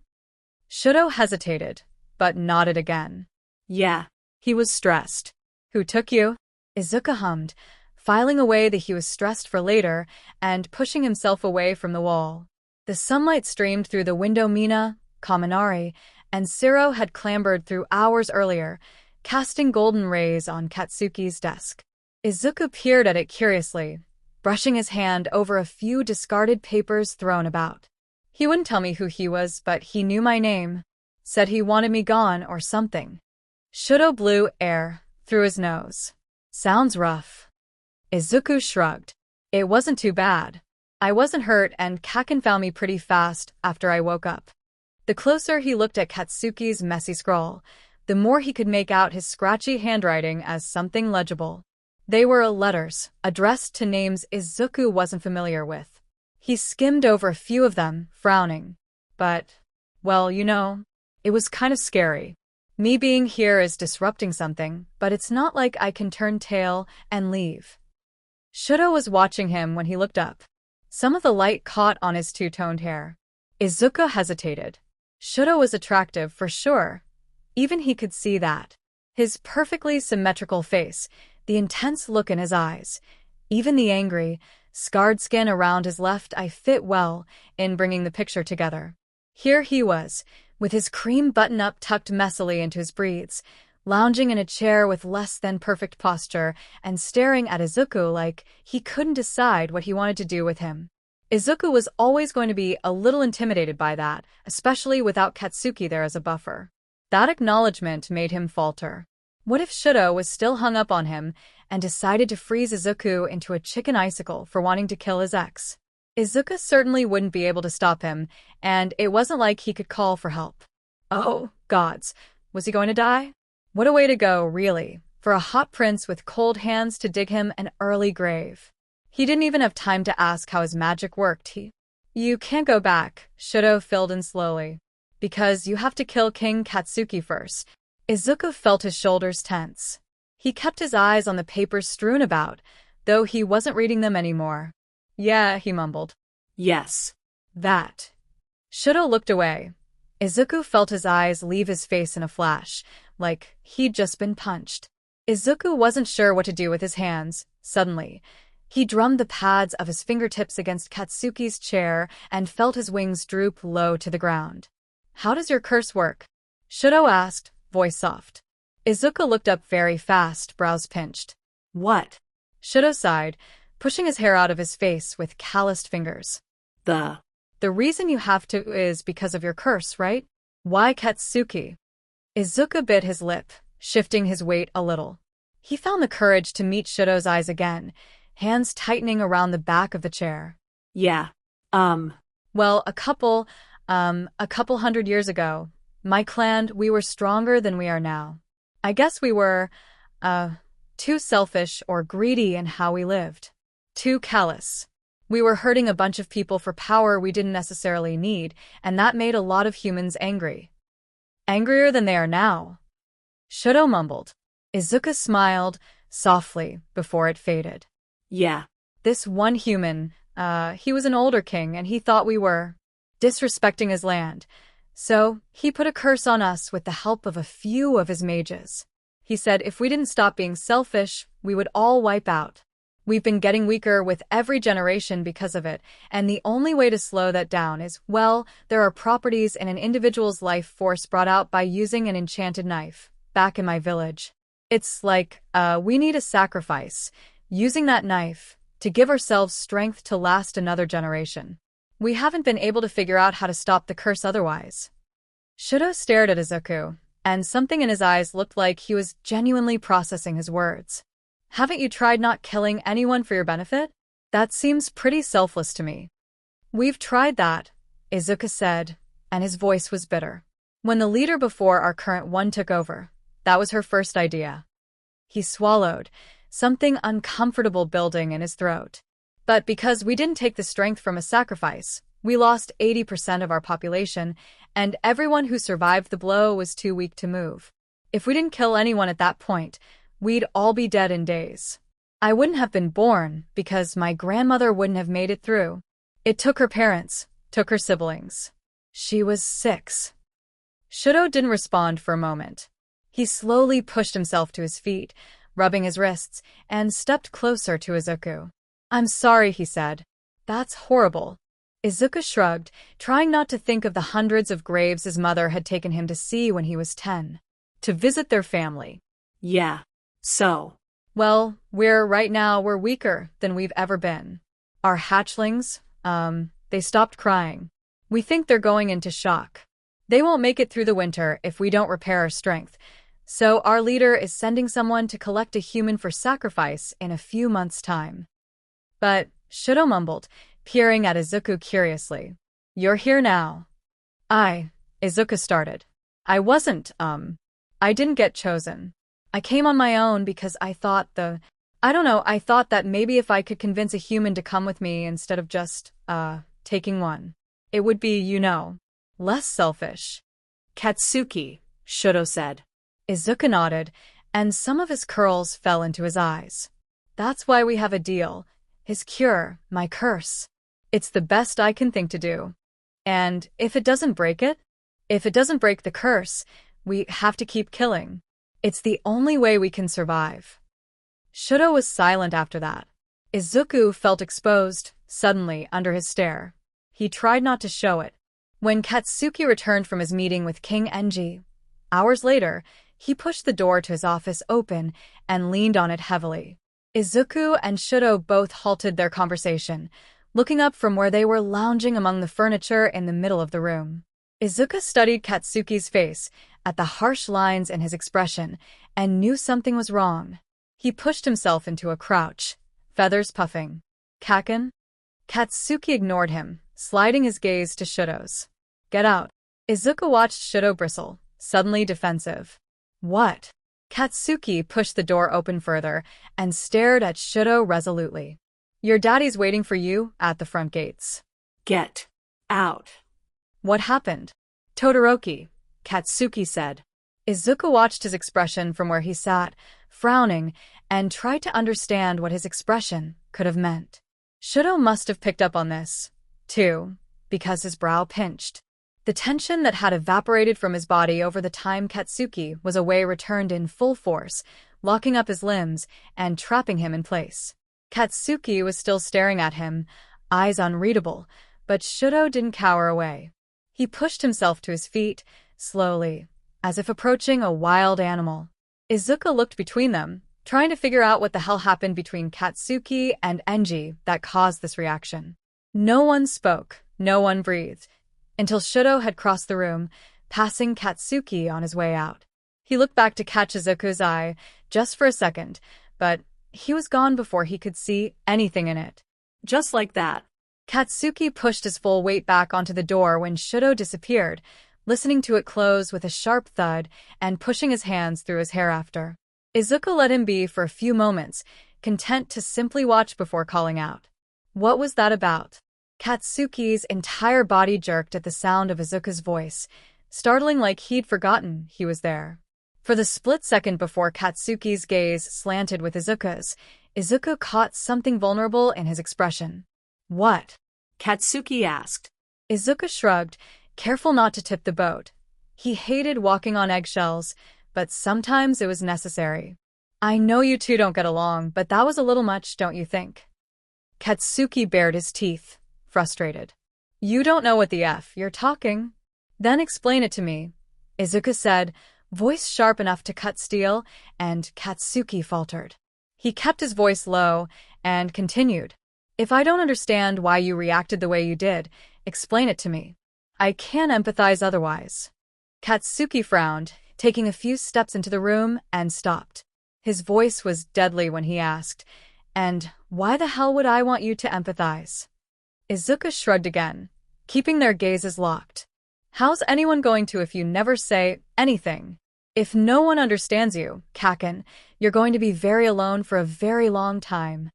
Shudo hesitated, but nodded again. Yeah. He was stressed. "Who took you?" Izuku hummed, filing away that he was stressed for later and pushing himself away from the wall. The sunlight streamed through the window. Mina, Kaminari, and Siro had clambered through hours earlier, casting golden rays on Katsuki's desk. Izuku peered at it curiously, brushing his hand over a few discarded papers thrown about. "He wouldn't tell me who he was, but he knew my name. Said he wanted me gone or something." Shudo blew air through his nose. "Sounds rough." Izuku shrugged. "It wasn't too bad. I wasn't hurt and Kaken found me pretty fast after I woke up." The closer he looked at Katsuki's messy scrawl, the more he could make out his scratchy handwriting as something legible. They were letters, addressed to names Izuku wasn't familiar with. He skimmed over a few of them, frowning. "But, well, it was kind of scary. Me being here is disrupting something, but it's not like I can turn tail and leave." Shudo was watching him when he looked up. Some of the light caught on his two-toned hair. Izuku hesitated. Shudo was attractive for sure. Even he could see that. His perfectly symmetrical face, the intense look in his eyes, even the angry, scarred skin around his left eye fit well in bringing the picture together. Here he was, with his cream button-up tucked messily into his breeds, lounging in a chair with less than perfect posture and staring at Izuku like he couldn't decide what he wanted to do with him. Izuku was always going to be a little intimidated by that, especially without Katsuki there as a buffer. That acknowledgement made him falter. What if Shudo was still hung up on him and decided to freeze Izuku into a chicken icicle for wanting to kill his ex? Izuku certainly wouldn't be able to stop him, and it wasn't like he could call for help. Oh, gods, was he going to die? What a way to go, really, for a hot prince with cold hands to dig him an early grave. He didn't even have time to ask how his magic worked. "You can't go back," Shudo filled in slowly. "Because you have to kill King Katsuki first." Izuku felt his shoulders tense. He kept his eyes on the papers strewn about, though he wasn't reading them anymore. "Yeah," he mumbled. Yes. "That." Shudo looked away. Izuku felt his eyes leave his face in a flash, like he'd just been punched. Izuku wasn't sure what to do with his hands. Suddenly, he drummed the pads of his fingertips against Katsuki's chair and felt his wings droop low to the ground. "How does your curse work?" Shudo asked, voice soft. Izuku looked up very fast, brows pinched. What? Shudo sighed, pushing his hair out of his face with calloused fingers. The reason you have to is because of your curse, right? Why Katsuki? Izuku bit his lip, shifting his weight a little. He found the courage to meet Shudo's eyes again, hands tightening around the back of the chair. Yeah. Well, a couple 100 years ago, my clan, we were stronger than we are now. I guess we were, too selfish or greedy in how we lived. Too callous. We were hurting a bunch of people for power we didn't necessarily need, and that made a lot of humans angry. Angrier than they are now. Shudo mumbled. Izuku smiled, softly, before it faded. Yeah. This one human, He was an older king and he thought we were disrespecting his land. So, he put a curse on us with the help of a few of his mages. He said if we didn't stop being selfish, we would all wipe out. We've been getting weaker with every generation because of it, and the only way to slow that down is, well, there are properties in an individual's life force brought out by using an enchanted knife. Back in my village. It's like, we need a sacrifice, using that knife, to give ourselves strength to last another generation. We haven't been able to figure out how to stop the curse otherwise. Shudo stared at Izuku, and something in his eyes looked like he was genuinely processing his words. Haven't you tried not killing anyone for your benefit? That seems pretty selfless to me. We've tried that, Izuku said, and his voice was bitter. When the leader before our current one took over, that was her first idea. He swallowed, something uncomfortable building in his throat. But because we didn't take the strength from a sacrifice, we lost 80% of our population, and everyone who survived the blow was too weak to move. If we didn't kill anyone at that point, we'd all be dead in days. I wouldn't have been born because my grandmother wouldn't have made it through. It took her parents, took her siblings. She was 6. Shudo didn't respond for a moment. He slowly pushed himself to his feet, rubbing his wrists, and stepped closer to Izuku. I'm sorry, he said. That's horrible. Izuku shrugged, trying not to think of the hundreds of graves his mother had taken him to see when he was 10. To visit their family. Yeah. So. Well, right now we're weaker than we've ever been. Our hatchlings, they stopped crying. We think they're going into shock. They won't make it through the winter if we don't repair our strength. So our leader is sending someone to collect a human for sacrifice in a few months' time. But, Shudo mumbled, peering at Izuku curiously. You're here now. Izuku started. I didn't get chosen. I came on my own because I thought I thought that maybe if I could convince a human to come with me instead of just, taking one, it would be, less selfish. Katsuki, Shudo said. Izuku nodded, and some of his curls fell into his eyes. That's why we have a deal. His cure, my curse. It's the best I can think to do. And if it doesn't break the curse, we have to keep killing. It's the only way we can survive. Shudo was silent after that. Izuku felt exposed, suddenly, under his stare. He tried not to show it. When Katsuki returned from his meeting with King Enji, hours later, he pushed the door to his office open and leaned on it heavily. Izuku and Shudo both halted their conversation, looking up from where they were lounging among the furniture in the middle of the room. Izuku studied Katsuki's face, at the harsh lines in his expression, and knew something was wrong. He pushed himself into a crouch, feathers puffing. Kaken? Katsuki ignored him, sliding his gaze to Shudo's. Get out. Izuku watched Shudo bristle, suddenly defensive. What? Katsuki pushed the door open further and stared at Shudo resolutely. Your daddy's waiting for you at the front gates. Get out. What happened? Todoroki, Katsuki said. Izuku watched his expression from where he sat, frowning, and tried to understand what his expression could have meant. Shudo must have picked up on this, too, because his brow pinched. The tension that had evaporated from his body over the time Katsuki was away returned in full force, locking up his limbs and trapping him in place. Katsuki was still staring at him, eyes unreadable, but Shudo didn't cower away. He pushed himself to his feet, slowly, as if approaching a wild animal. Izuku looked between them, trying to figure out what the hell happened between Katsuki and Enji that caused this reaction. No one spoke, no one breathed, until Shudo had crossed the room, passing Katsuki on his way out. He looked back to catch Izuku's eye, just for a second, but he was gone before he could see anything in it. Just like that. Katsuki pushed his full weight back onto the door when Shudo disappeared, listening to it close with a sharp thud and pushing his hands through his hair after. Izuku let him be for a few moments, content to simply watch before calling out. What was that about? Katsuki's entire body jerked at the sound of Izuku's voice, startling like he'd forgotten he was there. For the split second before Katsuki's gaze slanted with Izuku's, Izuku caught something vulnerable in his expression. What? Katsuki asked. Izuku shrugged, careful not to tip the boat. He hated walking on eggshells, but sometimes it was necessary. I know you two don't get along, but that was a little much, don't you think? Katsuki bared his teeth, frustrated. You don't know what the F you're talking. Then explain it to me, Izuku said, voice sharp enough to cut steel, and Katsuki faltered. He kept his voice low and continued. If I don't understand why you reacted the way you did, explain it to me. I can't empathize otherwise. Katsuki frowned, taking a few steps into the room, and stopped. His voice was deadly when he asked, and why the hell would I want you to empathize? Izuku shrugged again, keeping their gazes locked. How's anyone going to if you never say anything? If no one understands you, Kaken, you're going to be very alone for a very long time.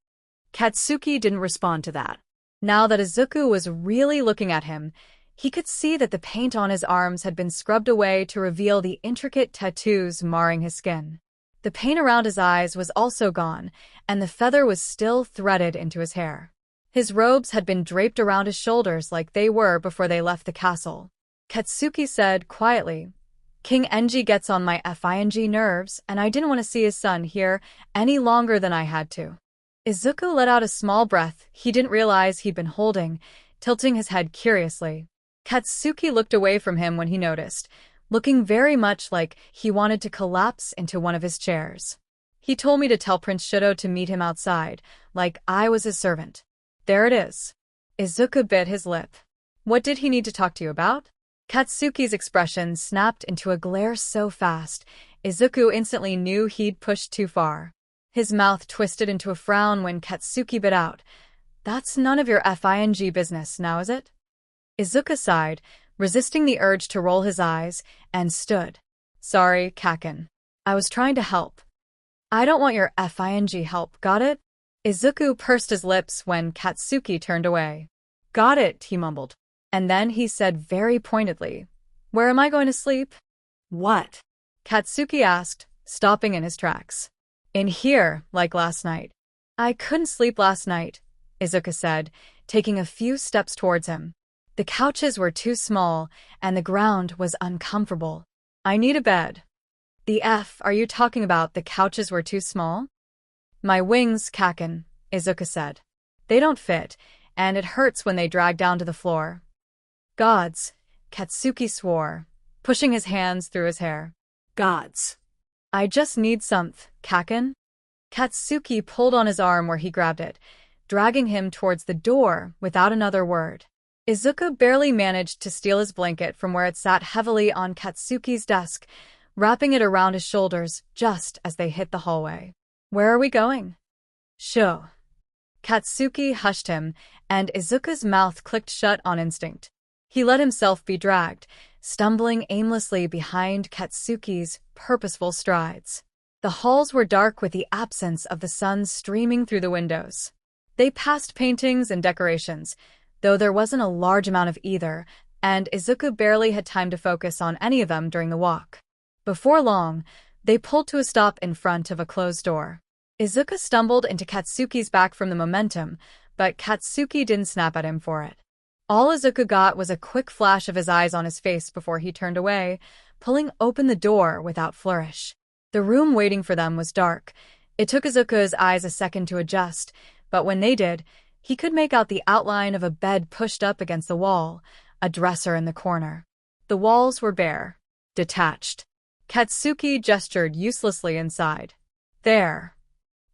Katsuki didn't respond to that. Now that Izuku was really looking at him, he could see that the paint on his arms had been scrubbed away to reveal the intricate tattoos marring his skin. The paint around his eyes was also gone, and the feather was still threaded into his hair. His robes had been draped around his shoulders like they were before they left the castle. Katsuki said quietly, King Enji gets on my FING nerves, and I didn't want to see his son here any longer than I had to. Izuku let out a small breath he didn't realize he'd been holding, tilting his head curiously. Katsuki looked away from him when he noticed, looking very much like he wanted to collapse into one of his chairs. He told me to tell Prince Shido to meet him outside, like I was his servant. There it is. Izuku bit his lip. What did he need to talk to you about? Katsuki's expression snapped into a glare so fast, Izuku instantly knew he'd pushed too far. His mouth twisted into a frown when Katsuki bit out, That's none of your FING business, now is it? Izuku sighed, resisting the urge to roll his eyes, and stood. Sorry, Kaken. I was trying to help. I don't want your FING help, got it? Izuku pursed his lips when Katsuki turned away. Got it, he mumbled. And then he said very pointedly, Where am I going to sleep? What? Katsuki asked, stopping in his tracks. In here, like last night. I couldn't sleep last night, Izuku said, taking a few steps towards him. The couches were too small, and the ground was uncomfortable. I need a bed. The F are you talking about the couches were too small? My wings, Kaken, Izuku said. They don't fit, and it hurts when they drag down to the floor. Gods, Katsuki swore, pushing his hands through his hair. Gods. I just need someth, Kaken. Katsuki pulled on his arm where he grabbed it, dragging him towards the door without another word. Izuku barely managed to steal his blanket from where it sat heavily on Katsuki's desk, wrapping it around his shoulders just as they hit the hallway. Where are we going? Shoo. Katsuki hushed him, and Izuku's mouth clicked shut on instinct. He let himself be dragged, stumbling aimlessly behind Katsuki's purposeful strides. The halls were dark with the absence of the sun streaming through the windows. They passed paintings and decorations, though there wasn't a large amount of either, and Izuku barely had time to focus on any of them during the walk. Before long, they pulled to a stop in front of a closed door. Izuku stumbled into Katsuki's back from the momentum, but Katsuki didn't snap at him for it. All Izuku got was a quick flash of his eyes on his face before he turned away, pulling open the door without flourish. The room waiting for them was dark. It took Izuku's eyes a second to adjust, but when they did, he could make out the outline of a bed pushed up against the wall, a dresser in the corner. The walls were bare, detached. Katsuki gestured uselessly inside. There.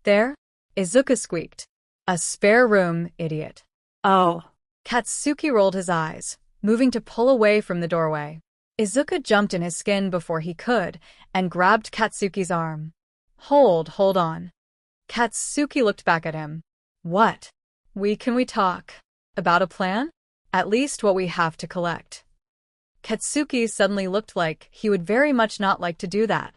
There? Izuku squeaked. A spare room, idiot. Oh. Katsuki rolled his eyes, moving to pull away from the doorway. Izuku jumped in his skin before he could and grabbed Katsuki's arm. Hold on. Katsuki looked back at him. What? Can we talk? About a plan? At least what we have to collect. Katsuki suddenly looked like he would very much not like to do that.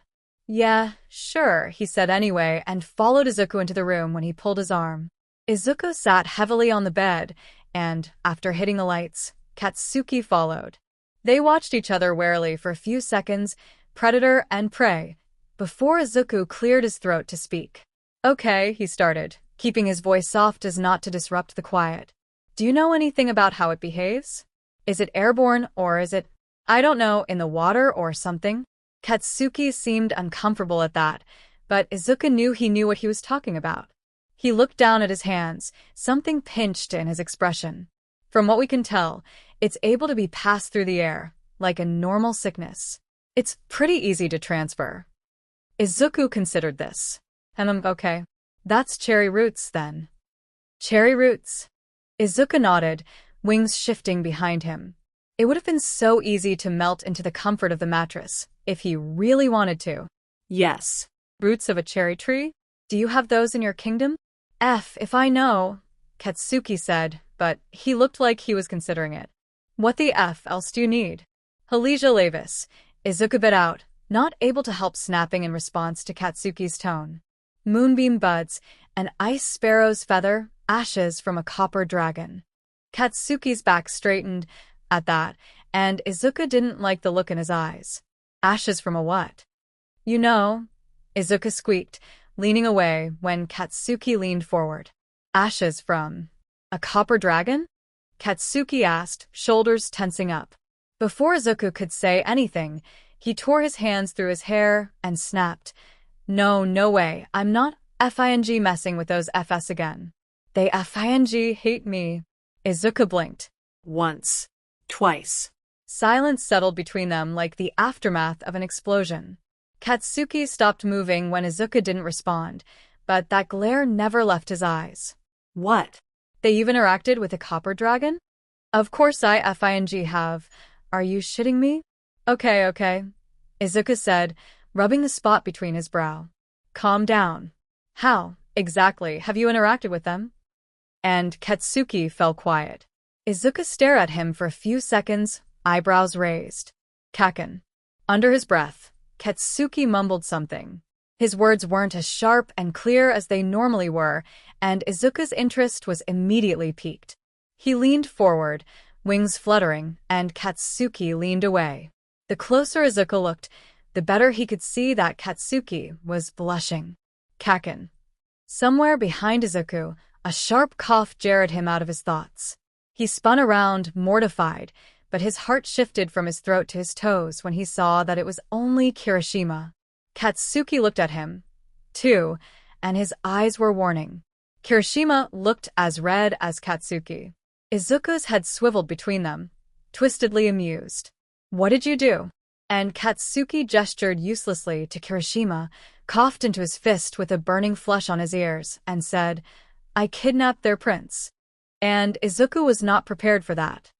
Yeah, sure, he said anyway, and followed Izuku into the room when he pulled his arm. Izuku sat heavily on the bed, and, after hitting the lights, Katsuki followed. They watched each other warily for a few seconds, predator and prey, before Izuku cleared his throat to speak. Okay, he started, keeping his voice soft as not to disrupt the quiet. Do you know anything about how it behaves? Is it airborne or is it, I don't know, in the water or something? Katsuki seemed uncomfortable at that, but Izuku knew he knew what he was talking about. He looked down at his hands, something pinched in his expression. From what we can tell, it's able to be passed through the air, like a normal sickness. It's pretty easy to transfer. Izuku considered this. Okay. That's cherry roots, then. Cherry roots. Izuku nodded, wings shifting behind him. It would have been so easy to melt into the comfort of the mattress, if he really wanted to. Yes. Roots of a cherry tree? Do you have those in your kingdom? If I know, Katsuki said, but he looked like he was considering it. What the F else do you need? Halesia Lavis, Izuku bit out, not able to help snapping in response to Katsuki's tone. Moonbeam buds, an ice sparrow's feather, ashes from a copper dragon. Katsuki's back straightened at that, and Izuku didn't like the look in his eyes. Ashes from a what? You know, Izuku squeaked, leaning away when Katsuki leaned forward. Ashes from a copper dragon? Katsuki asked, shoulders tensing up. Before Izuku could say anything, he tore his hands through his hair and snapped. No way, I'm not FING messing with those FS again. They FING hate me. Izuku blinked. Once. Twice. Silence settled between them like the aftermath of an explosion. Katsuki stopped moving when Izuku didn't respond, but that glare never left his eyes. What? They even interacted with a copper dragon? Of course I FING have. Are you shitting me? Okay, Izuku said, rubbing the spot between his brow. Calm down. How, exactly, have you interacted with them? And Katsuki fell quiet. Izuku stared at him for a few seconds, eyebrows raised. Kaken. Under his breath, Katsuki mumbled something. His words weren't as sharp and clear as they normally were, and Izuku's interest was immediately piqued. He leaned forward, wings fluttering, and Katsuki leaned away. The closer Izuku looked, the better he could see that Katsuki was blushing. Kaken. Somewhere behind Izuku, a sharp cough jarred him out of his thoughts. He spun around, mortified, but his heart shifted from his throat to his toes when he saw that it was only Kirishima. Katsuki looked at him, too, and his eyes were warning. Kirishima looked as red as Katsuki. Izuku's head swiveled between them, twistedly amused. What did you do? And Katsuki gestured uselessly to Kirishima, coughed into his fist with a burning flush on his ears, and said, I kidnapped their prince. And Izuku was not prepared for that.